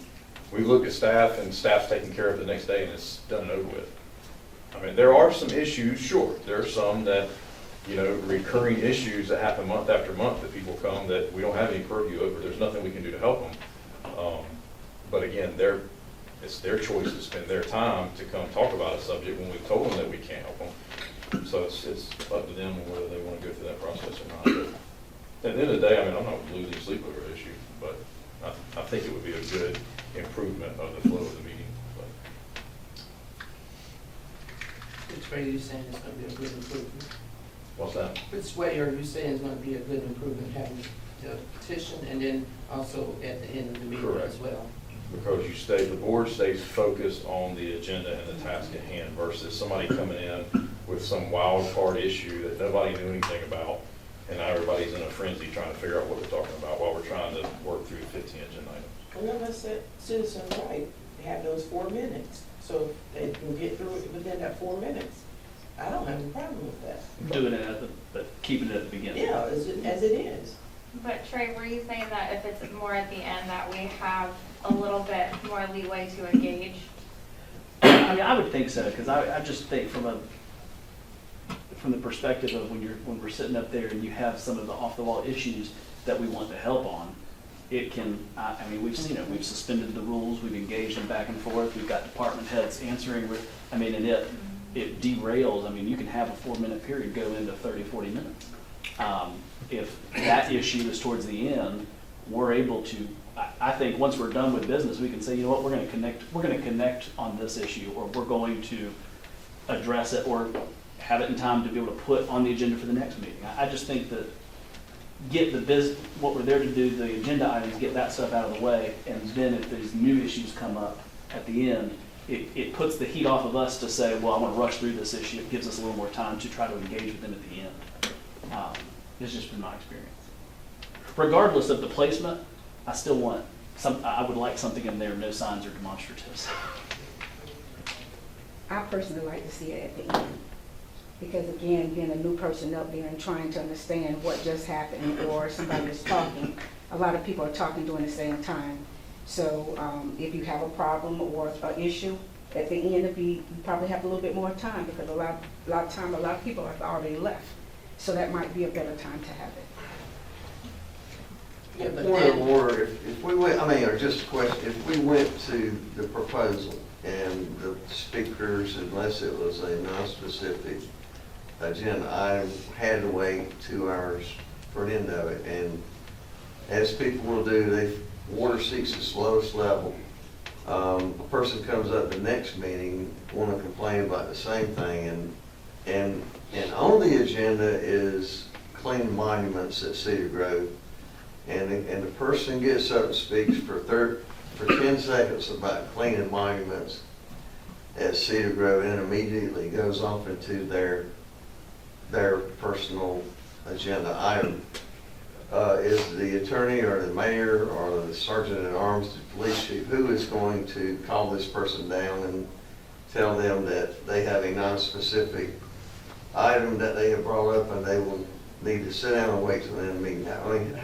[SPEAKER 10] we look at staff and staff's taken care of the next day and it's done and over with? I mean, there are some issues, sure. There are some that, you know, recurring issues that happen month after month that people come that we don't have any purview over. There's nothing we can do to help them. But again, it's their choice to spend their time to come talk about a subject when we've told them that we can't help them. So it's up to them whether they want to go through that process or not. But at the end of the day, I mean, I'm not losing sleep over the issue, but I think it would be a good improvement of the flow of the meeting. But
[SPEAKER 9] Which way are you saying it's gonna be a good improvement?
[SPEAKER 10] what's that?
[SPEAKER 9] Which way are you saying is gonna be a good improvement, having the petition and then also at the end of the meeting
[SPEAKER 10] Correct.
[SPEAKER 9] as well?
[SPEAKER 10] Because the board stays focused on the agenda and the task at hand versus somebody coming in with some wild card issue that nobody knew anything about, and now everybody's in a frenzy trying to figure out what we're talking about while we're trying to work through 15 agenda items.
[SPEAKER 9] Well, let's set citizens right, have those 4 minutes, so they can get through it within that 4 minutes. I don't have a problem with that.
[SPEAKER 12] Doing it but keeping it at the beginning.
[SPEAKER 9] Yeah, as it is.
[SPEAKER 15] But Trey, were you saying that if it's more at the end, that we have a little bit more leeway to engage?
[SPEAKER 12] I mean, I would think so, because I just think from the perspective of when we're sitting up there and you have some of the off-the-wall issues that we want to help on, it can, I mean, we've seen it, we've suspended the rules, we've engaged them back and forth, we've got department heads answering, and it derails, I mean, you can have a 4-minute period go into 30, 40 minutes. If that issue is towards the end, we're able to, I think once we're done with business, we can say, you know what, we're gonna connect on this issue, or we're going to address it, or have it in time to be able to put on the agenda for the next meeting. I just think that what we're there to do, the agenda items, get that stuff out of the way, and then if these new issues come up at the end, it puts the heat off of us to say, well, I want to rush through this issue. It gives us a little more time to try to engage with them at the end. It's just been my experience. Regardless of the placement, I would like something in there, no signs or demonstratives.
[SPEAKER 2] I personally like to see it at the end. Because again, being a new person up there and trying to understand what just happened, or somebody is talking, a lot of people are talking during the same time. So if you have a problem or an issue, at the end you probably have a little bit more time, because a lot of people have already left. So that might be a better time to have it.
[SPEAKER 9] Yeah, but
[SPEAKER 6] Point
[SPEAKER 9] then,
[SPEAKER 6] of order, if we went, I mean, or just a question, if we went to the proposal and the speakers, unless it was a non-specific agenda item, had to wait 2 hours for an end of it, and as people will do, water seeks its lowest level. A person comes up the next meeting, want to complain about the same thing, and on the agenda is clean monuments at Cedar Grove, and the person gets up and speaks for 10 seconds about cleaning monuments at Cedar Grove, and immediately goes off into their personal agenda item. Is the attorney or the mayor or the sergeant at arms, the police chief, who is going to call this person down and tell them that they have a non-specific item that they have brought up and they will need to sit down and wait till the end of the meeting? I mean,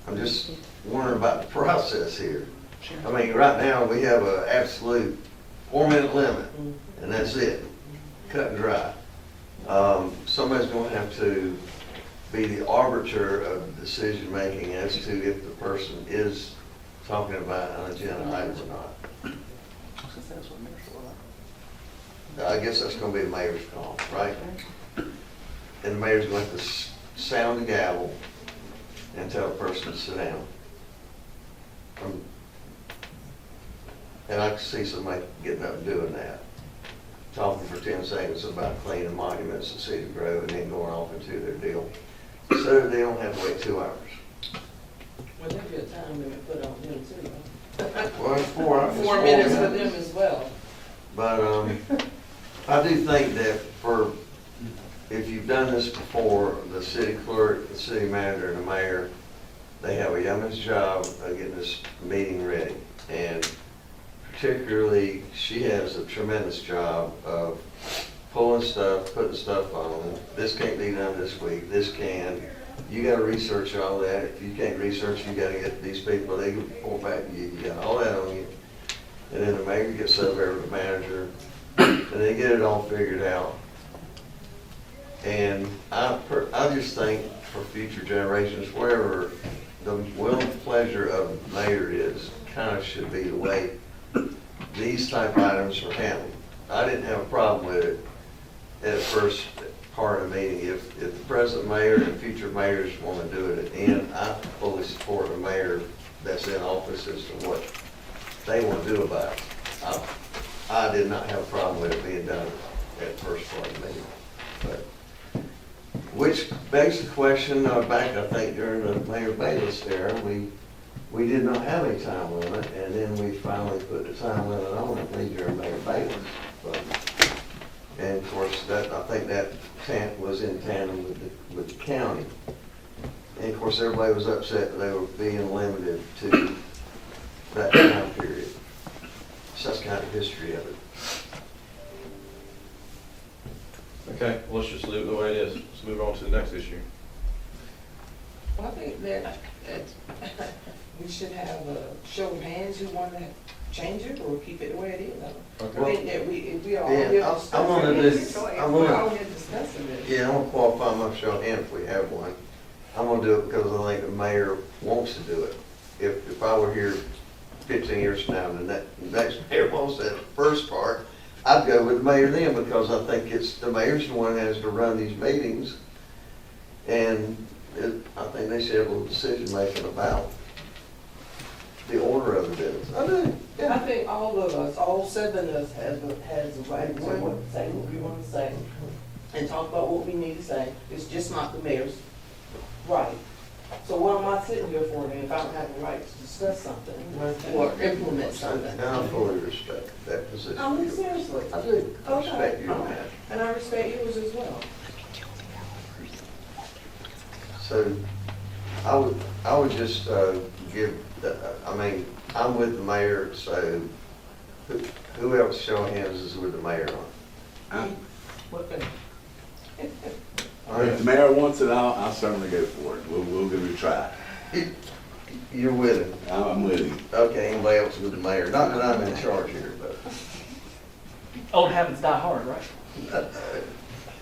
[SPEAKER 6] I'm just wondering about the process here. I mean, right now, we have an absolute 4-minute limit, and that's it, cut and dry. Somebody's going to have to be the arbiter of decision-making as to if the person is talking about an agenda item or not. I guess that's going to be the mayor's call, right? And the mayor's going to have to sound the gavel and tell the person to sit down. And I can see somebody getting up and doing that, talking for 10 seconds about cleaning monuments in Cedar Grove and then going off into their deal. So they don't have to wait 2 hours.
[SPEAKER 9] well, there'd be a time limit put on them too.
[SPEAKER 6] Well, it's 4 hours.
[SPEAKER 9] 4 minutes for them as well.
[SPEAKER 6] But I do think that if you've done this before, the city clerk, the city manager, and the mayor, they have a yeoman's job of getting this meeting ready. And particularly, she has a tremendous job of pulling stuff, putting stuff on. This can't be done this week, this can. You gotta research all that. If you can't research, you gotta get these people, they can report back to you. You got all that on you. And then the mayor gets up there with the manager, and they get it all figured out. And I just think for future generations, wherever the will and pleasure of the mayor is, kind of should be the way these type items are handled. I didn't have a problem with it at first part of the meeting. If the present mayor and future mayors want to do it at the end, I fully support the mayor that's in office as to what they want to do about it. I did not have a problem with it being done at first part of the meeting. But, which begs the question, back, I think, during the Mayor Bayless era, we did not have a time limit, and then we finally put the time limit on it during Mayor Bayless. But, and of course, that, I think that was in tandem with the county. And of course, everybody was upset that they were being limited to that time period. So that's kind of history of it.
[SPEAKER 1] Okay, well, let's just leave it the way it is. Let's move on to the next issue.
[SPEAKER 9] Well, I think that we should have a show of hands who want to change it or keep it the way it is. I think that if we are all here
[SPEAKER 6] Yeah, I'm gonna do,
[SPEAKER 9] we're all here discussing it.
[SPEAKER 6] yeah, I'm gonna qualify my show of hands if we have one. I'm gonna do it because I think the mayor wants to do it. If I were here 15 years from now, and the next mayor wants that first part, I'd go with the mayor then, because I think it's, the mayor's the one that has to run these meetings. And I think they should have a little decision making about the order of the business. I do,
[SPEAKER 9] I
[SPEAKER 6] yeah.
[SPEAKER 9] think all of us, all 7 of us has the right to say what we want to say and talk about what we need to say. It's just not the mayor's right. So what am I sitting here for then if I don't have the right to discuss something or implement something?
[SPEAKER 6] And I fully respect that position.
[SPEAKER 9] I mean, seriously.
[SPEAKER 6] I do. I
[SPEAKER 9] Okay.
[SPEAKER 6] respect you on that.
[SPEAKER 9] And I respect yours as well.
[SPEAKER 6] So I would just give, I mean, I'm with the mayor, so who else show of hands is with the mayor on?
[SPEAKER 8] If the mayor wants it, I'll certainly go for it. We'll give it a try.
[SPEAKER 6] You're with him?
[SPEAKER 8] I'm with him.
[SPEAKER 6] Okay, anybody else with the mayor? Not that I'm in charge here, but.
[SPEAKER 12] Old habits die hard, right?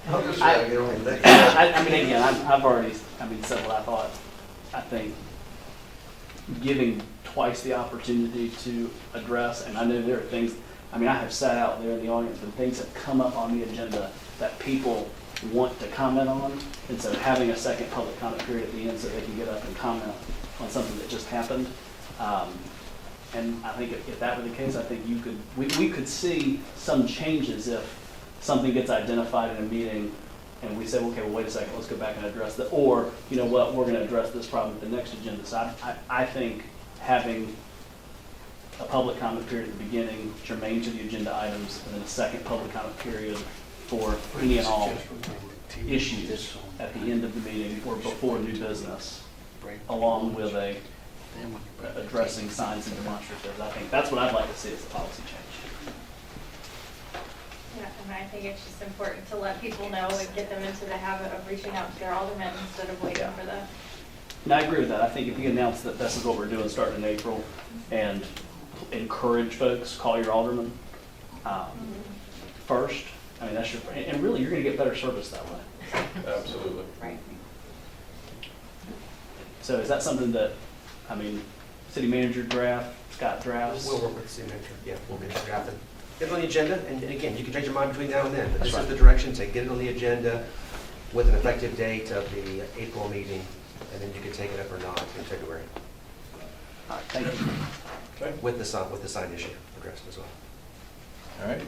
[SPEAKER 6] I'm just trying to get on the next.
[SPEAKER 12] I mean, again, I've already, said what I thought. I think giving twice the opportunity to address, and I know there are things, I have sat out there in the audience and things have come up on the agenda that people want to comment on, and so having a second public comment period at the end so they can get up and comment on something that just happened. And I think if that were the case, I think we could see some changes if something gets identified in a meeting and we say, okay, well, wait a second, let's go back and address that. Or, you know what, we're going to address this problem at the next agenda. So I think having a public comment period at the beginning, germane to the agenda items, and then a second public comment period for any and all issues at the end of the meeting or before new business, along with addressing signs and demonstratives. I think that's what I'd like to see as a policy change.
[SPEAKER 15] Yeah, and I think it's just important to let people know and get them into the habit of reaching out to their aldermen instead of waiting for the.
[SPEAKER 12] And I agree with that. I think if you announce that this is what we're doing starting in April and encourage folks, call your alderman first. That's your, and really you're going to get better service that way.
[SPEAKER 1] Absolutely.
[SPEAKER 15] Right.
[SPEAKER 12] So is that something that, city manager draft, Scott drafts?
[SPEAKER 14] We'll work with the city manager. Yeah, we'll get it drafted. Get it on the agenda, and again, you can change your mind between now and then, but this is the direction, say, get it on the agenda with an effective date of the April meeting, and then you can take it up or not in February.
[SPEAKER 12] All right, thank you.
[SPEAKER 1] Okay.
[SPEAKER 14] With the sign issue addressed as well.
[SPEAKER 3] All right,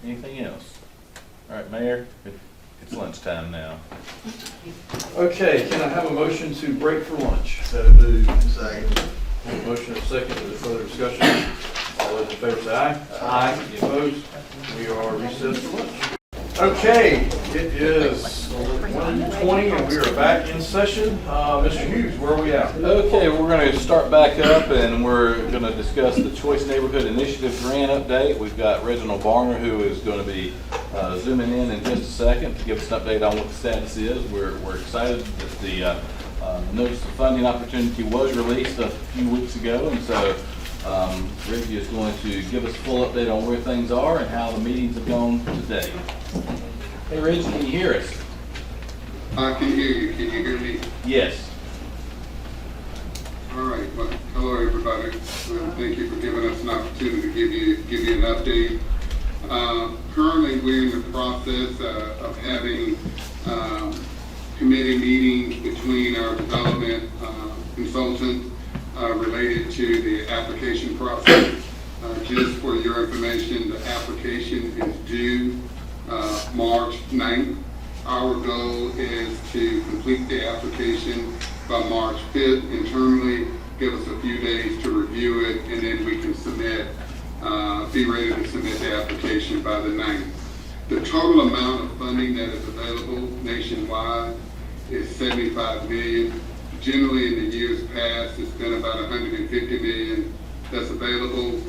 [SPEAKER 3] anything else? All right, Mayor, it's lunchtime now.
[SPEAKER 1] Okay, can I have a motion to break for lunch?
[SPEAKER 6] So moved. Second.
[SPEAKER 1] Motion is second. Is there further discussion? All those in favor say aye. Aye. Any opposed? We are recessed for lunch. Okay, it is 1:20 and we are back in session. Mr. Hughes, where are we at?
[SPEAKER 3] Okay, we're going to start back up and we're going to discuss the Choice Neighborhood Initiative grant update. We've got Reginald Barner who is going to be zooming in just a second to give us an update on what the status is. We're excited that the notice of funding opportunity was released a few weeks ago, and so Ricky is going to give us a full update on where things are and how the meetings have gone today. Hey Reggie, can you hear us?
[SPEAKER 16] I can hear you. Can you hear me?
[SPEAKER 3] Yes.
[SPEAKER 16] All right. Well, hello, everybody. Thank you for giving us an opportunity to give you an update. Currently, we're in the process of having committee meetings between our development consultant related to the application process. just for your information, the application is due March 9th. Our goal is to complete the application by March 5th internally, give us a few days to review it, and then we can submit, be ready to submit the application by the 9th. The total amount of funding that is available nationwide is $75 million. Generally, in the years past, it's been about $150 million that's available.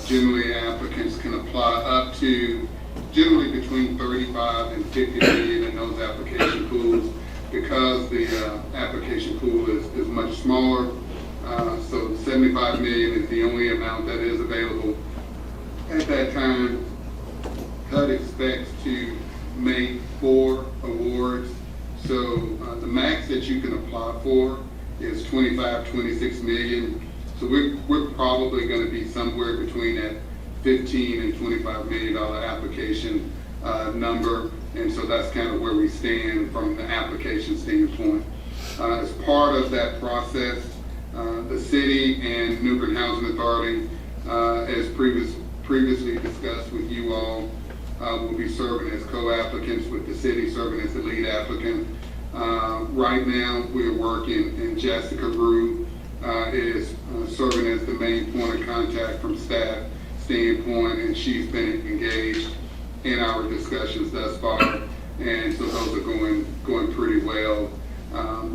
[SPEAKER 16] Generally, applicants can apply up to generally between 35 and 50 million in those application pools. Because the application pool is much smaller, so 75 million is the only amount that is available. At that time, HUD expects to make 4 awards. So the max that you can apply for is 26 million. So we're probably going to be somewhere between that 15 and $25 million application number. And so that's kind of where we stand from the application standpoint. As part of that process, the city and New Bern Housing Authority, as previously discussed with you all, will be serving as co-applicants, with the city serving as the lead applicant. Right now, we're working, and Jessica Rue is serving as the main point of contact from staff standpoint, and she's been engaged in our discussions thus far, and so those are going pretty well.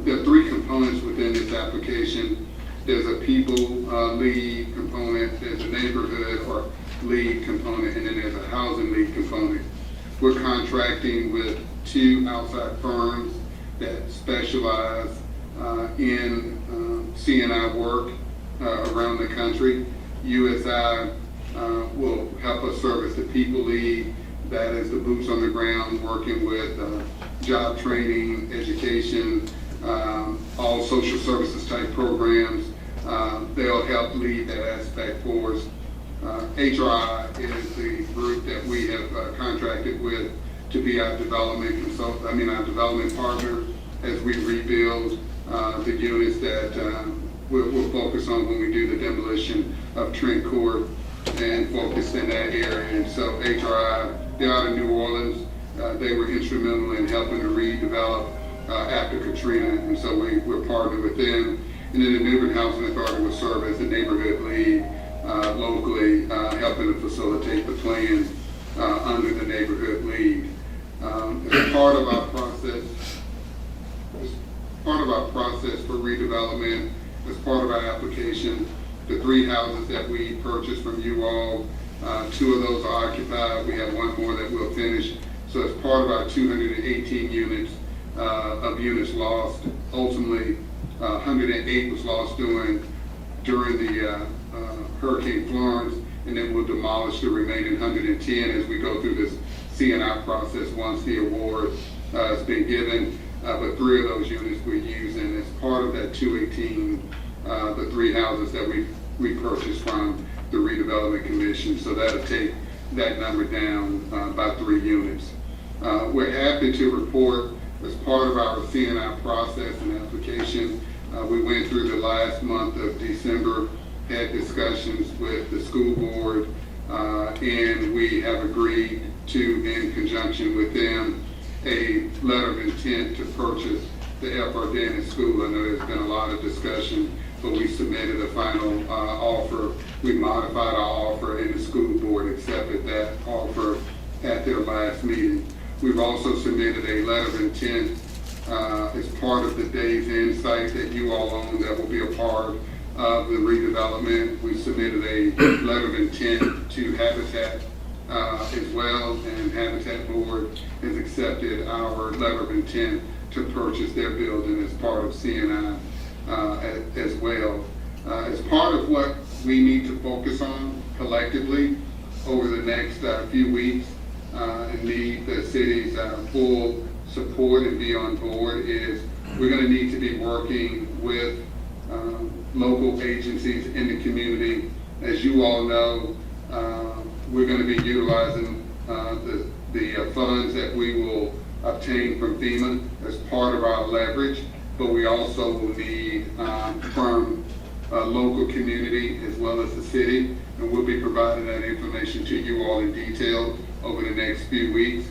[SPEAKER 16] There are 3 components within this application. There's a people lead component, there's a neighborhood or lead component, and then there's a housing lead component. We're contracting with 2 outside firms that specialize in C&I work around the country. USI will help us service the people lead. That is the boots on the ground, working with job training, education, all social services type programs. They'll help lead that aspect for us. HRI is the group that we have contracted with to be our development our development partner as we rebuild the units that we'll focus on when we do the demolition of Trent Court and focus in that area. And so HRI, they're out of New Orleans. They were instrumental in helping to redevelop after Katrina, and so we're partnered with them. And then the New Bern Housing Authority will serve as the neighborhood lead locally, helping to facilitate the plan under the neighborhood lead. As part of our process for redevelopment, as part of our application, the 3 houses that we purchased from you all, 2 of those are occupied. We have 1 more that we'll finish. So as part of our 218 units of units lost, ultimately 108 was lost during the Hurricane Florence, and then we'll demolish the remaining 110 as we go through this C&I process once the award has been given. But 3 of those units we're using as part of that 218, the 3 houses that we purchased from the redevelopment commission. So that'll take that number down by 3 units. We're happy to report, as part of our C&I process and application, we went through the last month of December, had discussions with the school board, and we have agreed to, in conjunction with them, a letter of intent to purchase the F.R. Dennis School. I know there's been a lot of discussion, but we submitted a final offer. We modified our offer, and the school board accepted that offer at their last meeting. We've also submitted a letter of intent as part of the Days Inn site that you all own that will be a part of the redevelopment. We submitted a letter of intent to Habitat as well, and Habitat Board has accepted our letter of intent to purchase their building as part of C&I as well. As part of what we need to focus on collectively over the next few weeks and need the city's full support and be on board is we're going to need to be working with local agencies in the community. As you all know, we're going to be utilizing the funds that we will obtain from FEMA as part of our leverage, but we also will need from local community as well as the city, and we'll be providing that information to you all in detail over the next few weeks.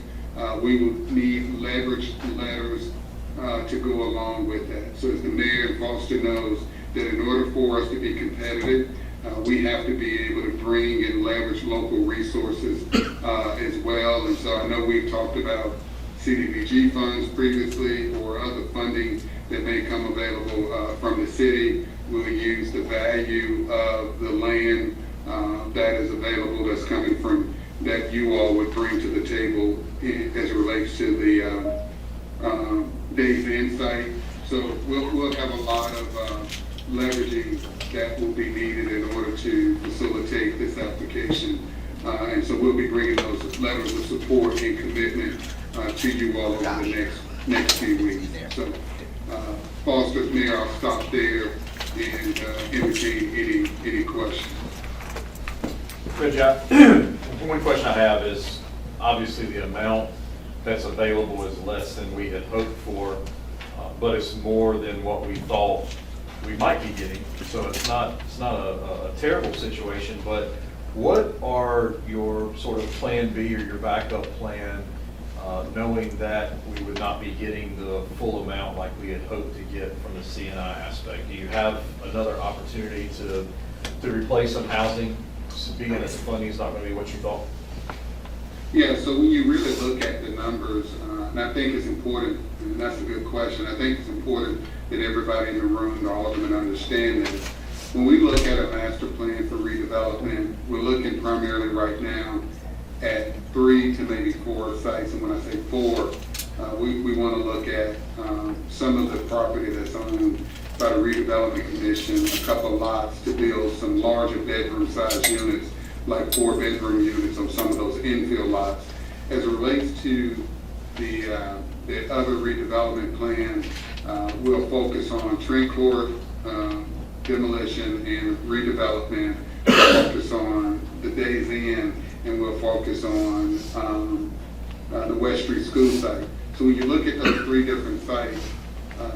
[SPEAKER 16] We will need leverage letters to go along with that. So as the mayor and Foster knows, that in order for us to be competitive, we have to be able to bring and leverage local resources as well. And so I know we've talked about CDBG funds previously or other funding that may come available from the city. We'll use the value of the land that is available that's coming from, that you all would bring to the table as it relates to the Days Insight. So we'll have a lot of leveraging that will be needed in order to facilitate this application. And so we'll be bringing those letters of support and commitment to you all over the next few weeks. So, Foster, Mayor, I'll stop there and entertain any questions.
[SPEAKER 10] Good job. One question I have is, obviously the amount that's available is less than we had hoped for, but it's more than what we thought we might be getting. So it's not a terrible situation, but what are your sort of plan B or your backup plan, knowing that we would not be getting the full amount like we had hoped to get from the CNI aspect? Do you have another opportunity to replace some housing, being that the funding is not going to be what you thought?
[SPEAKER 16] Yeah, so when you really look at the numbers, and I think it's important, and that's a good question, I think it's important that everybody in the room, the aldermen, understand that when we look at a master plan for redevelopment, we're looking primarily right now at 3 to maybe 4 sites. And when I say 4, we want to look at some of the property that's owned by the redevelopment commission, a couple lots to build some larger bedroom size units, like 4-bedroom units on some of those infill lots. As it relates to the other redevelopment plan, we'll focus on trend court, demolition and redevelopment. We'll focus on the Days Inn, and we'll focus on the West Street School site. So when you look at those 3 different sites,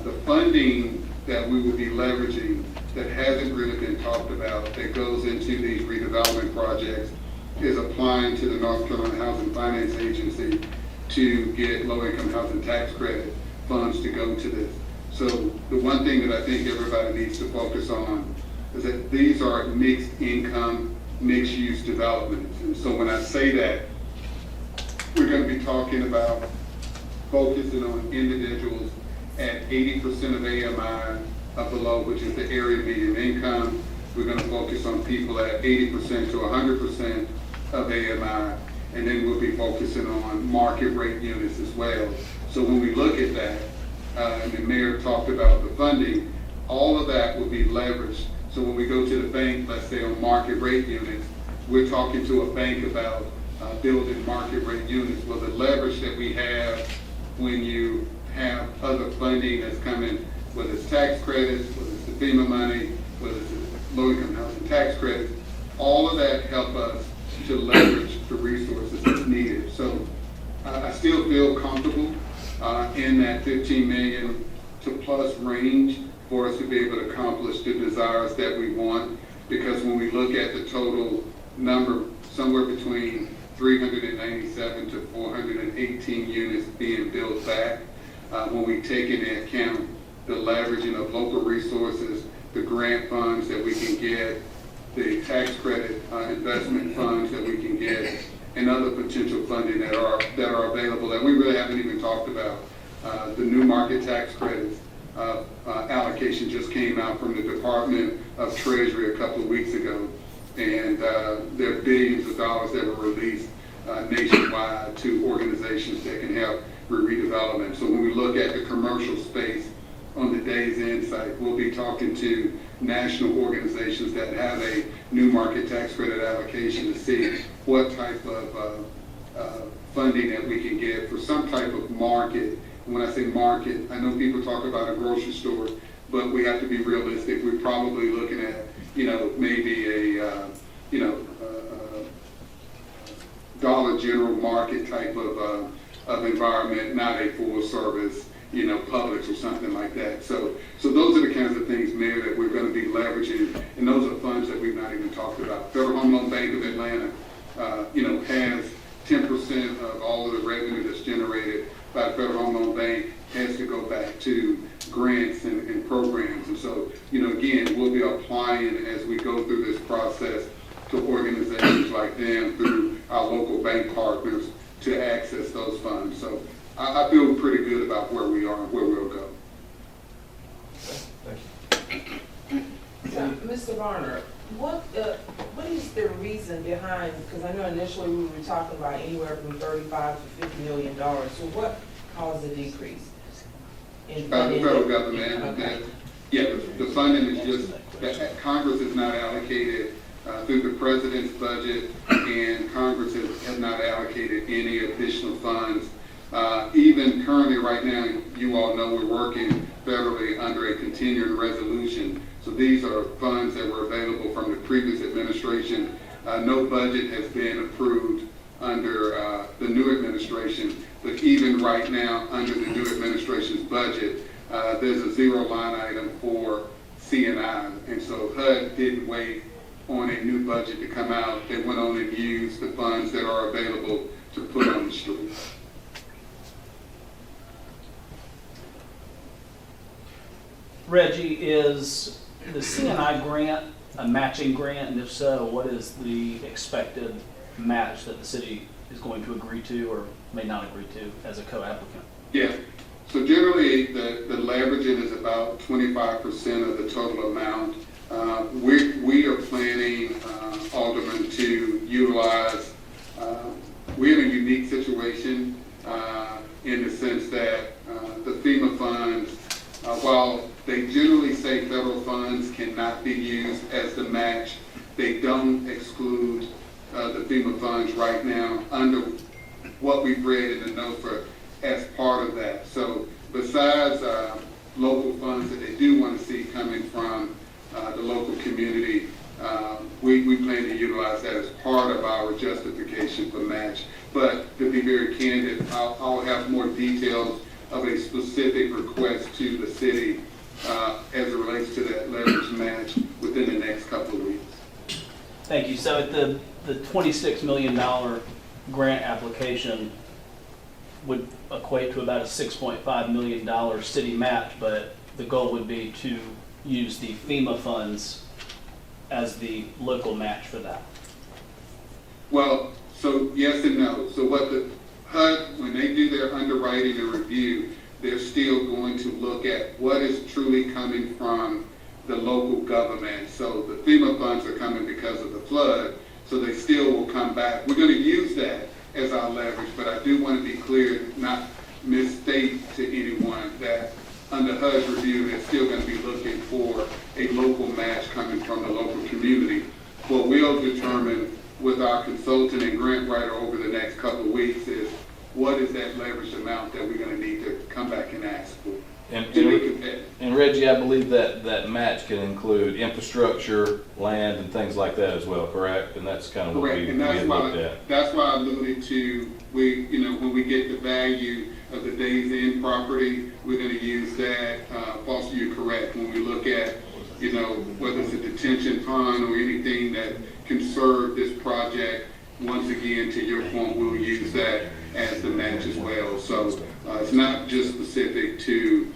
[SPEAKER 16] the funding that we will be leveraging that hasn't really been talked about that goes into these redevelopment projects is applying to the North Carolina Housing Finance Agency to get low-income housing tax credit funds to go to this. So the one thing that I think everybody needs to focus on is that these are mixed income, mixed use developments. And so when I say that, we're going to be talking about focusing on individuals at 80% of AMI up below, which is the area median income. We're going to focus on people at 80% to 100% of AMI, and then we'll be focusing on market rate units as well. So when we look at that, and the mayor talked about the funding, all of that will be leveraged. So when we go to the bank, let's say on market rate units, we're talking to a bank about building market rate units. Well, the leverage that we have when you have other funding that's coming, whether it's tax credits, whether it's the FEMA money, whether it's the low-income housing tax credits, all of that help us to leverage the resources that's needed. So I still feel comfortable in that 15 million to plus range for us to be able to accomplish the desires that we want, because when we look at the total number, somewhere between 397 to 418 units being built back, when we take into account the leveraging of local resources, the grant funds that we can get, the tax credit investment funds that we can get, and other potential funding that are available that we really haven't even talked about. The new market tax credits allocation just came out from the Department of Treasury a couple of weeks ago, and there are billions of dollars that were released nationwide to organizations that can help with redevelopment. So when we look at the commercial space on the Days Inn site, we'll be talking to national organizations that have a new market tax credit allocation to see what type of funding that we can get for some type of market. And when I say market, I know people talk about a grocery store, but we have to be realistic. We're probably looking at, maybe a Dollar General market type of environment, not a full service, Publix or something like that. So those are the kinds of things, Mayor, that we're going to be leveraging, and those are funds that we've not even talked about. Federal Home Loan Bank of Atlanta, has 10% of all of the revenue that's generated by the Federal Home Loan Bank has to go back to grants and programs. And so, again, we'll be applying as we go through this process to organizations like them through our local bank partners to access those funds. So I feel pretty good about where we are and where we'll go.
[SPEAKER 9] So, Mr. Varner, what is the reason behind, because I know initially we were talking about anywhere from $35 to $50 million, so what caused the decrease? In
[SPEAKER 16] The
[SPEAKER 9] funding?
[SPEAKER 16] federal government,
[SPEAKER 9] Okay.
[SPEAKER 16] the funding is just, that Congress has not allocated through the president's budget, and Congress has not allocated any additional funds. Even currently, right now, you all know we're working federally under a continuing resolution. So these are funds that were available from the previous administration. No budget has been approved under the new administration, but even right now, under the new administration's budget, there's a zero line item for C&I. And so HUD didn't wait on a new budget to come out. They went on and used the funds that are available to put on the street.
[SPEAKER 12] Reggie, is the CNI grant a matching grant? And if so, what is the expected match that the city is going to agree to or may not agree to as a co-applicant?
[SPEAKER 16] Yeah, so generally the leveraging is about 25% of the total amount. We are planning, Aldermen, to utilize, we're in a unique situation in the sense that the FEMA funds, while they generally say federal funds cannot be used as the match, they don't exclude the FEMA funds right now under what we've read in the note for as part of that. So besides local funds that they do want to see coming from the local community, we plan to utilize that as part of our justification for match. But to be very candid, I'll have more details of a specific request to the city as it relates to that leverage match within the next couple of weeks.
[SPEAKER 12] Thank you. So at the $26 million grant application would equate to about a $6.5 million city match, but the goal would be to use the FEMA funds as the local match for that.
[SPEAKER 16] Well, so yes and no. So what the HUD, when they do their underwriting and review, they're still going to look at what is truly coming from the local government. So the FEMA funds are coming because of the flood, so they still will come back. We're going to use that as our leverage, but I do want to be clear, not misstate to anyone, that under HUD's review, they're still going to be looking for a local match coming from the local community. What we'll determine with our consultant and grant writer over the next couple of weeks is what is that leverage amount that we're going to need to come back and ask for.
[SPEAKER 3] And Reggie, I believe that match can include infrastructure, land, and things like that as well, correct? And that's kind of what we had looked at.
[SPEAKER 16] That's why I alluded to, when we get the value of the days in property, we're going to use that. Foster, you're correct. When we look at, whether it's a detention pond or anything that can serve this project, once again, to your point, we'll use that as the match as well. So it's not just specific to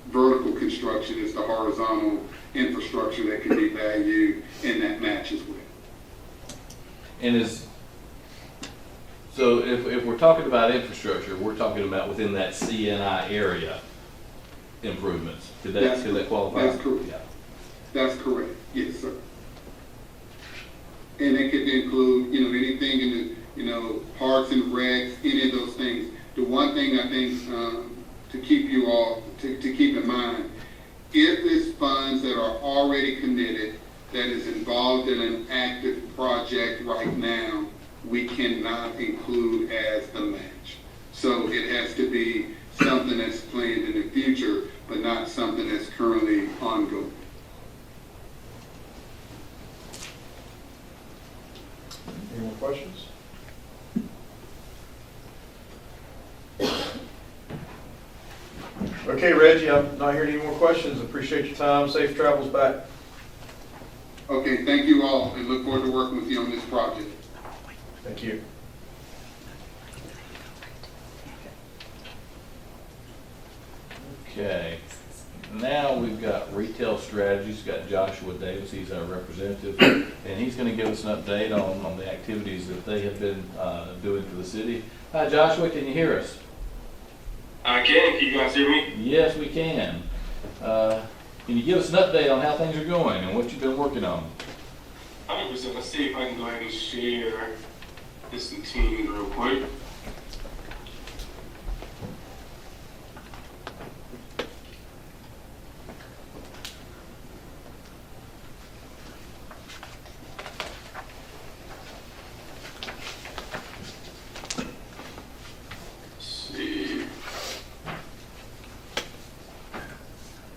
[SPEAKER 16] vertical construction, it's the horizontal infrastructure that can be valued in that match as well.
[SPEAKER 3] And so if we're talking about infrastructure, we're talking about within that CNI area improvements. Could that qualify?
[SPEAKER 16] That's correct.
[SPEAKER 3] Yeah.
[SPEAKER 16] That's correct. Yes, sir. And it could include, anything in the, parks and recs, any of those things. The one thing I think to keep you all, to keep in mind, if it's funds that are already committed, that is involved in an active project right now, we cannot include as the match. So it has to be something that's planned in the future, but not something that's currently ongoing.
[SPEAKER 10] Any more questions?
[SPEAKER 1] Okay, Reggie, I'm not hearing any more questions. Appreciate your time. Safe travels back.
[SPEAKER 16] Okay, thank you all, and look forward to working with you on this project.
[SPEAKER 1] Thank you.
[SPEAKER 3] Okay, now we've got retail strategies, got Joshua Davis, he's our representative, and he's gonna give us an update on the activities that they have been, doing for the city. Hi Joshua, can you hear us?
[SPEAKER 17] I can. Can you guys hear me?
[SPEAKER 3] Yes, we can. Can you give us an update on how things are going and what you've been working on?
[SPEAKER 17] 100%. Let's see if I can go ahead and share this to the team real quick. Let's see.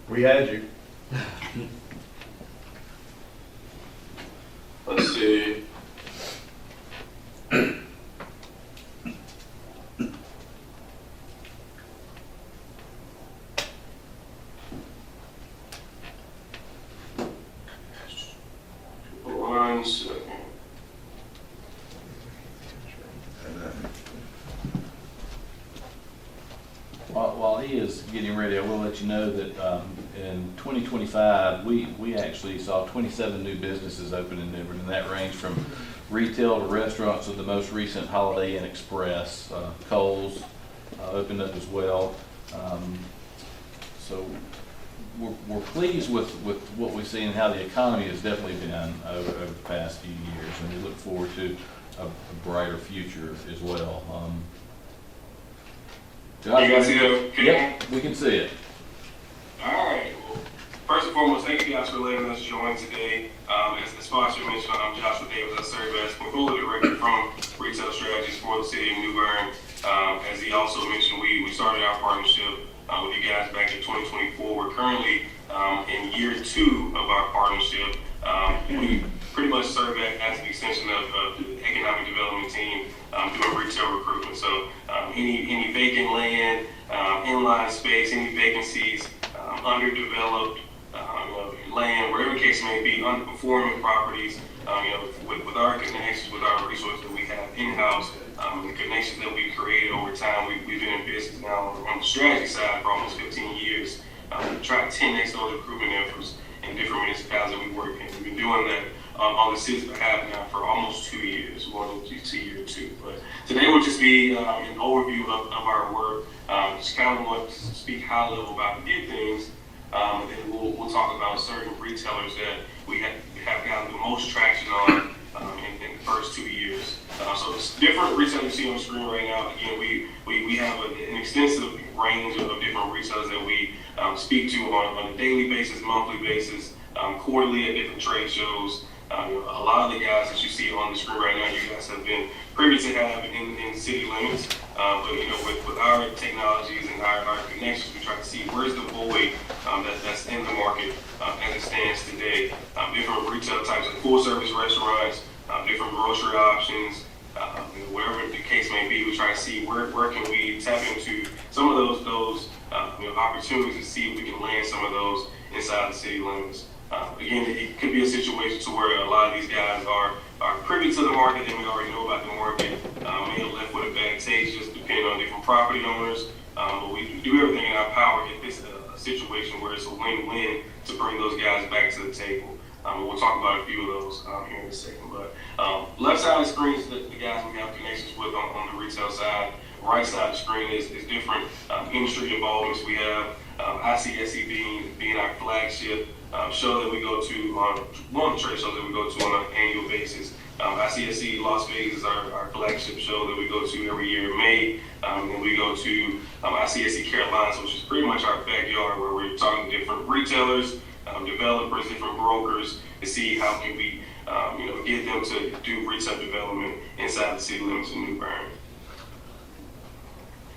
[SPEAKER 1] We had you.
[SPEAKER 17] Let's see. One second.
[SPEAKER 3] While he is getting ready, I will let you know that in 2025, we actually saw 27 new businesses open in New Bern, and that ranged from retail to restaurants, to the most recent Holiday Inn Express. Kohl's opened up as well. So we're pleased with what we've seen and how the economy has definitely been over the past few years, and we look forward to a brighter future as well.
[SPEAKER 17] You guys see that?
[SPEAKER 3] Yep, we can see it.
[SPEAKER 17] All right. Well, first and foremost, thank you guys for letting us join today. As Foster mentioned, I'm Joshua Davis. I serve as portfolio director from Retail Strategies for the city of New Bern. As he also mentioned, we started our partnership with you guys back in 2024. We're currently in year 2 of our partnership. We pretty much serve as an extension of the economic development team doing retail recruitment. So any vacant land, inline space, any vacancies, underdeveloped land, whatever the case may be, underperforming properties, with our connections, with our resources that we have in-house, the connections that we've created over time. We've been in business now on the strategy side for almost 15 years. We've tried 10x those recruitment efforts in different municipalities that we work in. We've been doing that on the city's behalf now for almost 2 years, going into year 2. But today will just be an overview of our work. Just kind of want to speak high level about a few things, and then we'll talk about certain retailers that we have gotten the most traction on in the first 2 years. So it's different retailers you see on the screen right now. Again, we have an extensive range of different retailers that we speak to on a daily basis, monthly basis, quarterly at different trade shows. A lot of the guys that you see on the screen right now, you guys have been privy to have in city limits. But with our technologies and our connections, we try to see where's the void that's in the market as it stands today. Different retail types of full service restaurants, different grocery options, whatever the case may be. We try to see where can we tap into some of those opportunities to see if we can land some of those inside the city limits. Again, it could be a situation to where a lot of these guys are privy to the market. They may already know about the market, may have left with a bad taste, just depending on different property owners. But we do everything in our power to get this a situation where it's a win-win to bring those guys back to the table. We'll talk about a few of those here in a second. But left side of the screen is the guys we have connections with on the retail side. Right side of the screen is different industry involvements we have. ICSE being our flagship show that we go to on one of the trade shows that we go to on an annual basis. ICSE Las Vegas is our flagship show that we go to every year in May. And we go to ICSE Carolinas, which is pretty much our backyard, where we're talking to different retailers, developers, different brokers, to see how can we get them to do retail development inside the city limits of New Bern.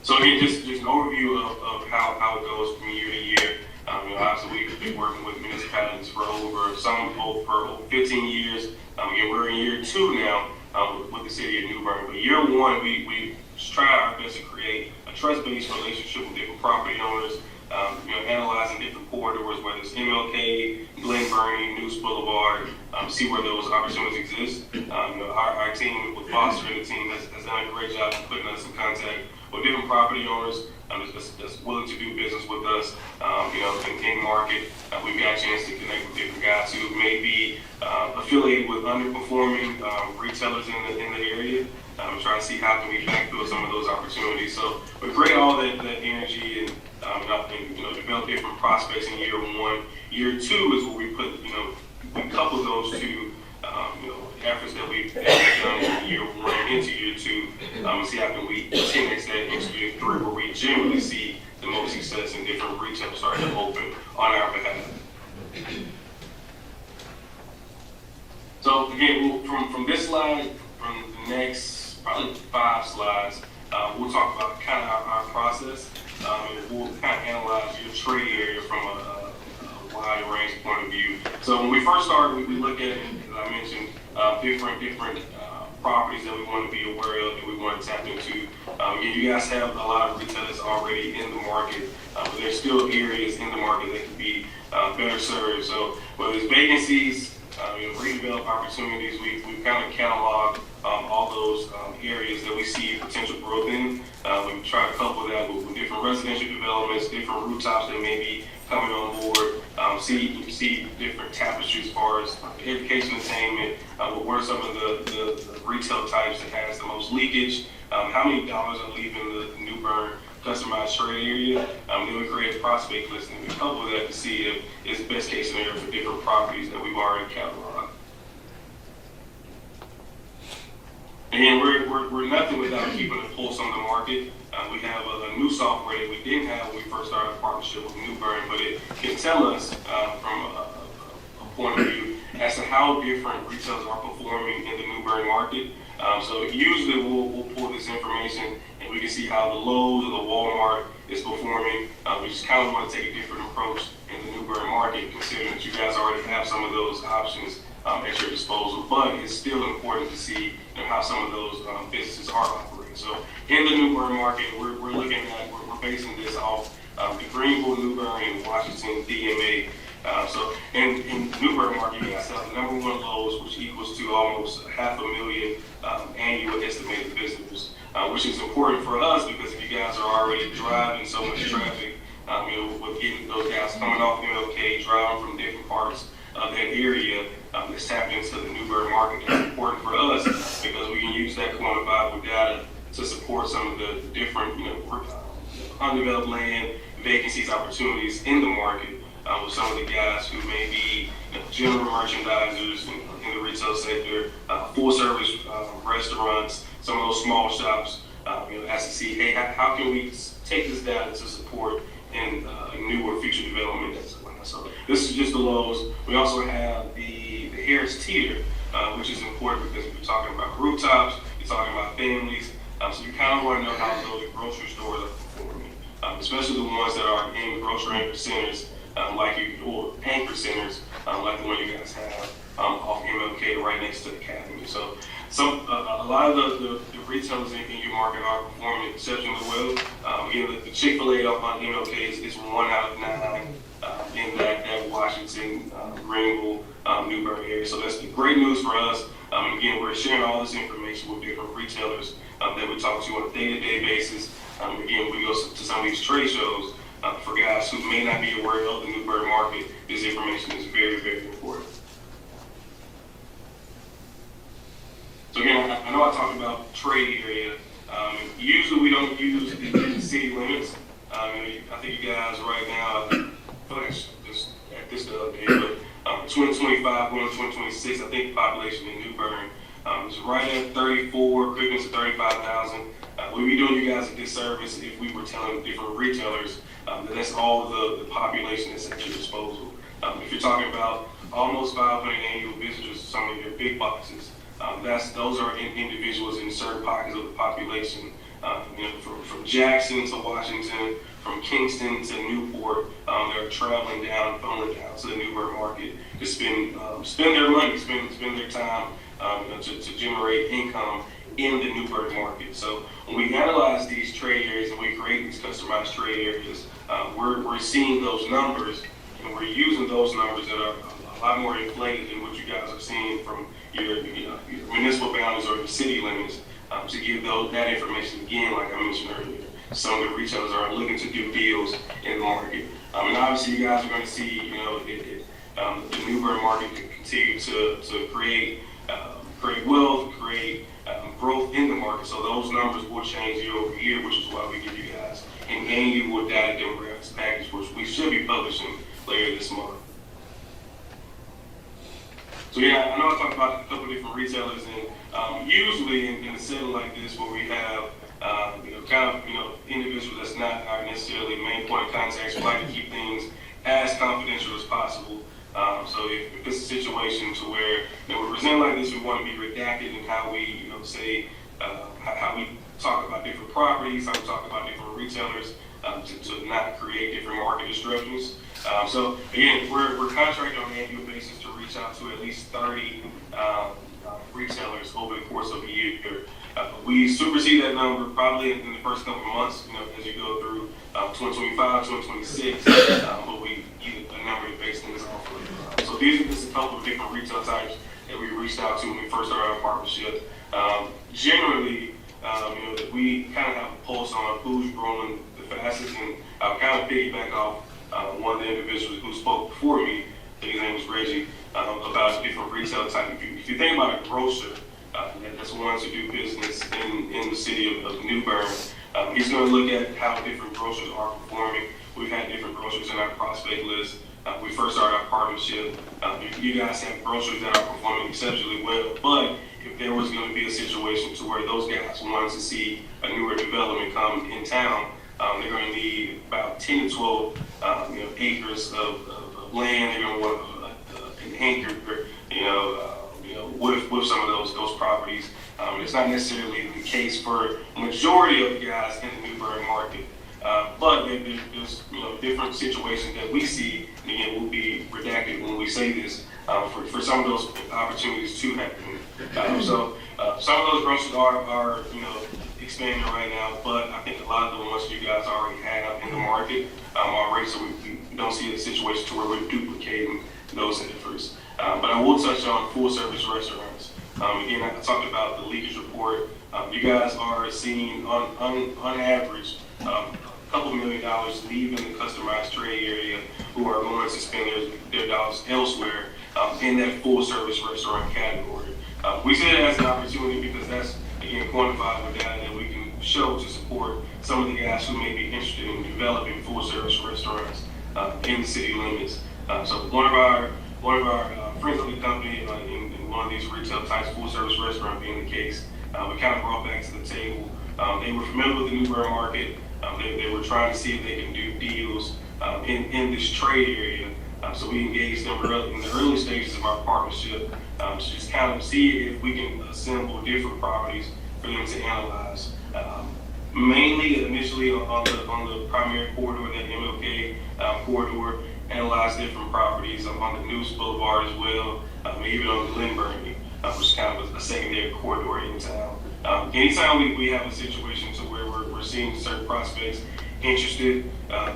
[SPEAKER 17] So again, just an overview of how it goes from year to year. Obviously, we've been working with municipalities for over 15 years. Again, we're in year 2 now with the city of New Bern. But year 1, we tried our best to create a trust-based relationship with different property owners, analyzing different corridors, whether it's MLK, Glen Burnie, News Boulevard, see where those opportunities exist. Our team with Foster and the team has done a great job of putting us in contact with different property owners that's willing to do business with us, in market. We've got a chance to connect with different guys who may be affiliated with underperforming retailers in the area. Trying to see how can we backfill some of those opportunities. So we create all that energy and develop different prospects in year one. Year two is where we put, we couple those two, efforts that we've done in year one into year two, and see how can we 10x that into year three, where we generally see the most success in different retailers starting to open on our behalf. So again, from this slide, from the next probably 5 slides, we'll talk about kind of our process, and we'll kind of analyze your trade area from a wide range point of view. So when we first started, we look at, as I mentioned, different properties that we want to be aware of, that we want to tap into. You guys have a lot of retailers already in the market, but there's still areas in the market that can be better served. So whether it's vacancies, redevelop opportunities, we've kind of cataloged all those areas that we see potential growth in. We try to couple that with different residential developments, different rooftops that may be coming on board. You can see different tapestries as far as education attainment, what are some of the retail types that has the most leakage, how many dollars are leaving the New Bern customized trade area. Then we create a prospect list and we couple that to see if it's the best case scenario for different properties that we've already cataloged. Again, we're nothing without keeping a pulse on the market. We have a new software that we didn't have when we first started a partnership with New Bern, but it can tell us from a point of view as to how different retailers are performing in the New Bern market. So usually we'll pull this information and we can see how the Lowe's or the Walmart is performing. We just kind of want to take a different approach in the New Bern market, considering that you guys already have some of those options at your disposal. But it's still important to see how some of those businesses are operating. So in the New Bern market, we're looking at, we're basing this off the Greenville, New Bern, and Washington DMA. So in New Bern market, you guys have the #1 Lowe's, which equals to almost 500,000 annual estimated visitors, which is important for us because if you guys are already driving so much traffic, with getting those guys coming off MLK, driving from different parts of that area, that's tapped into the New Bern market. That's important for us because we can use that quantifiable data to support some of the different, undeveloped land, vacancies, opportunities in the market. With some of the guys who may be general merchandisers in the retail sector, full service restaurants, some of those small shops, as to see, hey, how can we take this data to support in new or future development? So this is just the Lowe's. We also have the Harris Teeter, which is important because we're talking about rooftops, you're talking about families, so you kind of want to know how those grocery stores are performing, especially the ones that are in grocery anchor centers, or anchor centers, like the one you guys have off MLK right next to the Academy. So a lot of the retailers in your market are performing exceptionally well. The Chick-fil-A off on MLK is 1 out of 9 in that Washington, Greenville, New Bern area. So that's the great news for us. Again, we're sharing all this information with different retailers that we talk to on a day-to-day basis. Again, we go to some of these trade shows. For guys who may not be aware of the New Bern market, this information is very, very important. So again, I know I talked about trade area. Usually we don't use the city limits. I think you guys right now, I feel like just at this the other day, but 2025 going to 2026, I think the population in New Bern is right at 34, creeping to 35,000. We'd be doing you guys a disservice if we were telling different retailers that that's all the population that's at your disposal. If you're talking about almost 500 annual visitors to some of your big boxes, those are individuals in certain pockets of the population. From Jackson to Washington, from Kingston to Newport, they're traveling down, funneling down to the New Bern market to spend their money, spend their time to generate income in the New Bern market. So when we analyze these trade areas and we create these customized trade areas, we're seeing those numbers, and we're using those numbers that are a lot more inflated than what you guys are seeing from your municipal boundaries or your city limits, to give that information again, like I mentioned earlier. Some of the retailers are looking to do deals in the market. And obviously you guys are going to see, the New Bern market continue to create wealth, create growth in the market. So those numbers will change year over year, which is why we give you guys an annual data demographics package, which we should be publishing later this month. So yeah, I know I talked about a couple of different retailers, and usually in a setting like this where we have individuals that's not necessarily main point of contact, we like to keep things as confidential as possible. So if it's a situation to where we're presenting like this, we want to be redacted in how we say how we talk about different properties, how we talk about different retailers, to not create different market disruptions. So again, we're contracted on an annual basis to reach out to at least 30 retailers over the course of a year. We supersede that number probably in the first couple of months, as you go through 2025, 2026, but we use a number based on this offer. So these are just a couple of different retail types that we reached out to when we first started our partnership. Generally, we kind of have a pulse on who's growing the fastest, and I'll kind of piggyback off one of the individuals who spoke before me, his name was Reggie, about different retail type. If you think about a grocer, that's ones who do business in the city of New Bern, he's going to look at how different grocers are performing. We've had different grocers in our prospect list. We first started our partnership. You guys have grocers that are performing exceptionally well, but if there was going to be a situation to where those guys wanted to see a newer development come in town, they're going to need about 10 to 12 acres of land. They're going to want an anchor, with some of those properties. It's not necessarily the case for the majority of the guys in the New Bern market. But there's different situations that we see, and again, we'll be redacted when we say this, for some of those opportunities to happen. So some of those grocers are expanding right now, but I think a lot of the ones you guys already have in the market already, so we don't see a situation to where we're duplicating those efforts. But I will touch on full service restaurants. Again, I talked about the leakage report. You guys are seeing on average a couple $1 million leaving the customized trade area who are going to spend their dollars elsewhere in that full service restaurant category. We see it as an opportunity because that's, again, quantified with data that we can show to support some of the guys who may be interested in developing full service restaurants in the city limits. So one of our friends of the company in one of these retail types, full service restaurant being the case, we kind of brought back to the table. They were familiar with the New Bern market. They were trying to see if they can do deals in this trade area. So we engaged them in the early stages of our partnership to just kind of see if we can assemble different properties for them to analyze. Mainly initially on the primary corridor, that MLK corridor, analyze different properties on the News Boulevard as well, even on the Glen Burnie, which is kind of a secondary corridor in town. Anytime we have a situation to where we're seeing certain prospects interested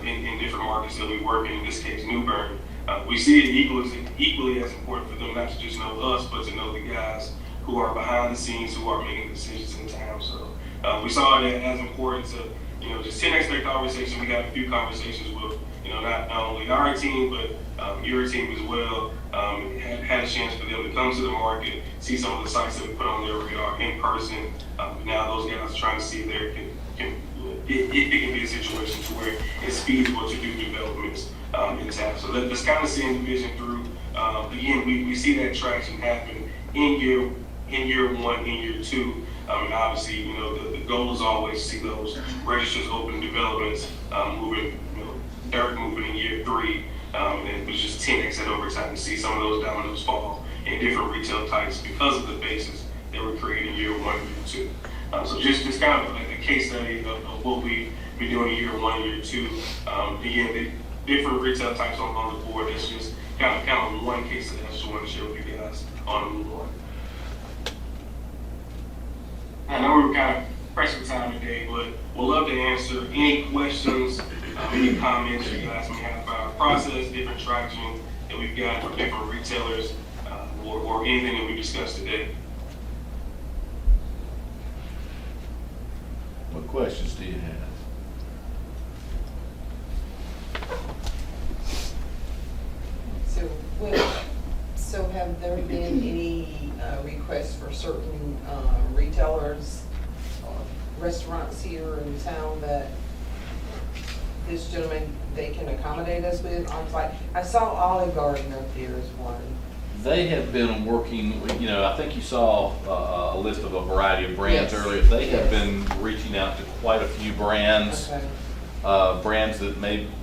[SPEAKER 17] in different markets that we work in this case, New Bern, we see it equally as important for them not to just know us, but to know the guys who are behind the scenes, who are making decisions in town. So we saw it as important to, just 10x that conversation. We had a few conversations with, not only our team, but your team as well. Had a chance for them to come to the market, see some of the sites that we put on their radar in person. Now those guys are trying to see if there if it can be a situation to where it's feasible to do developments in town. So that's kind of seeing the vision through. Again, we see that traction happen in year one, in year two. And obviously, the goal is always to see those registers open, developments moving, dirt moving in year three. And it was just 10x that over time to see some of those dominoes fall in different retail types because of the basis they were created in year one, year two. So just kind of like a case study of what we've been doing in year one, year two. Again, the different retail types on the board. That's just kind of one case that I just wanted to share with you guys on the move on. I know we're kind of pressed for time today, but we'd love to answer any questions, any comments you guys may have about our process, different strategy that we've got for different retailers, or anything that we discussed today.
[SPEAKER 3] What questions do you have?
[SPEAKER 9] So have there been any requests for certain retailers, restaurants here in town that this gentleman, they can accommodate us with? I was like, I saw Olive Garden up there as one.
[SPEAKER 3] They have been working, I think you saw a list of a variety of brands
[SPEAKER 9] Yes.
[SPEAKER 3] earlier. They have
[SPEAKER 9] Yes.
[SPEAKER 3] been reaching out to quite a few brands.
[SPEAKER 9] Okay.
[SPEAKER 3] Brands that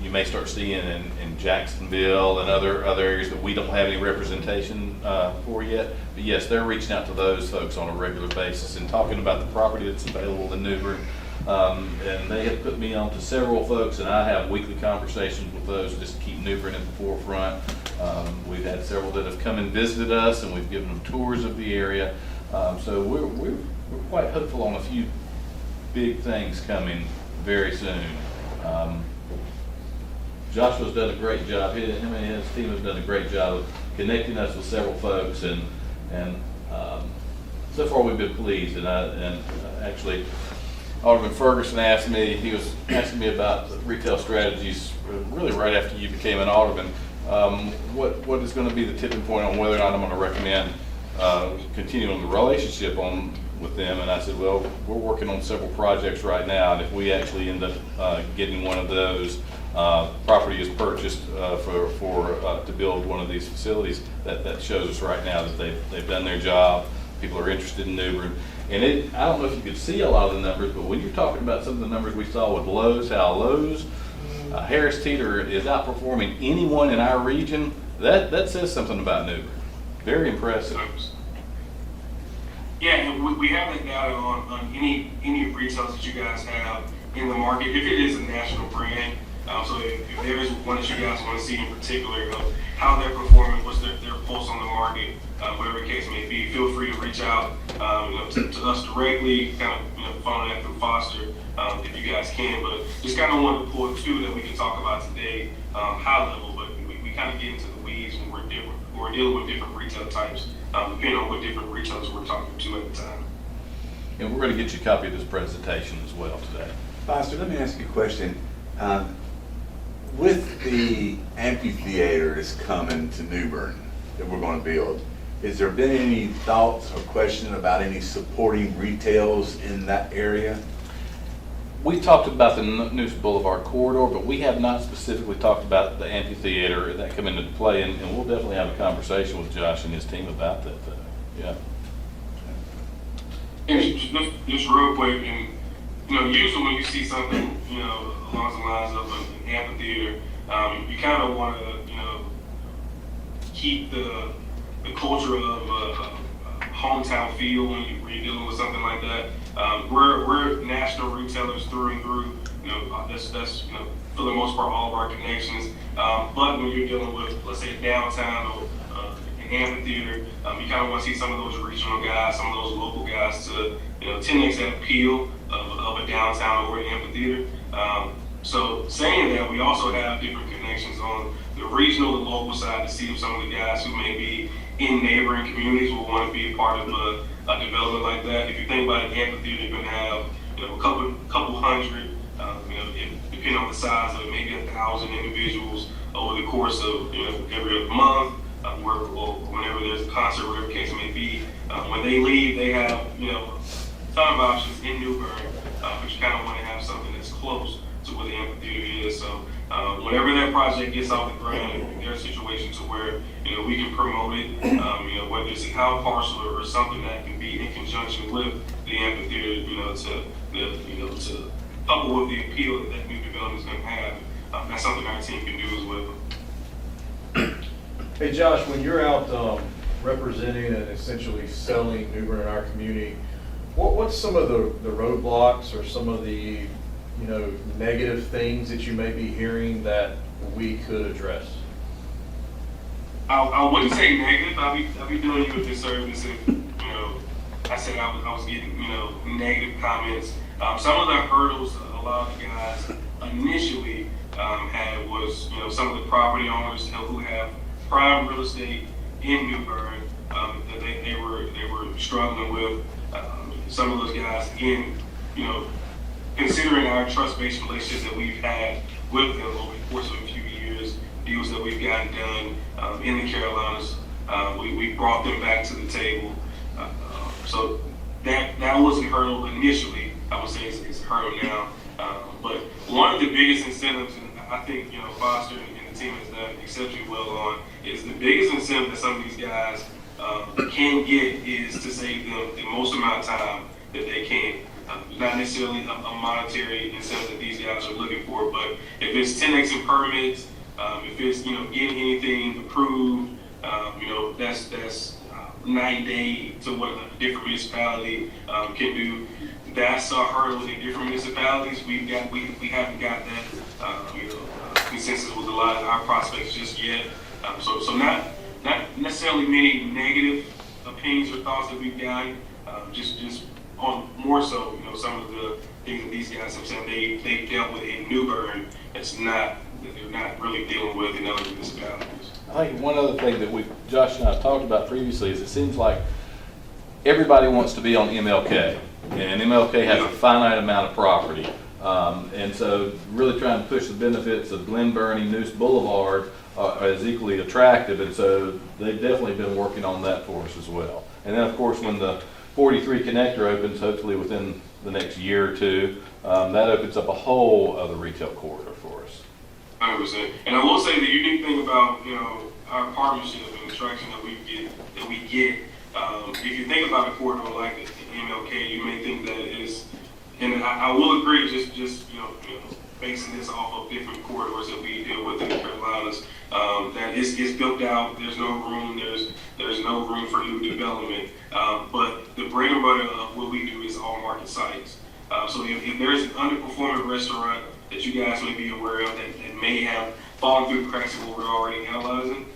[SPEAKER 3] you may start seeing in Jacksonville and other areas that we don't have any representation for yet. But yes, they're reaching out to those folks on a regular basis and talking about the property that's available in New Bern. And they have put me on to several folks, and I have weekly conversations with those just to keep New Bern at the forefront. We've had several that have come and visited us, and we've given them tours of the area. So we're quite hopeful on a few big things coming very soon. Joshua's done a great job. Him and his team have done a great job of connecting us with several folks, and so far we've been pleased. And actually, Alderman Ferguson asked me. He was asking me about retail strategies really right after you became an alderman. What is going to be the tipping point on whether or not I'm going to recommend continuing the relationship with them? And I said, well, we're working on several projects right now, and if we actually end up getting one of those, property is purchased to build one of these facilities, that shows us right now that they've done their job. People are interested in New Bern. And I don't know if you could see a lot of the numbers, but when you're talking about some of the numbers we saw with Lowe's, how Lowe's, Harris Teeter is outperforming anyone in our region, that says something about New Bern. Very impressive.
[SPEAKER 17] Yeah, and we have that data on any retailers that you guys have in the market, if it is a national brand. So if there is one that you guys want to see in particular, how they're performing, what's their pulse on the market, whatever the case may be, feel free to reach out to us directly, kind of follow that through Foster if you guys can. But just kind of wanted to pull two that we can talk about today, high level, but we kind of get into the weeds when we're dealing with different retail types, depending on what different retailers we're talking to at the time.
[SPEAKER 3] And we're going to get you a copy of this presentation as well today.
[SPEAKER 8] Foster, let me ask you a question. With the amphitheater that's coming to New Bern that we're going to build, has there been any thoughts or question about any supporting retails in that area?
[SPEAKER 3] We talked about the News Boulevard corridor, but we have not specifically talked about the amphitheater that come into play, and we'll definitely have a conversation with Josh and his team about that. Yeah.
[SPEAKER 17] And just real quick, and usually when you see something, along the lines of an amphitheater, you kind of want to, keep the culture of hometown feel when you're dealing with something like that. We're national retailers through and through. That's for the most part all of our connections. But when you're dealing with, let's say, downtown or an amphitheater, you kind of want to see some of those regional guys, some of those local guys to 10x that appeal of a downtown or an amphitheater. So saying that, we also have different connections on the regional and local side to see if some of the guys who may be in neighboring communities will want to be a part of a development like that. If you think about an amphitheater, you're going to have a couple hundred, depending on the size of it, maybe 1,000 individuals over the course of every other month, or whenever there's a concert, whatever the case may be. When they leave, they have a ton of options in New Bern, but you kind of want to have something that's close to where the amphitheater is. So whenever that project gets off the ground, if there's a situation to where we can promote it, whether it's a house parcel or something that can be in conjunction with the amphitheater, to couple with the appeal that new development is going to have, that's something our team can do as well.
[SPEAKER 10] Hey Josh, when you're out representing and essentially selling New Bern in our community, what's some of the roadblocks or some of the negative things that you may be hearing that we could address?
[SPEAKER 17] I wouldn't say negative. I'll be doing you a disservice if I said I was getting, negative comments. Some of the hurdles a lot of the guys initially had was, some of the property owners who have prime real estate in New Bern that they were struggling with. Some of those guys, again, considering our trust-based relationship that we've had with them over the course of a few years, deals that we've gotten done in the Carolinas, we brought them back to the table. So that was a hurdle initially. I would say it's a hurdle now. But one of the biggest incentives, and I think Foster and the team has done exceptionally well on, is the biggest incentive that some of these guys can get is to save them the most amount of time that they can. Not necessarily a monetary incentive that these guys are looking for, but if it's 10X permits, if it's getting anything approved, that's night and day to what a different municipality can do. That's a hurdle in different municipalities. We haven't got that consensus with a lot of our prospects just yet. So not necessarily many negative opinions or thoughts that we've gotten. Just on more so, some of the things that these guys have said they dealt with in New Bern. That they're not really dealing with in other municipalities.
[SPEAKER 3] I think one other thing that Josh and I talked about previously is it seems like everybody wants to be on MLK, and MLK has a finite amount of property. And so really trying to push the benefits of Glen Burnie, Noose Boulevard is equally attractive, and so they've definitely been working on that for us as well. And then of course when the 43 connector opens, hopefully within the next year or two, that opens up a whole other retail corridor for us.
[SPEAKER 17] 100%. And I will say the unique thing about our partnership and the traction that we get. If you think about a corridor like the MLK, you may think that it is, and I will agree. Just basing this off of different corridors that we deal with in the Carolinas, that it's built out. There's no room. There's no room for new development. But the bread and butter of what we do is all market sites. So if there's an underperforming restaurant that you guys may be aware of that may have fallen through the cracks of what we're already analyzing,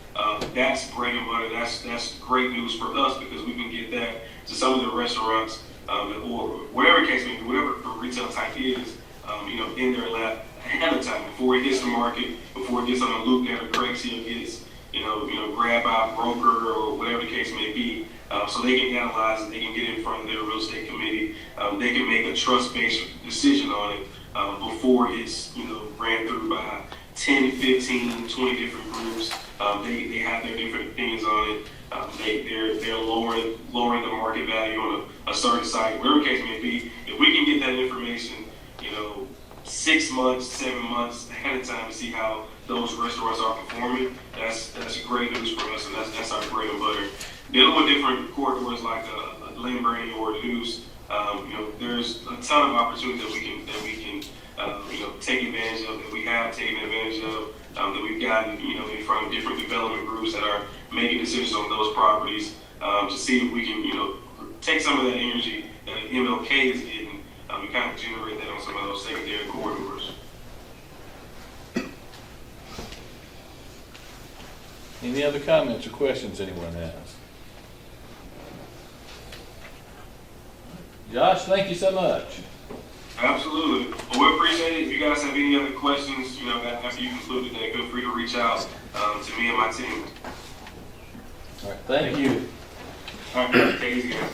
[SPEAKER 17] that's bread and butter. That's great news for us because we can get that to some of the restaurants or whatever case may be, whatever the retail type is, in their lap ahead of time before it hits the market, before it gets on a loop that or Craigslist gets, grabbed by a broker or whatever the case may be. So they can analyze it, they can get in front of their real estate committee, they can make a trust-based decision on it before it's ran through by 10, 15, 20 different groups. They have their different opinions on it. They're lowering the market value on a certain site, whatever the case may be. If we can get that information, 6 months, 7 months ahead of time to see how those restaurants are performing, that's great news for us, and that's our bread and butter. Dealing with different corridors like Glen Burnie or Noose, there's a ton of opportunities that we can take advantage of, that we have taken advantage of, that we've gotten in front of different development groups that are making decisions on those properties to see if we can take some of that energy that MLK is getting and kind of generate that on some of those secondary corridors.
[SPEAKER 3] Any other comments or questions anyone has? Josh, thank you so much.
[SPEAKER 17] Absolutely. Well, we appreciate it. If you guys have any other questions, after you conclude today, feel free to reach out to me and my team.
[SPEAKER 3] All right, thank you.
[SPEAKER 17] All right, take it easy, guys.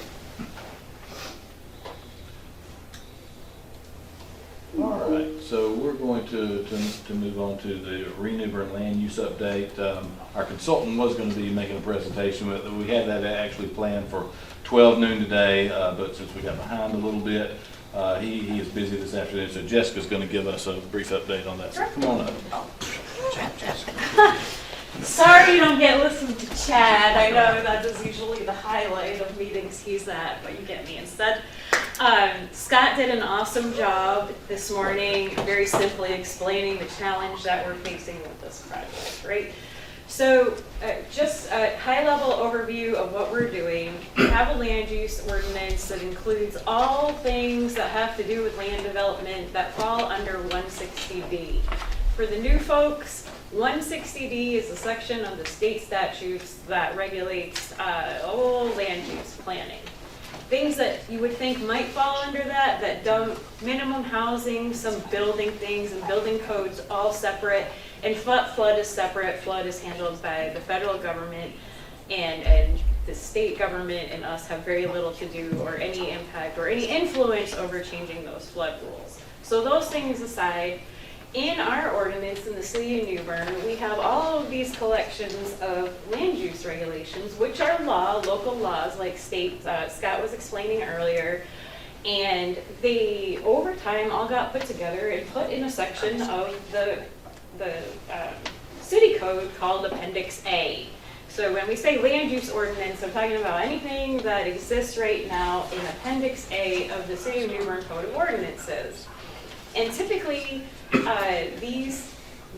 [SPEAKER 3] All right, so we're going to move on to the Renew Bern land use update. Our consultant was going to be making a presentation, but we had that actually planned for 12 noon today, but since we got behind a little bit, he is busy this afternoon, so Jessica's going to give us a brief update on that. So come on up.
[SPEAKER 2] Sorry you don't get listen to Chad. I know that is usually the highlight of meetings he's at, but you get me instead. Scott did an awesome job this morning, very simply explaining the challenge that we're facing with this project, right? So just a high-level overview of what we're doing. We have a land use ordinance that includes all things that have to do with land development that fall under 160B. For the new folks, 160D is a section of the state statutes that regulates all land use planning. things that you would think might fall under that, that don't, minimum housing, some building things and building codes all separate. And flood is separate. Flood is handled by the federal government, and the state government and us have very little to do or any impact or any influence over changing those flood rules. So those things aside, in our ordinance in the city of New Bern, we have all of these collections of land use regulations, which are local laws like state, Scott was explaining earlier. And they, over time, all got put together and put in a section of the city code called Appendix A. So when we say land use ordinance, I'm talking about anything that exists right now in Appendix A of the City of New Bern Code of Ordinances. And typically, these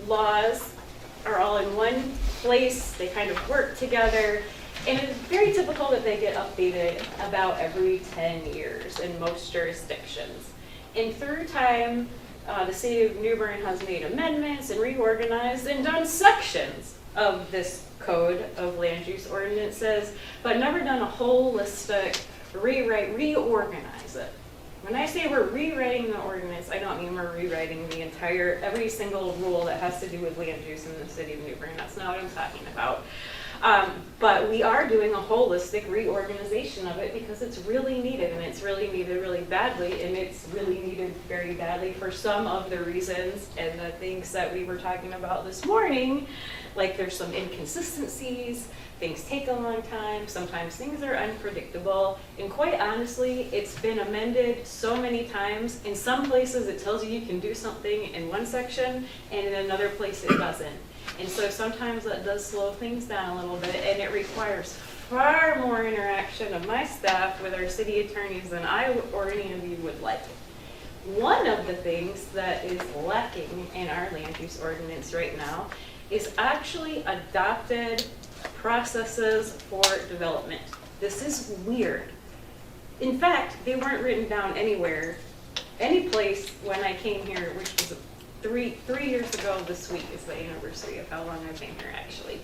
[SPEAKER 2] laws are all in one place, they kind of work together, and it's very typical that they get updated about every 10 years in most jurisdictions. And through time, the City of New Bern has made amendments and reorganized and done sections of this code of land use ordinances, but never done a holistic rewrite, reorganize it. When I say we're rewriting the ordinance, I don't mean we're rewriting the entire, every single rule that has to do with land use in the city of New Bern. That's not what I'm talking about. But we are doing a holistic reorganization of it because it's really needed, and it's really needed really badly, and it's really needed very badly for some of the reasons and the things that we were talking about this morning. Like there's some inconsistencies, things take a long time, sometimes things are unpredictable, and quite honestly, it's been amended so many times. In some places it tells you can do something in one section, and in another place it doesn't. And so sometimes that does slow things down a little bit, and it requires far more interaction of my staff with our city attorneys than I or any of you would like. One of the things that is lacking in our land use ordinance right now is actually adopted processes for development. This is weird. In fact, they weren't written down anywhere, any place when I came here, which was three years ago this week is the anniversary of how long I've been here actually.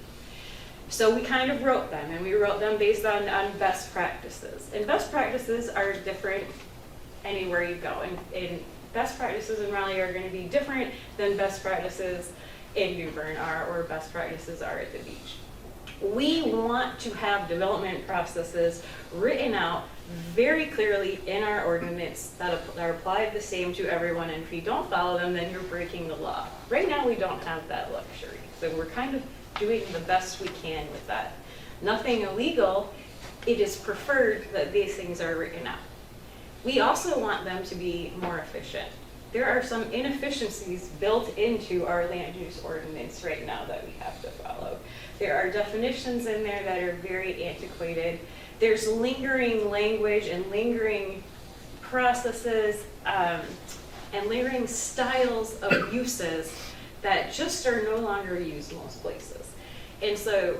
[SPEAKER 2] So we kind of wrote them, and we wrote them based on best practices. And best practices are different anywhere you go. And best practices in Raleigh are going to be different than best practices in New Bern are, or best practices are at the beach. We want to have development processes written out very clearly in our ordinance that are applied the same to everyone, and if you don't follow them, then you're breaking the law. Right now, we don't have that luxury, so we're kind of doing the best we can with that. Nothing illegal, it is preferred that these things are written out. We also want them to be more efficient. There are some inefficiencies built into our land use ordinance right now that we have to follow. There are definitions in there that are very antiquated. There's lingering language and lingering processes and lingering styles of uses that just are no longer used most places. And so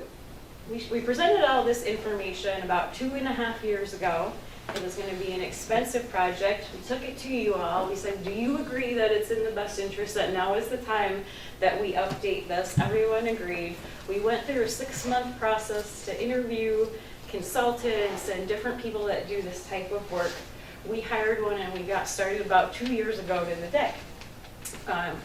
[SPEAKER 2] we presented all this information about 2.5 years ago. It was going to be an expensive project. We took it to you all. We said, do you agree that it's in the best interest that now is the time that we update this? Everyone agreed. We went through a 6-month process to interview consultants and different people that do this type of work. We hired one, and we got started about 2 years ago to the day.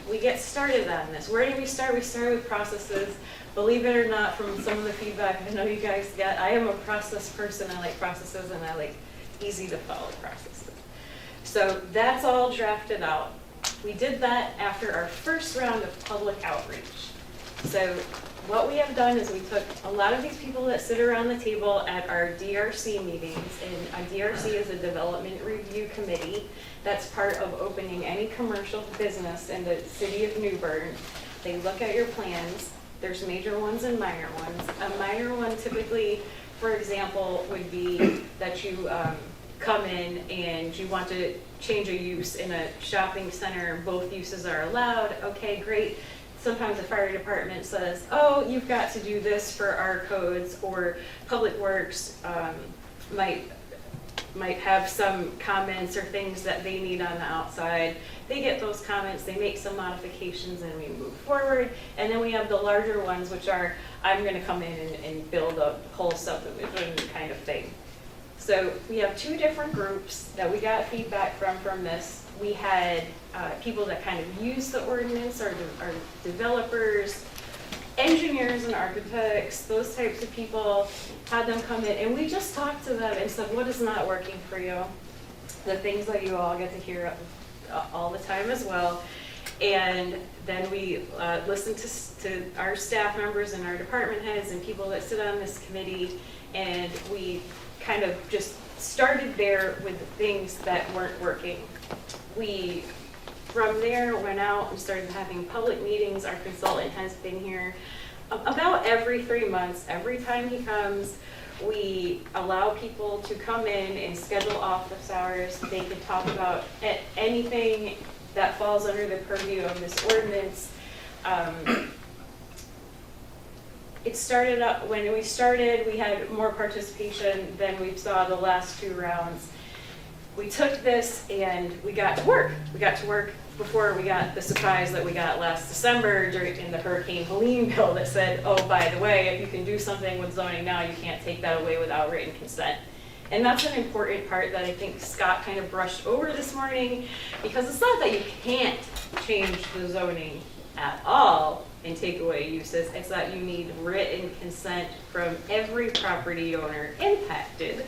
[SPEAKER 2] We get started on this. Where did we start? We started with processes. Believe it or not, from some of the feedback I know you guys get, I am a process person. I like processes, and I like easy to follow processes. So that's all drafted out. We did that after our first round of public outreach. So what we have done is we took a lot of these people that sit around the table at our DRC meetings, and a DRC is a development review committee that's part of opening any commercial business in the city of New Bern. They look at your plans. There's major ones and minor ones. A minor one typically, for example, would be that you come in and you want to change a use in a shopping center and both uses are allowed. Okay, great. Sometimes the fire department says, oh, you've got to do this for our codes, or Public Works might have some comments or things that they need on the outside. They get those comments, they make some modifications, and we move forward. And then we have the larger ones, which are, I'm going to come in and build a whole subdivision kind of thing.
[SPEAKER 4] So we have two different groups that we got feedback from this. We had people that kind of use the ordinance, or developers, engineers and architects, those types of people, had them come in, and we just talked to them and said, what is not working for you? The things that you all get to hear all the time as well. And then we listened to our staff members and our department heads and people that sit on this committee, and we kind of just started there with the things that weren't working. We, from there, went out and started having public meetings. Our consultant has been here about every 3 months. Every time he comes, we allow people to come in and schedule office hours. They can talk about anything that falls under the purview of this ordinance. It started up, when we started, we had more participation than we saw the last 2 rounds. We took this and we got to work. We got to work before we got the surprise that we got last December in the Hurricane Helene bill that said, oh, by the way, if you can do something with zoning now, you can't take that away without written consent. And that's an important part that I think Scott kind of brushed over this morning, because it's not that you can't change the zoning at all and take away uses, it's that you need written consent from every property owner impacted.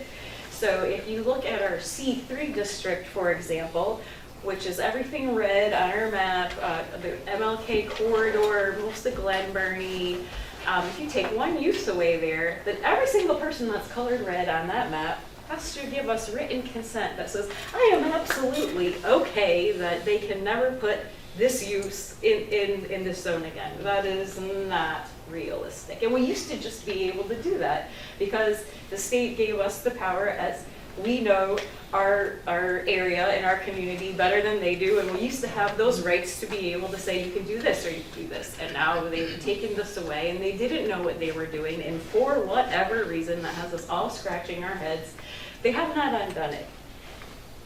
[SPEAKER 4] So if you look at our C3 district, for example, which is everything red on our map, the MLK corridor, most of Glen Burnie, if you take one use away there, then every single person that's colored red on that map has to give us written consent that says, I am absolutely okay that they can never put this use in this zone again. That is not realistic. And we used to just be able to do that because the state gave us the power, as we know our area and our community better than they do, and we used to have those rights to be able to say you can do this or you can do this, and now they've taken this away, and they didn't know what they were doing, and for whatever reason that has us all scratching our heads, they have not undone it.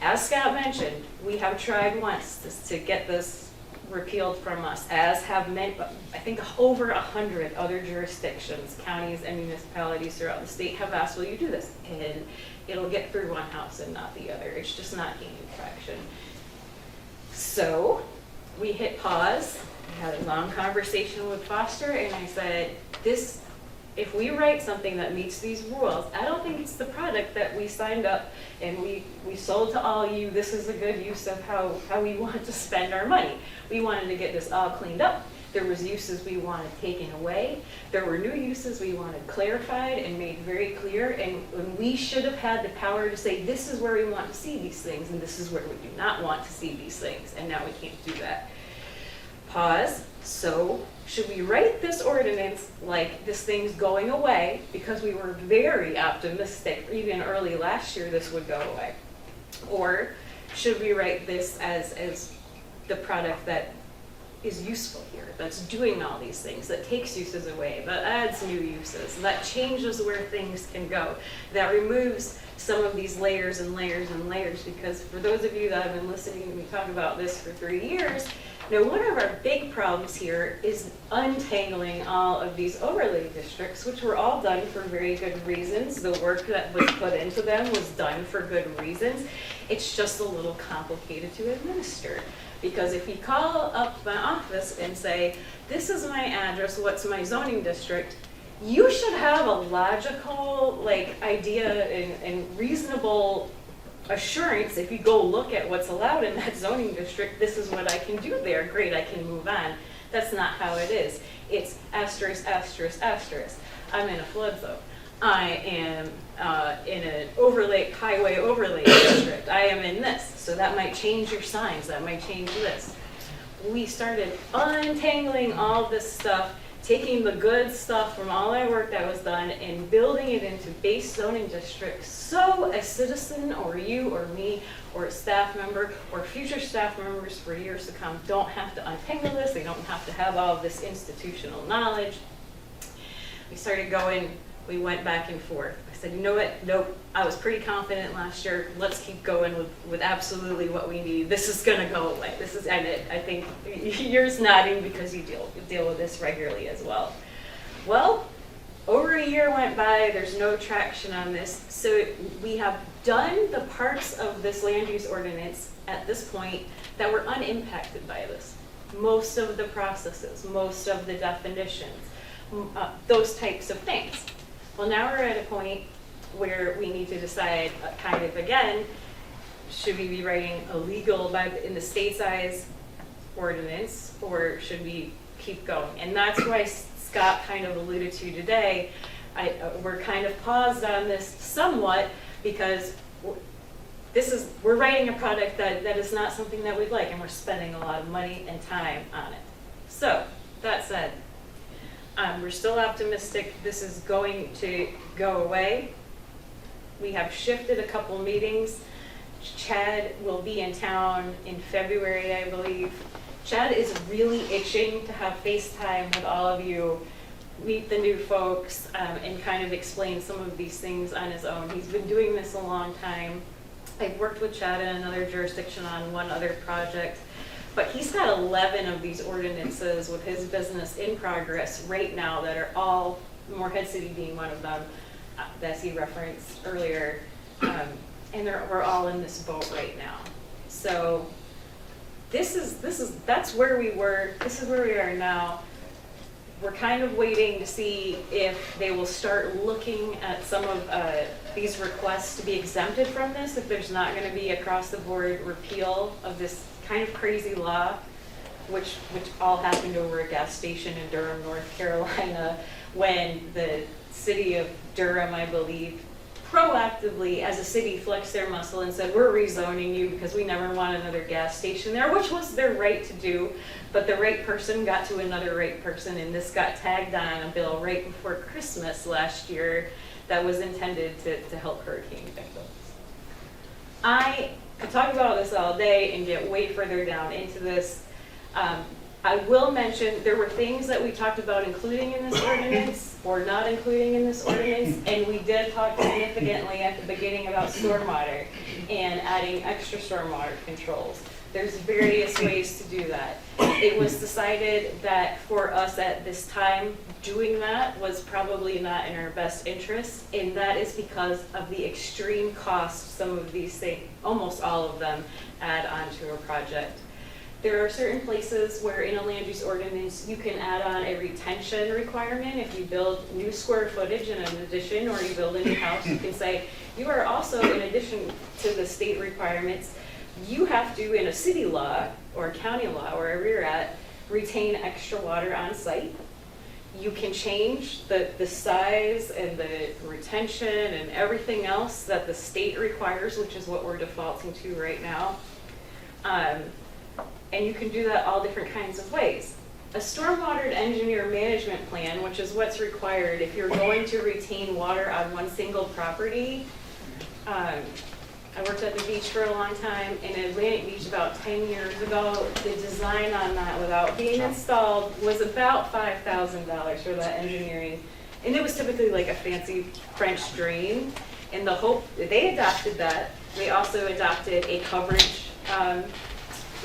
[SPEAKER 4] As Scott mentioned, we have tried once to get this repealed from us, as have many, I think over 100 other jurisdictions, counties and municipalities throughout the state have asked, will you do this? And it'll get through one house and not the other. It's just not gaining traction. So we hit pause. I had a long conversation with Foster, and I said, if we write something that meets these rules, I don't think it's the product that we signed up and we sold to all you, this is a good use of how we want to spend our money. We wanted to get this all cleaned up. There was uses we wanted taken away. There were new uses we wanted clarified and made very clear, and we should have had the power to say, this is where we want to see these things, and this is where we do not want to see these things, and now we can't do that. Pause. So, should we write this ordinance like this thing's going away, because we were very optimistic, even early last year, this would go away? Or should we write this as the product that is useful here, that's doing all these things, that takes uses away, that adds new uses, that changes where things can go, that removes some of these layers and layers and layers? Because for those of you that have been listening to me talk about this for 3 years, now, one of our big problems here is untangling all of these overlay districts, which were all done for very good reasons. The work that was put into them was done for good reasons. It's just a little complicated to administer. Because if you call up my office and say, this is my address, what's my zoning district, you should have a logical idea and reasonable assurance. If you go look at what's allowed in that zoning district, this is what I can do there. Great, I can move on. That's not how it is. It's asterisk, asterisk, asterisk. I'm in a flood zone. I am in an highway overlay district. I am in this. So that might change your signs. That might change this. We started untangling all this stuff, taking the good stuff from all our work that was done and building it into base zoning districts, so a citizen or you or me or a staff member or future staff members for years to come don't have to untangle this. They don't have to have all of this institutional knowledge. We started going, we went back and forth. I said, you know what, nope, I was pretty confident last year. Let's keep going with absolutely what we need. This is gonna go away. And I think you're nodding because you deal with this regularly as well. Well, over a year went by, there's no traction on this. So we have done the parts of this land use ordinance at this point that were unimpacted by this. Most of the processes, most of the definitions, those types of things. Well, now we're at a point where we need to decide kind of again, should we be writing a legal in the state's eyes ordinance, or should we keep going? And that's why Scott kind of alluded to today. We're kind of paused on this somewhat because we're writing a product that is not something that we'd like, and we're spending a lot of money and time on it. So that said, we're still optimistic this is going to go away. We have shifted a couple meetings. Chad will be in town in February, I believe. Chad is really itching to have FaceTime with all of you, meet the new folks, and kind of explain some of these things on his own. He's been doing this a long time. I've worked with Chad in another jurisdiction on one other project, but he's got 11 of these ordinances with his business in progress right now that are all, Morehead City being one of them, as he referenced earlier, and we're all in this boat right now. So that's where we were. This is where we are now. We're kind of waiting to see if they will start looking at some of these requests to be exempted from this, if there's not going to be across the board repeal of this kind of crazy law, which all happened over a gas station in Durham, North Carolina, when the city of Durham, I believe, proactively as a city flexed their muscle and said, we're rezoning you because we never want another gas station there, which was their right to do. But the right person got to another right person, and this got tagged on a bill right before Christmas last year that was intended to help hurricane victims. I could talk about this all day and get way further down into this. I will mention there were things that we talked about including in this ordinance or not including in this ordinance, and we did talk significantly at the beginning about stormwater and adding extra stormwater controls. There's various ways to do that. It was decided that for us at this time, doing that was probably not in our best interest, and that is because of the extreme cost some of these things, almost all of them, add onto a project. There are certain places where in a land use ordinance, you can add on a retention requirement. If you build new square footage in an addition or you build a new house, you can say, you are also, in addition to the state requirements, you have to, in a city law or county law, wherever you're at, retain extra water on site. You can change the size and the retention and everything else that the state requires, which is what we're defaulting to right now. And you can do that all different kinds of ways. A stormwater engineer management plan, which is what's required if you're going to retain water on one single property. I worked at the beach for a long time in Atlantic Beach about 10 years ago. The design on that without being installed was about $5,000 for that engineering. And it was typically like a fancy French drain. And the hope, they adopted that. They also adopted a coverage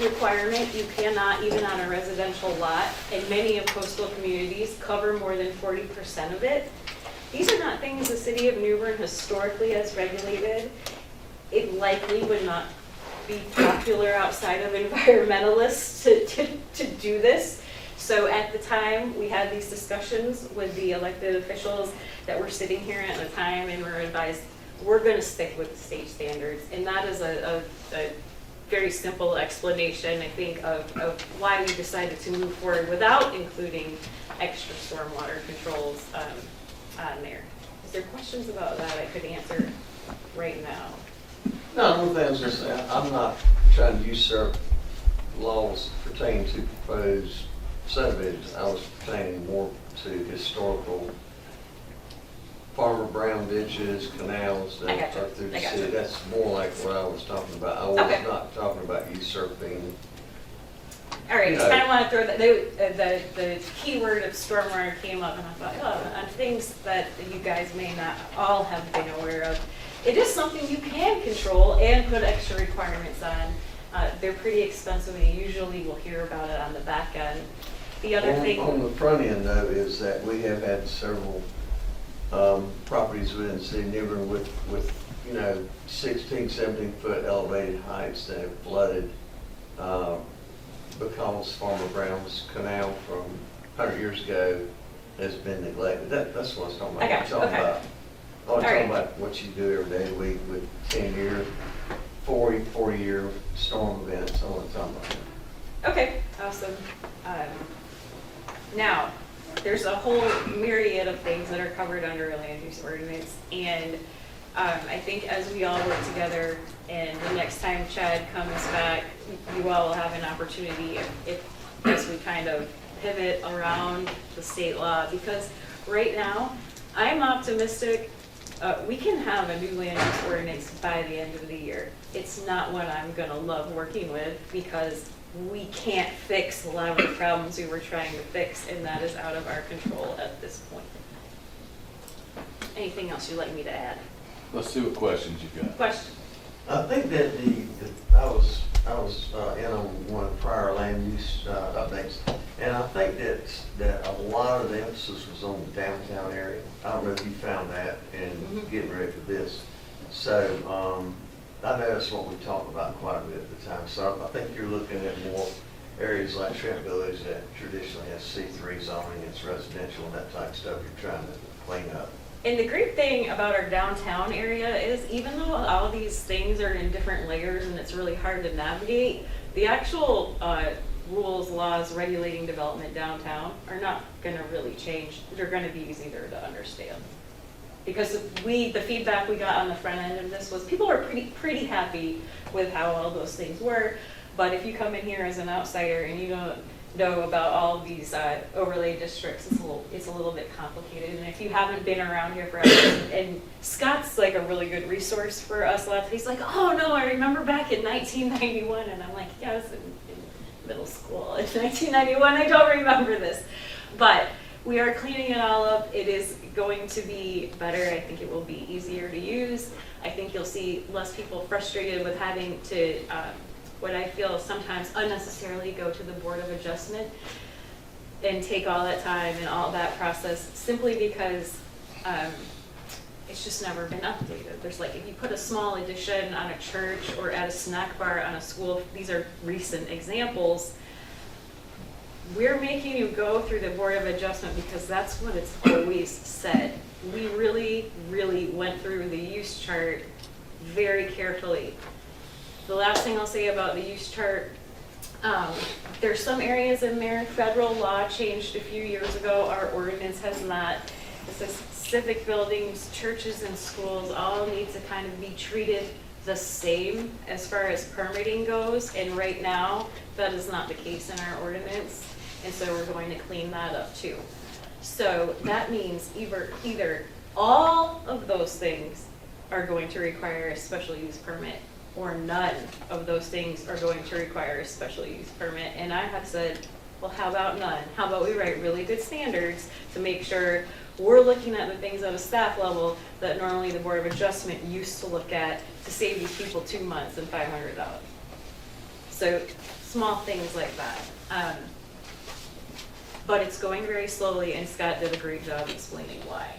[SPEAKER 4] requirement. You cannot, even on a residential lot, and many of coastal communities cover more than 40% of it. These are not things the city of New Bern historically has regulated. It likely would not be popular outside of environmentalists to do this. So at the time, we had these discussions with the elected officials that were sitting here at the time, and were advised, we're going to stick with the state standards. And that is a very simple explanation, I think, of why we decided to move forward without including extra stormwater controls on there. Is there questions about that I could answer right now?
[SPEAKER 6] No, one thing I was going to say, I'm not trying to usurp laws pertaining to proposed subdivisions. I was pertaining more to historical farmer brown ditches, canals that are through the city. That's more like what I was talking about. I was not talking about usurping.
[SPEAKER 4] All right, just kind of want to throw that, the keyword of stormwater came up, and I thought, oh, on things that you guys may not all have been aware of. It is something you can control and put extra requirements on. They're pretty expensive, and you usually will hear about it on the back end. The other thing
[SPEAKER 6] on the front end, though, is that we have had several properties within the city of New Bern with, 16, 17-foot elevated heights that have flooded because Farmer Brown's canal from 100 years ago has been neglected. That's what I was talking about.
[SPEAKER 4] I got you,
[SPEAKER 6] I'm talking
[SPEAKER 4] okay.
[SPEAKER 6] about- I'm
[SPEAKER 4] All
[SPEAKER 6] talking
[SPEAKER 4] right.
[SPEAKER 6] about what you do every day of the week with 10-year, 40-year storm events. I want to talk about that.
[SPEAKER 2] Okay, awesome. Now, there's a whole myriad of things that are covered under a land use ordinance, and I think as we all work together, and the next time Chad comes back, you all will have an opportunity as we kind of pivot around the state law, because right now, I'm optimistic, we can have a new land use ordinance by the end of the year. It's not what I'm gonna love working with, because we can't fix a lot of the problems we were trying to fix, and that is out of our control at this point. Anything else you'd like me to add?
[SPEAKER 3] Let's see what questions you've got.
[SPEAKER 2] Question?
[SPEAKER 6] I think that I was in on one of the prior land use updates, and I think that a lot of the emphasis was on the downtown area. I don't know if you found that in getting ready for this. So I know that's what we talked about quite a bit at the time. So I think you're looking at more areas like Trent Village that traditionally has C3 zoning, it's residential and that type of stuff you're trying to clean up.
[SPEAKER 2] And the great thing about our downtown area is, even though all these things are in different layers and it's really hard to navigate, the actual rules, laws regulating development downtown are not gonna really change. They're gonna be easier to understand. Because the feedback we got on the front end of this was people were pretty happy with how all those things were. But if you come in here as an outsider and you don't know about all of these overlay districts, it's a little bit complicated. And if you haven't been around here forever, and Scott's like a really good resource for us. He's like, oh no, I remember back in 1991, and I'm like, yeah, I was in middle school in 1991. I don't remember this, but we are cleaning it all up. It is going to be better. I think it will be easier to use. I think you'll see less people frustrated with having to what I feel sometimes unnecessarily go to the Board of Adjustment and take all that time and all that process, simply because it's just never been updated. There's like, if you put a small addition on a church or at a snack bar on a school, these are recent examples, we're making you go through the Board of Adjustment because that's what it's always said. We really, really went through the use chart very carefully. The last thing I'll say about the use chart, there's some areas in there, federal law changed a few years ago, our ordinance has not. It says civic buildings, churches and schools all need to kind of be treated the same as far as permitting goes, and right now, that is not the case in our ordinance, and so we're going to clean that up too. So that means either all of those things are going to require a special use permit, or none of those things are going to require a special use permit. And I have said, well, how about none? How about we write really good standards to make sure we're looking at the things at a staff level that normally the Board of Adjustment used to look at to save these people 2 months and $500. So small things like that. But it's going very slowly, and Scott did a great job explaining why.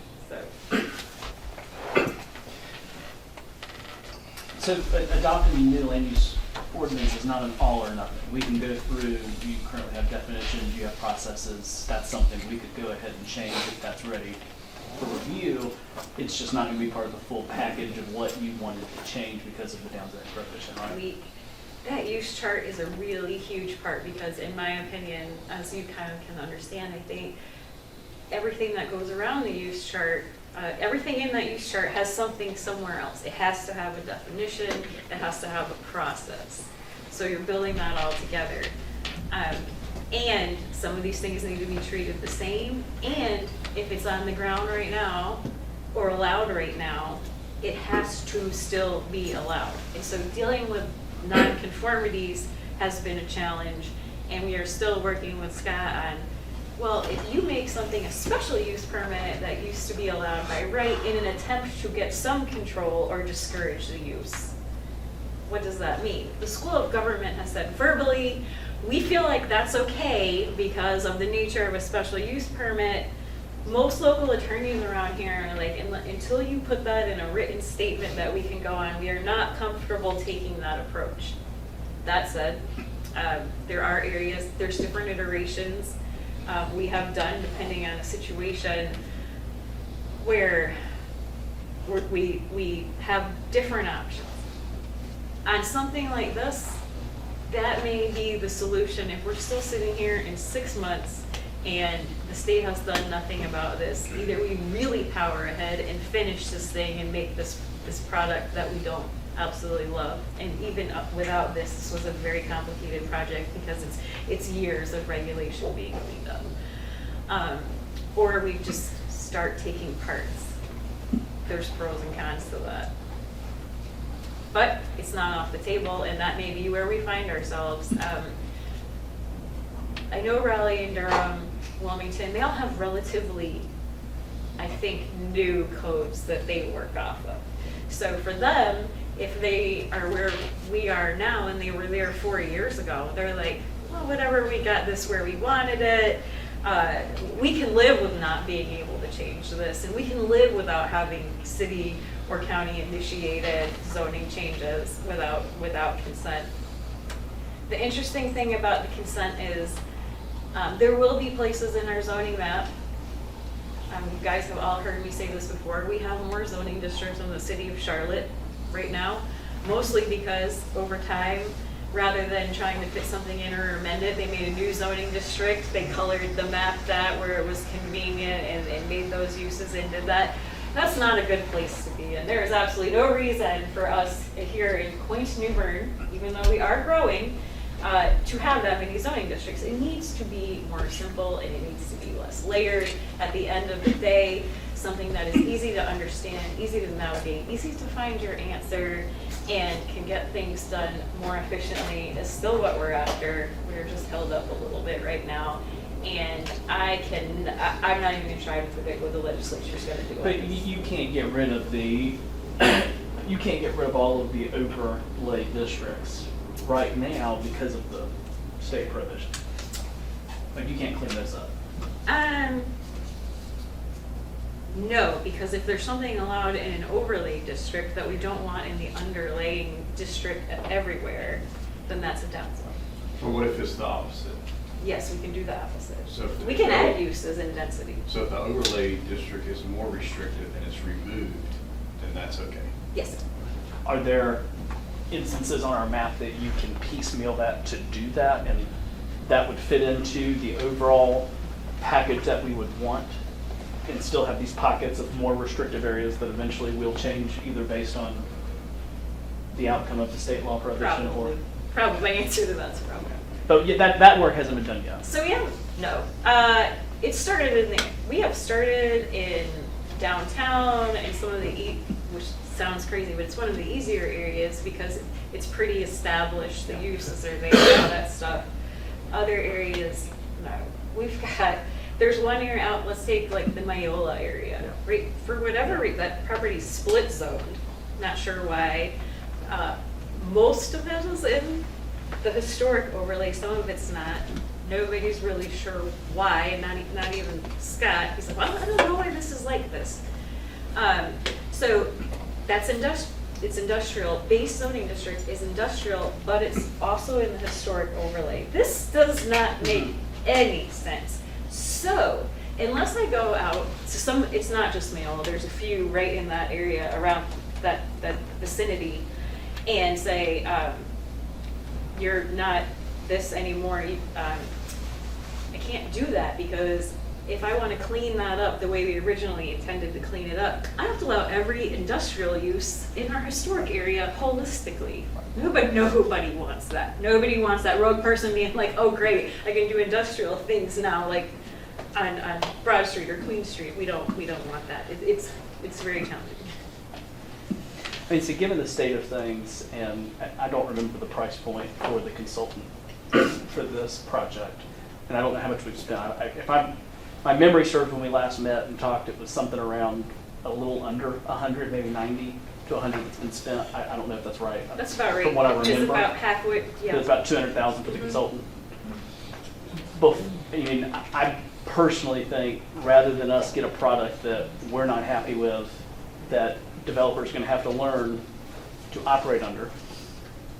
[SPEAKER 12] So adopting the new land use ordinance is not an all or nothing. We can go through, you currently have definitions, you have processes, that's something we could go ahead and change if that's ready for review. It's just not gonna be part of the full package of what you wanted to change because of the downside prohibition, right?
[SPEAKER 2] That use chart is a really huge part, because in my opinion, as you kind of can understand, I think everything that goes around the use chart, everything in that use chart has something somewhere else. It has to have a definition, it has to have a process. So you're building that all together. And some of these things need to be treated the same, and if it's on the ground right now, or allowed right now, it has to still be allowed. And so dealing with non-conformities has been a challenge, and we are still working with Scott on, well, if you make something a special use permit that used to be allowed by right in an attempt to get some control or discourage the use, what does that mean? The School of Government has said verbally, we feel like that's okay because of the nature of a special use permit,
[SPEAKER 4] most local attorneys around here are like, until you put that in a written statement that we can go on, we are not comfortable taking that approach. That said, there are areas, there's different iterations we have done depending on the situation where we have different options. On something like this, that may be the solution. If we're still sitting here in 6 months and the state has done nothing about this, either we really power ahead and finish this thing and make this product that we don't absolutely love. And even without this, this was a very complicated project because it's years of regulation being cleaned up. Or we just start taking parts. There's pros and cons to that. But it's not off the table, and that may be where we find ourselves. I know Raleigh and Durham, Wilmington, they all have relatively, I think, new codes that they work off of. So for them, if they are where we are now and they were there 4 years ago, they're like, well, whatever, we got this where we wanted it. We can live with not being able to change this, and we can live without having city or county initiated zoning changes without consent. The interesting thing about the consent is there will be places in our zoning map, you guys have all heard me say this before, we have more zoning districts in the city of Charlotte right now, mostly because over time, rather than trying to fit something in or amend it, they made a new zoning district, they colored the map that where it was convenient and made those uses and did that. That's not a good place to be, and there is absolutely no reason for us here in quaint New Bern, even though we are growing, to have that many zoning districts. It needs to be more simple and it needs to be less layered. At the end of the day, something that is easy to understand, easy to navigate, easy to find your answer, and can get things done more efficiently is still what we're after. We're just held up a little bit right now. And I'm not even gonna try to predict what the legislature's gonna do.
[SPEAKER 12] But you can't get rid of you can't get rid of all of the overlay districts right now because of the state prohibition. Like, you can't clean those up.
[SPEAKER 4] No, because if there's something allowed in an overlay district that we don't want in the underlaying district everywhere, then that's a downside.
[SPEAKER 10] Well, what if it's the opposite?
[SPEAKER 4] Yes, we can do the opposite.
[SPEAKER 10] So if
[SPEAKER 4] We can add uses in density.
[SPEAKER 10] So if the overlay district is more restrictive and it's removed, then that's okay.
[SPEAKER 4] Yes.
[SPEAKER 12] Are there instances on our map that you can piecemeal that to do that, and that would fit into the overall package that we would want, and still have these pockets of more restrictive areas that eventually will change either based on the outcome of the state law prohibition or?
[SPEAKER 4] Probably. My answer to that's probably.
[SPEAKER 12] But yeah, that work hasn't been done yet.
[SPEAKER 4] So we have, no. It started we have started in downtown and some of the, which sounds crazy, but it's one of the easier areas because it's pretty established, the uses are there, all that stuff. Other areas, no. There's one area out, let's take like the Myola area. Right, for whatever reason, that property's split zoned, not sure why. Most of it is in the historic overlay, some of it's not. Nobody's really sure why, not even Scott. He's like, well, I don't know why this is like this. So that's it's industrial. Base zoning district is industrial, but it's also in the historic overlay. This does not make any sense. So unless I go out to it's not just Mayola, there's a few right in that area around that vicinity, and say, you're not this anymore. I can't do that because if I want to clean that up the way we originally intended to clean it up, I have to allow every industrial use in our historic area holistically. Nobody wants that. Nobody wants that rogue person being like, oh great, I can do industrial things now, like on Broad Street or Queen Street. We don't want that. It's very challenging.
[SPEAKER 12] I mean, so given the state of things, and I don't remember the price point for the consultant for this project, and I don't know how much we've spent. My memory serves when we last met and talked, it was something around a little under 100, maybe 90 to 100 that's been spent. I don't know if that's right.
[SPEAKER 4] That's about right.
[SPEAKER 12] From what I remember.
[SPEAKER 4] Which is about halfway, yeah.
[SPEAKER 12] It's about $200,000 for the consultant. But, I mean, personally think, rather than us get a product that we're not happy with, that developers are going to have to learn to operate under,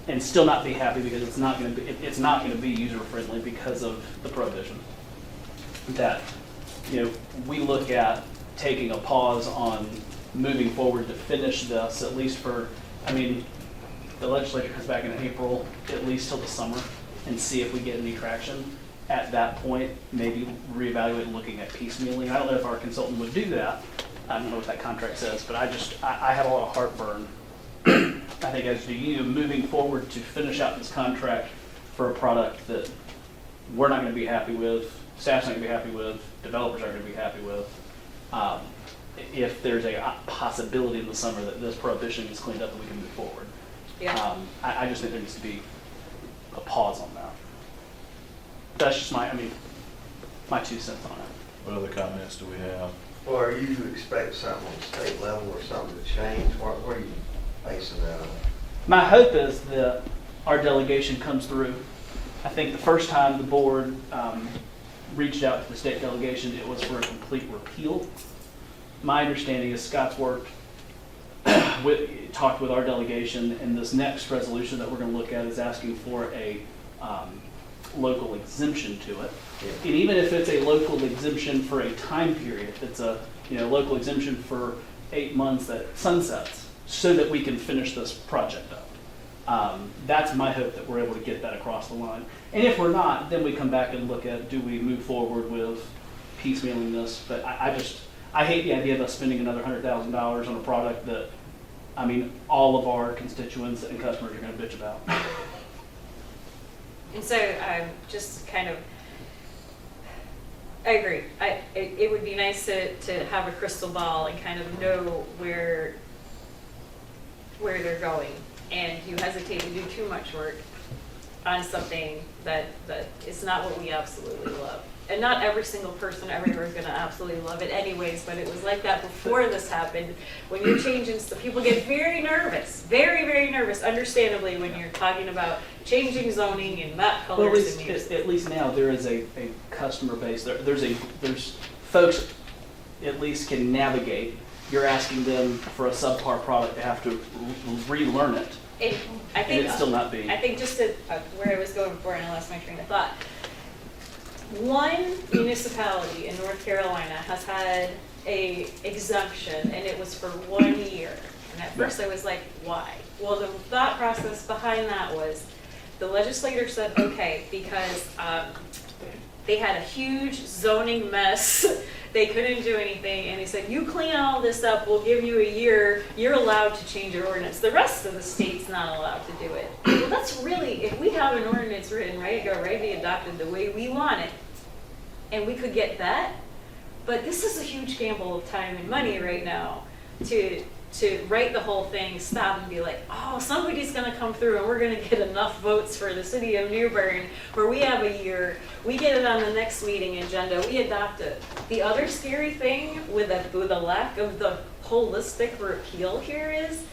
[SPEAKER 12] and still not be happy because it's not going to be user friendly because of the prohibition. That, we look at taking a pause on moving forward to finish this, at least for, the legislature comes back in April, at least till the summer, and see if we get any traction. At that point, maybe reevaluate looking at piecemealing. I don't know if our consultant would do that. I don't know what that contract says, but I have a lot of heartburn. I think as do you, moving forward to finish out this contract for a product that we're not going to be happy with, staff's not going to be happy with, developers aren't going to be happy with. If there's a possibility in the summer that this prohibition is cleaned up and we can move forward.
[SPEAKER 2] Yeah.
[SPEAKER 12] I just think there needs to be a pause on that. That's just my 2 cents on it.
[SPEAKER 3] What other comments do we have?
[SPEAKER 6] Well, are you expecting something on the state level or something to change? What are you basing that on?
[SPEAKER 12] My hope is that our delegation comes through. I think the first time the board reached out to the state delegation, it was for a complete repeal. My understanding is Scott's worked, talked with our delegation, and this next resolution that we're going to look at is asking for a local exemption to it. Yeah. And even if it's a local exemption for a time period, if it's a local exemption for 8 months that sunsets, so that we can finish this project up. That's my hope, that we're able to get that across the line. And if we're not, then we come back and look at, do we move forward with piecemealing this? But I hate the idea of us spending another $100,000 on a product that, all of our constituents and customers are going to bitch about.
[SPEAKER 2] And so, just kind of, I agree. It would be nice to have a crystal ball and kind of know where they're going. And you hesitate to do too much work on something that is not what we absolutely love. And not every single person everywhere is going to absolutely love it anyways, but it was like that before this happened. When you're changing stuff, people get very nervous, very, very nervous, understandably, when you're talking about changing zoning and map colors and music.
[SPEAKER 12] At least now there is a customer base. There's folks at least can navigate. You're asking them for a subpar product to have to relearn it.
[SPEAKER 2] I think
[SPEAKER 12] it's still not being.
[SPEAKER 2] I think just where I was going before and I lost my train of thought. One municipality in North Carolina has had a exemption, and it was for 1 year. And at first I was like, why? Well, the thought process behind that was the legislator said, okay, because they had a huge zoning mess. They couldn't do anything, and they said, you clean all this up, we'll give you a year, you're allowed to change your ordinance. The rest of the state's not allowed to do it. Well, that's really, if we have an ordinance written, ready to go, ready to be adopted the way we want it, and we could get that, but this is a huge gamble of time and money right now to write the whole thing, stop and be like, oh, somebody's going to come through and we're going to get enough votes for the city of New Bern where we have a year, we get it on the next meeting agenda, we adopt it. The other scary thing with the lack of the holistic repeal here is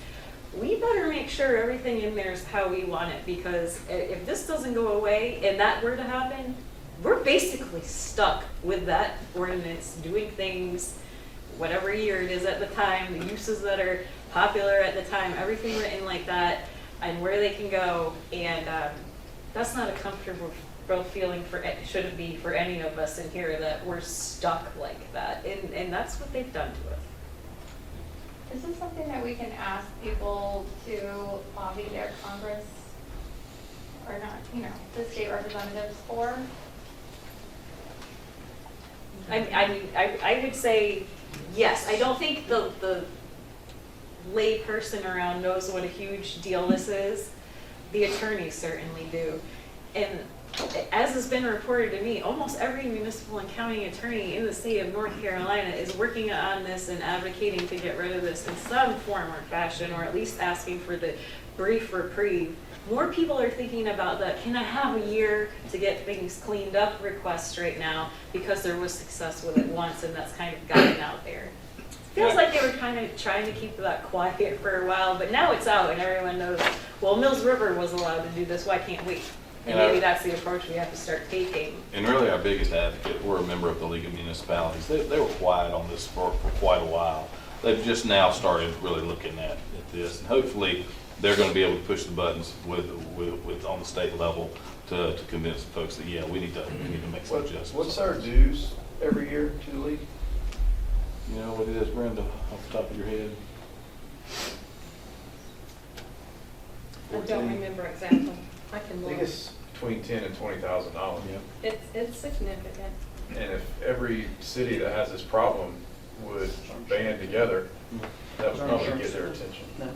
[SPEAKER 2] we better make sure everything in there is how we want it, because if this doesn't go away and that were to happen, we're basically stuck with that ordinance doing things whatever year it is at the time, the uses that are popular at the time, everything written like that, and where they can go. And that's not a comfortable feeling should it be for any of us in here, that we're stuck like that. And that's what they've done to us.
[SPEAKER 15] Is this something that we can ask people to lobby their Congress or not, the state representatives for?
[SPEAKER 2] I would say yes. I don't think the lay person around knows what a huge deal this is. The attorneys certainly do. And as has been reported to me, almost every municipal and county attorney in the state of North Carolina is working on this and advocating to get rid of this in some form or fashion, or at least asking for the brief reprieve. More people are thinking about that, can I have a year to get things cleaned up requests right now, because there was success with it once and that's kind of gotten out there. Feels like they were kind of trying to keep that quiet for a while, but now it's out and everyone knows, well, Mills River was allowed to do this, why can't we?
[SPEAKER 3] And
[SPEAKER 2] And maybe
[SPEAKER 3] our-
[SPEAKER 2] that's the approach we have to start taking.
[SPEAKER 3] And really, our biggest advocate, we're a member of the League of Municipalities. They were quiet on this for quite a while. They've just now started really looking at this, and hopefully, they're gonna be able to push the buttons with on the state level to convince the folks that, yeah, we need to make some adjustments.
[SPEAKER 10] What's our dues every year to the league?
[SPEAKER 3] You know what it is, Brenda, off the top of your head?
[SPEAKER 4] I don't remember exactly. I can
[SPEAKER 10] I
[SPEAKER 4] look.
[SPEAKER 10] think it's between $10,000 and $20,000.
[SPEAKER 4] It's significant.
[SPEAKER 10] And if every city that has this problem would band together, that would probably get their attention.
[SPEAKER 12] No.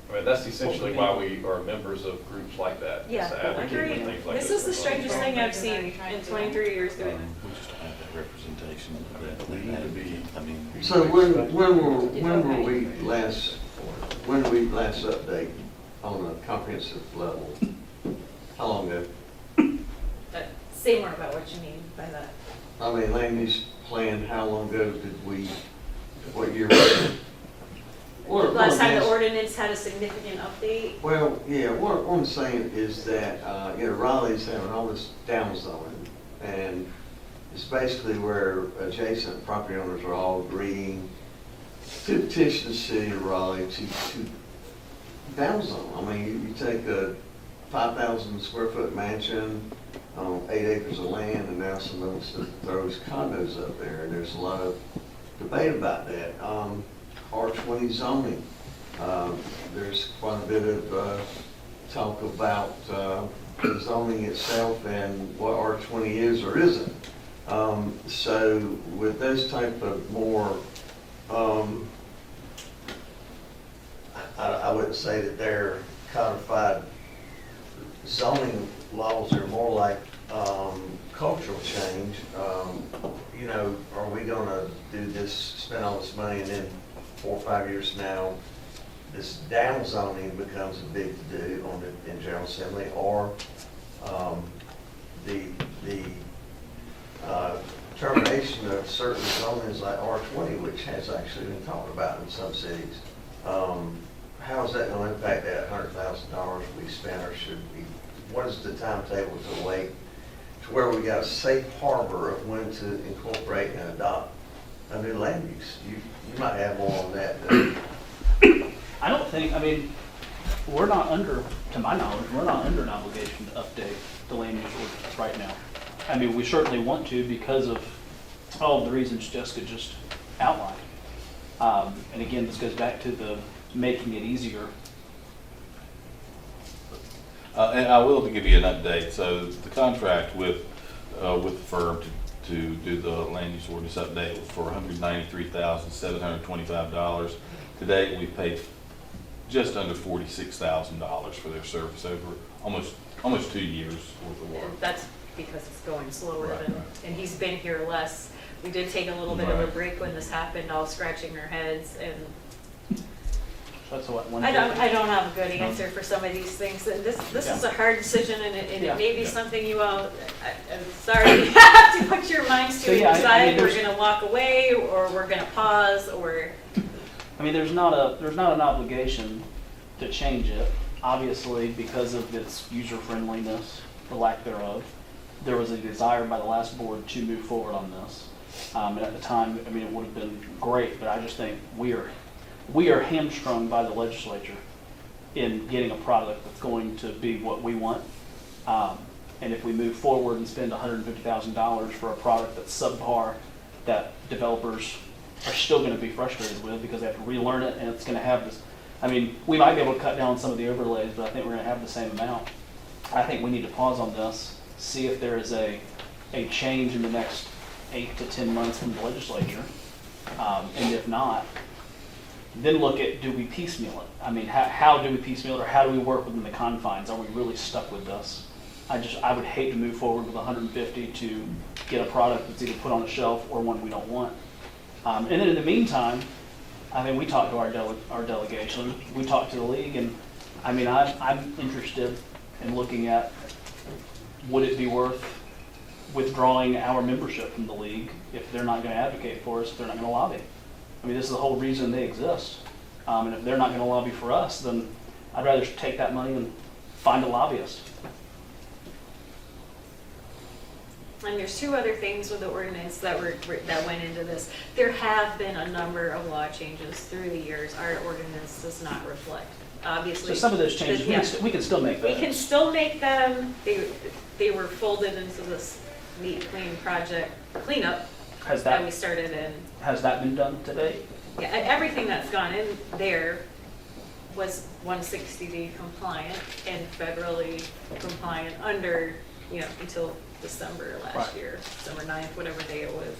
[SPEAKER 10] I mean, that's essentially why we are members of groups like that. is
[SPEAKER 2] Yeah,
[SPEAKER 10] to advocate for
[SPEAKER 2] agreed.
[SPEAKER 10] things like
[SPEAKER 2] This is the strangest thing I've seen in 23 years doing this.
[SPEAKER 3] We just don't have that representation.
[SPEAKER 10] We need to be-
[SPEAKER 3] I mean.
[SPEAKER 6] So when did we last update on a comprehensive level? How long ago?
[SPEAKER 2] Say more about what you mean by that.
[SPEAKER 6] I mean, land use plan, how long ago did we, what year was it?
[SPEAKER 2] Last time the ordinance had a significant update.
[SPEAKER 6] Well, yeah, what I'm saying is that, Raleigh's having all this downzoning, and it's basically where adjacent property owners are all agreeing to petition the city of Raleigh to downzone. I mean, you take a 5,000 square foot mansion on 8 acres of land, and now someone throws condos up there, and there's a lot of debate about that. R20 zoning, there's quite a bit of talk about the zoning itself and what R20 is or isn't. So with those type of more, I wouldn't say that they're codified zoning laws, are more like cultural change. Are we gonna do this, spend all this money, and then 4 or 5 years from now, this down zoning becomes a big to-do in General Assembly, or the termination of certain zonings like R20, which has actually been talked about in some cities. How is that going to impact that $100,000 we spent, or should we? What is the timetable to wait to where we got a safe harbor of when to incorporate and adopt a new land use? You might have more on that.
[SPEAKER 12] I don't think, I mean, we're not under, to my knowledge, we're not under an obligation to update the land use ordinance right now. I mean, we certainly want to because of all of the reasons Jessica just outlined. And again, this goes back to the making it easier.
[SPEAKER 3] And I will to give you an update. So the contract with the firm to do the land use ordinance update was for $193,725. To date, we've paid just under $46,000 for their service over almost 2 years worth of work.
[SPEAKER 2] That's because it's going slower
[SPEAKER 3] Right,
[SPEAKER 2] than,
[SPEAKER 3] right.
[SPEAKER 2] and he's been here less. We did take a little bit of a
[SPEAKER 3] Right.
[SPEAKER 2] break when this happened, all scratching our heads, and
[SPEAKER 12] That's what one.
[SPEAKER 2] I don't have a good answer for some of these things. And this is a hard decision, and it
[SPEAKER 12] Yeah.
[SPEAKER 2] may be
[SPEAKER 3] Yeah.
[SPEAKER 2] something you all, I'm sorry, you have to put your minds
[SPEAKER 12] So,
[SPEAKER 2] to and
[SPEAKER 12] yeah, I
[SPEAKER 2] decide
[SPEAKER 12] mean,
[SPEAKER 2] we're
[SPEAKER 12] there's-
[SPEAKER 2] gonna walk away, or we're gonna pause, or,
[SPEAKER 12] I mean, there's not an obligation to change it, obviously, because of its user friendliness, the lack thereof. There was a desire by the last board to move forward on this. And at the time, I mean, it would have been great, but I just think we are hamstrung by the legislature in getting a product that's going to be what we want. And if we move forward and spend $150,000 for a product that's subpar, that developers are still going to be frustrated with because they have to relearn it, and it's going to have this. I mean, we might be able to cut down some of the overlays, but I think we're going to have the same amount. I think we need to pause on this, see if there is a change in the next 8 to 10 months from the legislature. And if not, then look at, do we piecemeal it? I mean, how do we piecemeal it, or how do we work within the confines? Are we really stuck with this? I would hate to move forward with 150 to get a product that's either put on a shelf or one we don't want. And then in the meantime, I mean, we talked to our delegation, we talked to the league, and I mean, I'm interested in looking at, would it be worth withdrawing our membership from the league if they're not going to advocate for us, if they're not going to lobby? I mean, this is the whole reason they exist. And if they're not going to lobby for us, then I'd rather take that money and find a lobbyist.
[SPEAKER 2] And there's two other things with the ordinance that went into this. There have been a number of law changes through the years. Our ordinance does not reflect, obviously.
[SPEAKER 12] So some of those changes, we can still make
[SPEAKER 2] We
[SPEAKER 12] those.
[SPEAKER 2] can still make them. They were folded into this neat, clean project cleanup
[SPEAKER 12] Has
[SPEAKER 2] that we
[SPEAKER 12] that,
[SPEAKER 2] started in.
[SPEAKER 12] has that been done today?
[SPEAKER 2] Yeah, everything that's gone in there was 160D compliant and federally compliant under, until December last
[SPEAKER 12] Right.
[SPEAKER 2] year, December 9th, whatever day it was.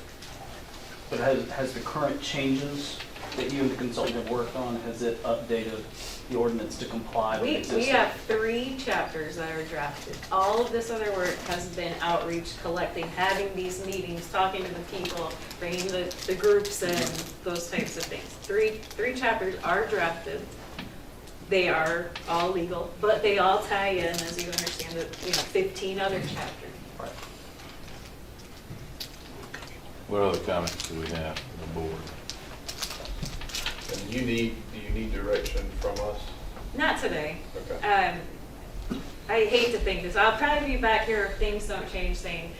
[SPEAKER 12] But has the current changes that you and the consultant have worked on, has it updated the ordinance to comply with
[SPEAKER 2] We
[SPEAKER 12] existing?
[SPEAKER 2] have 3 chapters that are drafted. All of this other work has been outreach, collecting, having these meetings, talking to the people, bringing the groups in, those types of things. Three chapters are drafted. They are all legal, but they all tie in, as you understand it, 15 other chapters.
[SPEAKER 12] Right.
[SPEAKER 3] What other comments do we have from the board?
[SPEAKER 10] And do you need direction from us?
[SPEAKER 2] Not today.
[SPEAKER 10] Okay.
[SPEAKER 2] I hate to think this. I'll probably be back here if things don't change, saying,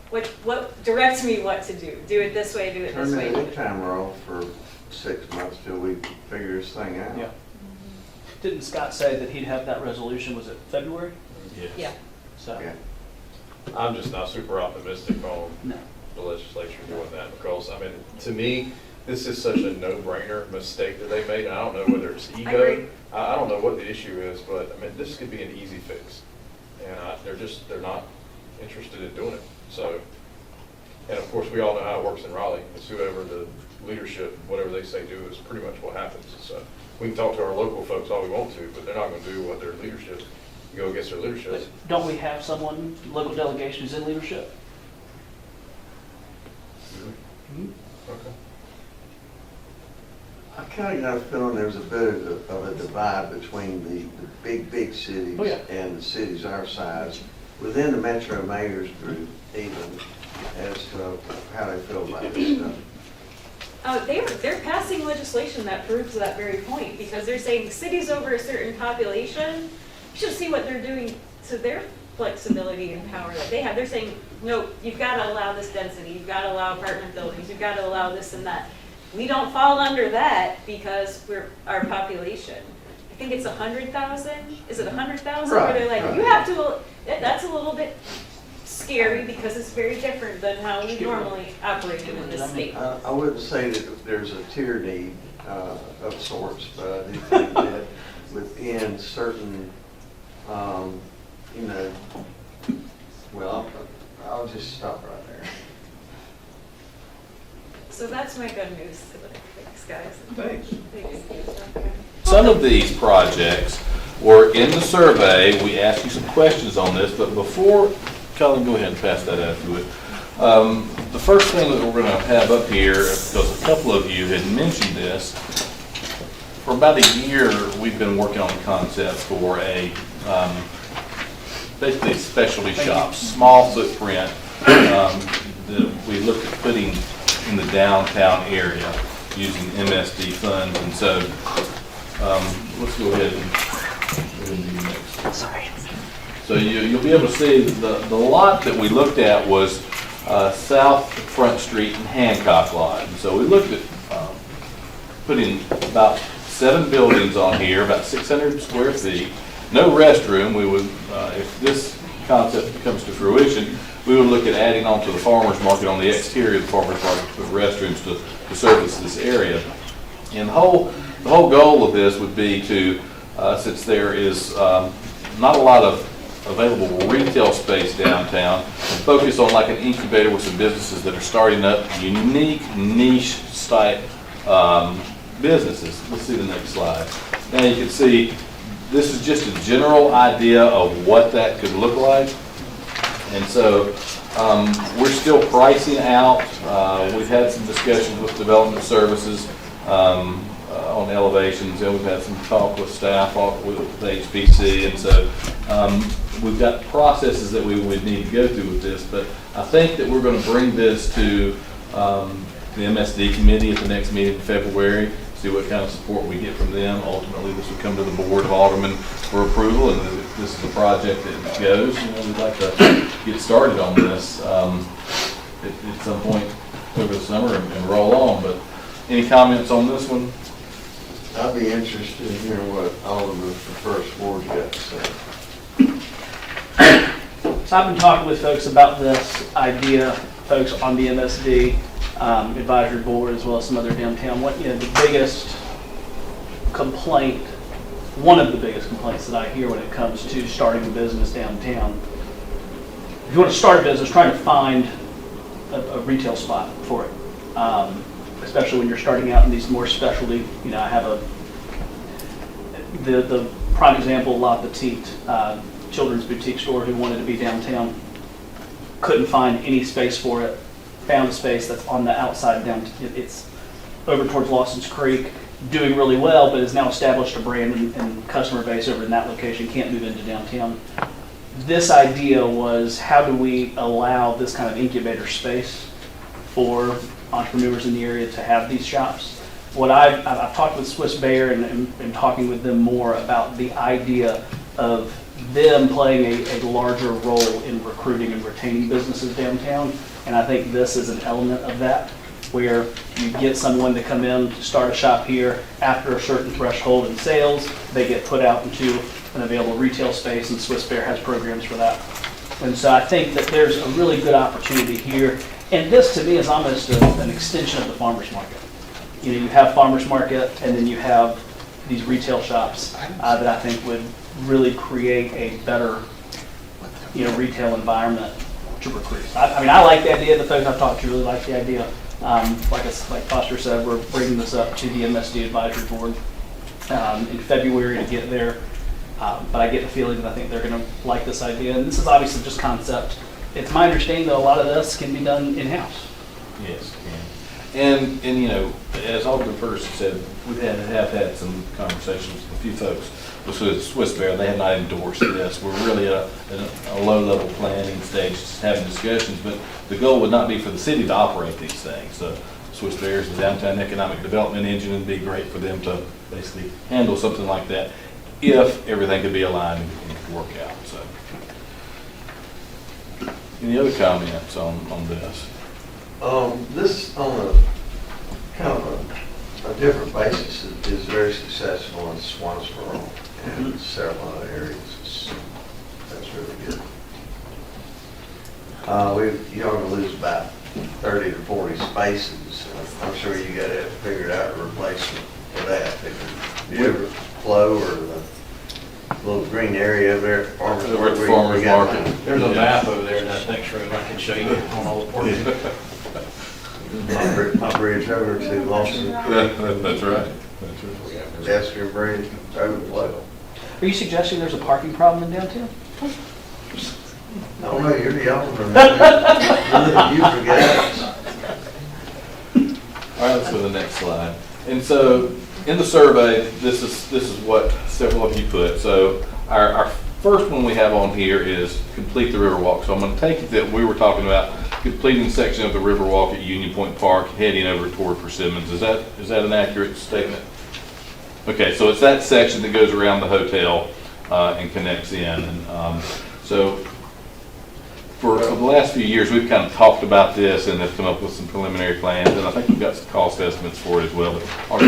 [SPEAKER 2] what directs me what to do. Do it this way, do it this
[SPEAKER 6] Turn
[SPEAKER 2] way.
[SPEAKER 6] the lead timer off for 6 months till we figure this thing out.
[SPEAKER 12] Yeah. Didn't Scott say that he'd have that resolution, was it February?
[SPEAKER 3] Yes.
[SPEAKER 2] Yeah.
[SPEAKER 12] So,
[SPEAKER 6] Yeah.
[SPEAKER 10] I'm just not super optimistic on
[SPEAKER 12] no.
[SPEAKER 10] the legislature doing that because, I mean, to me, this is such a no-brainer mistake that they made. And I don't know whether it's ego.
[SPEAKER 2] agree.
[SPEAKER 10] I don't know what the issue is, but I mean, this could be an easy fix. And they're not interested in doing it. So, and of course, we all know how it works in Raleigh. It's whoever the leadership, whatever they say do is pretty much what happens. So we can talk to our local folks all we want to, but they're not going to do what their leadership, go against their leadership.
[SPEAKER 12] But don't we have someone, local delegations in leadership?
[SPEAKER 10] Okay.
[SPEAKER 6] I kind of got a feeling there's a bit of a divide between the big cities
[SPEAKER 12] Oh, yeah.
[SPEAKER 6] and the cities our size, within the Metro Mayors group even, as to how they feel about this stuff.
[SPEAKER 2] They're passing legislation that proves that very point, because they're saying cities over a certain population, you should see what they're doing to their flexibility and power that they have. They're saying, no, you've got to allow this density, you've got to allow apartment buildings, you've got to allow this and that. We don't fall under that because we're our population. I think it's 100,000. Is it 100,000? Where they're like,
[SPEAKER 6] Right.
[SPEAKER 2] you have to. That's a little bit scary because it's very different than how we normally operate in this state.
[SPEAKER 6] I wouldn't say that there's a tier need of sorts, but I do think that within certain, well, I'll just stop right there.
[SPEAKER 2] So that's my good news today. Thanks, guys.
[SPEAKER 10] Thanks.
[SPEAKER 2] Thanks.
[SPEAKER 3] Some of these projects were in the survey. We asked you some questions on this, but before, Colin, go ahead and pass that out if you would. The first thing that we're going to have up here, because a couple of you had mentioned this, for about a year, we've been working on the concept for a, basically a specialty shop, small footprint, that we looked at putting in the downtown area using MSD funds. And so let's go ahead and do next.
[SPEAKER 2] Sorry.
[SPEAKER 3] So you'll be able to see the lot that we looked at was South Front Street and Hancock lot. And so we looked at putting about 7 buildings on here, about 600 square feet, no restroom. We would, if this concept comes to fruition, we would look at adding on to the farmer's market on the exterior of the farmer's market with restrooms to service this area. And the whole goal of this would be to, since there is not a lot of available retail space downtown, focus on like an incubator with some businesses that are starting up unique niche type businesses. Let's see the next slide. Now you can see this is just a general idea of what that could look like. And so we're still pricing out. We've had some discussions with development services on elevations, and we've had some talk with staff with HPC. And so we've got processes that we would need to go through with this. But I think that we're going to bring this to the MSD committee at the next meeting in February, see what kind of support we get from them. Ultimately, this would come to the Board of Aldermen for approval, and if this is a project that goes, we'd like to get started on this at some point over the summer and roll on. But any comments on this one?
[SPEAKER 6] I'd be interested in hearing what Alderman from First Ward's got to say.
[SPEAKER 12] So I've been talking with folks about this idea, folks on the MSD advisory board, as well as some other downtown. The biggest complaint, one of the biggest complaints that I hear when it comes to starting a business downtown, if you want to start a business, trying to find a retail spot for it, especially when you're starting out in these more specialty. I have the prime example, La Petite, children's boutique store who wanted to be downtown, couldn't find any space for it, found a space that's on the outside down, it's over towards Lawson's Creek, doing really well, but has now established a brand and customer base over in that location, can't move into downtown. This idea was, how do we allow this kind of incubator space for entrepreneurs in the area to have these shops? What I've talked with Swiss Bear and talking with them more about the idea of them playing a larger role in recruiting and retaining businesses downtown. And I think this is an element of that, where you get someone to come in to start a shop here. After a certain threshold in sales, they get put out into an available retail space, and Swiss Bear has programs for that. And so I think that there's a really good opportunity here. And this, to me, is almost an extension of the farmer's market. You have farmer's market, and then you have these retail shops that I think would really create a better, retail environment to recruit. I like the idea. The folks I've talked to really like the idea. Like Foster said, we're bringing this up to the MSD advisory board in February to get there. But I get the feeling that I think they're going to like this idea. And this is obviously just concept. It's my understanding that a lot of this can be done in-house.
[SPEAKER 3] Yes, and as Alderman First said, we have had some conversations with a few folks with Swiss Bear. They have not endorsed this. We're really at a low-level planning stage, just having discussions. But the goal would not be for the city to operate these things. So Swiss Bear is the downtown economic development engine, and it'd be great for them to basically handle something like that if everything could be aligned and work out. So, any other comments on this?
[SPEAKER 6] This, on a kind of a different basis, is very successful in Swansboro and several other areas. That's really good. You're going to lose about 30 to 40 spaces. I'm sure you got to figure out a replacement for that. The overflow or the little green area there at Farmers Market.
[SPEAKER 14] There's a map over there in that next room I can show you on all the parking.
[SPEAKER 6] My bridge over to Lawson.
[SPEAKER 3] That's right.
[SPEAKER 6] Pedestrian bridge, overflow.
[SPEAKER 12] Are you suggesting there's a parking problem in downtown?
[SPEAKER 6] No, you're the alderman. You forget.
[SPEAKER 3] All right, let's go to the next slide. And so, in the survey, this is what several of you put. So, our first one we have on here is complete the Riverwalk. So I'm going to take it that we were talking about completing the section of the Riverwalk at Union Point Park, heading over toward Persimmons. Is that an accurate statement? Okay, so it's that section that goes around the hotel and connects in. And so for the last few years, we've kind of talked about this and have come up with some preliminary plans, and I think we've got some cost estimates for it as well. But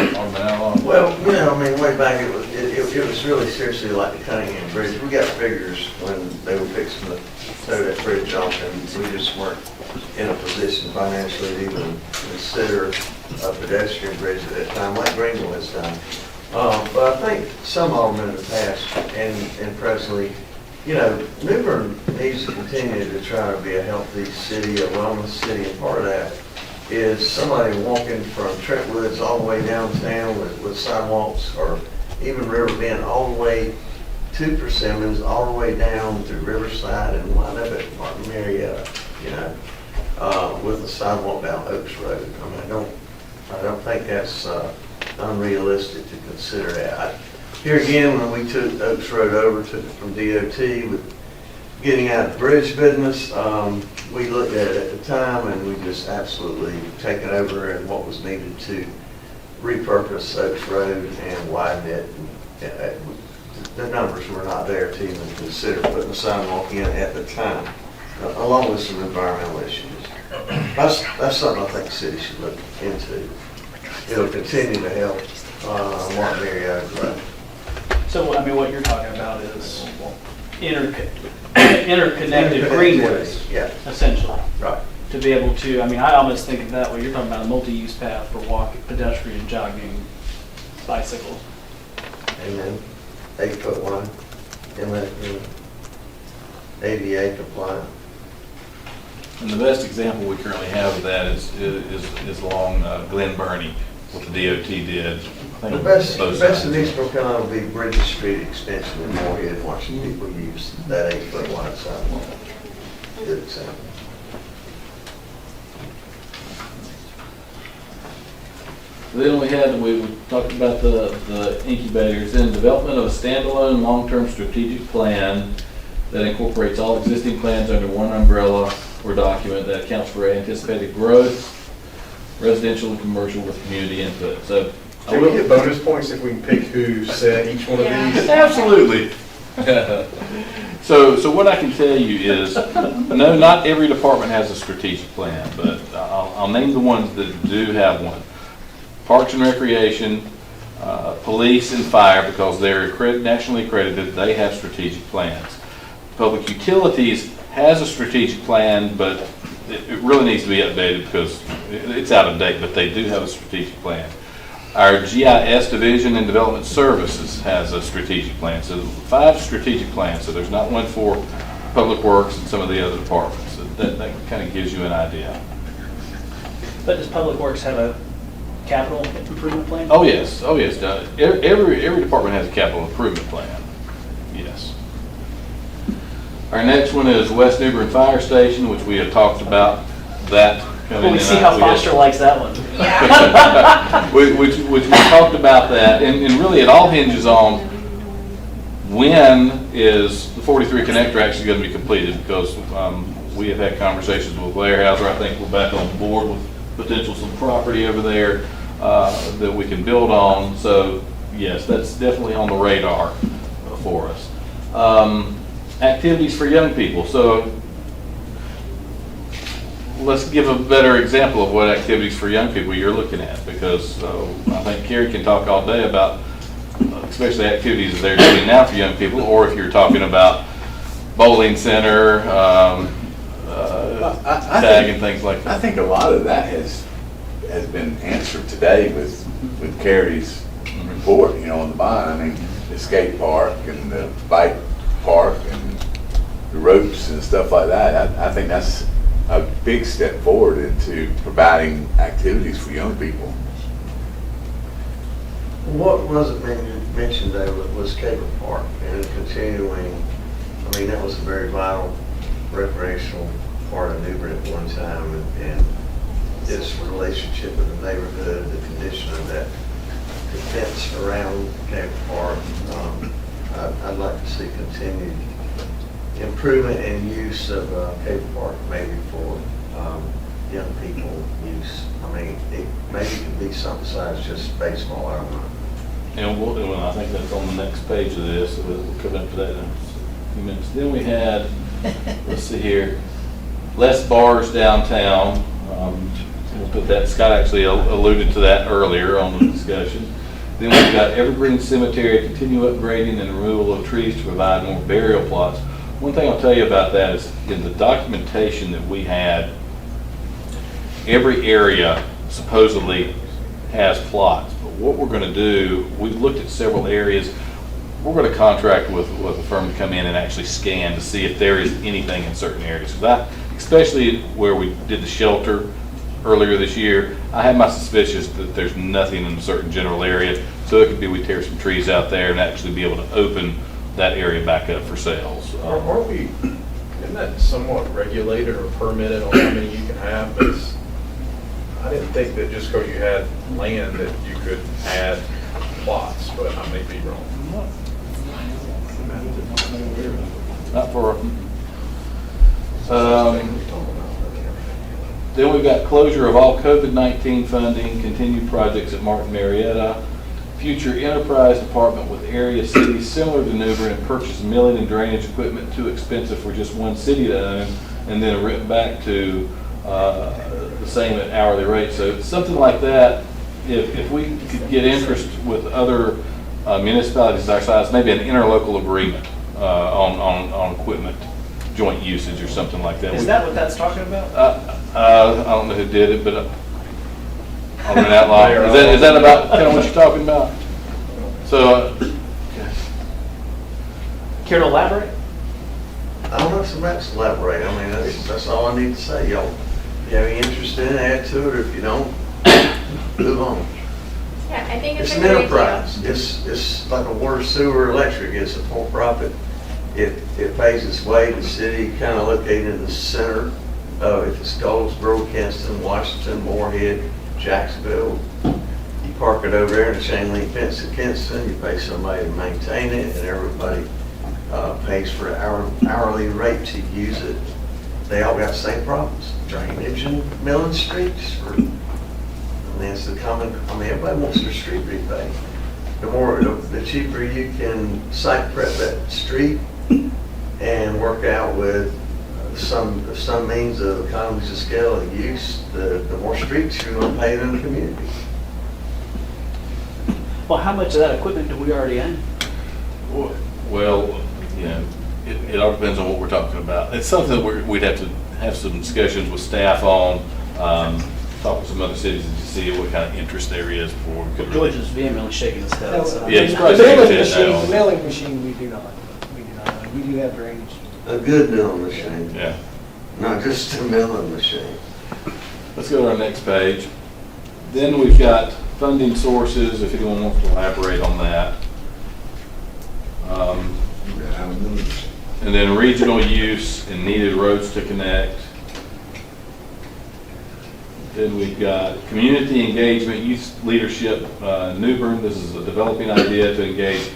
[SPEAKER 6] well, way back it was really seriously like the Cunningham Bridge. We got figures when they were fixing to throw that bridge off, and we just weren't in a position financially to even consider a pedestrian bridge at that time, like Greenville has done. But I think some of them in the past and presently, New Bern needs to continue to try to be a healthy city, a wellness city, and part of that is somebody walking from Trentwoods all the way downtown with sidewalks, or even Riverbend all the way to Persimmons, all the way down to Riverside and wind up at Martin Marietta, with a sidewalk down Oaks Road. I don't think that's unrealistic to consider that. Here again, when we took Oaks Road over from DOT with getting out of the bridge business, we looked at it at the time and we just absolutely taken over and what was needed to repurpose Oaks Road and widen it. The numbers were not there to even consider putting a sidewalk in at the time, along with some environmental issues. That's something I think the city should look into. It'll continue to help Martin Marietta grow.
[SPEAKER 12] So, I mean, what you're talking about is interconnected greenways,
[SPEAKER 6] Yeah,
[SPEAKER 12] essentially.
[SPEAKER 6] right.
[SPEAKER 12] To be able to, I mean, I almost think of that way, you're talking about a multi-use path for walking, pedestrian, jogging, bicycle.
[SPEAKER 6] And then 8-foot one, inlet, ADA compliant.
[SPEAKER 3] And the best example we currently have of that is along Glen Burnie, what the DOT did. I think
[SPEAKER 6] The best
[SPEAKER 3] both
[SPEAKER 6] in
[SPEAKER 3] sides.
[SPEAKER 6] East Brooklyn will be Bridges Street extension in Moorhead, watching people use that 8-foot wide sidewalk. Good example.
[SPEAKER 3] Then we talked about the incubators, then development of a standalone long-term strategic plan that incorporates all existing plans under one umbrella or document that accounts for anticipated growth, residential and commercial with community input. So
[SPEAKER 10] Can we get bonus points if we can pick who said each one of these?
[SPEAKER 3] absolutely. So what I can tell you is, no, not every department has a strategic plan, but I'll name the ones that do have one. Parks and Recreation, Police and Fire, because they're nationally accredited, they have strategic plans. Public Utilities has a strategic plan, but it really needs to be updated because it's out of date, but they do have a strategic plan. Our GIS Division and Development Services has a strategic plan. So 5 strategic plans. So there's not one for Public Works and some of the other departments. So that kind of gives you an idea.
[SPEAKER 12] But does Public Works have a capital improvement plan?
[SPEAKER 3] Oh, yes. Oh, yes. Every department has a capital improvement plan. Yes. Our next one is West New Bern Fire Station, which we have talked about that coming
[SPEAKER 12] Well, we
[SPEAKER 3] in.
[SPEAKER 12] see how Foster likes that one.
[SPEAKER 3] which we talked about that, and really it all hinges on when is the 43 connector actually going to be completed, because we have had conversations with Weyerhaeuser. I think we're back on board with potential some property over there that we can build on. So yes, that's definitely on the radar for us. Activities for young people. So let's give a better example of what activities for young people you're looking at, because I think Carrie can talk all day about especially activities that they're doing now for young people, or if you're talking about bowling center, tag and things like that.
[SPEAKER 8] I think a lot of that has been answered today with Carrie's report, on the bond. I mean, the skate park and the bike park and the ropes and stuff like that. I think that's a big step forward into providing activities for young people.
[SPEAKER 6] What wasn't mentioned though was Cable Park and continuing, I mean, that was a very vital recreational part of New Bern at one time, and its relationship with the neighborhood, the condition of that, the fence around Cable Park. I'd like to see continued improvement and use of Cable Park, maybe for young people use. I mean, it maybe could be something besides just baseball, I don't know.
[SPEAKER 3] And I think that's on the next page of this, so we'll come up to that in a few minutes. Then we had, let's see here, less bars downtown. We'll put that, Scott actually alluded to that earlier on the discussion. Then we've got Evergreen Cemetery, continue upgrading and removal of trees to provide more burial plots. One thing I'll tell you about that is in the documentation that we had, every area supposedly has plots. But what we're going to do, we've looked at several areas. We're going to contract with a firm to come in and actually scan to see if there is anything in certain areas. Especially where we did the shelter earlier this year, I have my suspicions that there's nothing in a certain general area. So it could be we tear some trees out there and actually be able to open that area back up for sales.
[SPEAKER 10] Aren't we, isn't that somewhat regulated or permitted on how many you can have? But I didn't think that just because you had land that you could add plots, but I may be wrong.
[SPEAKER 3] Not for, Then we've got closure of all COVID-19 funding, continued projects at Martin Marietta, future enterprise department with area cities similar to New Bern, and purchase milling and drainage equipment too expensive for just one city to own, and then written back to the same at hourly rate. So something like that, if we could get interest with other municipalities our size, maybe an interlocal agreement on equipment, joint usage or something like that.
[SPEAKER 12] Is that what that's talking about?
[SPEAKER 3] I don't know who did it, but Alderman Outlaw. Is that about kind of what you're talking about? So,
[SPEAKER 12] Care to elaborate?
[SPEAKER 6] I don't know so much to elaborate. I mean, that's all I need to say. Y'all, if you have any interest in it, add to it, or if you don't, move on.
[SPEAKER 15] Yeah, I think
[SPEAKER 6] It's
[SPEAKER 15] it's a
[SPEAKER 6] an
[SPEAKER 15] great
[SPEAKER 6] enterprise.
[SPEAKER 15] idea.
[SPEAKER 6] It's like a water, sewer, electric. It's a for-profit. It pays its way. The city kind of located in the center of, if it's Goldsboro, Kinston, Washington, Moorhead, Jacksonville. You park it over there in a chain link fence at Kinston, you pay somebody to maintain it, and everybody pays for an hourly rate to use it. They all got the same problems, drainage and milling streets. I mean, it's the common, I mean, everybody wants their street repaved. The cheaper you can site prep that street and work out with some means of economies of scale and use, the more streets you're going to pay in the community.
[SPEAKER 12] Well, how much of that equipment do we already own?
[SPEAKER 3] well, you know, it all depends on what we're talking about. It's something that we'd have to have some discussions with staff on, talk with some other cities and just see what kind of interest there is before we could.
[SPEAKER 12] George is vehemently shaking his head. So.
[SPEAKER 3] Yeah, he's
[SPEAKER 7] The
[SPEAKER 3] probably
[SPEAKER 7] milling
[SPEAKER 3] shaking his head
[SPEAKER 7] machine,
[SPEAKER 3] now.
[SPEAKER 7] the milling machine, we do not. We do have drainage.
[SPEAKER 6] A good milling machine,
[SPEAKER 3] Yeah.
[SPEAKER 6] not just a milling machine.
[SPEAKER 3] Let's go to our next page. Then we've got funding sources, if anyone wants to elaborate on that. And then regional use and needed roads to connect. Then we've got community engagement, youth leadership, New Bern. This is a developing idea to engage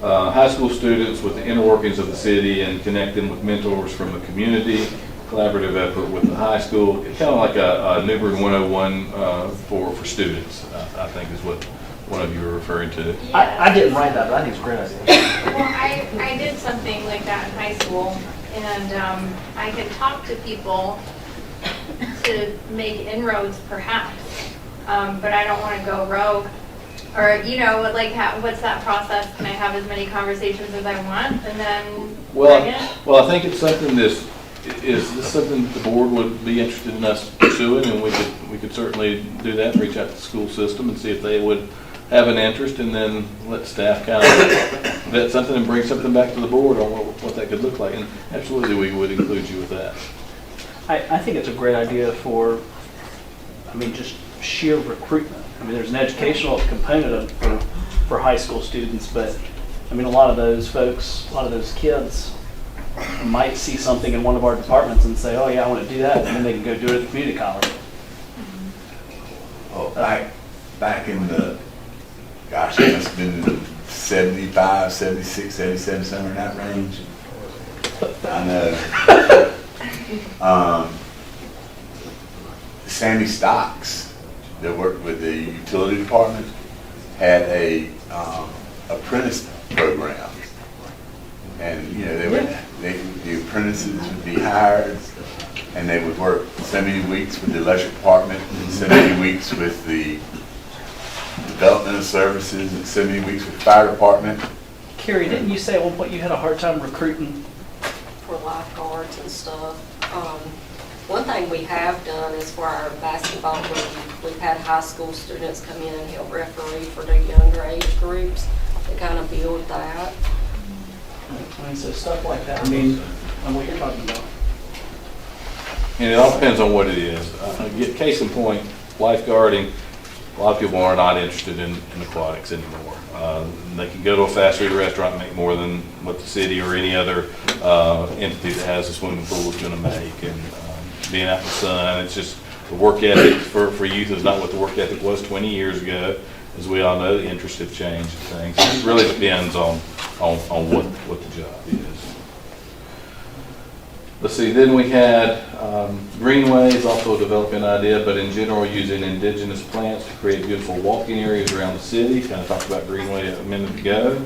[SPEAKER 3] high school students with the inner workings of the city and connect them with mentors from the community. Collaborative effort with the high school, kind of like a New Bern 101 for students, I think is what one of you were referring to.
[SPEAKER 12] I didn't write that, but I think it's a great idea.
[SPEAKER 15] Well, I did something like that in high school, and I could talk to people to make inroads perhaps, but I don't want to go rogue. Or, you know, like, what's that process? Can I have as many conversations as I want, and then bring it?
[SPEAKER 3] Well, I think it's something is this something the board would be interested in us pursuing, and we could certainly do that, reach out to the school system and see if they would have an interest, and then let staff kind of vet something and bring something back to the board on what that could look like. And absolutely, we would include you with that.
[SPEAKER 12] I think it's a great idea for, I mean, just sheer recruitment. I mean, there's an educational component for high school students, but I mean, a lot of those folks, a lot of those kids might see something in one of our departments and say, oh yeah, I want to do that, and then they can go do it at the community college.
[SPEAKER 8] Well, back in the, gosh, it must have been in the 75, 76, 77, somewhere in that range. I know. Sammy Stocks, that worked with the utility department, had a apprentice program. And, you know, the apprentices would be hired, and they would work so many weeks with the electric department, and so many weeks with the development of services, and so many weeks with the fire department.
[SPEAKER 12] Carrie, didn't you say at one point you had a hard time recruiting?
[SPEAKER 18] For lifeguards and stuff. One thing we have done is for our basketball league, we've had high school students come in and help referee for the younger age groups to kind of build that.
[SPEAKER 12] I mean, so stuff like that, I mean, on what you're talking about.
[SPEAKER 3] And it all depends on what it is. Get case in point, lifeguarding. A lot of people are not interested in aquatics anymore. They can go to a fast food restaurant and make more than what the city or any other entity that has a swimming pool is going to make. And being out in the sun, it's just the work ethic for youth is not what the work ethic was 20 years ago. As we all know, the interests have changed and things. It really depends on what the job is. Let's see, then we had greenways, also a developing idea, but in general, using indigenous plants to create beautiful walking areas around the city. Kind of talked about greenway a minute ago.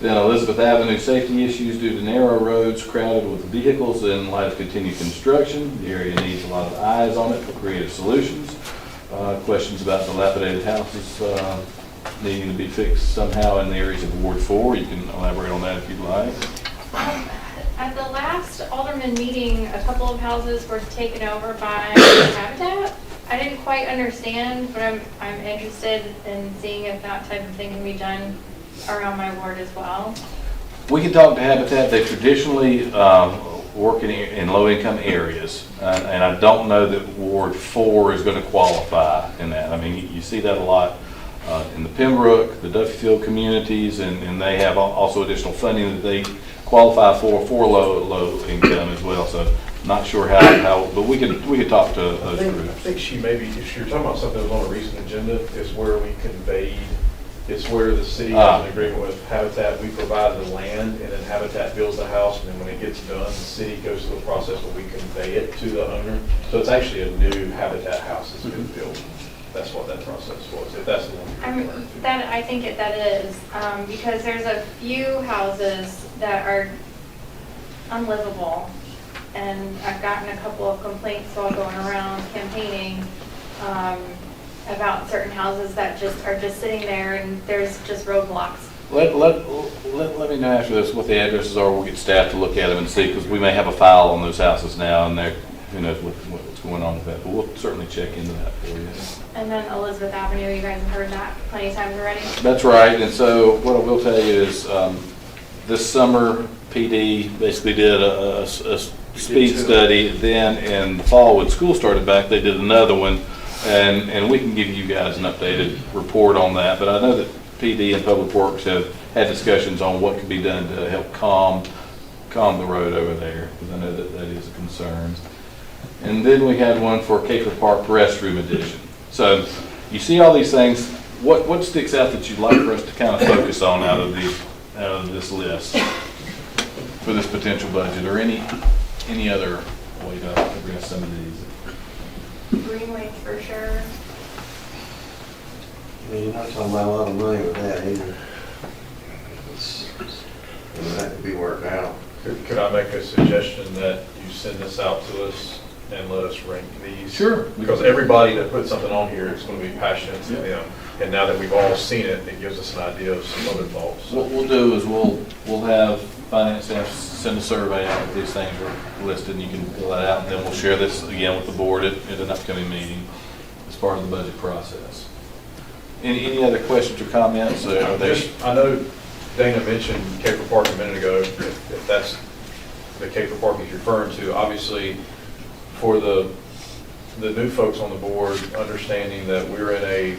[SPEAKER 3] Then Elizabeth Avenue safety issues due to narrow roads crowded with vehicles in light of continued construction. The area needs a lot of eyes on it for creative solutions. Questions about dilapidated houses needing to be fixed somehow in the areas of Ward 4. You can elaborate on that if you'd like.
[SPEAKER 15] At the last Alderman meeting, a couple of houses were taken over by Habitat. I didn't quite understand, but I'm interested in seeing if that type of thing can be done around my ward as well.
[SPEAKER 3] We can talk to Habitat. They traditionally work in low-income areas, and I don't know that Ward 4 is going to qualify in that. I mean, you see that a lot in the Pembroke, the Duffyfield communities, and they have also additional funding that they qualify for low income as well. So not sure how, but we could talk to those groups.
[SPEAKER 10] I think she maybe, if you're talking about something that was on a recent agenda, is where we conveyed, it's where the city has an agreement with Habitat. We provide the land, and then Habitat builds the house, and then when it gets done, the city goes through a process where we convey it to the owner. So it's actually a new Habitat house that's been built. That's what that process was, if that's the one you're referring to.
[SPEAKER 15] I think that is, because there's a few houses that are unlivable, and I've gotten a couple of complaints while going around campaigning about certain houses that are just sitting there, and there's just roadblocks.
[SPEAKER 3] Let me know after this what the addresses are. We'll get staff to look at them and see, because we may have a file on those houses now, and who knows what's going on with that. But we'll certainly check into that for you.
[SPEAKER 15] And then Elizabeth Avenue, you guys have heard that plenty of times already?
[SPEAKER 3] That's right. And so what I will tell you is this summer, PD basically did a speed study. Then in the fall, when school started back, they did another one. And we can give you guys an updated report on that. But I know that PD and Public Works have had discussions on what can be done to help calm the road over there, because I know that is a concern. And then we had one for Caper Park restroom addition. So you see all these things. What sticks out that you'd like for us to kind of focus on out of this list for this potential budget, or any other way to address some of these?
[SPEAKER 15] Greenways for sure.
[SPEAKER 6] I mean, you're not talking about a lot of money with that either. It's going to have to be worked out.
[SPEAKER 10] Could I make a suggestion that you send this out to us and let us rank these?
[SPEAKER 3] Sure.
[SPEAKER 10] Because everybody that puts something on here is going to be passionate to them. And now that we've all seen it, it gives us an idea of some other thoughts.
[SPEAKER 3] What we'll do is we'll have finance staff send a survey out if these things are listed, and you can fill that out, and then we'll share this again with the board at an upcoming meeting as part of the budget process. Any other questions or comments?
[SPEAKER 10] I know Dana mentioned Caper Park a minute ago. If that's the Caper Park he's referring to, obviously for the new folks on the board, understanding that we're in a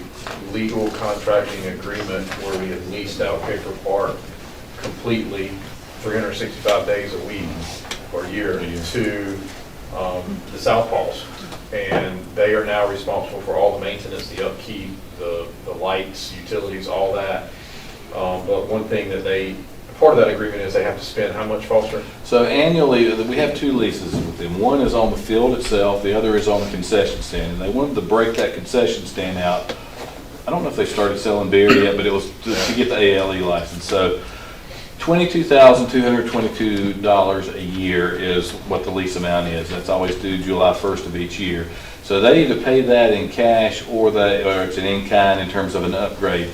[SPEAKER 10] legal contracting agreement where we had leased out Caper Park completely 365 days a week or a year to the Southpaws. And they are now responsible for all the maintenance, the upkeep, the lights, utilities, all that. But one thing that part of that agreement is they have to spend how much, Foster?
[SPEAKER 3] So annually, we have two leases with them. One is on the field itself, the other is on the concession stand. And they wanted to break that concession stand out. I don't know if they started selling beer yet, but it was to get the ALE license. So $22,222 a year is what the lease amount is. That's always due July 1st of each year. So they either pay that in cash or it's an in-kind in terms of an upgrade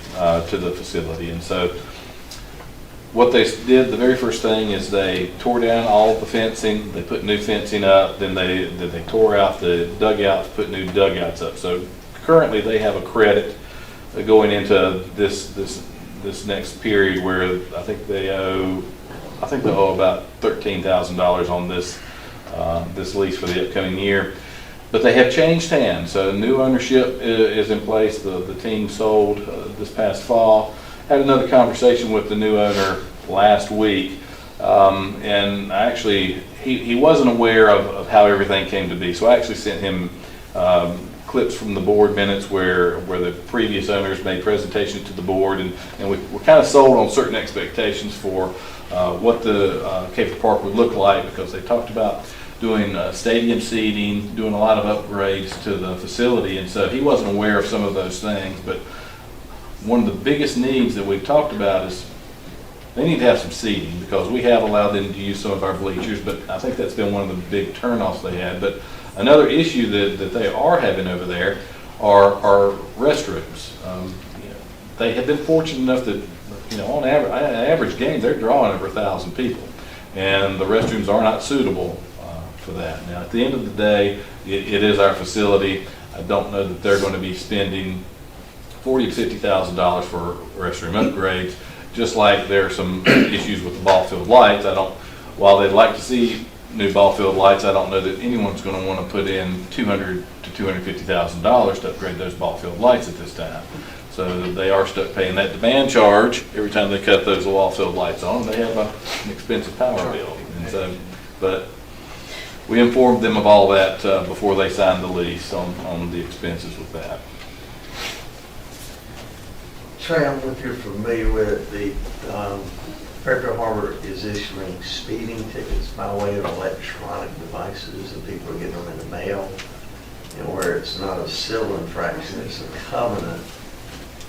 [SPEAKER 3] to the facility. And so what they did, the very first thing is they tore down all of the fencing, they put new fencing up, then they tore out the dugouts, put new dugouts up. So currently they have a credit going into this next period where I think they owe about $13,000 on this lease for the upcoming year. But they have changed hands, so new ownership is in place. The team sold this past fall. Had another conversation with the new owner last week, and actually he wasn't aware of how everything came to be. So I actually sent him clips from the board minutes where the previous owners made presentations to the board, and we're kind of sold on certain expectations for what the Cape Park would look like, because they talked about doing stadium seating, doing a lot of upgrades to the facility, and so he wasn't aware of some of those things. But one of the biggest needs that we've talked about is they need to have some seating, because we have allowed them to use some of our bleachers, but I think that's been one of the big turnoffs they had. But another issue that they are having over there are restrooms. They have been fortunate enough that, on average game, they're drawing over 1,000 people, and the restrooms are not suitable for that. Now, at the end of the day, it is our facility. I don't know that they're going to be spending $40,000 to $50,000 for restroom upgrades. Just like there are some issues with the ball field lights. While they'd like to see new ball field lights, I don't know that anyone's going to want to put in $200,000 to $250,000 to upgrade those ball field lights at this time. So they are stuck paying that demand charge every time they cut those ball field lights on. They have an expensive power bill, and so, but we informed them of all that before they signed the lease on the expenses with that.
[SPEAKER 6] Trey, I don't know if you're familiar with it, the Fairfield Harbor is issuing speeding tickets by way of electronic devices, and people are getting them in the mail, where it's not a civil infraction, it's a covenant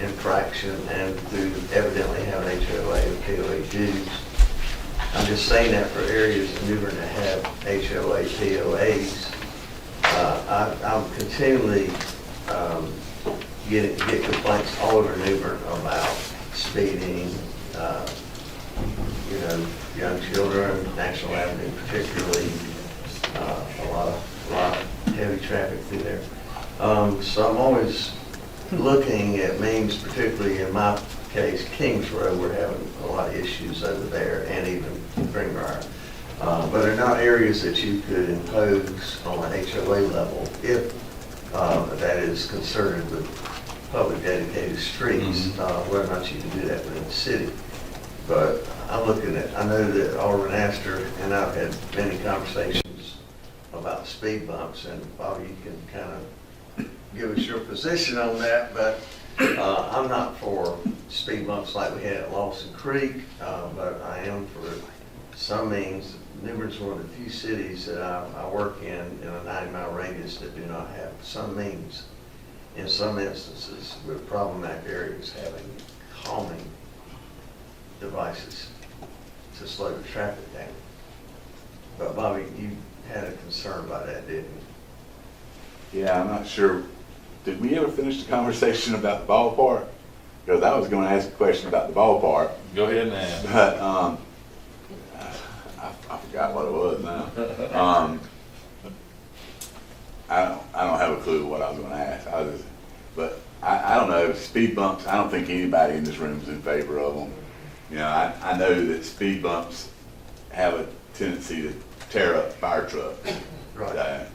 [SPEAKER 6] infraction, and do evidently have an HOA or POA dues. I'm just saying that for areas in New Bern that have HOA, POAs. I'm continually get complaints all over New Bern about speeding, young children, National Avenue particularly, a lot of heavy traffic through there. So I'm always looking at means, particularly in my case, Kings Road, we're having a lot of issues over there, and even Greenbrier. But they're not areas that you could impose on an HOA level if that is concerted with public dedicated streets, whether or not you can do that within the city. But I'm looking at, I know that Alderman Astor and I've had many conversations about speed bumps, and Bobby, you can kind of give us your position on that, but I'm not for speed bumps like we had at Lawson Creek, but I am for some means. New Bern's one of the few cities that I work in a 90-mile radius that do not have some means, in some instances, with problematic areas, having calming devices to slow the traffic down. But Bobby, you had a concern about that, didn't you?
[SPEAKER 8] Yeah, I'm not sure. Did we ever finish the conversation about the ballpark? Because I was going to ask a question about the ballpark.
[SPEAKER 3] Go ahead and ask.
[SPEAKER 8] But I forgot what it was now. I don't have a clue what I was going to ask. But I don't know, speed bumps, I don't think anybody in this room is in favor of them. I know that speed bumps have a tendency to tear up fire trucks.
[SPEAKER 6] Right.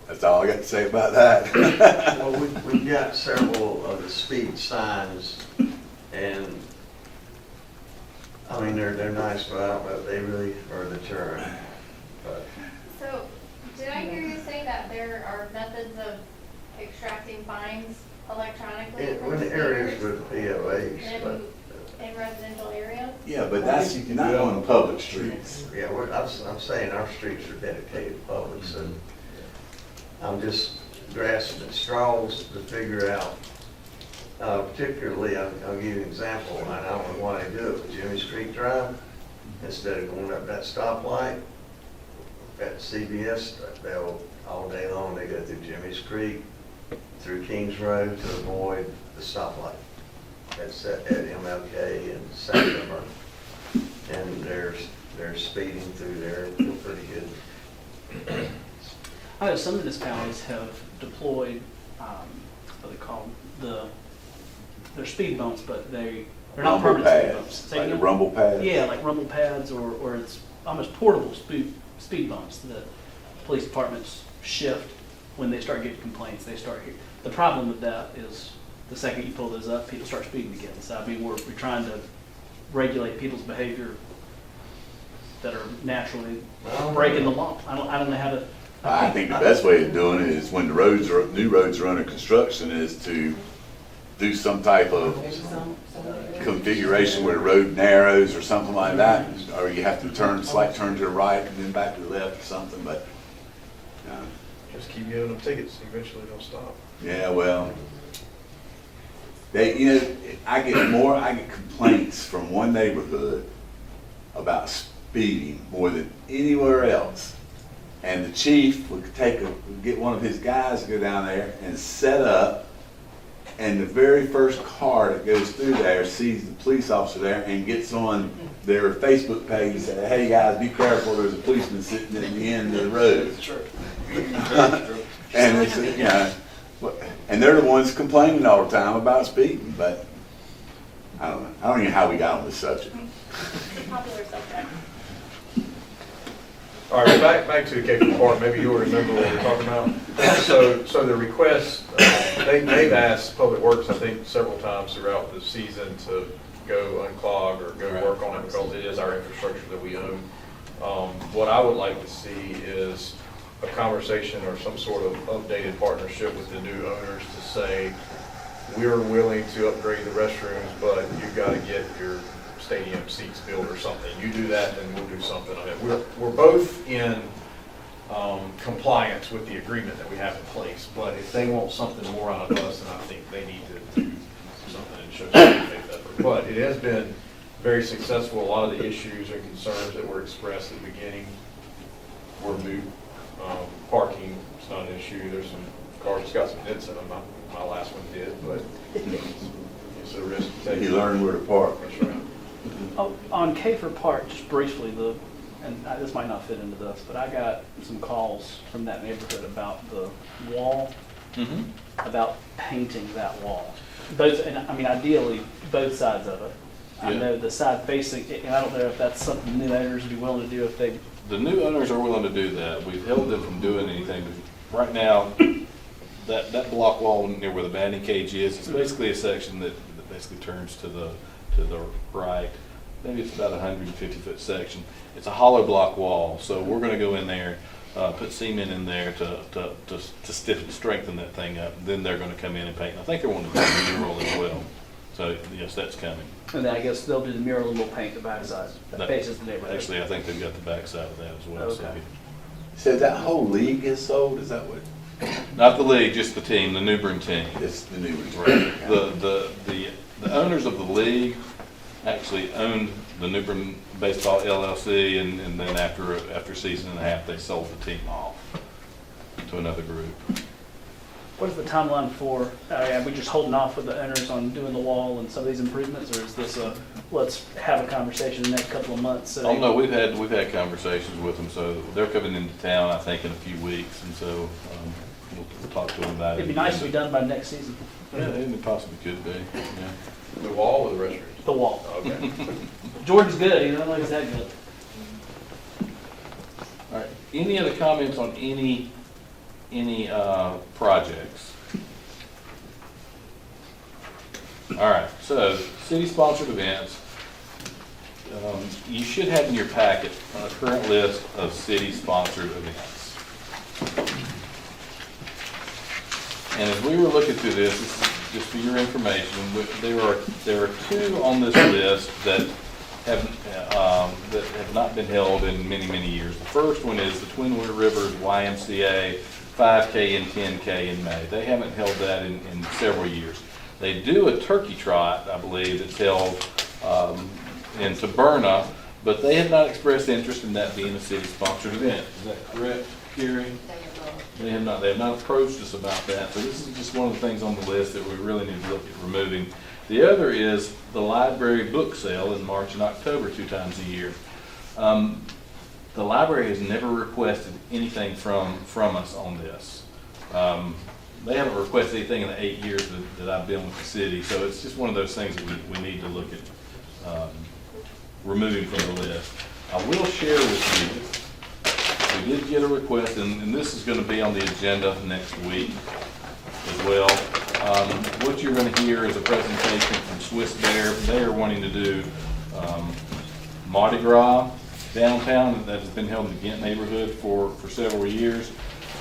[SPEAKER 8] That's all I got to say about that.
[SPEAKER 6] Well, we've got several of the speed signs, and I mean, they're nice, but I don't know if they really are a deterrent. But
[SPEAKER 15] So, did I hear you say that there are methods of extracting fines electronically
[SPEAKER 6] in
[SPEAKER 15] from
[SPEAKER 6] the areas
[SPEAKER 15] speeders
[SPEAKER 6] with POAs, but
[SPEAKER 15] in residential areas?
[SPEAKER 8] Yeah, but that's, you're not on public streets.
[SPEAKER 6] yeah, I'm saying our streets are dedicated to public, so I'm just grasping at straws to figure out. Particularly, I'll give you an example, and I don't know why they do it, but Jimmy Street Drive, instead of going up that stoplight at CBS, they'll, all day long, they go through Jimmy's Creek, through Kings Road to avoid the stoplight. That's at MLK and Sacramento. And they're speeding through there pretty good.
[SPEAKER 12] I know some municipalities have deployed, what they call them, they're speed bumps, but they're not
[SPEAKER 8] Rumble
[SPEAKER 12] permanent speed
[SPEAKER 8] pads,
[SPEAKER 12] bumps. Say
[SPEAKER 8] like the
[SPEAKER 12] again?
[SPEAKER 8] rumble pads?
[SPEAKER 12] Yeah, like rumble pads, or it's almost portable speed bumps that police departments shift when they start getting complaints. They start here. The problem with that is the second you pull those up, people start speeding again. So I mean, we're trying to regulate people's behavior that are naturally breaking the law. I don't know how to
[SPEAKER 8] I think the best way of doing it is when the new roads are under construction is to do some type of configuration where the road narrows or something like that, or you have to slight turn to the right and then back to the left or something, but,
[SPEAKER 10] Just keep giving them tickets, eventually they'll stop.
[SPEAKER 8] yeah, well, I get complaints from one neighborhood about speeding more than anywhere else. And the chief would get one of his guys to go down there and set up, and the very first car that goes through there sees the police officer there and gets on their Facebook page and says, hey guys, be careful, there's a policeman sitting at the end of the road. And it's, and they're the ones complaining all the time about speeding, but I don't know. I don't know how we got on this subject.
[SPEAKER 15] Popular subject.
[SPEAKER 10] All right, back to the Cape Park, maybe you'll remember what we're talking about. So the request, they've asked Public Works, I think, several times throughout the season to go unclog or go work on it because it is our infrastructure that we own. What I would like to see is a conversation or some sort of updated partnership with the new owners to say, we're willing to upgrade the restrooms, but you've got to get your stadium seats built or something. You do that, then we'll do something on it. We're both in compliance with the agreement that we have in place, but if they want something more out of us, then I think they need to do something and show some faith effort. But it has been very successful. A lot of the issues and concerns that were expressed at the beginning were moot. Parking is not an issue. There's some cars that's got some dents in them. My last one did, but it's a risk to take.
[SPEAKER 8] You learn where to park.
[SPEAKER 10] That's right.
[SPEAKER 12] On Kafer Park, just briefly, this might not fit into this, but I got some calls from that neighborhood about the wall, about painting that wall. Ideally, both sides of it. I know the side facing, and I don't know if that's something the new owners would be willing to do if they.
[SPEAKER 3] The new owners are willing to do that. We've held them from doing anything, but right now, that block wall near where the batting cage is, it's basically a section that basically turns to the right. Maybe it's about a 150-foot section. It's a hollow block wall, so we're going to go in there, put cement in there to strengthen that thing up. Then they're going to come in and paint. I think they're wanting to do a mural as well. So yes, that's coming.
[SPEAKER 12] And then I guess they'll do the mural and we'll paint the backside that faces the neighborhood.
[SPEAKER 3] Actually, I think they've got the backside of that as well.
[SPEAKER 12] Okay.
[SPEAKER 8] So that whole league is sold, is that what?
[SPEAKER 3] Not the league, just the team, the New Bern team.
[SPEAKER 8] It's the New Bern team.
[SPEAKER 3] The owners of the league actually owned the New Bern Baseball LLC, and then after a season and a half, they sold the team off to another group.
[SPEAKER 12] What is the timeline for, are we just holding off with the owners on doing the wall and some of these improvements, or is this let's have a conversation in the next couple of months?
[SPEAKER 3] Oh, no, we've had conversations with them, so they're coming into town, I think, in a few weeks, and so we'll talk to them about it.
[SPEAKER 12] It'd be nice to be done by next season.
[SPEAKER 3] Yeah, it possibly could be, yeah.
[SPEAKER 10] The wall or the restrooms?
[SPEAKER 12] The wall.
[SPEAKER 10] Okay.
[SPEAKER 12] Jordan's good, he doesn't like that good.
[SPEAKER 3] All right, any other comments on any projects? All right, so city-sponsored events. You should have in your packet a current list of city-sponsored events. And as we were looking through this is just for your information, there are two on this list that have not been held in many, many years. The first one is the Twin Rivers YMCA 5K and 10K in May. They haven't held that in several years. They do a turkey trot, I believe, that's held in Taberna, but they have not expressed interest in that being a city-sponsored event. Is that correct, Carrie? They have not approached us about that. So this is just one of the things on the list that we really need to look at removing. The other is the library book sale in March and October 2 times a year. The library has never requested anything from us on this. They haven't requested anything in the 8 years that I've been with the city, so it's just one of those things that we need to look at removing from the list. I will share with you, we did get a request, and this is going to be on the agenda next week as well. What you're going to hear is a presentation from Swiss Bear. They are wanting to do Mardi Gras downtown that has been held in the Ghent neighborhood for several years.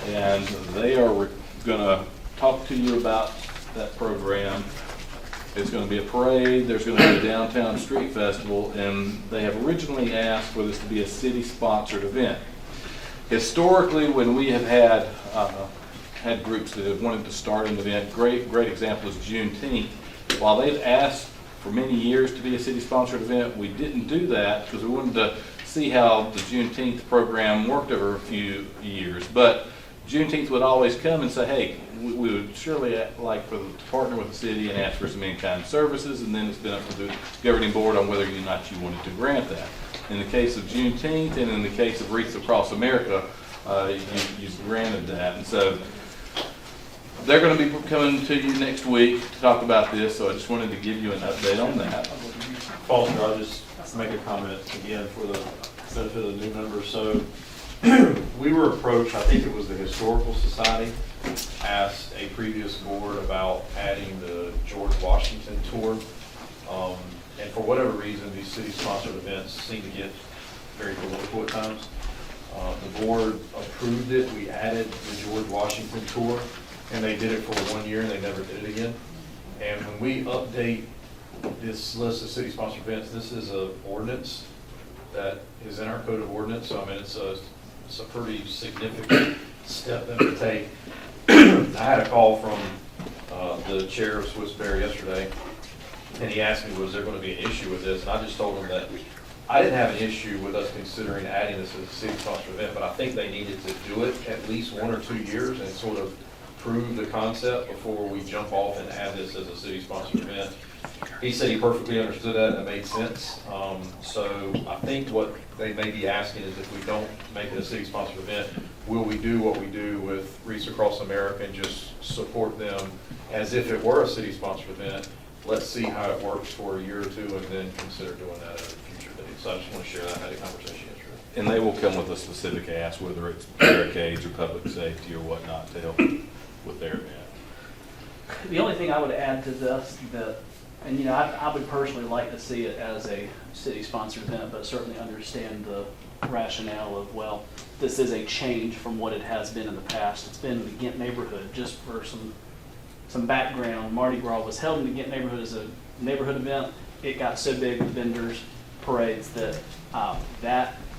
[SPEAKER 3] and they are gonna talk to you about that program. It's gonna be a parade, there's gonna be a downtown street festival, and they have originally asked for this to be a city-sponsored event. Historically, when we have had groups that have wanted to start an event, great example is Juneteenth. While they've asked for many years to be a city-sponsored event, we didn't do that because we wanted to see how the Juneteenth program worked over a few years. But Juneteenth would always come and say, hey, we would surely like for them to partner with the city and ask for some in-kind services, and then it's been up to the governing board on whether or not you wanted to grant that. In the case of Juneteenth and in the case of Wreaths Across America, you've granted that. And so they're going to be coming to you next week to talk about this, so I just wanted to give you an update on that.
[SPEAKER 10] Foster, I'll just make a comment again for the benefit of the new members. So we were approached, I think it was the Historical Society, asked a previous board about adding the George Washington tour. And for whatever reason, these city-sponsored events seem to get very political at times. The board approved it. We added the George Washington tour, and they did it for 1 year, and they never did it again. And when we update this list of city-sponsored events, this is an ordinance that is in our code of ordinance. So, I mean, it's a pretty significant step that we take. I had a call from the chair of Swiss Bear yesterday, and he asked me, was there going to be an issue with this? And I just told him that I didn't have an issue with us considering adding this as a city-sponsored event, but I think they needed to do it at least 1 or 2 years and sort of prove the concept before we jump off and add this as a city-sponsored event. He said he perfectly understood that and it made sense. So I think what they may be asking is if we don't make it a city-sponsored event, will we do what we do with Wreaths Across America and just support them as if it were a city-sponsored event? Let's see how it works for a year or two and then consider doing that at a future date. So I just want to share that. I had a conversation yesterday.
[SPEAKER 3] And they will come with a specific ask, whether it's barricades or public safety or whatnot, to help with their event.
[SPEAKER 12] The only thing I would add to this, and you know, I would personally like to see it as a city-sponsored event, but certainly understand the rationale of, well, this is a change from what it has been in the past. It's been in the Ghent neighborhood. Just for some background, Mardi Gras was held in the Ghent neighborhood as a neighborhood event. It got so big with vendors, parades, that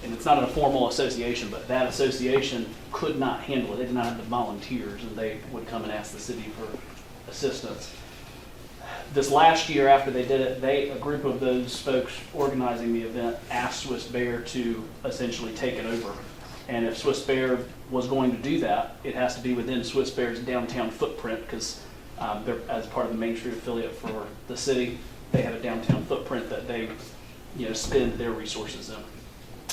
[SPEAKER 12] and it's not a formal association, but that association could not handle it. They did not have the volunteers, and they would come and ask the city for assistance. This last year after they did it, a group of those folks organizing the event asked Swiss Bear to essentially take it over. And if Swiss Bear was going to do that, it has to be within Swiss Bear's downtown footprint, because they're, as part of the Main Street affiliate for the city, they have a downtown footprint that they, you know, spend their resources in.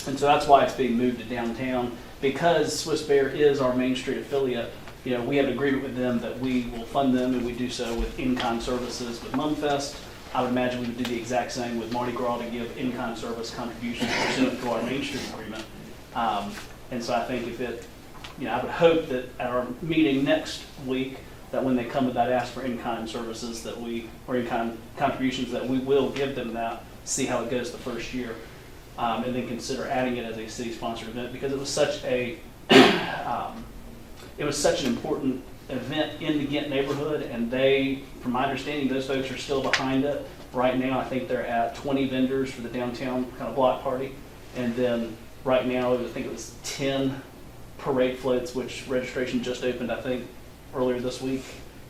[SPEAKER 12] And so that's why it's being moved to downtown. Because Swiss Bear is our Main Street affiliate, you know, we have an agreement with them that we will fund them, and we do so with in-kind services with Mumfest. I would imagine we would do the exact same with Mardi Gras to give in-kind service contributions pursuant to our Main Street agreement. And so I think if it, you know, I would hope that at our meeting next week, that when they come with that ask for in-kind services that we, or in-kind contributions, that we will give them that, see how it goes the first year. And then consider adding it as a city-sponsored event, because it was such a, it was such an important event in the Ghent neighborhood, and they, from my understanding, those folks are still behind it. Right now, I think they're at 20 vendors for the downtown kind of block party, and then right now, I think it was 10 parade floats, which registration just opened, I think, earlier this week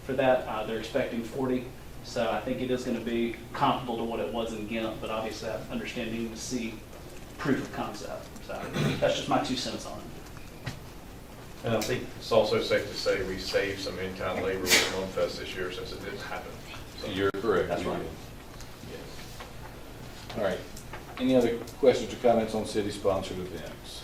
[SPEAKER 12] for that. They're expecting 40. So I think it is going to be comparable to what it was in Ghent, but obviously I'm understanding to see proof of concept. So that's just my 2 cents on it.
[SPEAKER 10] And I think it's also safe to say we saved some in-kind labor with Mumfest this year since it didn't happen. So
[SPEAKER 3] You're correct.
[SPEAKER 12] That's right.
[SPEAKER 3] Yes. All right. Any other questions or comments on city-sponsored events?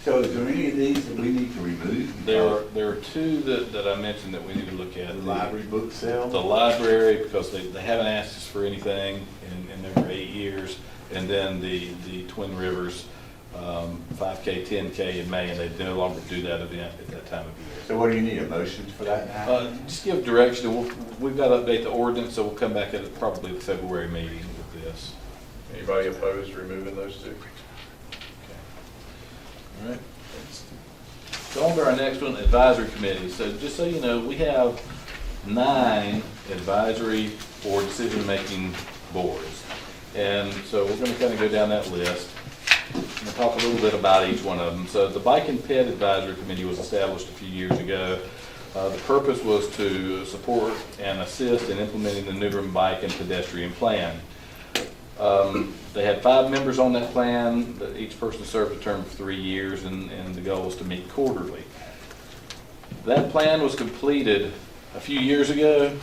[SPEAKER 8] So is there any of these that we need to remove?
[SPEAKER 3] There are 2 that I mentioned that we need to look at.
[SPEAKER 8] The library book sale?
[SPEAKER 3] The library, because they haven't asked us for anything in over 8 years. And then the Twin Rivers 5K, 10K in May, and they no longer do that event at that time of year.
[SPEAKER 8] So what do you need, a motion for that now?
[SPEAKER 3] Just give direction. We've got to update the ordinance, so we'll come back at probably the February meeting with this.
[SPEAKER 10] anybody opposed to removing those 2?
[SPEAKER 3] All right. So on to our next one, advisory committee. So just so you know, we have 9 advisory or decision-making boards. And so we're gonna kind of go down that list and talk a little bit about each one of them. So the Bike and Ped Advisory Committee was established a few years ago. The purpose was to support and assist in implementing the New Bern Bike and Pedestrian Plan. They had 5 members on that plan. Each person served a term of 3 years, and the goal was to meet quarterly. That plan was completed a few years ago.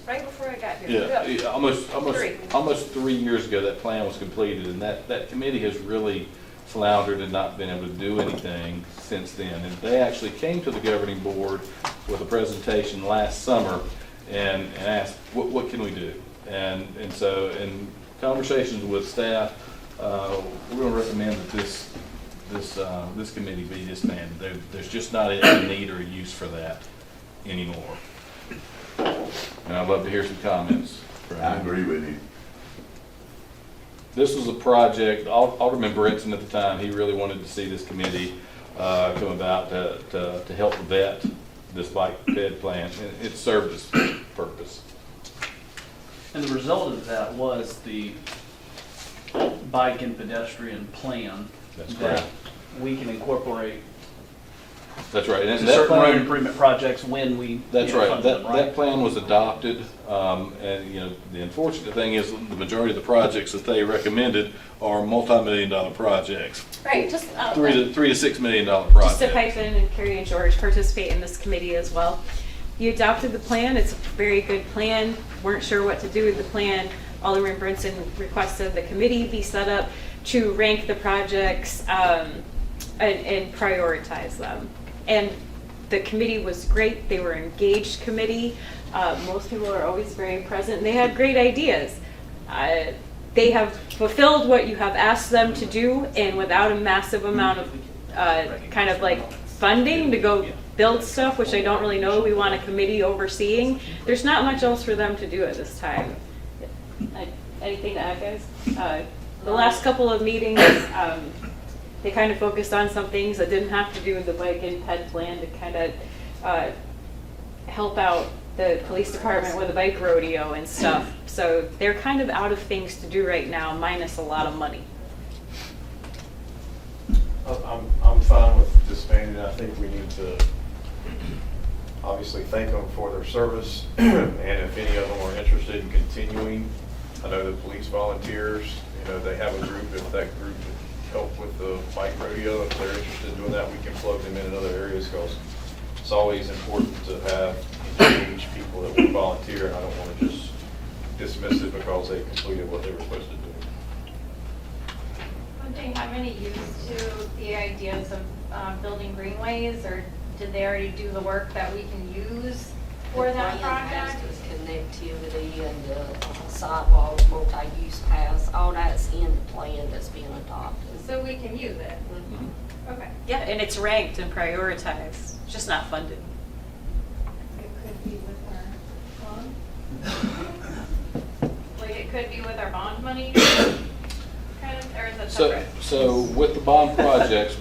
[SPEAKER 15] Right before I got here.
[SPEAKER 3] Yeah, almost 3 years ago, that plan was completed, and that committee has really floundered and not been able to do anything since then. And they actually came to the governing board with a presentation last summer and asked, what can we do? And so in conversations with staff, we're going to recommend that this committee be disbanded. There's just not a need or a use for that anymore. And I'd love to hear some comments.
[SPEAKER 8] I agree with you.
[SPEAKER 3] This was a project, Alderman Brinson at the time, he really wanted to see this committee come about to help vet this bike ped plan. It served its purpose.
[SPEAKER 12] And the result of that was the bike and pedestrian plan.
[SPEAKER 3] That's
[SPEAKER 12] that
[SPEAKER 3] correct.
[SPEAKER 12] we can incorporate
[SPEAKER 3] That's right. And
[SPEAKER 12] to
[SPEAKER 3] that
[SPEAKER 12] certain road
[SPEAKER 3] plan,
[SPEAKER 12] improvement projects when we
[SPEAKER 3] that's
[SPEAKER 12] fund
[SPEAKER 3] right.
[SPEAKER 12] them,
[SPEAKER 3] That plan was adopted, and the unfortunate thing is the majority of the projects that they recommended are multi-million-dollar projects.
[SPEAKER 4] Right, just,
[SPEAKER 3] $3 to $6 million
[SPEAKER 4] just to
[SPEAKER 3] projects.
[SPEAKER 4] pipe in, and Carrie and George participate in this committee as well. You adopted the plan, it's a very good plan, weren't sure what to do with the plan. Alderman Brinson requested the committee be set up to rank the projects and prioritize them. And the committee was great, they were an engaged committee. Most people are always very present, and they had great ideas. They have fulfilled what you have asked them to do, and without a massive amount of kind of like funding to go build stuff, which I don't really know we want a committee overseeing. There's not much else for them to do at this time. Anything to add, guys? The last couple of meetings, they kind of focused on some things that didn't have to do with the bike and ped plan to kind of help out the police department with a bike rodeo and stuff. So they're kind of out of things to do right now, minus a lot of money.
[SPEAKER 10] I'm fine with disbanding. I think we need to obviously thank them for their service, and if any of them are interested in continuing, I know the police volunteers, they have a group. If that group would help with the bike rodeo, if they're interested in doing that, we can plug them in other areas, because it's always important to have engaged people that will volunteer, and I don't want to just dismiss it because they completed what they were supposed to do.
[SPEAKER 15] Would they have any use to the ideas of building greenways, or did they already do the work that we can use for that project?
[SPEAKER 18] Connectivity and the sidewalks, multi-use paths, all that's in the plan that's being adopted.
[SPEAKER 15] So we can use it?
[SPEAKER 18] Mhm.
[SPEAKER 15] Okay.
[SPEAKER 4] Yeah, and it's ranked and prioritized, just not funded.
[SPEAKER 15] It could be with our bond? Like it could be with our bond money, kind of, or is it separate?
[SPEAKER 3] So with the bond projects,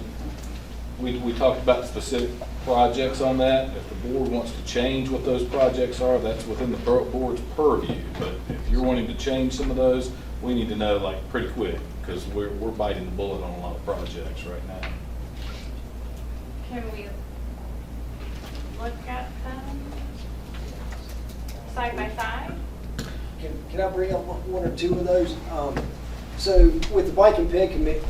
[SPEAKER 3] we talked about specific projects on that. If the board wants to change what those projects are, that's within the board's purview. But if you're wanting to change some of those, we need to know like pretty quick, because we're biting the bullet on a lot of projects right now.
[SPEAKER 15] Can we look at them side by side?
[SPEAKER 7] Can I bring up one or two of those? So with the bike and ped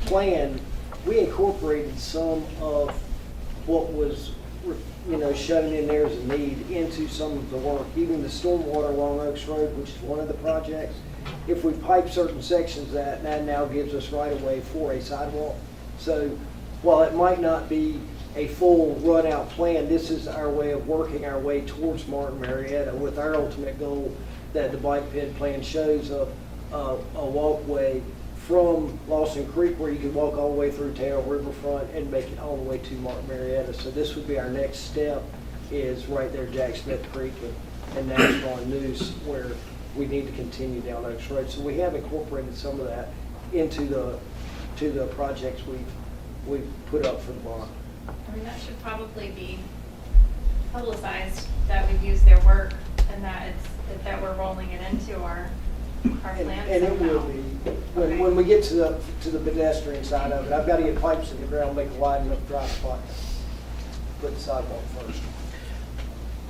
[SPEAKER 7] plan, we incorporated some of what was, shown in there as a need into some of the work. Even the stormwater along Oaks Road, which is one of the projects, if we pipe certain sections, that now gives us right of way for a sidewalk. So while it might not be a full run-out plan, this is our way of working our way towards Martin Marietta with our ultimate goal that the bike ped plan shows a walkway from Lawson Creek, where you can walk all the way through town, riverfront, and make it all the way to Martin Marietta. So this would be our next step, is right there, Jack Smith Creek and National and News, where we need to continue down Oaks Road. So we have incorporated some of that into the projects we've put up for the bond.
[SPEAKER 15] I mean, that should probably be publicized, that we've used their work and that that we're rolling it into our plan
[SPEAKER 7] And it will
[SPEAKER 15] somehow.
[SPEAKER 7] be, when we get to the pedestrian side of it, I've got to get pipes in the ground, make a wide enough dry spot, put the sidewalk first.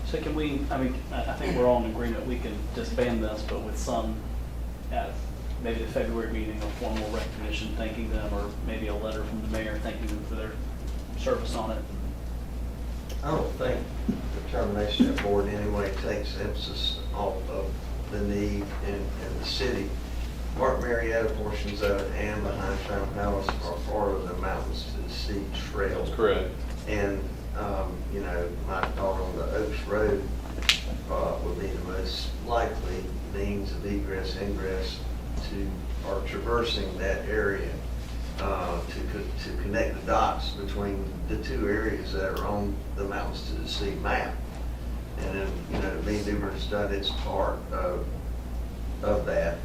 [SPEAKER 12] So can we, I mean, I think we're all in agreement, we can disband this, but with some, at maybe the February meeting, a formal recognition thanking them, or maybe a letter from the mayor thanking them for their service on it.
[SPEAKER 6] I don't think the termination of board in any way takes emphasis off of the need in the city. Mark Marietta portions of it and behind Crown Palace are part of the Mountains to the Sea Trail.
[SPEAKER 3] That's correct.
[SPEAKER 6] And, you know, my thought on the Oaks Road would be the most likely means of egress, ingress to, or traversing that area to connect the dots between the two areas that are on the Mountains to the Sea map. And then, you know, to me, Newbern's done its part of that.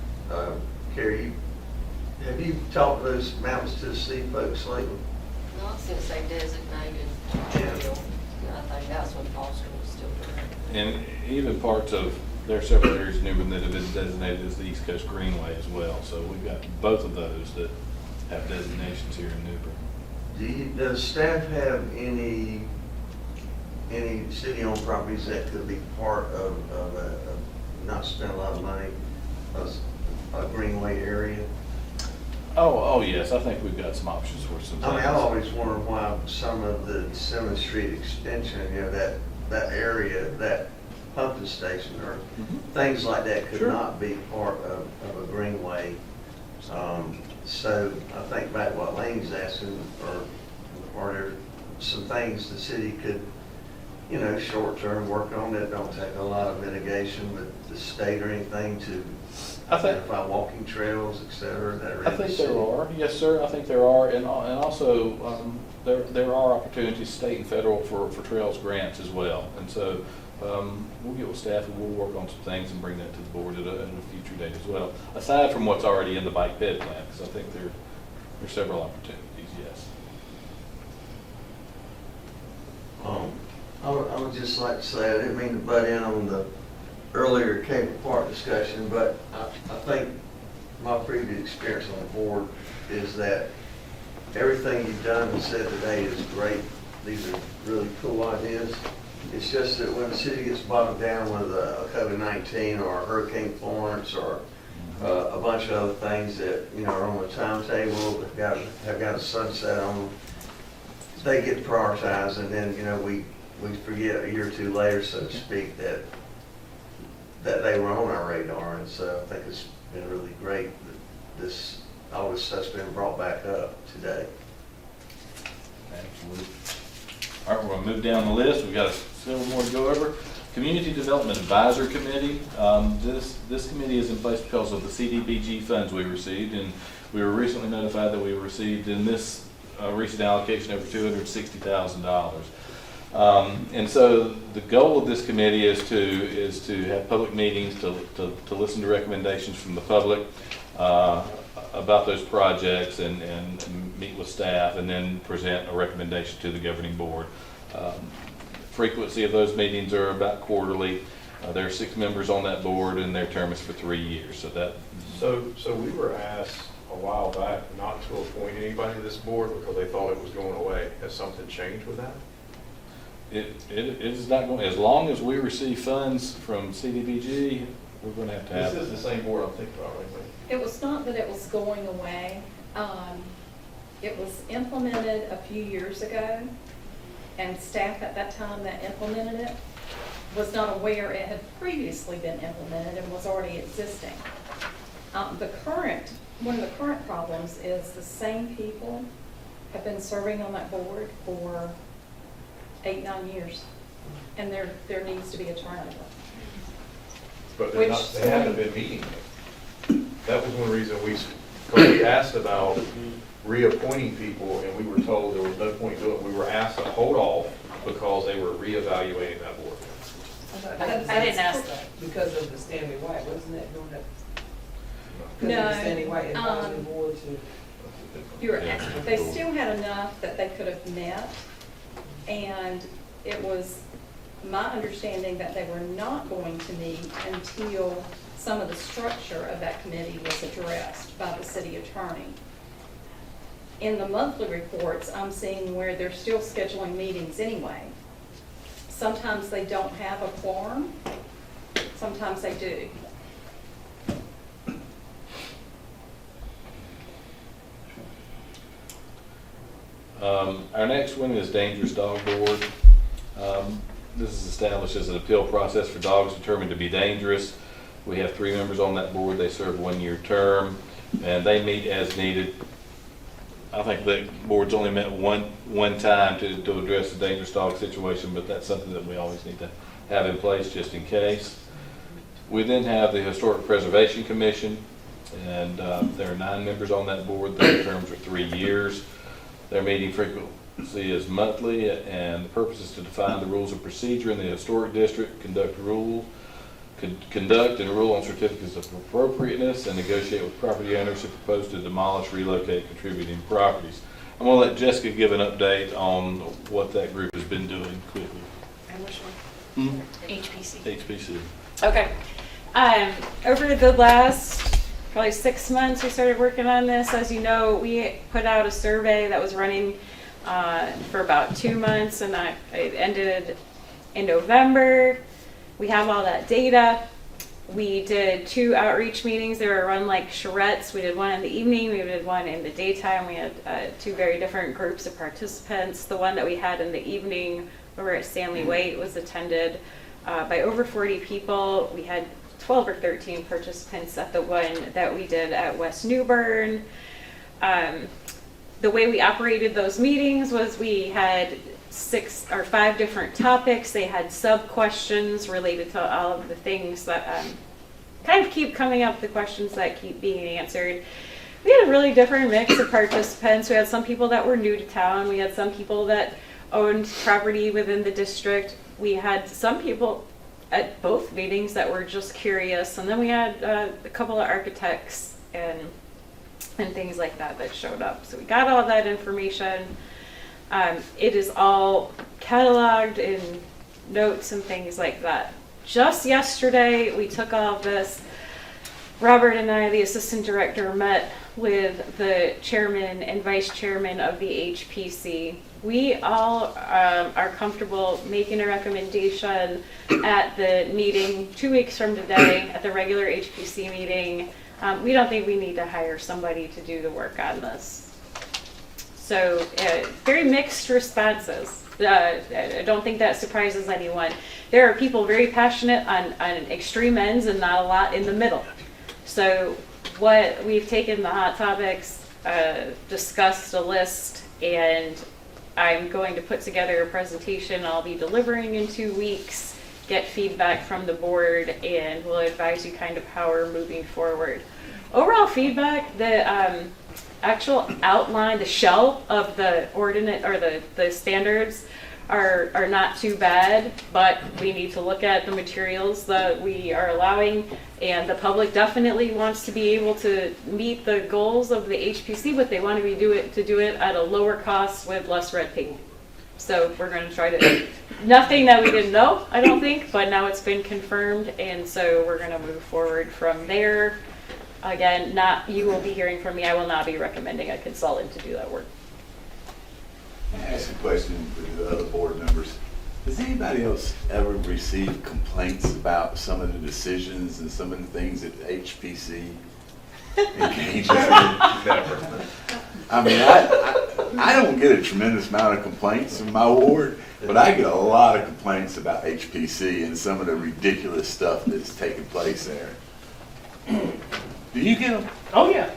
[SPEAKER 6] Carrie, have you talked to those Mountains to the Sea folks lately?
[SPEAKER 18] Not since they designated trail. I think that's when Foster was still there.
[SPEAKER 3] And even parts of, there are several areas in Newbern that have been designated as the East Coast Greenway as well. So we've got both of those that have designations here in Newbern.
[SPEAKER 6] Does staff have any city-owned properties that could be part of not spend a lot of money, a greenway area?
[SPEAKER 3] Oh, yes, I think we've got some options for some
[SPEAKER 6] I mean,
[SPEAKER 3] things.
[SPEAKER 6] I've always wondered why some of the Simmons Street extension, you know, that area, that pumping station or things like that could
[SPEAKER 3] Sure.
[SPEAKER 6] not be part of a greenway. So I think back what Lane's asking, or are there some things the city could, you know, short-term work on that don't take a lot of mitigation with the state or anything to identify walking trails, et cetera, that are in
[SPEAKER 3] I
[SPEAKER 6] the
[SPEAKER 3] think
[SPEAKER 6] city?
[SPEAKER 3] there are, yes, sir, I think there are, and also, there are opportunities, state and federal, for trails grants as well. And so, we'll get with staff and we'll work on some things and bring that to the board at a future date as well, aside from what's already in the bike ped plan, because I think there are several opportunities, yes.
[SPEAKER 6] I would just like to say, I didn't mean to butt in on the earlier cable park discussion, but I think my previous experience on the board is that everything you've done and said today is great. These are really cool ideas. It's just that when the city gets bogged down with COVID-19 or Hurricane Florence or a bunch of other things that, you know, are on the timetable, have got a sunset on them, they get prioritized, and then, you know, we forget a year or two later, so to speak, that they were on our radar. And so I think it's been really great that all this stuff's been brought back up today.
[SPEAKER 3] Absolutely. All right, we're going to move down the list. We've got several more to go over. Community Development Advisory Committee. This committee is in place because of the CDBG funds we received, and we were recently notified that we received in this recent allocation over $260,000. And so the goal of this committee is to have public meetings, to listen to recommendations from the public about those projects and meet with staff and then present a recommendation to the governing board. Frequency of those meetings are about quarterly. There are 6 members on that board and their term is for 3 years.
[SPEAKER 10] So we were asked a while back not to appoint anybody to this board because they thought it was going away. Has something changed with that?
[SPEAKER 3] It is not going, as long as we receive funds from CDBG, we're going to have.
[SPEAKER 10] This is the same board I'm thinking about, right?
[SPEAKER 2] It was not that it was going away. It was implemented a few years ago, and staff at that time that implemented it was not aware it had previously been implemented and was already existing. One of the current problems is the same people have been serving on that board for 8-9 years, and there needs to be a turnover.
[SPEAKER 10] But they haven't been meeting. That was one reason because we asked about reappointing people, and we were told there was no point doing it. We were asked to hold off because they were reevaluating that board.
[SPEAKER 9] I didn't ask that because of the Stanley White, wasn't that doing that? Because of the Stanley White advisory board to.
[SPEAKER 2] They still had enough that they could have met, And it was my understanding that they were not going to meet until some of the structure of that committee was addressed by the city attorney. In the monthly reports, I'm seeing where they're still scheduling meetings anyway. Sometimes they don't have a quorum, sometimes they do.
[SPEAKER 3] Our next one is Dangerous Dog Board. This is established as an appeal process for dogs determined to be dangerous. We have 3 members on that board. They serve a 1-year term, and they meet as needed. I think the board's only met one time to address the dangerous dog situation, but that's something that we always need to have in place just in case. We then have the Historic Preservation Commission, and there are 9 members on that board. Their terms are 3 years. Their meeting frequency is monthly, and the purpose is to define the rules of procedure in the historic district, conduct and rule on certificates of appropriateness, and negotiate with property owners who propose to demolish, relocate, contributing properties. I'm going to let Jessica give an update on what that group has been doing quickly.
[SPEAKER 2] And which one? HPC.
[SPEAKER 3] HPC.
[SPEAKER 4] Okay. Over the last probably 6 months, we started working on this. As you know, we put out a survey that was running for about 2 months, and it ended in November. We have all that data. We did 2 outreach meetings. They were run like charrettes. We did one in the evening, we did one in the daytime. We had 2 very different groups of participants. The one that we had in the evening over at Stanley Waite was attended by over 40 people. We had 12 or 13 participants at the one that we did at West New Bern. The way we operated those meetings was we had 6 or 5 different topics. They had sub-questions related to all of the things that kind of keep coming up, the questions that keep being answered. We had a really different mix of participants. We had some people that were new to town. We had some people that owned property within the district. We had some people at both meetings that were just curious, and then we had a couple of architects and things like that that showed up. So we got all that information. It is all cataloged in notes and things like that. Just yesterday, we took all of this. Robert and I, the assistant director, met with the chairman and vice chairman of the HPC. We all are comfortable making a recommendation at the meeting 2 weeks from today, at the regular HPC meeting. We don't think we need to hire somebody to do the work on this. So very mixed responses. I don't think that surprises anyone. There are people very passionate on extreme ends and not a lot in the middle. So what we've taken the hot topics, discussed a list, and I'm going to put together a presentation I'll be delivering in 2 weeks, get feedback from the board, and we'll advise you kind of how we're moving forward. Overall feedback, the actual outline, the shell of the ordinance or the standards are not too bad, but we need to look at the materials that we are allowing, and the public definitely wants to be able to meet the goals of the HPC, but they want to do it at a lower cost with less red tape. So we're going to try to, nothing that we didn't know, I don't think, but now it's been confirmed, and so we're going to move forward from there. Again, you will be hearing from me. I will not be recommending a consultant to do that work.
[SPEAKER 8] Can I ask a question to the other board members? Has anybody else ever received complaints about some of the decisions and some of the things that HPC engages in?
[SPEAKER 11] Never.
[SPEAKER 8] I mean, I don't get a tremendous amount of complaints in my ward, but I get a lot of complaints about HPC and some of the ridiculous stuff that's taking place there. Do you get them?
[SPEAKER 14] Oh, yeah.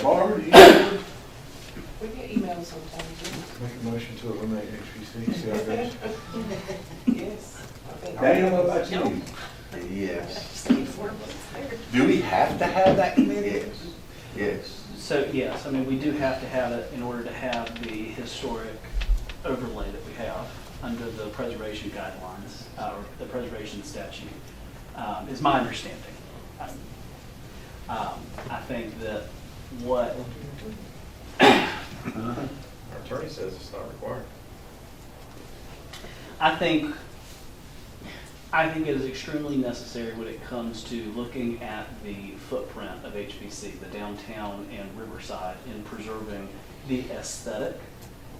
[SPEAKER 8] Barbara, do you get them?
[SPEAKER 9] We get emails sometimes.
[SPEAKER 10] Make a motion to eliminate HPC, see how it goes.
[SPEAKER 9] Yes.
[SPEAKER 8] Daniel, what about you? Yes. Do we have to have that committee? Yes.
[SPEAKER 12] So, yes, I mean, we do have to have it in order to have the historic overlay that we have under the preservation guidelines, or the preservation statute, is my understanding. I think that what
[SPEAKER 10] Our attorney says it's not required.
[SPEAKER 12] I think it is extremely necessary when it comes to looking at the footprint of HPC, the downtown and Riverside, in preserving the aesthetic.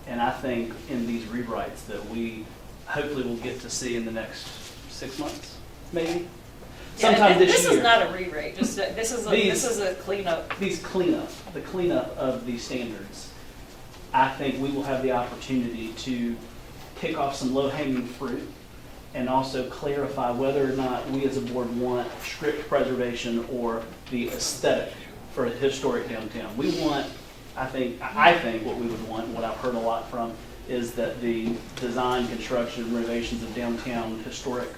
[SPEAKER 12] And I think in these rewrites that we hopefully will get to see in the next 6 months, maybe? Sometime this year.
[SPEAKER 2] This is not a rewrite, just, this is a cleanup.
[SPEAKER 12] The cleanup of these standards. I think we will have the opportunity to pick off some low-hanging fruit and also clarify whether or not we as a board want strict preservation or the aesthetic for a historic downtown. We want, I think what we would want, what I've heard a lot from, is that the design, construction, renovations of downtown historic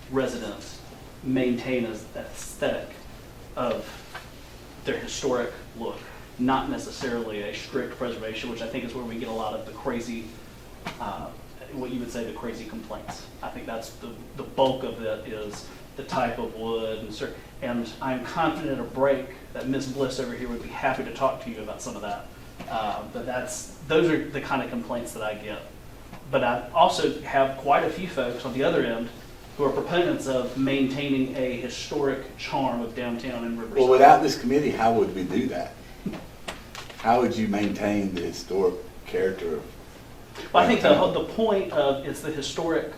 [SPEAKER 12] residents maintain an aesthetic of their historic look, not necessarily a strict preservation, which I think is where we get a lot of the crazy, what you would say the crazy complaints. I think that's the bulk of it is the type of wood and I'm confident at a break that Ms. Bliss over here would be happy to talk to you about some of that. But those are the kind of complaints that I get. But I also have quite a few folks on the other end who are proponents of maintaining a historic charm of downtown and Riverside.
[SPEAKER 8] Well, without this committee, how would we do that? How would you maintain the historic character of?
[SPEAKER 12] Well, I think the point of it's the historic,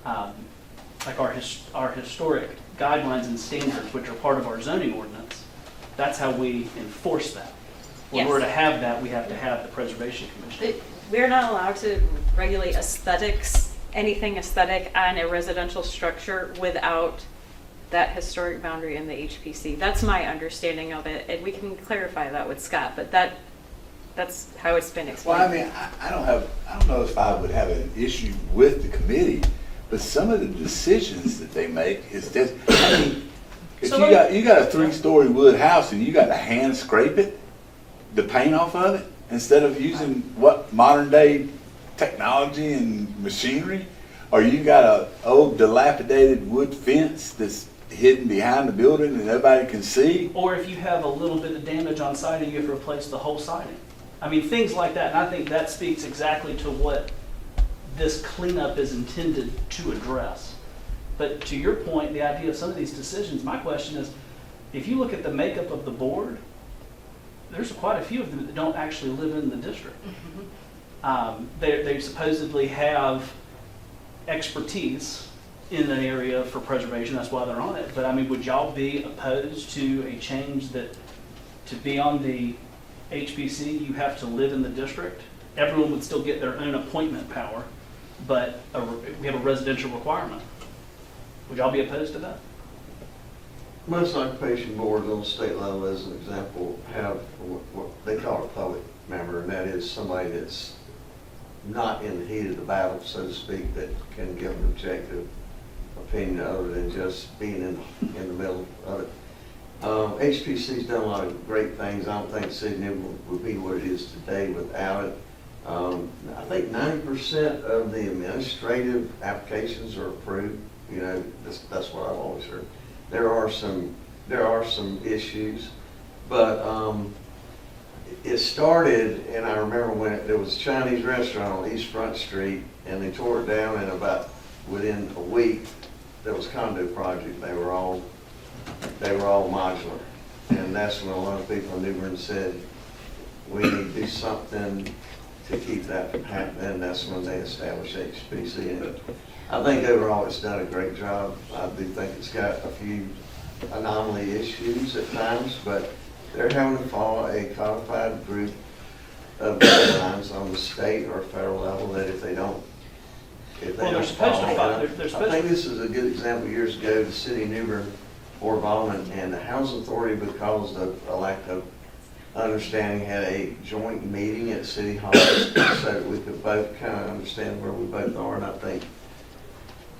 [SPEAKER 12] like our historic guidelines and standards, which are part of our zoning ordinance. That's how we enforce that. In order to have that, we have to have the Preservation Commission.
[SPEAKER 2] We're not allowed to regulate aesthetics, anything aesthetic on a residential structure without that historic boundary in the HPC. That's my understanding of it, and we can clarify that with Scott, but that's how it's been explained.
[SPEAKER 8] Well, I mean, I don't know if I would have an issue with the committee, but some of the decisions that they make is just, I mean, if
[SPEAKER 2] So
[SPEAKER 8] you got a 3-story wood house and you got to hand scrape it, the paint off of it, instead of using what modern day technology and machinery, or you got a old dilapidated wood fence that's hidden behind the building and nobody can see.
[SPEAKER 12] Or if you have a little bit of damage on siding, you have to replace the whole siding. I mean, things like that, and I think that speaks exactly to what this cleanup is intended to address. But to your point, the idea of some of these decisions, my question is, if you look at the makeup of the board, there's quite a few of them that don't actually live in the district. They supposedly have expertise in an area for preservation, that's why they're on it. But I mean, would y'all be opposed to a change that to be on the HPC, you have to live in the district? Everyone would still get their own appointment power, but we have a residential requirement. Would y'all be opposed to that?
[SPEAKER 6] Most occupation boards on the state level, as an example, have what they call a public member, and that is somebody that's not in the heat of the battle, so to speak, that can give an objective opinion other than just being in the middle of it. HPC's done a lot of great things. I don't think City Newbern would be what it is today without it. I think 90% of the administrative applications are approved. You know, that's what I've always heard. There are some issues, but it started, and I remember when there was a Chinese restaurant on East Front Street, and they tore it down, and about within a week, there was a condo project. They were all modular, and that's when a lot of people in New Bern said, we need to do something to keep that from happening. That's when they established HPC. And I think overall it's done a great job. I do think it's got a few anomaly issues at times, but they're having to follow a codified group of guidelines on the state or federal level that if they don't follow it, I think this is a good example. Years ago, the City of New Bern Board of Aldermen and the Housing Authority, because of a lack of understanding, had a joint meeting at City Hall so that we could both kind of understand where we both are. And I think it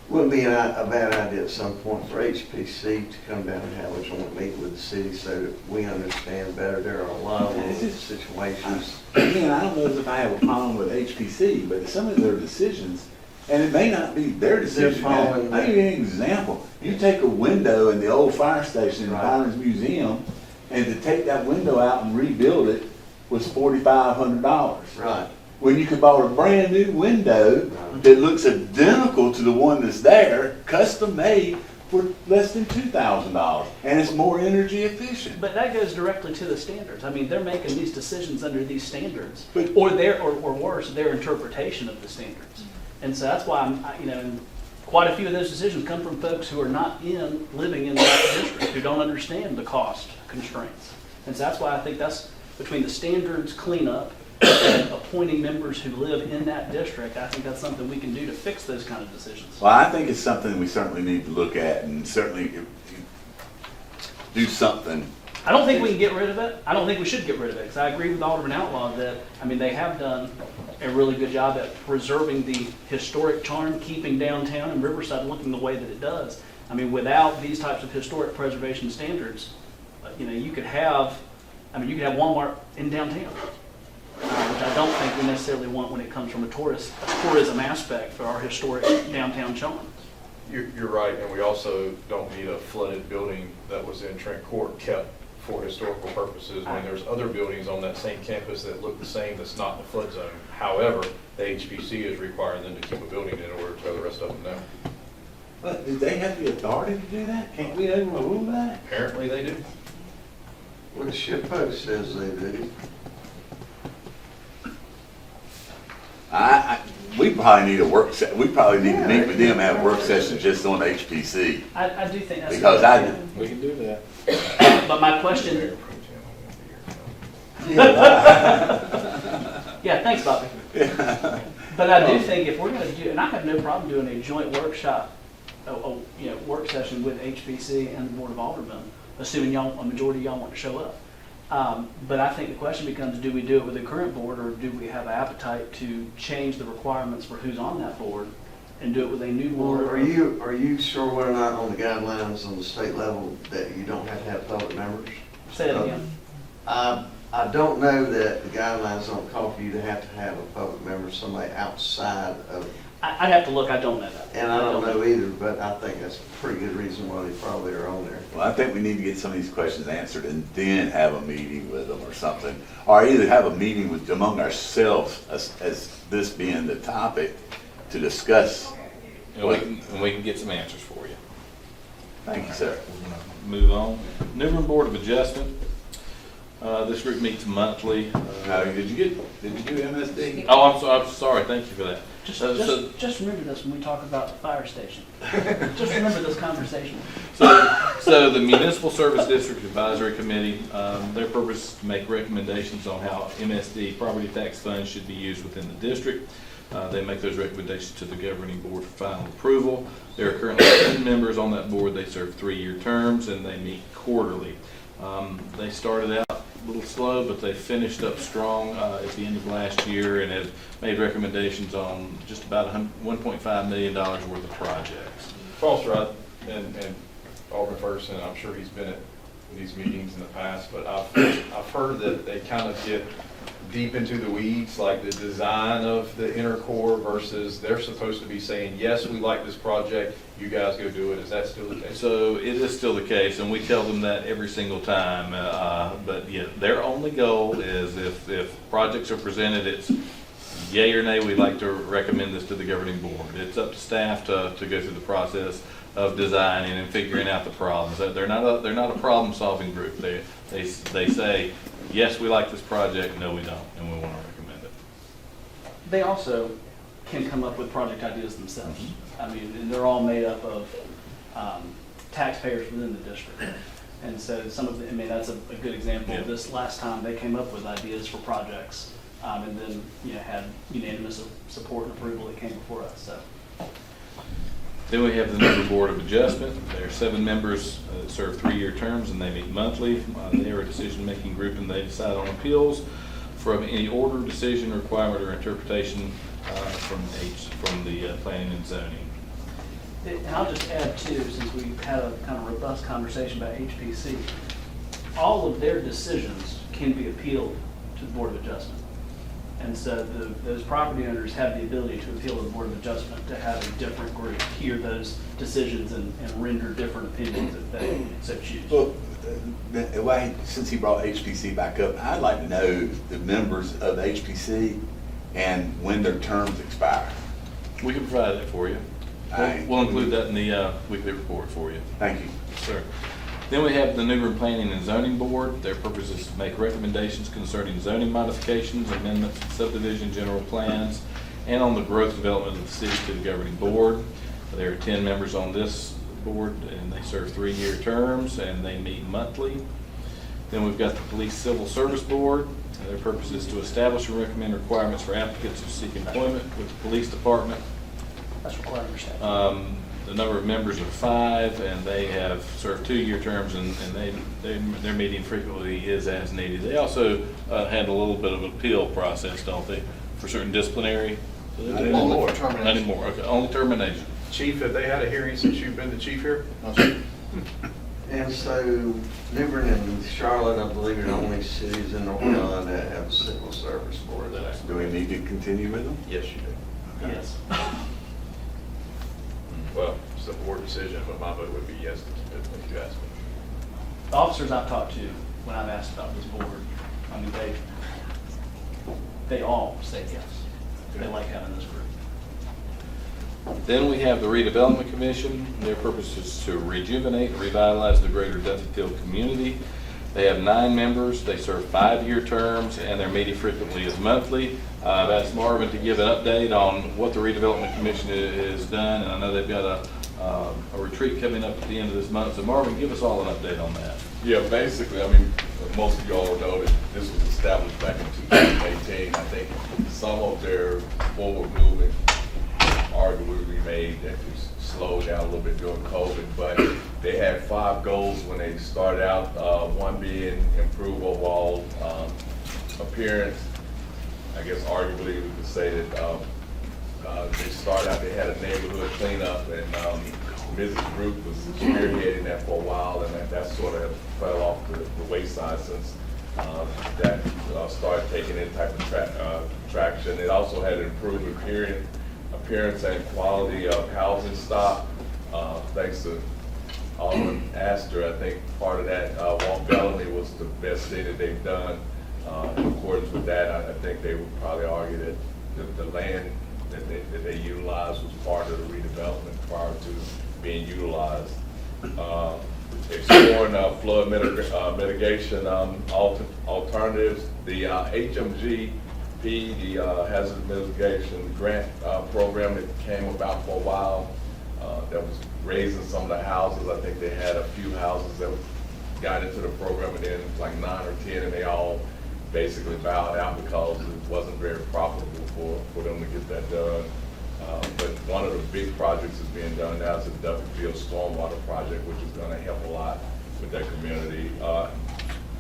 [SPEAKER 6] wouldn't be a bad idea at some point for HPC to come down and have a joint meeting with the city so that we understand better. There are a lot of little situations.
[SPEAKER 8] Again, I don't know if I have a problem with HPC, but some of their decisions, and it may not be their decision. I'll give you an example. You take a window in the old fire station in the Veterans Museum, and to take that window out and rebuild it was $4,500.
[SPEAKER 6] Right.
[SPEAKER 8] when you could buy a brand new window that looks identical to the one that's there, custom made, for less than $2,000, and it's more energy efficient.
[SPEAKER 12] But that goes directly to the standards. I mean, they're making these decisions under these standards,
[SPEAKER 8] But-
[SPEAKER 12] or worse, their interpretation of the standards. And so that's why quite a few of those decisions come from folks who are not living in that district, who don't understand the cost constraints. And so that's why I think that's between the standards cleanup and appointing members who live in that district. I think that's something we can do to fix those kind of decisions.
[SPEAKER 8] Well, I think it's something we certainly need to look at, and certainly do something.
[SPEAKER 12] I don't think we can get rid of it. I don't think we should get rid of it, because I agree with Alderman Outlaw that, they have done a really good job at preserving the historic charm, keeping downtown and Riverside looking the way that it does. Without these types of historic preservation standards, you could have Walmart in downtown, which I don't think we necessarily want when it comes from a tourism aspect for our historic downtown charm.
[SPEAKER 10] You're right, and we also don't need a flooded building that was in Trent Court kept for historical purposes when there's other buildings on that same campus that look the same that's not in the flood zone. However, the HPC is requiring them to keep a building in order to let the rest of them know.
[SPEAKER 8] But do they have the authority to do that? Can't we overrule that?
[SPEAKER 10] Apparently they do.
[SPEAKER 6] Well, the SHPO says they do.
[SPEAKER 8] We probably need a we probably need to meet with them and have a work session just on HPC.
[SPEAKER 12] I do think that's.
[SPEAKER 8] Because
[SPEAKER 11] We can do that.
[SPEAKER 12] But my question, yeah, thanks, Bobby. But I do think if we're going to do, and I have no problem doing a joint workshop, work session with HPC and the Board of Aldermen, assuming a majority of y'all want to show up. But I think the question becomes, do we do it with the current board, or do we have appetite to change the requirements for who's on that board and do it with a new board?
[SPEAKER 6] Well, are you sure whether or not on the guidelines on the state level that you don't have to have public members?
[SPEAKER 12] Say it again.
[SPEAKER 6] I don't know that the guidelines don't call for you to have a public member, somebody outside of.
[SPEAKER 12] I'd have to look, I don't know that.
[SPEAKER 6] And I don't know either, but I think that's a pretty good reason why they probably are on there.
[SPEAKER 8] Well, I think we need to get some of these questions answered and then have a meeting with them or something. Or either have a meeting among ourselves as this being the topic to discuss.
[SPEAKER 3] And we can get some answers for you.
[SPEAKER 8] Thank you, sir.
[SPEAKER 3] Move on. New Bern Board of Adjustment. This group meets monthly.
[SPEAKER 8] Did you do MSD?
[SPEAKER 3] Oh, I'm sorry. Thank you for that.
[SPEAKER 12] Just remember this when we talk about the fire station. Just remember this conversation.
[SPEAKER 3] So the Municipal Service District Advisory Committee, their purpose is to make recommendations on how MSD property tax funds should be used within the district. They make those recommendations to the governing board for final approval. There are currently 10 members on that board. They serve 3-year terms and they meet quarterly. They started out a little slow, but they finished up strong at the end of last year and have made recommendations on just about $1.5 million worth of projects.
[SPEAKER 10] Foster, and Alderman Ferguson, I'm sure he's been at these meetings in the past, but I've heard that they kind of get deep into the weeds, like the design of the inner core versus they're supposed to be saying, yes, we like this project, you guys go do it. Is that still the case?
[SPEAKER 3] So it is still the case, and we tell them that every single time. But yeah, their only goal is if projects are presented, it's yay or nay, we'd like to recommend this to the governing board. It's up to staff to go through the process of designing and figuring out the problems. They're not a problem-solving group. They say, yes, we like this project, no, we don't, and we want to recommend it.
[SPEAKER 12] They also can come up with project ideas themselves. And they're all made up of taxpayers within the district. And so some of that's a good example of this. Last time they came up with ideas for projects and then had unanimous support and approval that came before us. So.
[SPEAKER 3] Then we have the New Bern Board of Adjustment. There are 7 members that serve 3-year terms and they meet monthly. They are a decision-making group and they decide on appeals from any order, decision, requirement, or interpretation from the planning and zoning.
[SPEAKER 12] And I'll just add too, since we've had a kind of robust conversation about HPC, all of their decisions can be appealed to the Board of Adjustment. And so those property owners have the ability to appeal to the Board of Adjustment to have a different group hear those decisions and render different opinions if they so choose.
[SPEAKER 8] Well, since he brought HPC back up, I'd like to know the members of HPC and when their terms expire.
[SPEAKER 3] We can provide that for you. We'll include that in the weekly report for you.
[SPEAKER 8] Thank you.
[SPEAKER 3] Yes, sir. Then we have the New Bern Planning and Zoning Board. Their purpose is to make recommendations concerning zoning modifications, amendments, subdivision, general plans, and on the growth development of the city to the governing board. There are 10 members on this board, and they serve 3-year terms, and they meet monthly. Then we've got the Police Civil Service Board. Their purpose is to establish and recommend requirements for applicants who seek employment with the police department.
[SPEAKER 14] That's required under statute.
[SPEAKER 3] The number of members are 5, and they have served 2-year terms, and their meeting frequently is as needed. They also handle a little bit of an appeal process, don't they, for certain disciplinary? So they do-
[SPEAKER 6] Only for termination.
[SPEAKER 3] Not anymore, okay, only termination.
[SPEAKER 1] Chief, have they had a hearing since you've been the chief here?
[SPEAKER 6] And so New Bern and Charlotte, I believe, are the only cities in North Carolina that have a civil service board.
[SPEAKER 8] Do we need to continue with them?
[SPEAKER 1] Yes, you do.
[SPEAKER 14] Yes.
[SPEAKER 10] Well, it's a board decision, but my vote would be yes if you ask me.
[SPEAKER 12] The officers I've talked to, when I've asked about this board, I mean, they all say yes. They like having this group.
[SPEAKER 3] Then we have the Redevelopment Commission. Their purpose is to rejuvenate, revitalize the greater Duffield community. They have 9 members. They serve 5-year terms, and their meeting frequently is monthly. I've asked Marvin to give an update on what the Redevelopment Commission has done, and I know they've got a retreat coming up at the end of this month. So Marvin, give us all an update on that.
[SPEAKER 11] Yeah, basically, I mean, most of y'all know that this was established back in 2018. I think some of their forward movement arguably made that was slowed down a little bit during COVID, but they had 5 goals when they started out, one being improve overall appearance. I guess arguably we could say that they started out, they had a neighborhood cleanup, and Mrs. Root was spearheading that for a while, and that sort of fell off the wayside since that started taking any type of traction. It also had improved appearance and quality of housing stock, thanks to Alderman Astor. I think part of that, Walt Bellamy was the best thing that they've done. In accordance with that, I think they would probably argue that the land that they utilized was part of the redevelopment prior to being utilized. Exploring flood mitigation alternatives, the HMG the hazard mitigation grant program that came about for a while, that was raising some of the houses. I think they had a few houses that got into the program, and then like 9 or 10, and they all basically bowed out because it wasn't very profitable for them to get that done. But one of the big projects that's being done now is the Duffield Stormwater Project, which is going to help a lot with that community.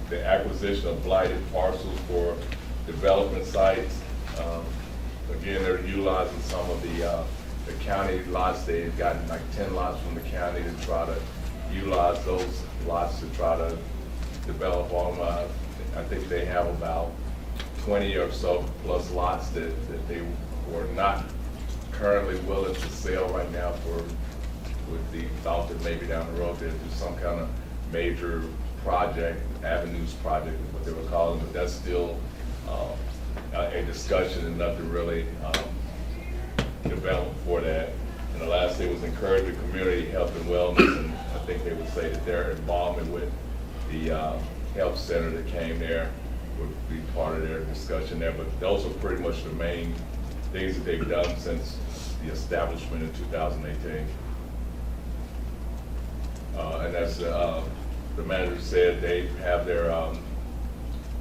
[SPEAKER 11] The acquisition of blighted parcels for development sites. Again, they're utilizing some of the county lots. They've gotten like 10 lots from the county to try to utilize those lots to try to develop on. I think they have about 20 or so plus lots that they were not currently willing to sell right now with the thought that maybe down the road there's some kind of major project, avenues project is what they were calling, but that's still a discussion and nothing really developed for that. And the last thing was encourage the community health and wellness, and I think they would say that their involvement with the health center that came there would be part of their discussion there. But those are pretty much the main things that they've done since the establishment in 2018. And that's the manager said they have their a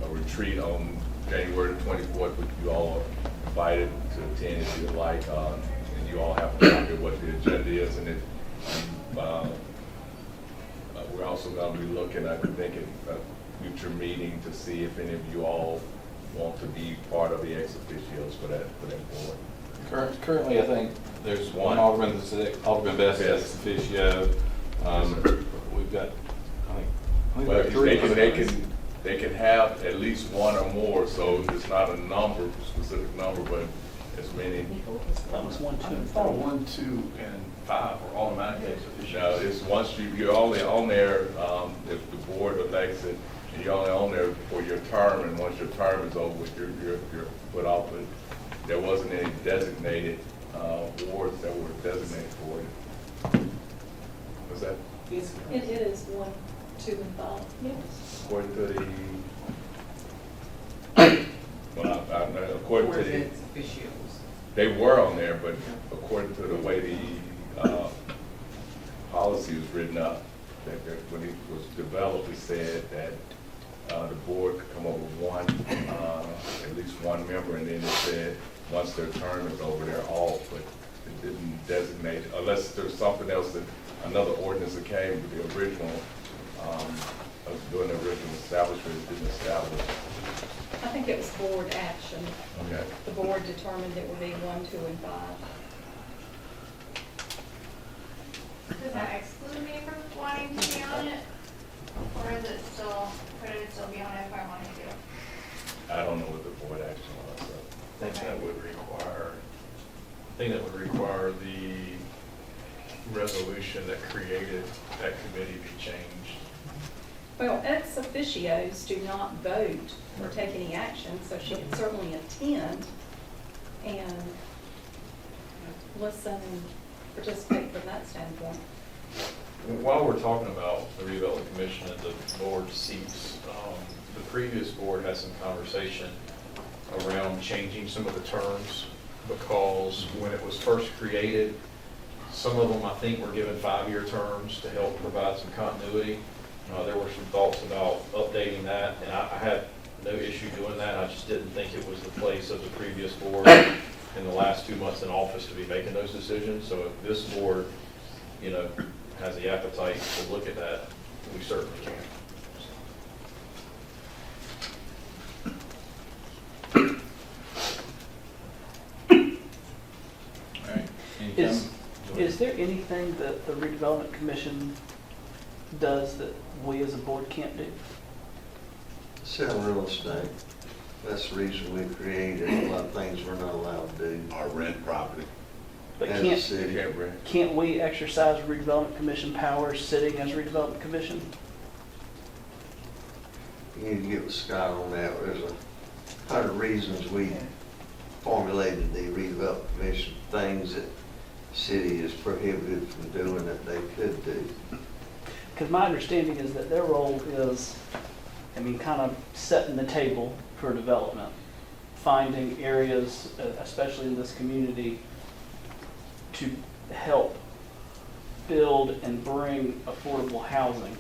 [SPEAKER 11] retreat on January 24th, which you all are invited to attend if you'd like. And you all have to look at what the agenda is. And we're also going to be looking, I think, at a future meeting to see if any of you all want to be part of the ex officios for that board.
[SPEAKER 3] Currently, I think there's one Alderman that's Alderman Best ex officio. We've got, I think there are 3. They can have at least one or more, so it's not a number, specific number, but as many.
[SPEAKER 12] That was 1, 2, and 3.
[SPEAKER 1] 1, 2, and 5 are automatic ex officio.
[SPEAKER 11] Now, it's once you're only on there if the board elects it, and you're only on there for your term, and once your term is over, you're put off. But there wasn't any designated wards that were designated for it. Was that
[SPEAKER 4] It is 1, 2, and 5, yes.
[SPEAKER 11] according to the, well, I know, according to the, they were on there, but according to the way the policy was written up, that when it was developed, it said that the board could come up with one, at least one member, and then it said, once their term is over, they're off, but it didn't designate, unless there's something else that, another ordinance that came with the original, during the original establishment, it didn't establish.
[SPEAKER 4] I think it was board action.
[SPEAKER 11] Okay.
[SPEAKER 4] The board determined it would be 1, 2, and 5.
[SPEAKER 15] Does that exclude me from wanting to be on it? Or is it still, could it still be on it if I wanted to?
[SPEAKER 11] I don't know what the board action was, so.
[SPEAKER 10] I think that would require the resolution that created that committee be changed.
[SPEAKER 4] Well, ex officios do not vote or take any action, so she can certainly attend and listen and participate from that standpoint.
[SPEAKER 10] While we're talking about the redevelopment commission and the board seats, the previous board had some conversation around changing some of the terms, because when it was first created, some of them, I think, were given 5-year terms to help provide some continuity. There were some thoughts about updating that, and I had no issue doing that. I just didn't think it was the place of the previous board in the last 2 months in office to be making those decisions. So if this board, has the appetite to look at that, we certainly can.
[SPEAKER 3] All right.
[SPEAKER 12] Is there anything that the redevelopment commission does that we as a board can't do?
[SPEAKER 6] Sell real estate. That's the reason we created a lot of things we're not allowed to do.
[SPEAKER 8] Or rent property.
[SPEAKER 12] But
[SPEAKER 6] As a city.
[SPEAKER 12] can't we exercise redevelopment commission powers sitting as redevelopment commission?
[SPEAKER 6] You need to get with Scott on that. There's 100 reasons we formulated the redevelopment commission, things that the city is prohibited from doing that they could do.
[SPEAKER 12] Because my understanding is that their role is, kind of setting the table for development, finding areas, especially in this community, to help build and bring affordable housing,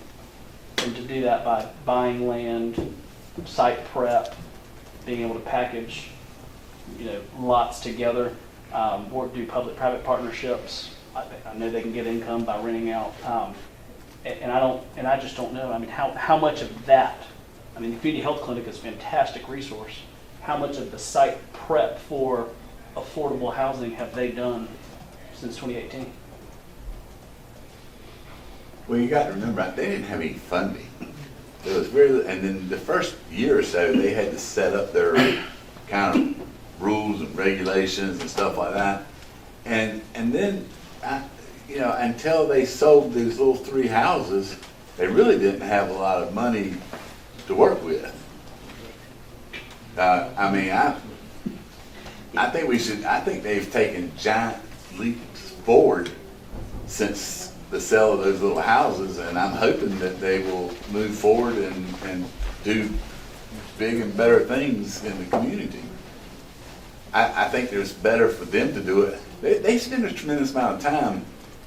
[SPEAKER 12] and to do that by buying land, site prep, being able to package, lots together, or do public-private partnerships. I know they can get income by renting out, and I just don't know. How much of that? The community health clinic is a fantastic resource. How much of the site prep for affordable housing have they done since 2018?
[SPEAKER 8] Well, you got to remember, they didn't have any funding. It was very, and then the first year or so, they had to set up their kind of rules and regulations and stuff like that. And then, until they sold these little 3 houses, they really didn't have a lot of money to work with. I think they've taken giant leaps forward since the sale of those little houses, and I'm hoping that they will move forward and do big and better things in the community. I think it's better for them to do it. They spend a tremendous amount of time.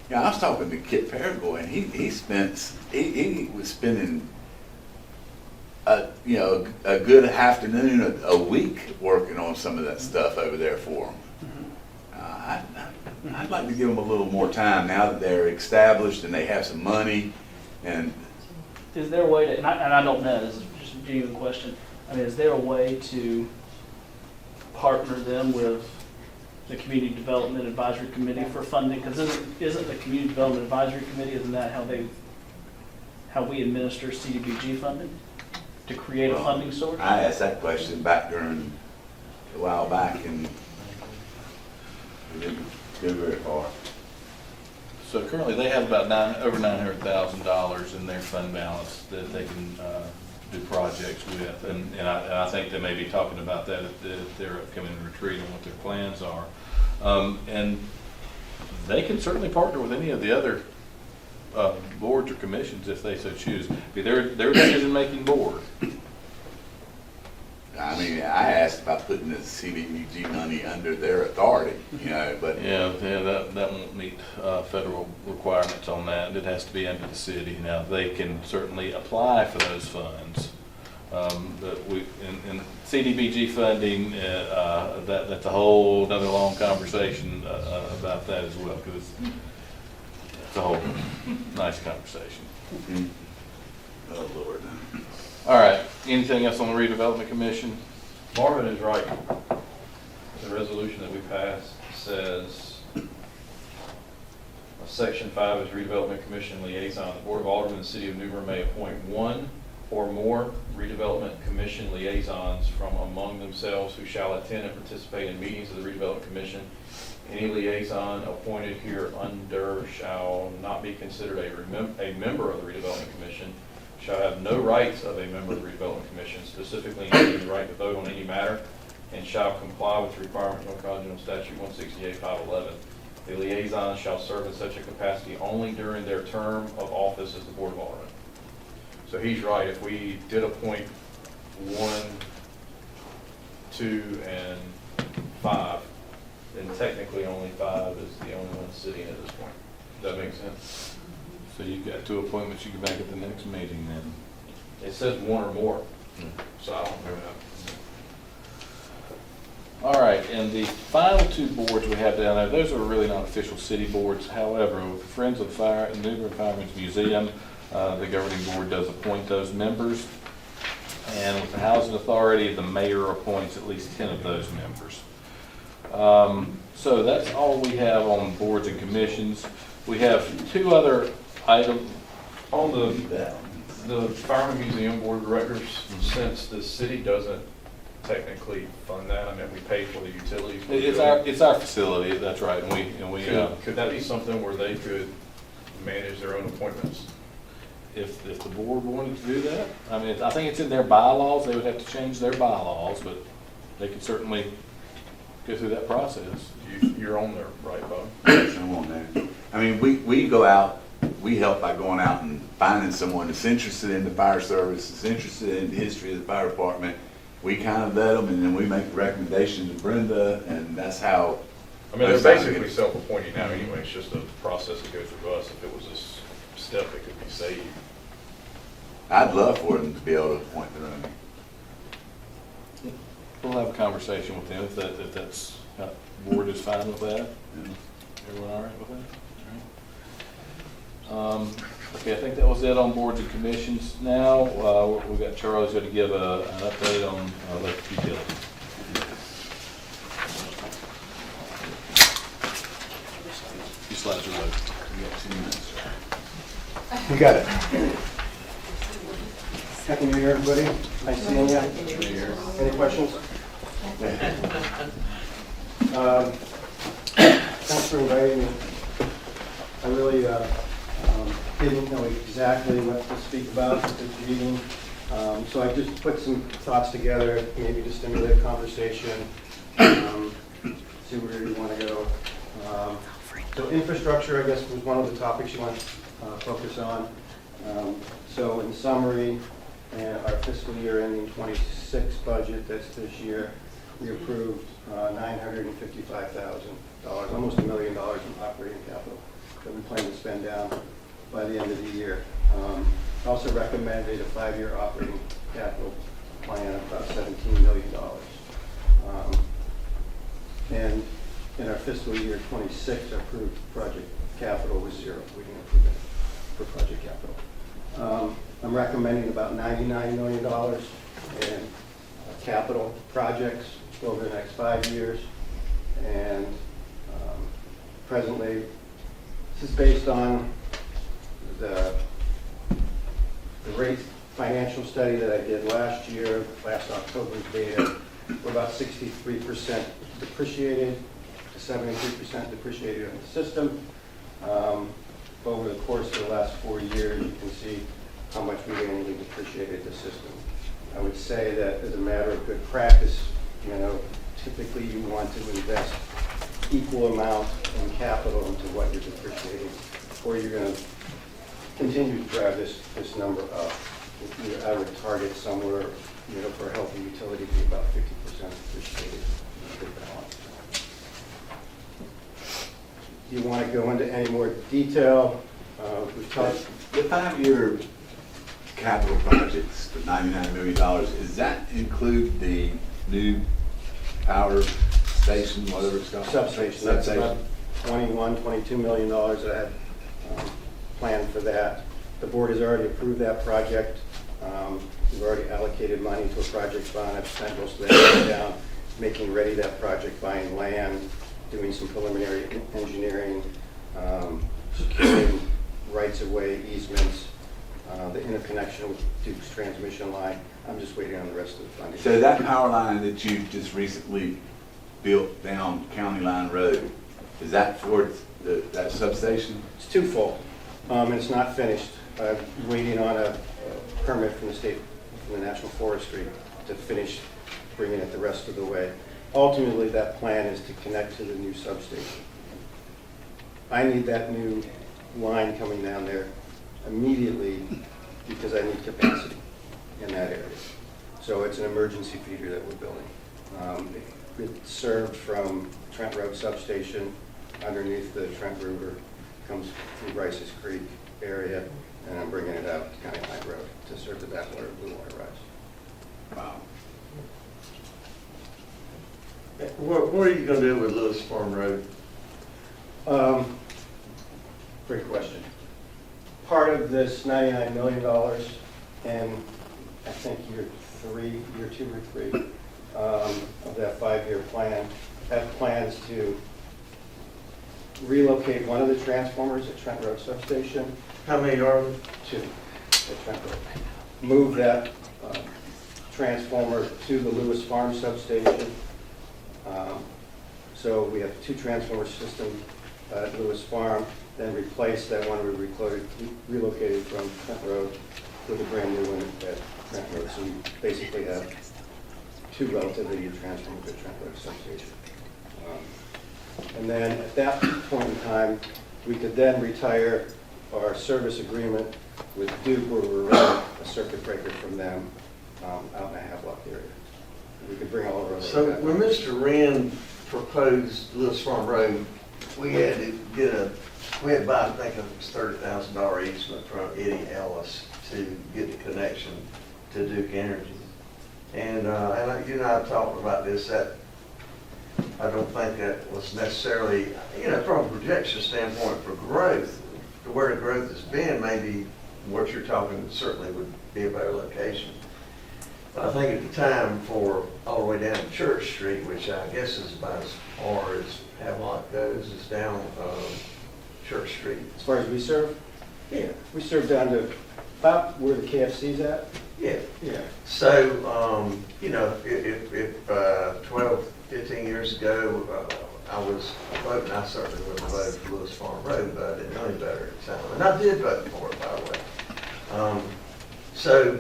[SPEAKER 8] I was talking to Kit Paragoy, and he was spending a good afternoon a week working on some of that stuff over there for them. I'd like to give them a little more time now that they're established and they have some money. And
[SPEAKER 12] is there a way to, and I don't know, this is just a genuine question, is there a way to partner them with the Community Development Advisory Committee for funding? Because isn't the Community Development Advisory Committee, isn't that how we administer CDBG funding? To create a funding source?
[SPEAKER 8] I asked that question back during a while back, and we didn't go very far.
[SPEAKER 3] So currently, they have about over $900,000 in their fund balance that they can do projects with. And I think they may be talking about that at their upcoming retreat and what their plans are. And they can certainly partner with any of the other boards or commissions if they so choose. Be their decision-making board.
[SPEAKER 8] I mean, I asked about putting the CDBG money under their authority, you know, but.
[SPEAKER 3] Yeah, that won't meet federal requirements on that. It has to be under the city. Now, they can certainly apply for those funds. But in CDBG funding, that's a whole another long conversation about that as well, because it's a whole nice conversation.
[SPEAKER 8] Mhm. Oh, Lord.
[SPEAKER 3] All right, anything else on the redevelopment commission?
[SPEAKER 10] Marvin is right. The resolution that we passed says, Section 5 is redevelopment commission liaison. The Board of Aldermen in the city of New Bern may appoint one or more redevelopment commission liaisons from among themselves who shall attend and participate in meetings of the redevelopment commission. Any liaison appointed here under shall not be considered a member of the redevelopment commission, shall have no rights of a member of the redevelopment commission, specifically including the right to vote on any matter, and shall comply with the requirements of North Carolina General Statute 168-511. The liaison shall serve in such a capacity only during their term of office as the Board of Aldermen. So he's right. If we did appoint 1, 2, and 5, then technically only 5 is the only one sitting at this point. Does that make sense?
[SPEAKER 3] So you've got 2 appointments you can make at the next meeting then.
[SPEAKER 10] It says 1 or more, so I don't remember that.
[SPEAKER 3] All right, and the final 2 boards we have down there, those are really not official city boards. However, with the Friends of the Fire and New Bern Firemen's Museum, the governing board does appoint those members. And with the Housing Authority, the mayor appoints at least 10 of those members. So that's all we have on boards and commissions. We have 2 other items.
[SPEAKER 10] On the Fireman Museum Board of Directors, since the city doesn't technically fund that, I mean, we pay for the utilities.
[SPEAKER 3] It's our facility, that's right, and we
[SPEAKER 10] Could that be something where they could manage their own appointments?
[SPEAKER 3] if the board wanted to do that, I mean, I think it's in their bylaws, they would have to change their bylaws, but they could certainly go through that process.
[SPEAKER 10] You're on there, right, Bob?
[SPEAKER 8] Yes, I'm on there. I mean, we go out, we help by going out and finding someone that's interested in the fire service, that's interested in the history of the fire department. We kind of vet them, and then we make recommendations to Brenda, and that's how.
[SPEAKER 10] I mean, they're basically self-appointing now anyway. It's just a process that goes through us. If it was a step that could be saved.
[SPEAKER 8] I'd love for them to be able to appoint their own.
[SPEAKER 3] We'll have a conversation with them if that's, board is fine with that. Everyone all right with that? All right. Okay, I think that was it on boards and commissions. Now, we've got Charles going to give an update on electric utility. Your slides are loaded. You got 2 minutes.
[SPEAKER 19] You got it. Happy New Year, everybody. Nice seeing you. Any questions? Thanks for inviting me. I really didn't know exactly what to speak about at this meeting, so I just put some thoughts together, maybe to stimulate conversation, see where you want to go. So infrastructure, I guess, was one of the topics you want to focus on. So in summary, our fiscal year ending 26 budget, that's this year, we approved $955,000, almost $1 million in operating capital that we plan to spend down by the end of the year. Also recommended a 5-year operating capital plan of about $17 million. And in our fiscal year 26, our approved project capital was 0. We didn't approve it for project capital. I'm recommending about $99 million in capital projects over the next 5 years. And presently, this is based on the rate financial study that I did last year, last October's data. We're about 63% depreciated, 73% depreciated in the system. Over the course of the last 4 years, you can see how much after we annually depreciated the system. I would say that as a matter of good practice, typically you want to invest equal amount in capital into what you're depreciating, or you're going to continue to drive this number up. I would target somewhere, for a healthy utility to be about 50% depreciated. Good balance. Do you want to go into any more detail? We've talked.
[SPEAKER 8] The 5-year capital projects for $99 million, does that include the new power station, whatever it's called?
[SPEAKER 19] Substation. That's about $22 million that I had planned for that. The board has already approved that project. We've already allocated money to a project bond. I've spent most of that money down making ready that project, buying land, doing some preliminary engineering, securing rights-of-way easements, the interconnection with Duke's transmission line. I'm just waiting on the rest of the funding.
[SPEAKER 8] So that power line that you just recently built down County Line Road, is that for that substation?
[SPEAKER 19] It's twofold, and it's not finished. I'm waiting on a permit from the state, from the National Forestry, to finish bringing it the rest of the way. Ultimately, that plan is to connect to the new substation. I need that new line coming down there immediately because I need capacity in that area. So it's an emergency feeder that we're building. It's served from Trent Road substation underneath the Trent River, comes through Rice's Creek area, and I'm bringing it out to County Line Road to serve the backwater of Blue Water Rise.
[SPEAKER 8] Wow.
[SPEAKER 6] What are you going to do with Lewis Farm Road?
[SPEAKER 19] Great question. Part of this $99 million, and I think year 2 or 3 of that 5-year plan, have plans to relocate one of the transformers at Trent Road substation.
[SPEAKER 6] How many are there?
[SPEAKER 19] 2 at Trent Road. Move that transformer to the Lewis Farm substation. So we have 2 transformer systems at Lewis Farm, then replace that one we relocated from Trent Road with a brand new one at Trent Road. So we basically have 2 relatively new transformers at Trent Road substation. And then at that point in time, we could then retire our service agreement with Duke, where we're running a circuit breaker from them out in the Havelock area. We could bring all of our.
[SPEAKER 6] So when Mr. Wren proposed Lewis Farm Road, we had to buy, I think it was $30,000 easement from Eddie Ellis to get the connection to Duke Energy. And you and I have talked about this, that I don't think that was necessarily, from a projection standpoint for growth, to where the growth has been, maybe what you're talking certainly would be a better location. But I think at the time, for all the way down to Church Street, which I guess is about as far as Havelock goes, is down Church Street.
[SPEAKER 19] As far as we serve?
[SPEAKER 6] Yeah.
[SPEAKER 19] We serve down to about where the KFC's at.
[SPEAKER 6] Yeah.
[SPEAKER 19] Yeah.
[SPEAKER 6] So, if 12, 15 years ago, I was voting, I certainly wouldn't have voted for Lewis Farm Road, but I didn't know any better at the time. And I did vote for it, by the way. So,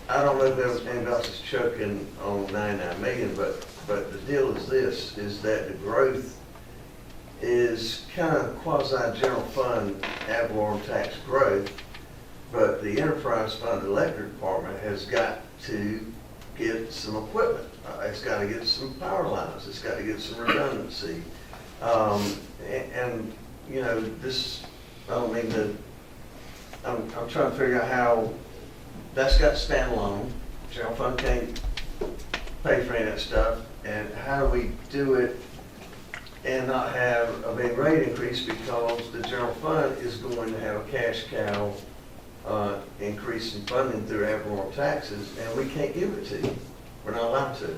[SPEAKER 6] I don't know if anybody else is choking on 99 million, but the deal is this, is that the growth is kind of quasi-general fund ad valorem tax growth, but the enterprise fund electric department has got to get some equipment. It's got to get some power lines. It's got to get some redundancy. This, I don't mean to, I'm trying to figure out how that's got to stand alone. General fund can't pay for any of that stuff. And how do we do it and not have a big rate increase, because the general fund is going to have a cash cow increase in funding through ad valorem taxes, and we can't give it to you. We're not allowed to.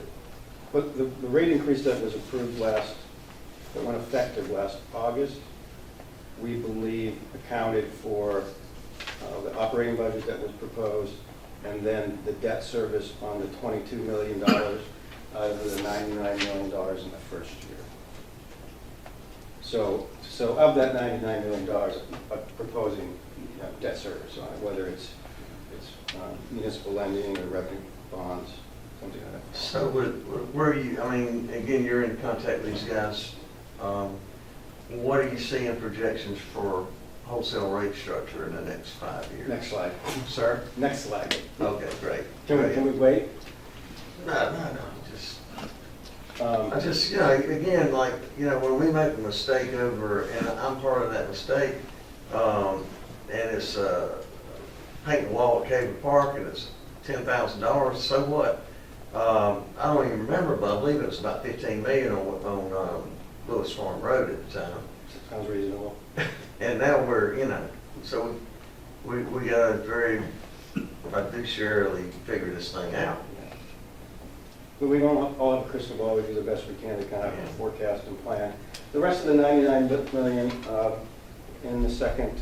[SPEAKER 19] But the rate increase that was approved that went effective last August, we believe accounted for the operating budget that was proposed, and then the debt service on the $22 million out of the $99 million in the first year. So of that $99 million, I'm proposing debt service on it, whether it's it's municipal lending or revenue bonds, something like that.
[SPEAKER 6] So where are you, I mean, again, you're in contact with these guys. What are you seeing projections for wholesale rate structure in the next 5 years?
[SPEAKER 19] Next slide.
[SPEAKER 6] Sir?
[SPEAKER 19] Next slide.
[SPEAKER 6] Okay, great.
[SPEAKER 19] Can we wait?
[SPEAKER 6] No, just, I just, again, like, when we make a mistake over, and I'm part of that mistake, and it's painting the wall at Cable Park, and it's $10,000, so what? I don't even remember, but I believe it was about 15 million on Lewis Farm Road at the time.
[SPEAKER 19] Sounds reasonable.
[SPEAKER 6] And now we're, so we got to very fiduciarily figure this thing out.
[SPEAKER 19] But we don't all have a crystal ball. We do the best we can to kind of forecast and plan. The rest of the 99 million in the second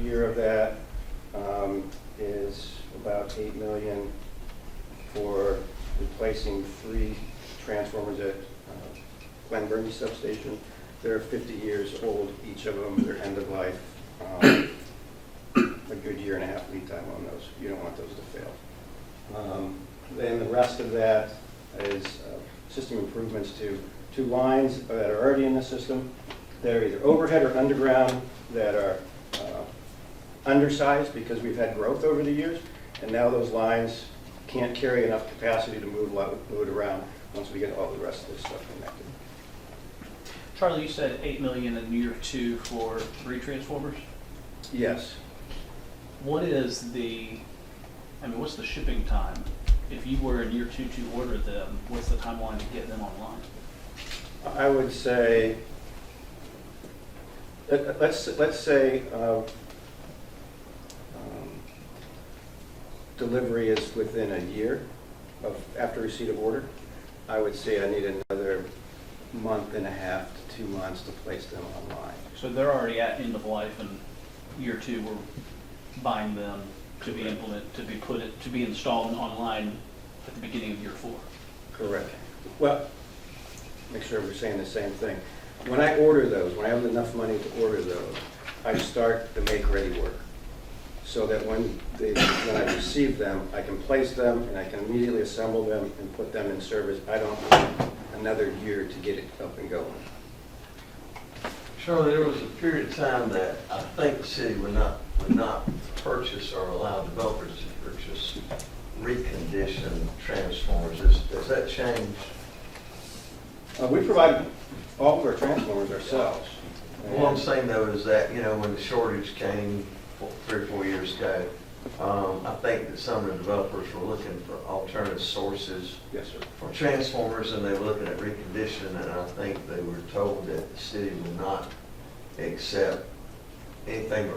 [SPEAKER 19] year of that is about 8 million for replacing 3 transformers at Glen Burnie substation. They're 50 years old, each of them. They're end of life. A good year and a half lead time on those. You don't want those to fail. Then the rest of that is system improvements to 2 lines that are already in the system. They're either overhead or underground that are undersized because we've had growth over the years, and now those lines can't carry enough capacity to move load around once we get all the rest of this stuff connected.
[SPEAKER 12] Charlie, you said 8 million in year 2 for 3 transformers?
[SPEAKER 19] Yes.
[SPEAKER 12] What is what's the shipping time? If you were in year 2 to order them, what's the timeline to get them online?
[SPEAKER 19] I would say, let's say delivery is within a year after receipt of order. I would say I need another month and a half to 2 months to place them online.
[SPEAKER 12] So they're already at end of life, and year 2 we're buying them to be implemented, to be installed online at the beginning of year 4.
[SPEAKER 19] Correct. Well, make sure we're saying the same thing. When I order those, when I have enough money to order those, I start the make-ready work, so that when I receive them, I can place them and I can immediately assemble them and put them in service. I don't need another year to get it up and going.
[SPEAKER 6] Charlie, there was a period of time that I think the city would not purchase or allow developers to purchase reconditioned transformers. Has that changed?
[SPEAKER 19] We provide all of our transformers ourselves.
[SPEAKER 6] What I'm saying though is that, when the shortage came 3 or 4 years ago, I think that some of the developers were looking for alternative sources.
[SPEAKER 19] Yes, sir.
[SPEAKER 6] For transformers, and they were looking at reconditioning, and I think they were told that the city would not accept anything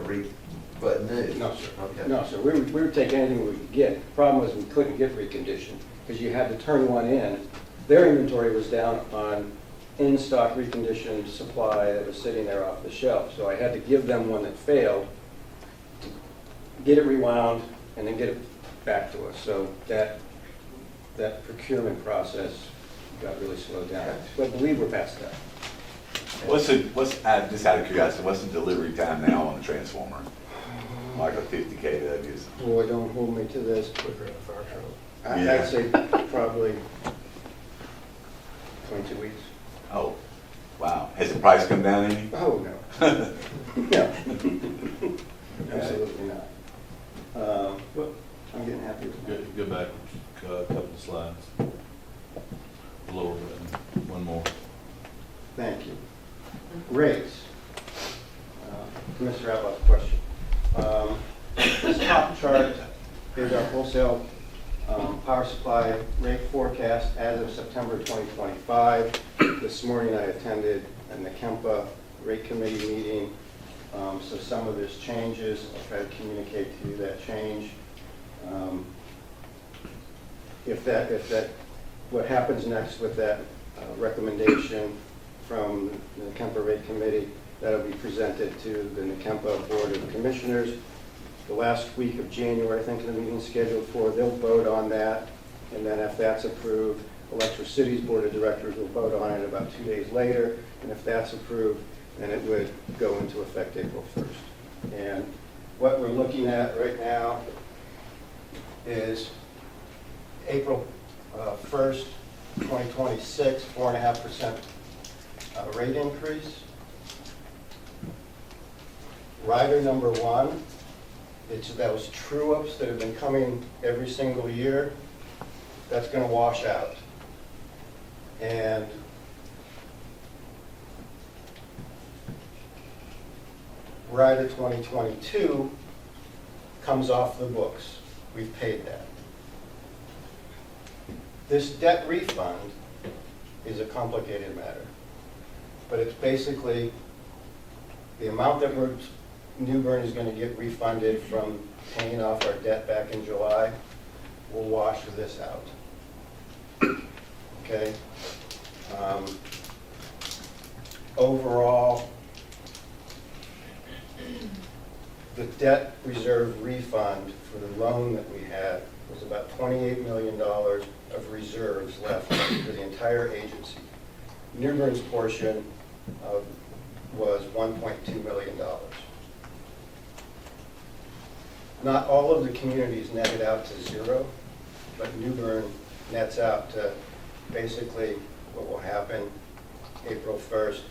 [SPEAKER 6] but new.
[SPEAKER 19] No, sir.
[SPEAKER 6] Okay.
[SPEAKER 19] No, sir. We would take anything we could get. The problem was we couldn't get reconditioned because you had to turn one in. Their inventory was down on in-stock reconditioned supply that was sitting there off the shelf. So I had to give them one that failed, to get it rewound, and then get it back to us. So that procurement process got really slowed down. But I believe we're past that.
[SPEAKER 8] Just out of curiosity, what's the delivery time now on the transformer? Like a 50 kWs?
[SPEAKER 19] Boy, don't hold me to this.
[SPEAKER 10] Quicker than a fire truck.
[SPEAKER 19] I'd say probably 22 weeks.
[SPEAKER 8] Oh, wow. Has the price come down any?
[SPEAKER 19] Oh, no. No. Absolutely not. But I'm getting happy with that.
[SPEAKER 3] Go back a couple of slides. Lower button, one more.
[SPEAKER 19] Thank you. Rates. Mr. Outlaws question. This top chart is our wholesale power supply rate forecast as of September 2025. This morning I attended a NECEMPA rate committee meeting, so some of this changes. I'll try to communicate to you that change. What happens next with that recommendation from the NECEMPA rate committee, that'll be presented to the NECEMPA Board of Commissioners. The last week of January, I think the meeting's scheduled for, they'll vote on that, and then if that's approved, Electricity's Board of Directors will vote on it about 2 days later, and if that's approved, then it would go into effect April 1st. And what we're looking at right now is April 1st, 2026, 4.5% rate increase. Rider number 1, it's those true-ups that have been coming every single year. That's going to wash out. And Rider 2022 comes off the books. We've paid that. This debt refund is a complicated matter, but it's basically the amount that New Bern is going to get refunded from paying off our debt back in July will wash this out. Okay? Overall, the debt reserve refund for the loan that we had was about $28 million of reserves left for the entire agency. New Bern's portion was $1.2 million. Not all of the communities netted out to zero, but New Bern nets out to basically what will happen April 1st.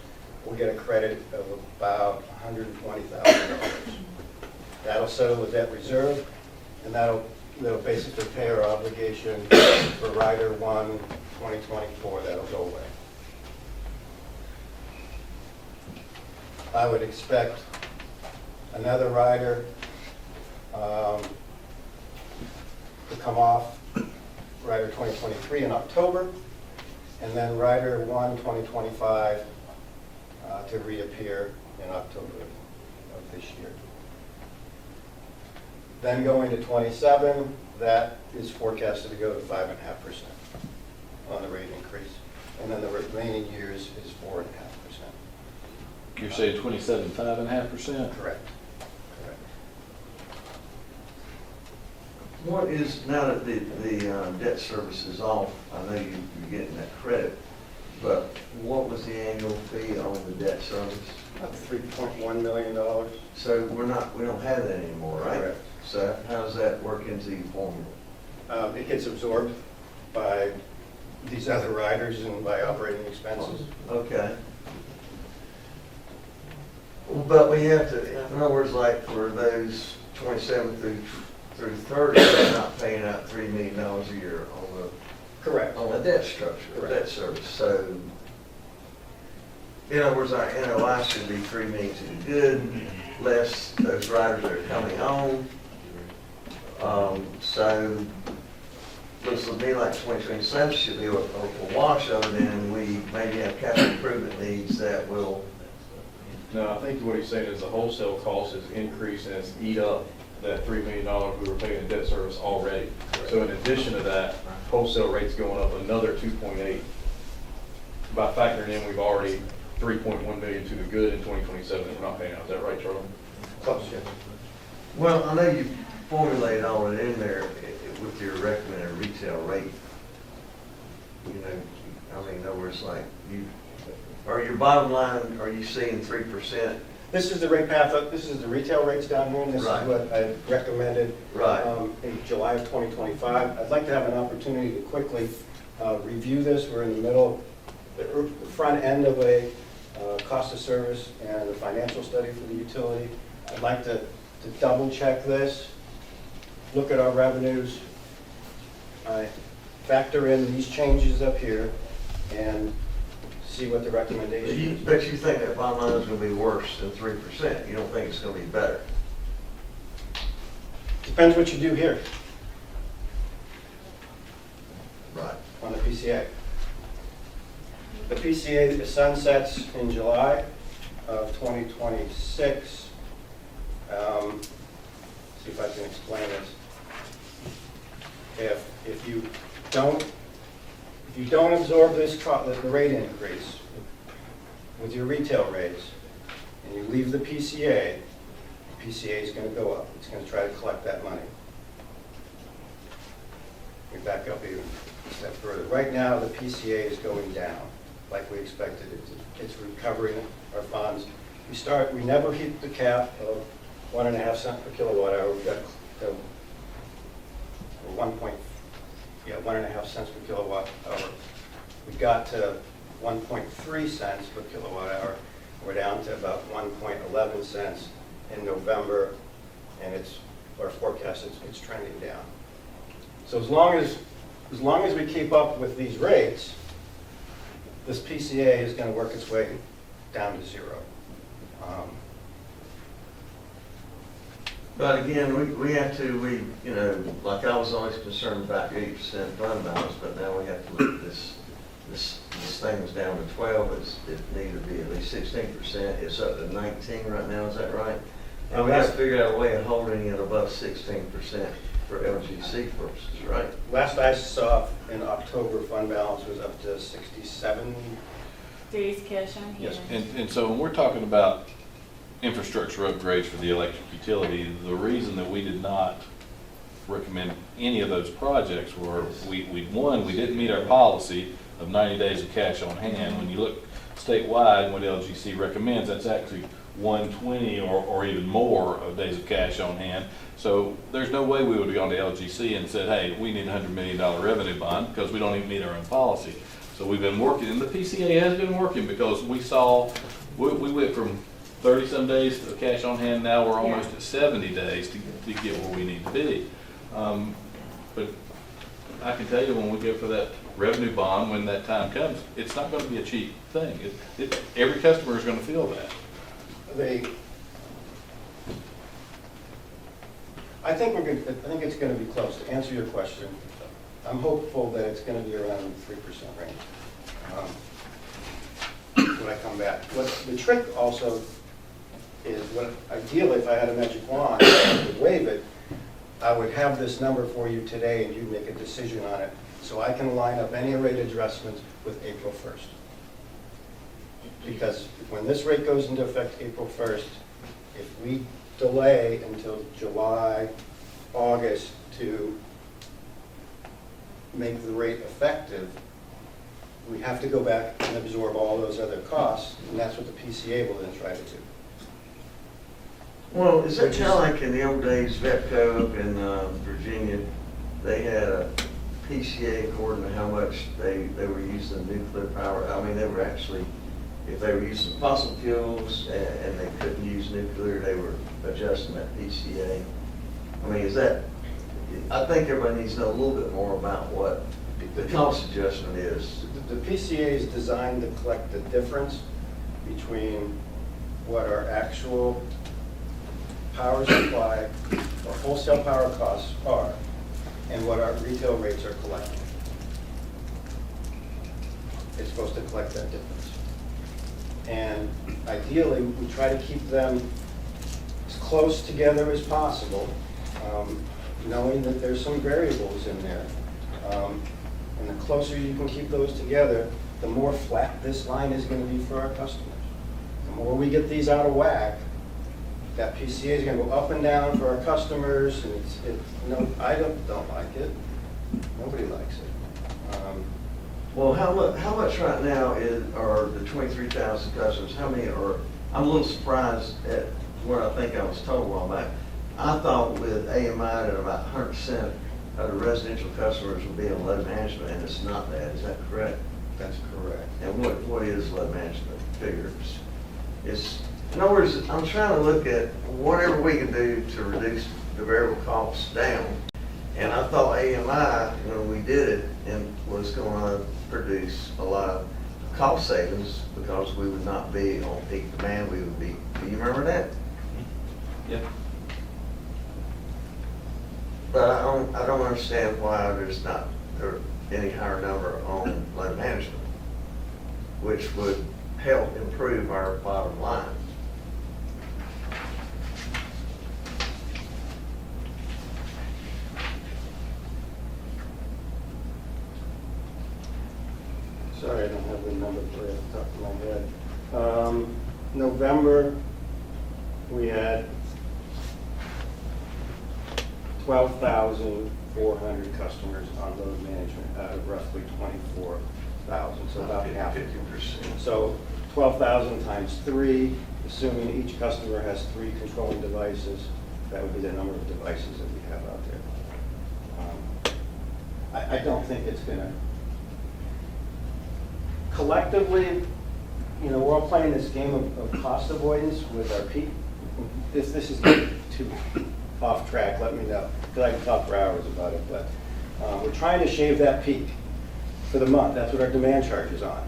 [SPEAKER 19] We'll get a credit of about $120,000. That'll settle the debt reserve, and that'll basically pay our obligation for Rider 1 2024. That'll go away. I would expect another rider to come off, Rider 2023 in October, and then Rider 1 2025 to reappear in October of this year. Then going to 27, that is forecasted to go to 5.5% on the rate increase, and then the remaining years is 4.5%.
[SPEAKER 3] You're saying 27, 5.5%?
[SPEAKER 19] Correct.
[SPEAKER 6] What is, now that the debt service is off, I know you're getting that credit, but what was the annual fee on the debt service?
[SPEAKER 19] About $3.1 million.
[SPEAKER 6] So we don't have that anymore, right?
[SPEAKER 19] Correct.
[SPEAKER 6] So how does that work into the formula?
[SPEAKER 19] It gets absorbed by these other riders and by operating expenses.
[SPEAKER 6] Okay. But we have to, in other words, like for those 27 through 30, they're not paying out $3 million a year on the
[SPEAKER 19] Correct.
[SPEAKER 6] on the debt structure, debt service. So, in other words, our NOI should be $3 million to the good, less those riders that are coming on. So, looks to me like 2027 should be a wash of it, and we maybe have capital improvement needs that will.
[SPEAKER 10] No, I think what he's saying is the wholesale cost is increased and it's eat up that $3 million we were paying in debt service already. So in addition to that, wholesale rate's going up another 2.8. By factoring in, we've already 3.1 million to the good in 2027 that we're not paying out. Is that right, Charlie?
[SPEAKER 19] Close, yeah.
[SPEAKER 6] Well, I know you formulated all it in there with your recommended retail rate. You know, I mean, in other words, like or your bottom line, are you seeing 3%?
[SPEAKER 19] This is the rate path, this is the retail rates down here, and this is
[SPEAKER 6] Right.
[SPEAKER 19] what I recommended
[SPEAKER 6] Right.
[SPEAKER 19] in July of 2025. I'd like to have an opportunity to quickly review this. We're in the middle, the front end of a cost of service and a financial study for the utility. I'd like to double check this, look at our revenues, factor in these changes up here, and see what the recommendation is.
[SPEAKER 6] But you think that bottom line is going to be worse than 3%? You don't think it's going to be better?
[SPEAKER 19] Depends what you do here
[SPEAKER 6] Right.
[SPEAKER 19] on the PCA. The PCA sunsets in July of 2026. See if I can explain this. If you don't absorb this the rate increase with your retail rates, and you leave the PCA is going to go up. It's going to try to collect that money. We back up even a step further. Right now, the PCA is going down, like we expected it to. It's recovering our funds. We never hit the cap of 1.5 cents per kilowatt hour. We got cents per kilowatt hour. We got to 1.3 cents per kilowatt hour. We're down to about 1.11 cents in November, and our forecast it's trending down. So as long as we keep up with these rates, this PCA is going to work its way down to zero.
[SPEAKER 6] But again, we have to, like I was always concerned about 8% fund balance, but now we have to look at this thing was down to 12, it needed to be at least 16%, it's up to 19 right now, is that right? And we have to figure out a way of holding it above 16% for LGC purposes, right?
[SPEAKER 19] Last I saw in October, fund balance was up to 67.
[SPEAKER 4] Days cash on hand.
[SPEAKER 3] Yes, and so when we're talking about infrastructure upgrades for the electric utility, the reason that we did not recommend any of those projects were, we didn't meet our policy of 90 days of cash on hand. When you look statewide, what LGC recommends, that's actually 120 or even more of days of cash on hand. So there's no way we would have gone to LGC and said, hey, we need a $100 million revenue bond because we don't even meet our own policy. So we've been working, and the PCA has been working because we went from 30-some days of cash on hand, now we're almost at 70 days to get where we need to be. But I can tell you, when we go for that revenue bond, when that time comes, it's not going to be a cheap thing. Every customer is going to feel that.
[SPEAKER 19] I think it's going to be close. To answer your question, I'm hopeful that it's going to be around the 3% range when I come back. The trick also is, ideally, if I had a magic wand, I would wave it, I would have this number for you today and you make a decision on it, so I can line up any rate adjustments with April 1st. Because when this rate goes into effect April 1st, if we delay until July, August to make the rate effective, we have to go back and absorb all those other costs, and that's what the PCA will then try to do.
[SPEAKER 6] Well, is that kind of like in the old days, Vetco up in Virginia, they had a PCA according to how much they were using nuclear power. I mean, they were actually, if they were using fossil fuels and they couldn't use nuclear, they were adjusting that PCA. I mean, I think everybody needs to know a little bit more about what the cost adjustment is.
[SPEAKER 19] The PCA is designed to collect the difference between what our actual power supply or wholesale power costs are and what our retail rates are collecting. It's supposed to collect that difference. And ideally, we try to keep them as close together as possible, knowing that there's some variables in there. And the closer you can keep those together, the more flat this line is going to be for our customers. The more we get these out of whack, that PCA is going to go up and down for our customers, and I don't like it. Nobody likes it.
[SPEAKER 6] Well, how much right now are the 23,000 customers? How many are? I'm a little surprised at what I think I was told a while back. I thought with AMI that about 100% of the residential customers will be on lead management, and it's not that. Is that correct?
[SPEAKER 19] That's correct.
[SPEAKER 6] And what is lead management figures? In other words, I'm trying to look at whatever we can do to reduce the variable costs down. And I thought AMI, when we did it, and was going to produce a lot of cost savings because we would not be on peak demand. We would be. Do you remember that?
[SPEAKER 3] Yeah.
[SPEAKER 6] But I don't understand why there's not any higher number on lead management, which would help improve our bottom line.
[SPEAKER 19] Sorry, I don't have the number for you off the top of my head. November, we had 12,400 customers on load management out of roughly 24,000, so about half.
[SPEAKER 6] 50%.
[SPEAKER 19] So 12,000 times 3, assuming each customer has 3 controlling devices, that would be the number of devices that we have out there. don't think it's gonna, collectively, you know, we're all playing this game of cost avoidance with our peak. This is too off track, let me know, because I can talk for hours about it, but we're trying to shave that peak for the month. That's what our demand charge is on.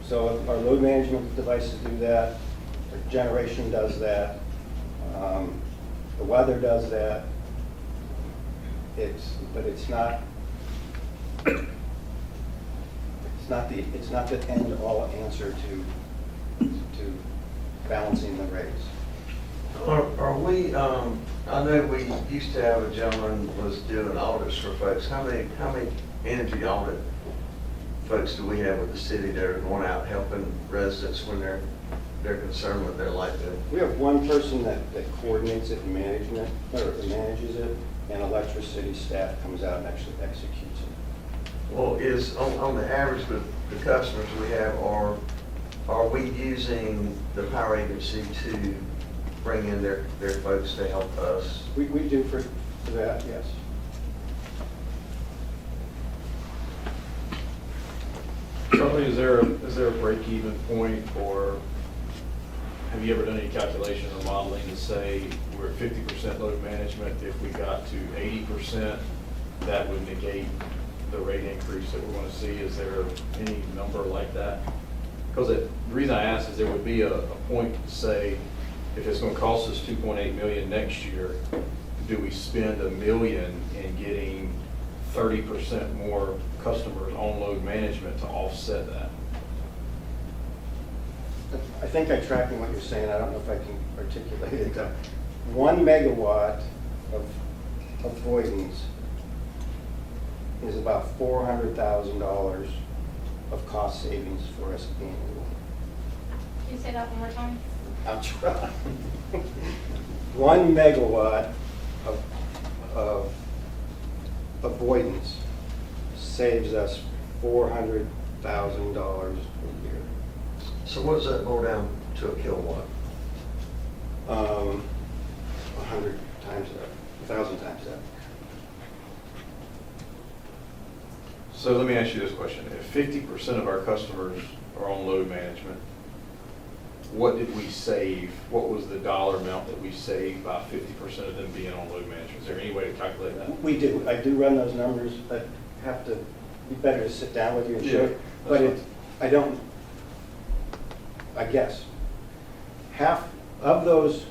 [SPEAKER 19] So our load management devices do that, our generation does that, the weather does that. But it's not the end all answer to balancing the rates.
[SPEAKER 6] Are we, I know we used to have a gentleman was doing audits for folks. How many energy audit folks do we have with the city that are going out helping residents when they're concerned with their light bill?
[SPEAKER 19] We have one person that coordinates it and manages it, and electricity staff comes out and actually executes it.
[SPEAKER 6] Well, is, on the average, the customers we have, are we using the power agency to bring in their folks to help us?
[SPEAKER 19] We do for that, yes.
[SPEAKER 10] Charlie, is there a break-even point, or have you ever done any calculation or modeling to say we're at 50% load management, if we got to 80%, that would negate the rate increase that we're going to see? Is there any number like that? Because the reason I ask is there would be a point to say, if it's going to cost us $2.8 million next year, do we spend $1 million in getting 30% more customers on load management to offset that?
[SPEAKER 19] I think I'm tracking what you're saying. I don't know if I can articulate it. 1 megawatt of avoidance is about $400,000 of cost savings for us annually.
[SPEAKER 15] Can you say that one more time?
[SPEAKER 19] I'm trying. 1 megawatt of avoidance saves us $400,000 a year.
[SPEAKER 6] So what does that go down to a kilowatt?
[SPEAKER 19] 100 times that, 1,000 times that.
[SPEAKER 10] So let me ask you this question. If 50% of our customers are on load management, what did we save? What was the dollar amount that we saved by 50% of them being on load management? Is there any way to calculate that?
[SPEAKER 19] We do. I do run those numbers. I have to be better to sit down with you and show you. But I don't, I guess, half of those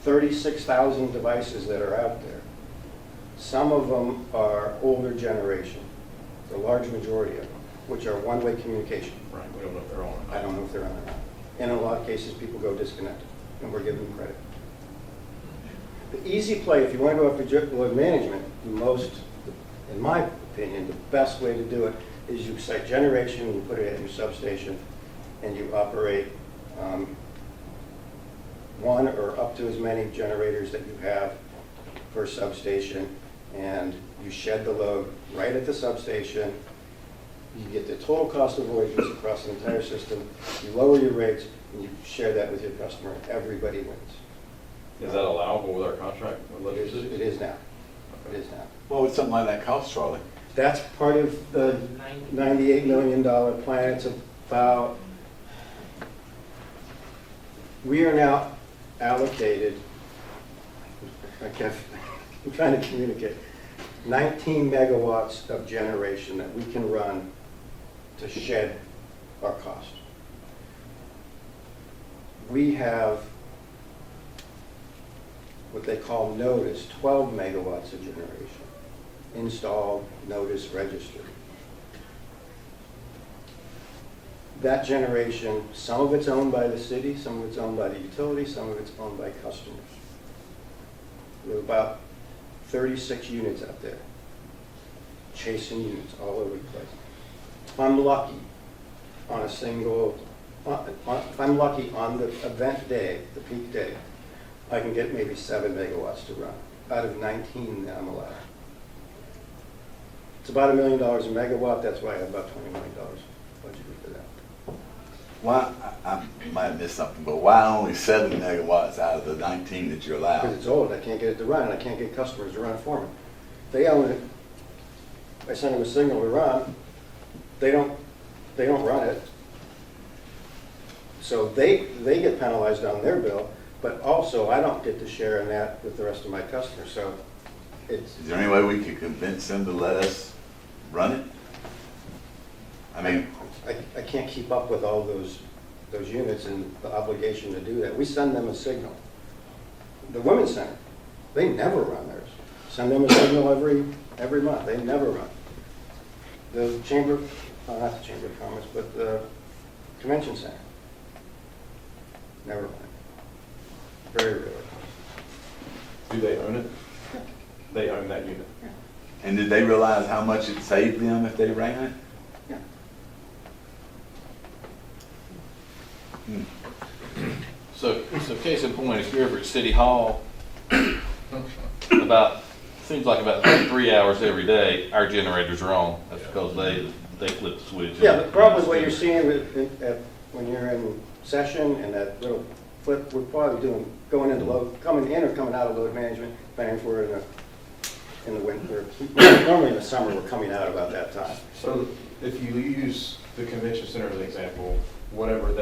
[SPEAKER 19] 36,000 devices that are out there, some of them are older generation, the large majority of them, which are one-way communication.
[SPEAKER 10] Right, we don't know if they're on.
[SPEAKER 19] I don't know if they're on or not. And in a lot of cases, people go disconnected, and we're giving them credit. The easy play, if you want to go after load management, in my opinion, the best way to do it is you cite generation, you put it at your substation, and you operate one or up to as many generators that you have per substation, and you shed the load right at the substation. You get the total cost avoidance across the entire system, you lower your rates, and you share that with your customer, and everybody wins.
[SPEAKER 10] Is that allowable with our contract with electricity?
[SPEAKER 19] It is now. It is now.
[SPEAKER 8] What would something like that cost, Charlie?
[SPEAKER 19] That's part of the $98 million plan. It's about, we are now allocated, I'm trying to communicate, 19 megawatts of generation that we can run to shed our cost. We have what they call notice, 12 megawatts of generation, installed, notice, registered. That generation, some of it's owned by the city, some of it's owned by the utility, some of it's owned by customers. We have about 36 units out there, chasing units all over the place. If I'm lucky on a single, if I'm lucky on the event day, the peak day, I can get maybe 7 megawatts to run out of 19 that I'm allowed. It's about $1 million a megawatt. That's why I have about $20 million budgeted for that.
[SPEAKER 8] Why, I might have missed something, but why only 7 megawatts out of the 19 that you're allowed?
[SPEAKER 19] Because it's old. I can't get it to run, and I can't get customers to run it for me. they own it. I send them a signal to run, they don't run it. So they get penalized on their bill, but also I don't get to share in that with the rest of my customers, so it's.
[SPEAKER 8] Is there any way we could convince them to let us run it? I mean,
[SPEAKER 19] I can't keep up with all those units and the obligation to do that. We send them a signal. The Women's Center, they never run theirs. Send them a signal every month, they never run. The Chamber, not the Chamber of Commerce, but the Convention Center, never run. Very rarely.
[SPEAKER 10] Do they own it? They own that unit.
[SPEAKER 8] and did they realize how much it saved them if they ran it?
[SPEAKER 19] Yeah.
[SPEAKER 3] So case in point, if you're ever at City Hall, seems like about 3 hours every day, our generators are on. That's because they flip the switch.
[SPEAKER 19] Yeah, but probably what you're seeing when you're in session and that little flip, we're probably going into load, coming in or coming out of load management, depending if we're in the winter. Normally in the summer, we're coming out about that time.
[SPEAKER 10] So if you use the convention center as an example, whatever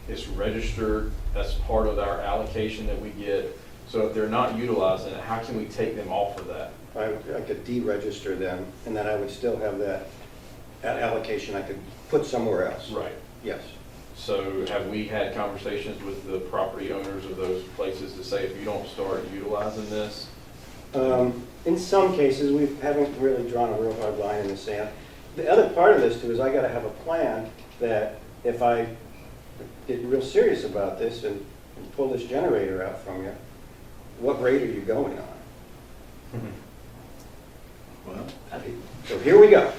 [SPEAKER 10] it's registered, that's part of our allocation that we get. So if they're not utilizing it, how can we take them off of that?
[SPEAKER 19] I could deregister them, and then I would still have that allocation I could put somewhere else.
[SPEAKER 10] Right.
[SPEAKER 19] Yes.
[SPEAKER 10] So have we had conversations with the property owners of those places to say, if you don't start utilizing this?
[SPEAKER 19] In some cases, we haven't really drawn a real hard line in the sand. The other part of this too is I gotta have a plan that if I get real serious about this and pull this generator out from you, what rate are you going on?
[SPEAKER 8] Well,
[SPEAKER 19] So here we go.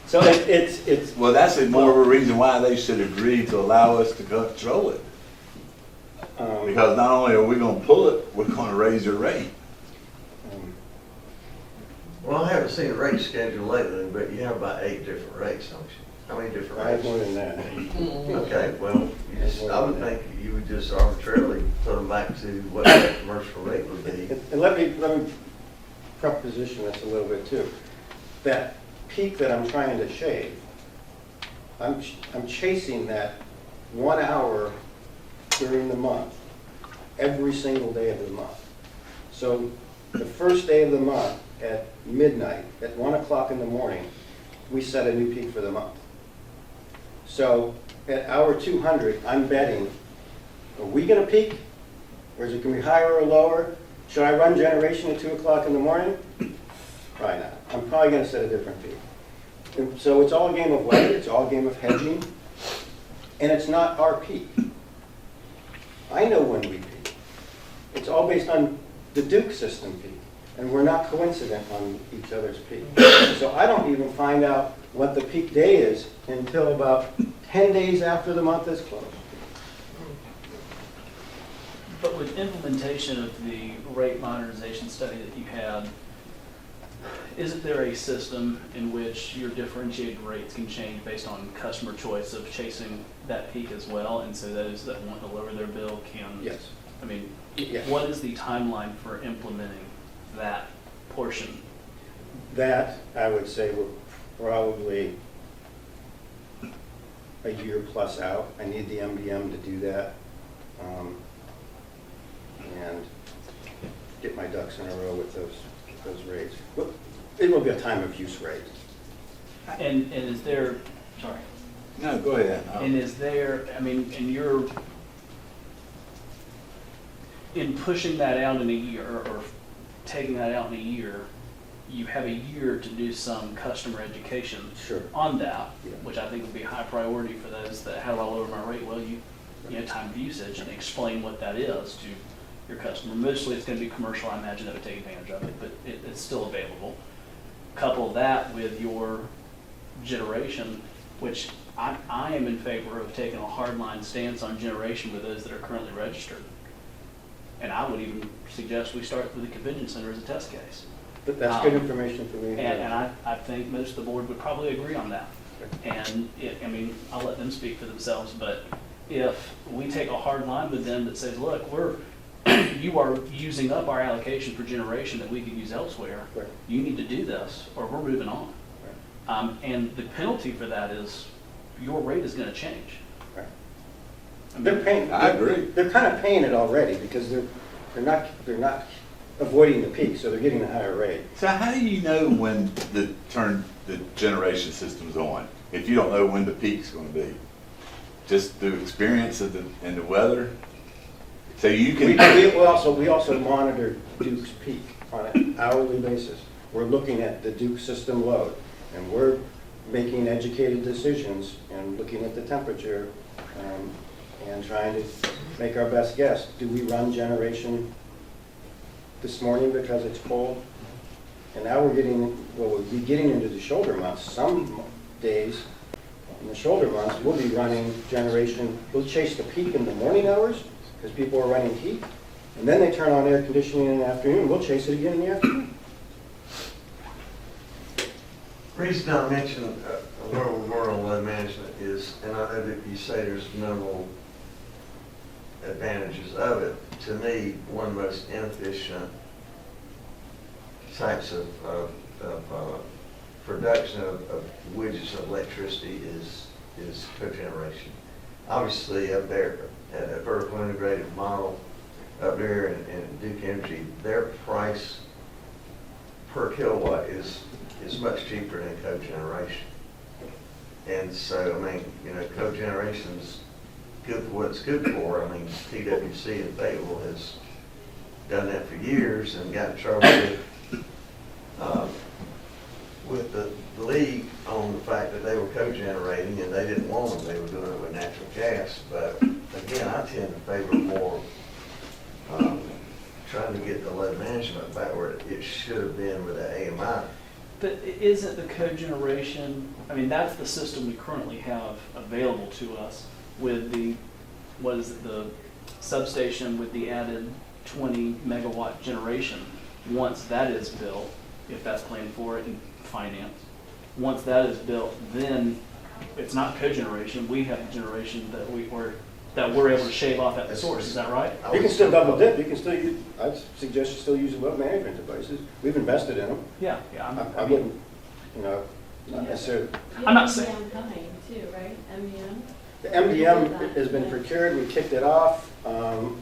[SPEAKER 19] So it's.
[SPEAKER 8] well, that's more of a reason why they should agree to allow us to control it. Because not only are we gonna pull it, we're gonna raise your rate.
[SPEAKER 6] Well, I haven't seen a rate schedule lately, but you have about 8 different rates, don't you? How many different
[SPEAKER 19] I have
[SPEAKER 6] rates?
[SPEAKER 19] more than that.
[SPEAKER 6] Okay, well, I would think you would just arbitrarily put them back to what that commercial rate would be.
[SPEAKER 19] And let me preposition this a little bit too. That peak that I'm trying to shave, I'm chasing that 1 hour during the month, every single day of the month. So the first day of the month at midnight, at 1 o'clock in the morning, we set a new peak for the month. So at hour 200, I'm betting, are we going to peak? Or is it going to be higher or lower? Should I run generation at 2 o'clock in the morning? Probably not. I'm probably going to set a different peak. And so it's all a game of weather, it's all a game of hedging, and it's not our peak. I know when we peak. It's all based on the Duke system peak, and we're not coincident on each other's peak. So I don't even find out what the peak day is until about 10 days after the month is closed.
[SPEAKER 12] But with implementation of the rate modernization study that you had, isn't there a system in which your differentiated rates can change based on customer choice of chasing that peak as well? And so those that want to lower their bill can?
[SPEAKER 19] Yes.
[SPEAKER 12] I mean,
[SPEAKER 19] Yes.
[SPEAKER 12] what is the timeline for implementing that portion?
[SPEAKER 19] That, I would say, we're probably a year plus out. I need the MDM to do that. And get my ducks in a row with those rates. But it will be a time of use rate.
[SPEAKER 12] And is there, sorry.
[SPEAKER 8] No, go ahead.
[SPEAKER 12] And is there, I mean, in pushing that out in a year, or taking that out in a year, you have a year to do some customer education on that, which I think would be a high priority for those that, how do I lower my rate? Well, you know, time of usage, and explain what that is to your customer. Mostly it's going to be commercial, I imagine, that would take advantage of it, but it's still available. Couple that with your generation, which I am in favor of taking a hardline stance on generation with those that are currently registered. And I would even suggest we start with the convention center as a test case.
[SPEAKER 19] But that's good information for me.
[SPEAKER 12] And I think most of the board would probably agree on that. And I mean, I'll let them speak for themselves, but if we take a hard line with them that says, look, you are using up our allocation for generation that we could use elsewhere.
[SPEAKER 19] Right.
[SPEAKER 12] You need to do this, or we're moving on. And the penalty for that is your rate is gonna change.
[SPEAKER 19] Right.
[SPEAKER 12] I mean,
[SPEAKER 19] They're paying.
[SPEAKER 8] I agree.
[SPEAKER 19] They're kind of paying it already because they're not avoiding the peak, so they're getting a higher rate.
[SPEAKER 8] So how do you know when the generation system's on, if you don't know when the peak's gonna be? Just through experience of and the weather? So you can.
[SPEAKER 19] We also monitor Duke's peak on an hourly basis. We're looking at the Duke system load, and we're making educated decisions and looking at the temperature and trying to make our best guess. Do we run generation this morning because it's cold? And now we'll be getting into the shoulder months. Some days in the shoulder months, we'll be running generation. We'll chase the peak in the morning hours because people are running heat. And then they turn on air conditioning in the afternoon. We'll chase it again in the afternoon.
[SPEAKER 6] Reason I mentioned where we were on load management is, and I know that you say there's minimal advantages of it. To me, one of the most inefficient types of production of widgets of electricity is cogeneration. Obviously, up there at a vertical integrated model up there in Duke Energy, their price per kilowatt is much cheaper than cogeneration. And so, I mean, cogeneration's good for what it's good for. I mean, TWC in Fayetteville has done that for years and got in trouble with the league on the fact that they were co-generating and they didn't want them. They were doing it with natural gas. But again, I tend to favor more trying to get the load management back where it should have been with the AMI.
[SPEAKER 12] But isn't the cogeneration, I mean, that's the system we currently have available to us with the substation with the added 20 megawatt generation. Once that is built, if that's planned for it and financed, once that is built, then it's not cogeneration. We have generation that we're able to shave off at the source. Is that right?
[SPEAKER 19] You can still double dip. You can still use, I'd suggest you still use load management devices. We've invested in them.
[SPEAKER 12] Yeah.
[SPEAKER 19] I wouldn't, not necessarily.
[SPEAKER 12] I'm not saying.
[SPEAKER 4] MDM coming too, right? MDM?
[SPEAKER 19] The MDM has been procured. We kicked it off.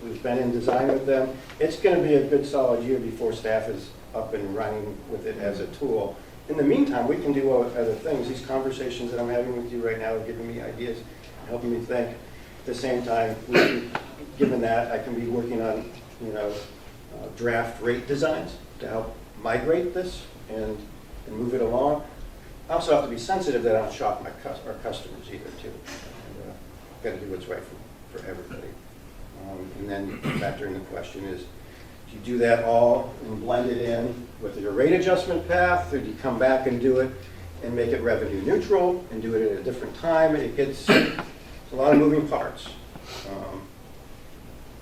[SPEAKER 19] We've been in design with them. It's going to be a good solid year before staff is up and running with it as a tool. In the meantime, we can do other things. These conversations that I'm having with you right now are giving me ideas, helping me think. At the same time, given that, I can be working on, draft rate designs to help migrate this and move it along. I also have to be sensitive that I don't shock our customers either, too. Got to do what's right for everybody. And then factor in the question is, do you do that all and blend it in with your rate adjustment path, or do you come back and do it and make it revenue neutral and do it at a different time? It gets a lot of moving parts.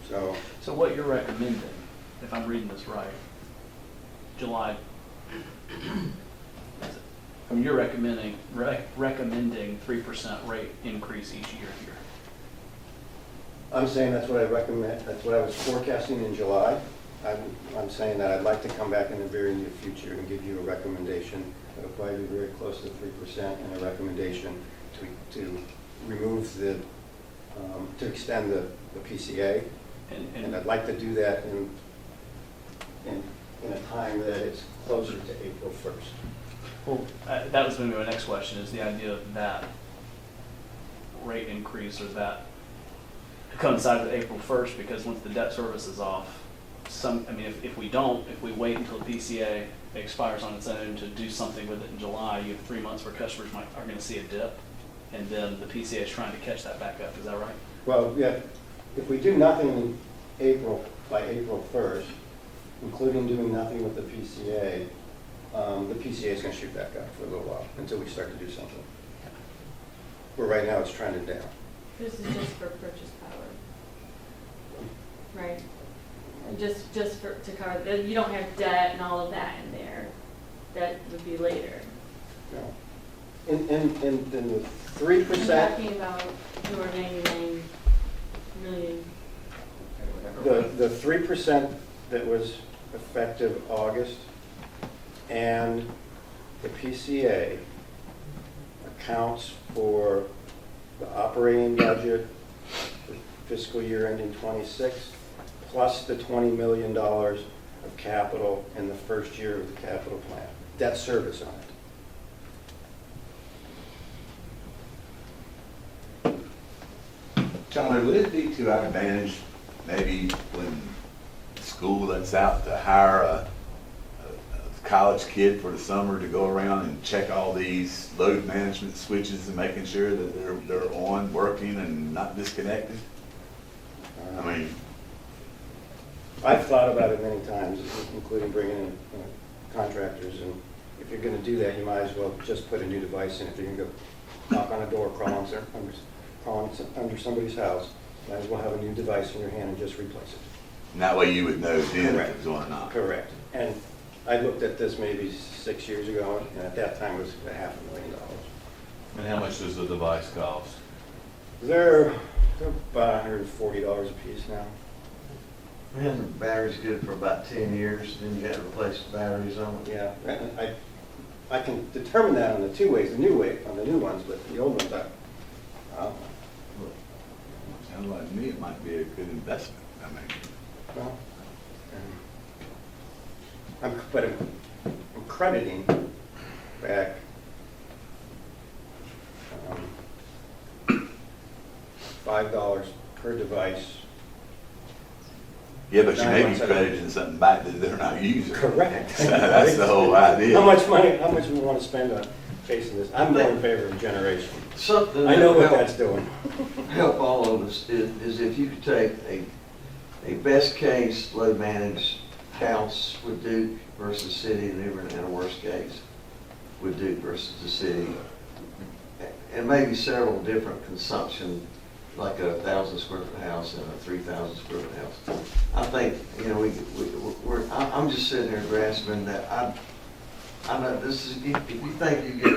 [SPEAKER 12] So what you're recommending, if I'm reading this right, July, you're recommending 3% rate increase each year here.
[SPEAKER 19] I'm saying that's what I recommend. That's what I was forecasting in July. I'm saying that I'd like to come back in the very near future and give you a recommendation that'll probably be very close to 3% and a recommendation to remove to extend the PCA. And I'd like to do that in a time that it's closer to April 1st.
[SPEAKER 12] Well, that was going to be my next question, is the idea of that rate increase or that coincide with April 1st, because once the debt service is off, if we wait until the PCA expires on its own to do something with it in July, you have 3 months where customers are going to see a dip, and then the PCA is trying to catch that back up. Is that right?
[SPEAKER 19] Well, yeah. If we do nothing by April 1st, including doing nothing with the PCA is going to shoot back up for a little while until we start to do something. Where right now it's trending down.
[SPEAKER 4] This is just for purchase power, right? And just to cover, you don't have debt and all of that in there. That would be later.
[SPEAKER 19] No. In the 3%.
[SPEAKER 4] I'm talking about your 99 million or whatever
[SPEAKER 19] The 3% that was effective August and the PCA accounts for the operating budget for fiscal year ending '26, plus the $20 million of capital in the first year of the capital plan. Debt service on it.
[SPEAKER 8] John, would it be to our advantage, maybe when school lets out, to hire a college kid for the summer to go around and check all these load management switches and making sure that they're on, working, and not disconnected? I mean,
[SPEAKER 19] I've thought about it many times, including bringing in contractors, and if you're gonna do that, you might as well just put a new device in. If you're gonna go knock on a door, crawl under somebody's house, might as well have a new device in your hand and just replace it.
[SPEAKER 8] and that way you would know then if
[SPEAKER 19] Correct.
[SPEAKER 8] it was on or not.
[SPEAKER 19] Correct. And I looked at this maybe 6 years ago, and at that time it was $500,000.
[SPEAKER 3] And how much does the device cost?
[SPEAKER 19] They're about $140 a piece now.
[SPEAKER 6] And the battery's good for about 10 years, then you gotta replace the batteries on it.
[SPEAKER 19] Yeah, and I can determine that on the two ways, on the new ones, but the old ones,
[SPEAKER 8] Sounds like to me it might be a good investment. I mean,
[SPEAKER 19] well, I'm crediting back $5 per device.
[SPEAKER 8] yeah, but you may be
[SPEAKER 19] 9 months
[SPEAKER 8] crediting something back that they're not using.
[SPEAKER 19] Correct.
[SPEAKER 8] So that's the whole idea.
[SPEAKER 19] How much do we want to spend on facing this? I'm more in favor of generation.
[SPEAKER 6] Something
[SPEAKER 19] I know what
[SPEAKER 6] that
[SPEAKER 19] that's doing.
[SPEAKER 6] help all of us is if you could take a best case load managed house with Duke versus city of New Bern, and a worst case with Duke versus the city, and maybe several different consumption, like a 1,000 square foot house and a 3,000 square foot house. I think, you know, I'm just sitting here grasping that I know this is, if you think you get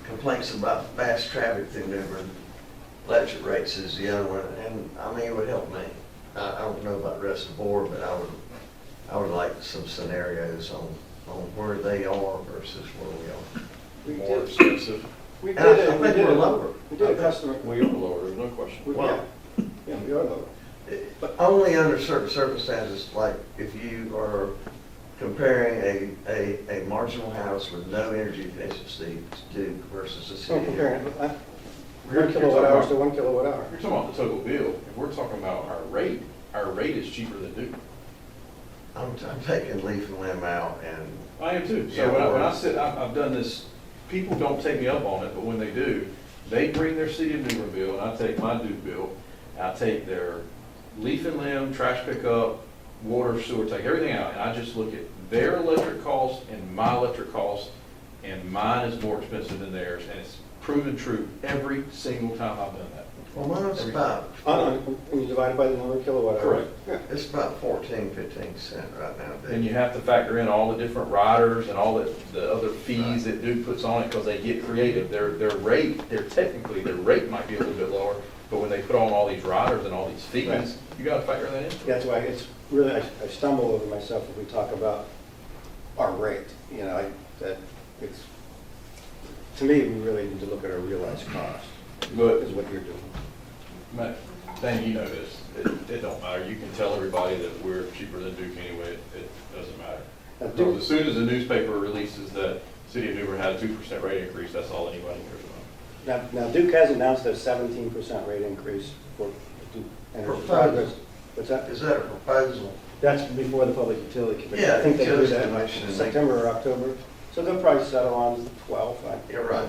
[SPEAKER 6] complaints about fast traffic through New Bern, electric rates is the other one, and I mean, it would help me. I don't know about the rest of the board, but I would like some scenarios on where they are versus where we are.
[SPEAKER 10] More expensive.
[SPEAKER 19] We
[SPEAKER 6] And I
[SPEAKER 19] did
[SPEAKER 6] think we're lower.
[SPEAKER 19] We did a customer.
[SPEAKER 10] We are lower, there's no question.
[SPEAKER 19] Yeah, we are lower.
[SPEAKER 6] But only under certain circumstances, like if you are comparing a marginal house with no energy efficiency to Duke versus a
[SPEAKER 19] So
[SPEAKER 6] city.
[SPEAKER 19] comparing 1
[SPEAKER 10] You're
[SPEAKER 19] kilowatt hours
[SPEAKER 10] talking
[SPEAKER 19] to 1 kilowatt hour.
[SPEAKER 10] You're talking about the total bill. If we're talking about our rate is cheaper than Duke.
[SPEAKER 6] I'm taking leaf and limb out, and
[SPEAKER 10] I am too. So
[SPEAKER 6] Yeah,
[SPEAKER 10] when I said, I've done this, people don't take me up on it, but when they do, they bring their city of New Bern bill, and I take my Duke bill, and I take their leaf and limb, trash pickup, water, sewer, take everything out, and I just look at their electric costs and my electric costs, and mine is more expensive than theirs, and it's proven true every single time I've done that.
[SPEAKER 6] well, mine's about,
[SPEAKER 19] When you divide it by the number of kilowatt hours.
[SPEAKER 10] Correct.
[SPEAKER 6] it's about 14-15 cent right now.
[SPEAKER 10] And you have to factor in all the different riders and all the other fees that Duke puts on it, because they get creative. Their rate might be a little bit lower, but when they put on all these riders and all these fees,
[SPEAKER 19] Right.
[SPEAKER 10] you gotta factor that in.
[SPEAKER 19] That's why it's really, I stumble over myself if we talk about our rate. You know, that it's, to me, we really need to look at our realized cost,
[SPEAKER 10] But,
[SPEAKER 19] is what you're doing.
[SPEAKER 10] Matt, Dan, you know this, it don't matter. You can tell everybody that we're cheaper than Duke anyway, it doesn't matter.
[SPEAKER 19] Now,
[SPEAKER 10] Because
[SPEAKER 19] Duke-
[SPEAKER 10] as soon as the newspaper releases that City of New Bern had a 2% rate increase, that's all anybody cares about.
[SPEAKER 19] Now Duke has announced a 17% rate increase for Duke Energy.
[SPEAKER 6] Proposal.
[SPEAKER 19] What's that?
[SPEAKER 6] Is that a proposal?
[SPEAKER 19] That's before the Public Utility Commission.
[SPEAKER 6] Yeah,
[SPEAKER 19] I think they do
[SPEAKER 6] Utility
[SPEAKER 19] that
[SPEAKER 6] Commission.
[SPEAKER 19] in September or October. So they'll probably settle on 12.
[SPEAKER 6] You're right.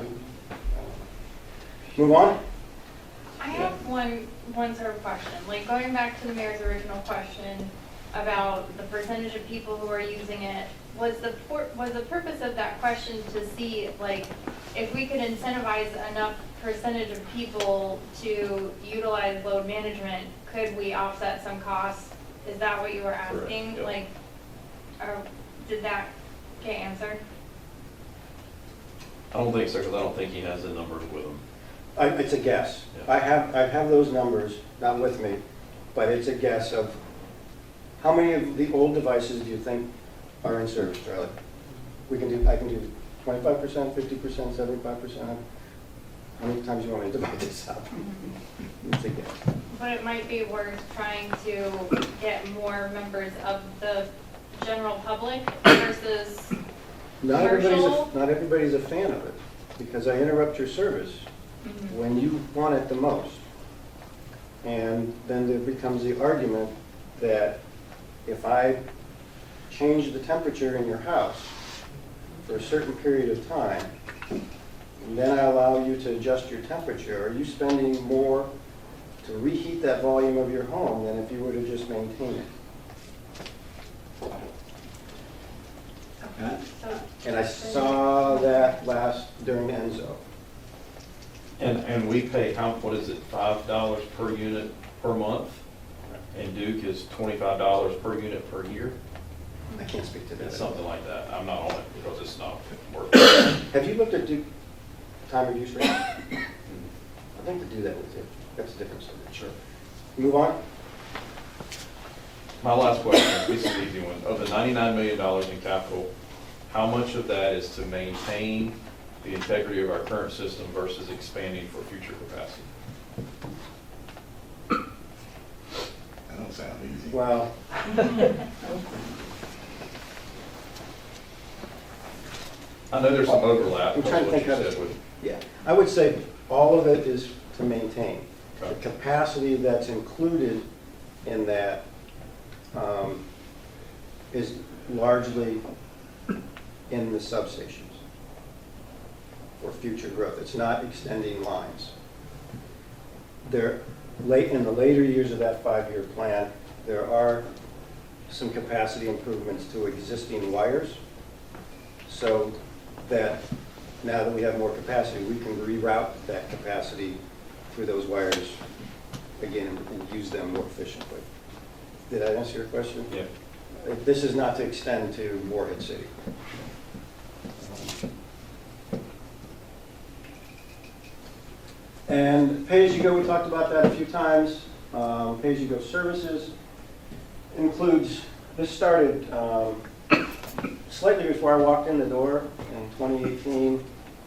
[SPEAKER 19] Move on?
[SPEAKER 15] I have one sort of question, like going back to the mayor's original question about the percentage of people who are using it. Was the purpose of that question to see, like, if we could incentivize enough percentage of people to utilize load management, could we offset some costs? Is that what you were asking?
[SPEAKER 10] Correct, yep.
[SPEAKER 15] Like, or did that get answered?
[SPEAKER 10] I don't think so, because I don't think he has the numbers with him.
[SPEAKER 19] It's a guess.
[SPEAKER 10] Yeah.
[SPEAKER 19] I have those numbers, not with me, but it's a guess of How many of the old devices do you think are in service, Charlie? I can do 25%, 50%, 75%. How many times do you want me to divide this up? Let's say yes.
[SPEAKER 15] But it might be worth trying to get more members of the general public versus commercial.
[SPEAKER 19] Not everybody's a fan of it, because I interrupt your service when you want it the most. And then there becomes the argument that if I change the temperature in your house for a certain period of time, and then I allow you to adjust your temperature, are you spending more to reheat that volume of your home than if you were to just maintain it? And I saw that during Enzo.
[SPEAKER 1] And we pay, what is it, $5 per unit per month? And Duke is $25 per unit per year?
[SPEAKER 19] I can't speak to that.
[SPEAKER 1] It's something like that. I'm not on it because it's not working.
[SPEAKER 19] Have you looked at Duke time of use rate? I'd like to do that with you. That's a different subject.
[SPEAKER 1] Sure.
[SPEAKER 19] Move on.
[SPEAKER 1] My last question, this is an easy one. Of the $99 million in capital, how much of that is to maintain the integrity of our current system versus expanding for future capacity?
[SPEAKER 8] That don't sound easy.
[SPEAKER 19] Well,
[SPEAKER 1] I know there's some overlap.
[SPEAKER 19] I'm trying to
[SPEAKER 1] with
[SPEAKER 19] think
[SPEAKER 1] what
[SPEAKER 19] how
[SPEAKER 1] you
[SPEAKER 19] to,
[SPEAKER 1] said with-
[SPEAKER 19] yeah. I would say all of it is to maintain. The capacity that's included in that is largely in the substations for future growth. It's not extending lines. In the later years of that 5-year plan, there are some capacity improvements to existing wires, so that now that we have more capacity, we can reroute that capacity through those wires again and use them more efficiently. Did I answer your question?
[SPEAKER 1] Yeah.
[SPEAKER 19] This is not to extend to Morehead City. And pay-as-you-go, we talked about that a few times. Pay-as-you-go services includes, this started slightly before I walked in the door in 2018,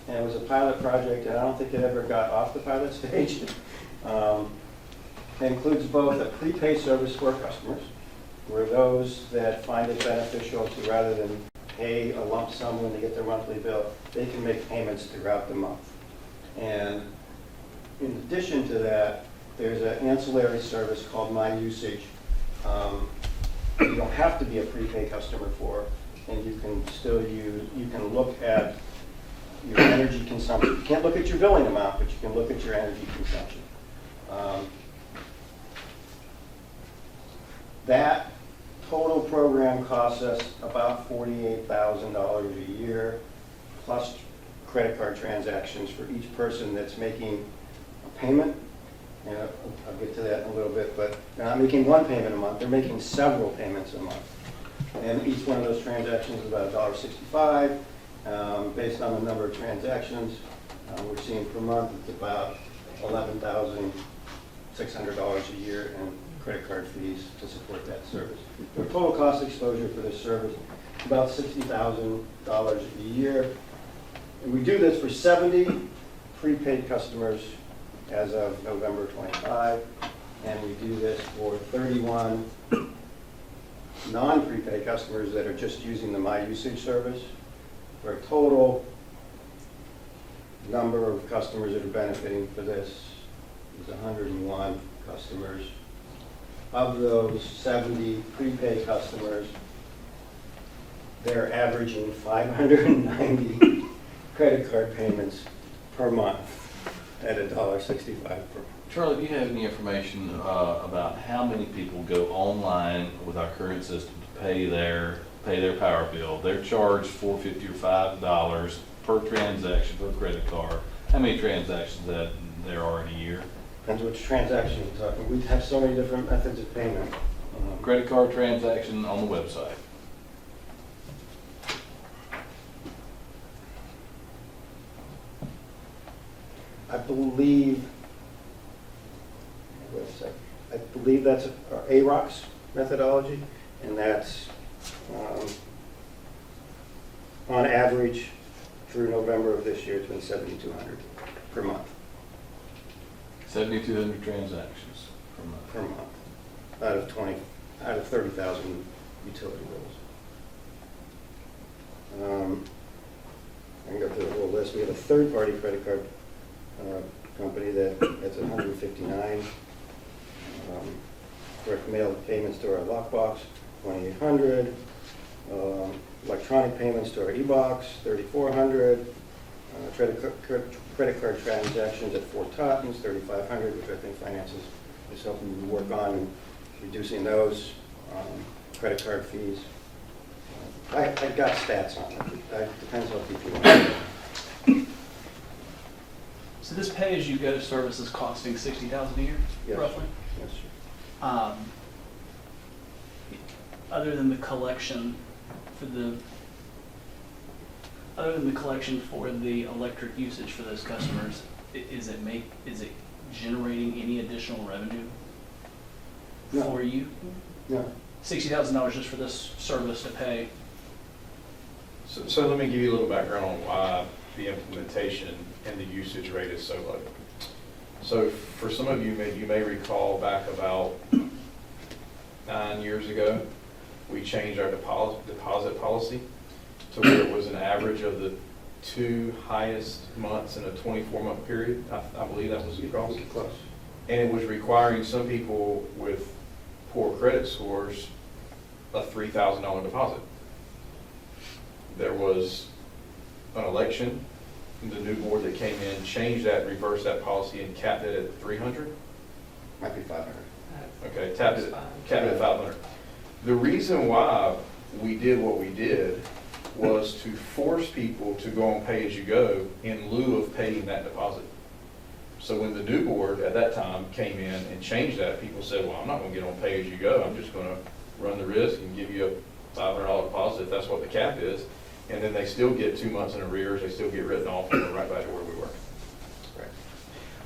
[SPEAKER 19] and it was a pilot project, and I don't think it ever got off the pilot stage. It includes both a prepay service for customers, where those that find it beneficial to, rather than pay a lump sum when they get their monthly bill, they can make payments throughout the month. And in addition to that, there's an ancillary service called My Usage. You don't have to be a prepay customer for, and you can still use, you can look at your energy consumption. You can't look at your billing amount, but you can look at your energy consumption. That total program costs us about $48,000 a year, plus credit card transactions for each person that's making a payment. And I'll get to that in a little bit, but they're not making one payment a month, they're making several payments a month. And each one of those transactions is about $1.65. Based on the number of transactions we're seeing per month, it's about $11,600 a year in credit card fees to support that service. The total cost exposure for this service is about $60,000 a year. And we do this for 70 prepaid customers as of November 25, and we do this for 31 non-prepaid customers that are just using the My Usage service, for a total number of customers that are benefiting for this is 101 customers. Of those 70 prepaid customers, they're averaging 590 credit card payments per month at $1.65 per month.
[SPEAKER 3] Charlie, do you have any information about how many people go online with our current system to pay their power bill? They're charged $4.50 or $5 per transaction for a credit card. How many transactions that there are in a year?
[SPEAKER 19] Depends which transaction you're talking. We have so many different methods of payment.
[SPEAKER 3] Credit card transaction on the website.
[SPEAKER 19] I believe, wait a second, I believe that's our AROC's methodology. And that's, on average, through November of this year, it's been 7,200 per month.
[SPEAKER 3] 7,200 transactions per month.
[SPEAKER 19] Per month, out of 30,000 utility bills. I can go through the whole list. We have a third-party credit card company that's 159. Direct mail payments to our lockbox, 2,800. Electronic payments to our e-box, 3,400. Credit card transactions at Fort Tottens, 3,500, which I think finance is helping to work on reducing those. Credit card fees. I got stats on it. It depends how people want it.
[SPEAKER 12] So this pay-as-you-go service is costing $60,000 a year,
[SPEAKER 19] Yes.
[SPEAKER 12] roughly?
[SPEAKER 19] Yes, sir.
[SPEAKER 12] Other than the collection for the electric usage for those customers, is it generating any additional revenue
[SPEAKER 19] No.
[SPEAKER 12] for you?
[SPEAKER 19] No.
[SPEAKER 12] $60,000 just for this service to pay?
[SPEAKER 10] So let me give you a little background on why the implementation and the usage rate is so low. So for some of you, you may recall back about 9 years ago, we changed our deposit policy to where it was an average of the 2 highest months in a 24-month period. I believe that was across.
[SPEAKER 19] Close.
[SPEAKER 10] And it was requiring some people with poor credit scores a $3,000 deposit. There was an election, the new board that came in changed that, reversed that policy and capped it at 300.
[SPEAKER 19] Might be 500.
[SPEAKER 10] Okay, capped it at 500. The reason why we did what we did was to force people to go on pay-as-you-go in lieu of paying that deposit. So when the new board at that time came in and changed that, people said, well, I'm not going to get on pay-as-you-go. I'm just going to run the risk and give you a $500 deposit if that's what the cap is. And then they still get 2 months in arrears. They still get written off and we're right back to where we were.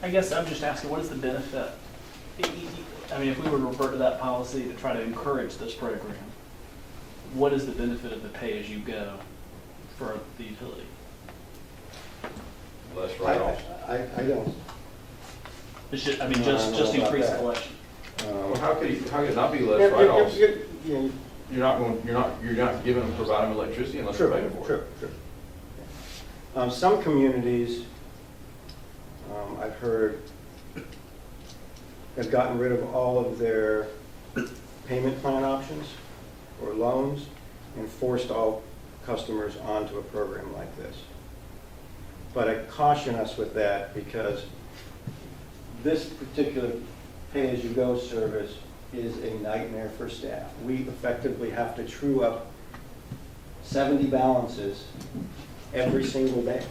[SPEAKER 12] I guess I'm just asking, what is the benefit? I mean, if we were to revert to that policy to try to encourage this program, what is the benefit of the pay-as-you-go for the utility?
[SPEAKER 10] Less write-offs.
[SPEAKER 19] I don't.
[SPEAKER 12] Just
[SPEAKER 19] I don't know
[SPEAKER 12] just
[SPEAKER 19] about
[SPEAKER 12] increase
[SPEAKER 19] that.
[SPEAKER 12] collection.
[SPEAKER 10] Well, how could it not be less write-offs? You're not giving them, providing them electricity unless they're paying for it.
[SPEAKER 19] True. Some communities, I've heard, have gotten rid of all of their payment plan options or loans and forced all customers onto a program like this. But I caution us with that because this particular pay-as-you-go service is a nightmare for staff. We effectively have to true up 70 balances every single day.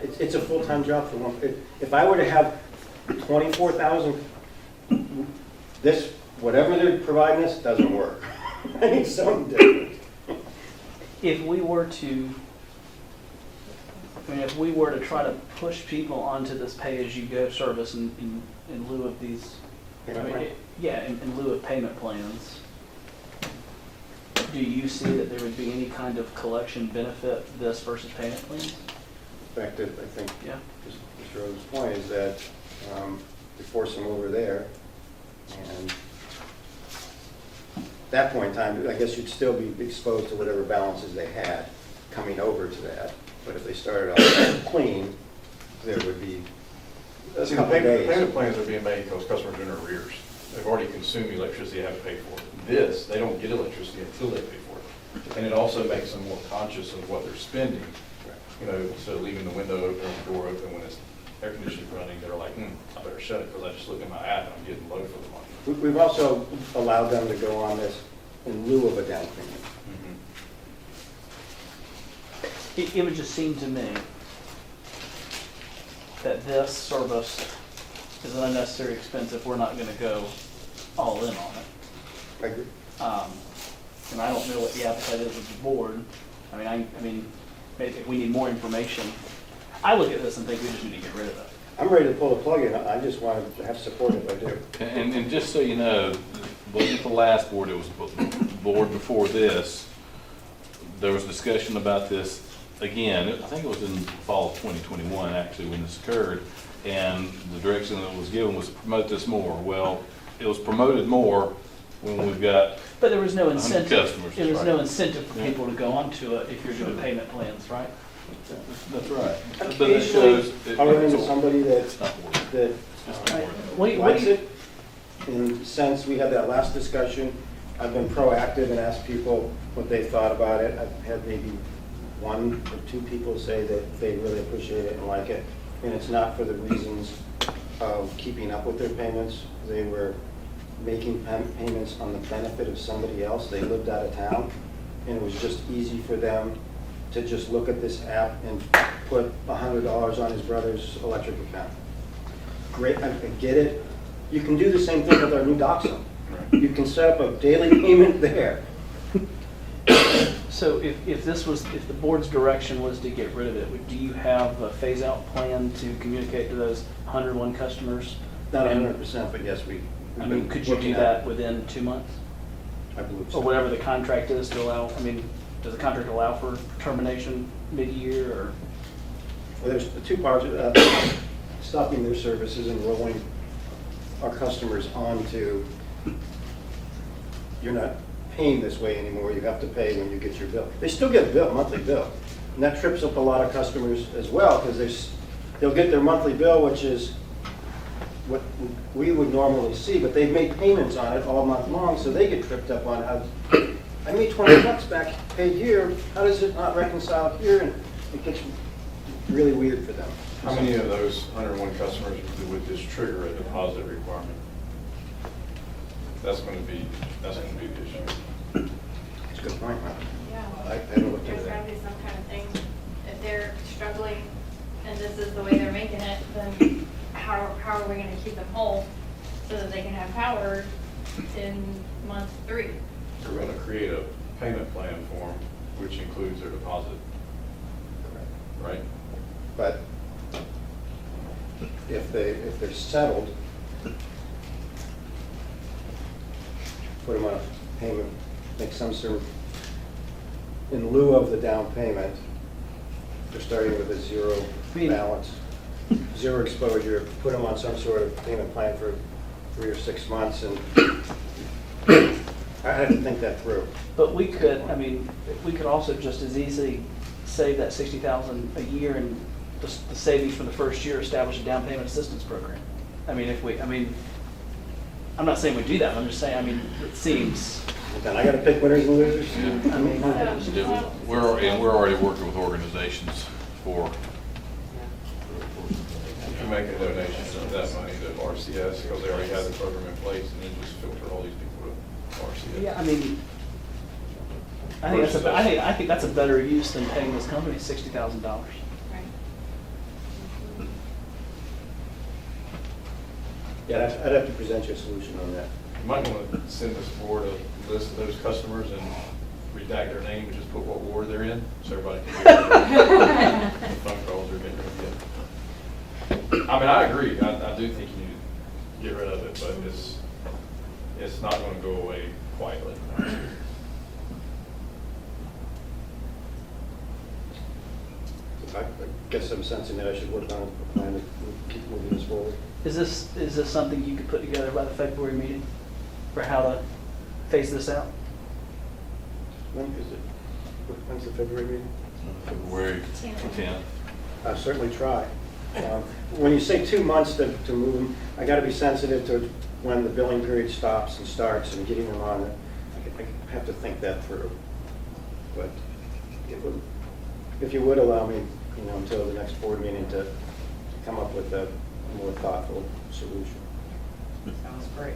[SPEAKER 19] It's a full-time job for one. If I were to have 24,000, this, whatever they're providing us, doesn't work. I need something different.
[SPEAKER 12] If we were to try to push people onto this pay-as-you-go service in lieu of these, in lieu of payment plans, do you see that there would be any kind of collection benefit to this versus payment plans?
[SPEAKER 19] In fact, I think, just Mr. Rhodes' point is that we force them over there, and at that point in time, I guess you'd still be exposed to whatever balances they had coming over to that. But if they started off clean, there would be a
[SPEAKER 10] See, the
[SPEAKER 19] couple of days.
[SPEAKER 10] payment plans are being made because customers are in arrears. They've already consumed electricity they haven't paid for. This, they don't get electricity until they pay for it. And it also makes them more conscious of what they're spending. You know, instead of leaving the window open or the door open when it's air conditioning running, they're like, I better shut it because I just looked at my app and I'm getting low for the month.
[SPEAKER 19] We've also allowed them to go on this in lieu of a down payment.
[SPEAKER 12] It would just seem to me that this service is an unnecessary expense if we're not going to go all in on it.
[SPEAKER 19] I agree.
[SPEAKER 12] And I don't know what the appetite is of the board. I mean, maybe if we need more information. I look at this and think we just need to get rid of it.
[SPEAKER 19] I'm ready to pull the plug in. I just want to have support if I do.
[SPEAKER 3] And just so you know, wasn't the last board, it was board before this, there was discussion about this again. I think it was in fall of 2021, actually, when this occurred. And the direction that was given was to promote this more. Well, it was promoted more when we've got
[SPEAKER 12] But there was no
[SPEAKER 3] 100
[SPEAKER 12] incentive.
[SPEAKER 3] customers.
[SPEAKER 12] There was
[SPEAKER 3] Right.
[SPEAKER 12] no incentive for
[SPEAKER 3] Yeah.
[SPEAKER 12] people to go onto it if you're doing payment plans, right?
[SPEAKER 3] That's right. But it
[SPEAKER 19] Occasionally,
[SPEAKER 3] shows.
[SPEAKER 19] I run into somebody that,
[SPEAKER 3] It's not worth it.
[SPEAKER 19] that
[SPEAKER 3] It's not worth it.
[SPEAKER 12] What do
[SPEAKER 19] likes
[SPEAKER 12] you,
[SPEAKER 19] it. And since we had that last discussion, I've been proactive and asked people what they thought about it. I've had maybe one or two people say that they really appreciate it and like it. And it's not for the reasons of keeping up with their payments. They were making payments on the benefit of somebody else. They lived out of town, and it was just easy for them to just look at this app and put $100 on his brother's electric account. Great, I get it. You can do the same thing with our new dock zone. You can set up a daily payment there.
[SPEAKER 12] so if this was, if the board's direction was to get rid of it, do you have a phase-out plan to communicate to those 101 customers?
[SPEAKER 19] Not
[SPEAKER 12] And-
[SPEAKER 19] 100%, but yes, we've
[SPEAKER 12] I mean,
[SPEAKER 19] been
[SPEAKER 12] could you do
[SPEAKER 19] looking at
[SPEAKER 12] that
[SPEAKER 19] it.
[SPEAKER 12] within 2 months?
[SPEAKER 19] I believe
[SPEAKER 12] Or
[SPEAKER 19] so.
[SPEAKER 12] whatever the contract is to allow, I mean, does the contract allow for termination mid-year or?
[SPEAKER 19] Well, there's the two parts of that. Stopping their services and rolling our customers onto, you're not paying this way anymore, you have to pay when you get your bill. They still get a bill, monthly bill. And that trips up a lot of customers as well, because they'll get their monthly bill, which is what we would normally see, but they've made payments on it all month long, so they get tripped up on how, I made $20 back paid here, how does it not reconcile here? And it gets really weird for them.
[SPEAKER 10] How many of those 101 customers would this trigger a deposit requirement? That's going to be the issue.
[SPEAKER 19] It's a good point, huh?
[SPEAKER 15] Yeah.
[SPEAKER 19] I haven't looked
[SPEAKER 15] There's
[SPEAKER 19] into
[SPEAKER 15] gotta
[SPEAKER 19] that.
[SPEAKER 15] be some kind of thing. If they're struggling and this is the way they're making it, then how are we gonna keep them whole so that they can have power in month 3?
[SPEAKER 10] We're going to create a payment plan form, which includes their deposit, right?
[SPEAKER 19] But if they're settled, put them on a payment, make some sort of, in lieu of the down payment, they're starting with a zero balance, zero exposure, put them on some sort of payment plan for 3 or 6 months, and I have to think that through.
[SPEAKER 12] But we could, I mean, we could also just as easily save that 60,000 a year and the savings from the first year, establish a down payment assistance program. I mean, I'm not saying we do that, I'm just saying, I mean, it seems.
[SPEAKER 19] Then I gotta pick winners and losers.
[SPEAKER 12] I mean,
[SPEAKER 3] Yeah, we're already working with organizations for.
[SPEAKER 10] You can make a donation of that money to RCS, because they already have the program in place, and then just filter all these people to RCS.
[SPEAKER 12] Yeah, I mean, I think that's a better use than paying this company $60,000.
[SPEAKER 15] Right.
[SPEAKER 19] Yeah, I'd have to present you a solution on that.
[SPEAKER 10] You might want to send this board a list of those customers and redact their name and just put what ward they're in, so everybody can get the phone calls they're getting rid of. I mean, I agree, I do think you need to get rid of it, but it's not going to go away quietly.
[SPEAKER 19] I guess I'm sensing that I should work on a plan to keep moving this forward.
[SPEAKER 12] Is this something you could put together by the February meeting for how to phase this out?
[SPEAKER 19] When is it? When's the February meeting?
[SPEAKER 3] February 10th.
[SPEAKER 19] I'll certainly try. When you say 2 months to move them, I got to be sensitive to when the billing period stops and starts and getting them on. I have to think that through. But if you would allow me, until the next board meeting to come up with a more thoughtful solution.
[SPEAKER 9] Sounds great.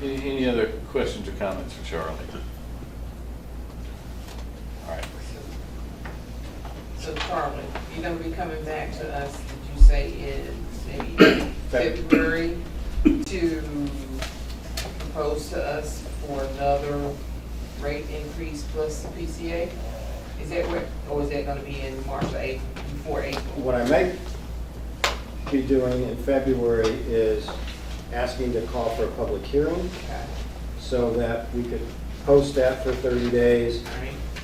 [SPEAKER 3] Any other questions or comments for Charlie? All right.
[SPEAKER 9] So Charlie, you're gonna be coming back to us, did you say in maybe February to propose to us for another rate increase plus the PCA? Is that what, or is that gonna be in March or April, before April?
[SPEAKER 19] What I may be doing in February is asking to call for a public hearing
[SPEAKER 9] Okay.
[SPEAKER 19] so that we could post that for 30 days,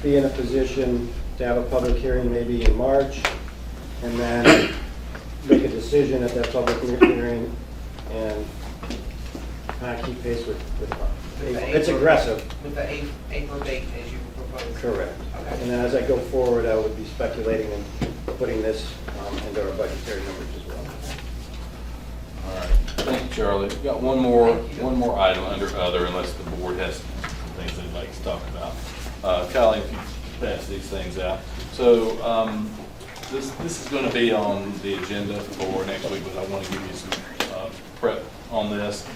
[SPEAKER 19] be in a position to have a public hearing maybe in March, and then make a decision at that public hearing and kind of keep pace with it's aggressive.
[SPEAKER 9] With the April date as you proposed?
[SPEAKER 19] Correct.
[SPEAKER 9] Okay.
[SPEAKER 19] And then as I go forward, I would be speculating and putting this into our budgetary numbers as well.
[SPEAKER 3] All right, thank you, Charlie. We've got one more item under other, unless the board has some things they'd like to talk about. Kylie, if you pass these things out. So this is going to be on the agenda for next week, but I want to give you some prep on this.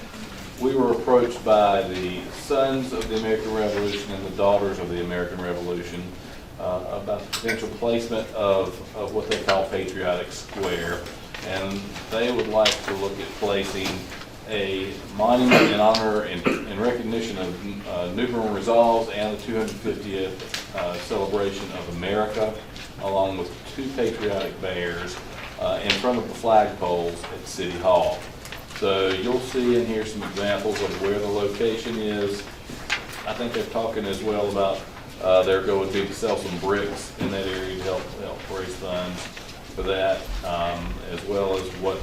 [SPEAKER 3] We were approached by the Sons of the American Revolution and the Daughters of the American Revolution about the potential placement of what they call Patriotic Square. And they would like to look at placing a monument in honor and in recognition of New Bern Resolves and the 250th celebration of America, along with 2 patriotic bears in front of the flagpoles at City Hall. So you'll see and hear some examples of where the location is. I think they're talking as well about their goal would be to sell some bricks in that area to help raise funds for that, as well as what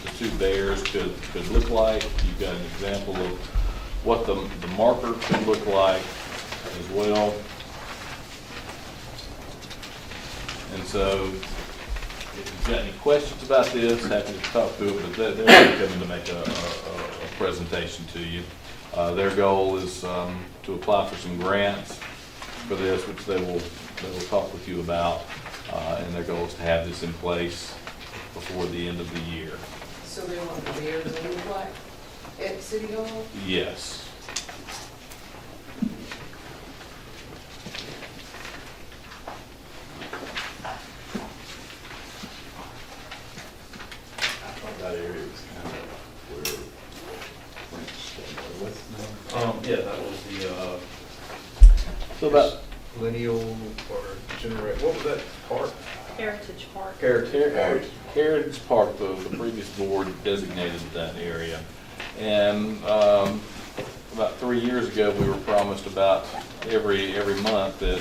[SPEAKER 3] the 2 bears could look like. You've got an example of what the marker could look like as well. And so if you've got any questions about this, happy to talk to it, but they're really coming to make a presentation to you. Their goal is to apply for some grants for this, which they will talk with you about, and their goal is to have this in place before the end of the year.
[SPEAKER 9] So they want the bears to look like at City Hall?
[SPEAKER 3] Yes.
[SPEAKER 8] That area was kind of where French,
[SPEAKER 10] Yeah, that was the,
[SPEAKER 3] So about
[SPEAKER 10] lineal or generate, what was that park?
[SPEAKER 4] Heritage Park.
[SPEAKER 3] Heritage Park, the previous board designated that area. And about 3 years ago, we were promised about every month that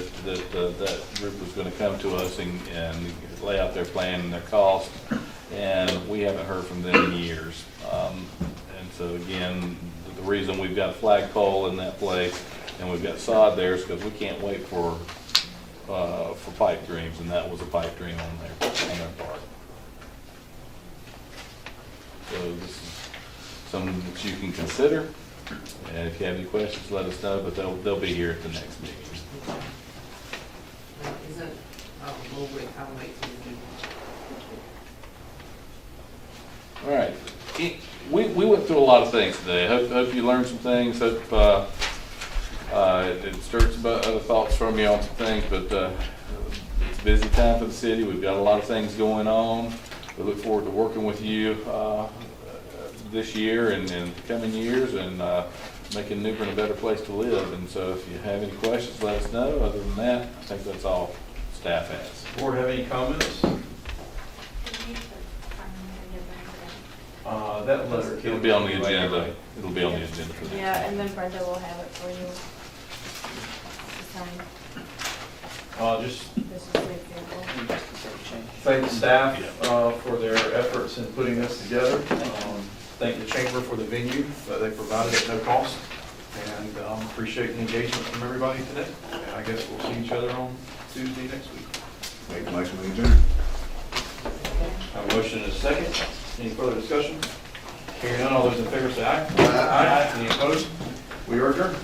[SPEAKER 3] group was going to come to us and lay out their plan and their cost. And we haven't heard from them in years. And so again, the reason we've got a flagpole in that place and we've got sod there is because we can't wait for pipe dreams, and that was a pipe dream on their part. So this is something that you can consider, and if you have any questions, let us know, but they'll be here at the next meeting.
[SPEAKER 9] We'll wait, I'll wait till you do.
[SPEAKER 3] All right. We went through a lot of things today. Hope you learned some things. Hope it stirred some other thoughts from you on some things, but it's a busy time for the city. We've got a lot of things going on. We look forward to working with you this year and in the coming years, and making New Bern a better place to live. And so if you have any questions, let us know. Other than that, I think that's all staff has.
[SPEAKER 1] Board have any comments? That letter.
[SPEAKER 3] It'll be on the agenda. It'll be on the agenda for that.
[SPEAKER 4] Yeah, and then Brenda will have it for you to sign.
[SPEAKER 1] Just
[SPEAKER 4] This is the example.
[SPEAKER 1] thank the staff for their efforts in putting this together. Thank the chamber for the venue that they provided at no cost. And appreciate the engagement from everybody today. And I guess we'll see each other on Tuesday next week.
[SPEAKER 8] Make a motion to adjourn.
[SPEAKER 1] Have a motion and a second. Any further discussion? Hearing none, all those in favor say aye. Aye. Any opposed? We are adjourned.